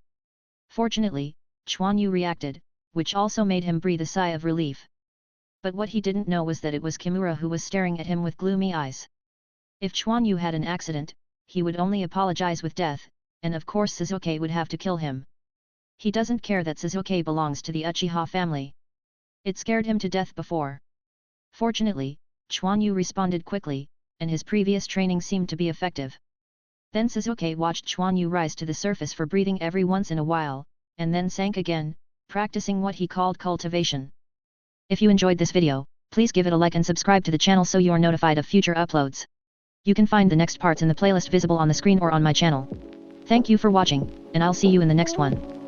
Fortunately, Quan Yu reacted, which also made him breathe a sigh of relief. But what he didn't know was that it was Kimura who was staring at him with gloomy eyes. If Quan Yu had an accident, he would only apologize with death, and of course Sasuke would have to kill him. He doesn't care that Sasuke belongs to the Uchiha family. It scared him to death before. Fortunately, Quan Yu responded quickly, and his previous training seemed to be effective. Then Sasuke watched Quan Yu rise to the surface for breathing every once in a while, and then sank again, practicing what he called cultivation. If you enjoyed this video, please give it a like and subscribe to the channel so you are notified of future uploads. You can find the next parts in the playlist visible on the screen or on my channel. Thank you for watching, and I'll see you in the next one.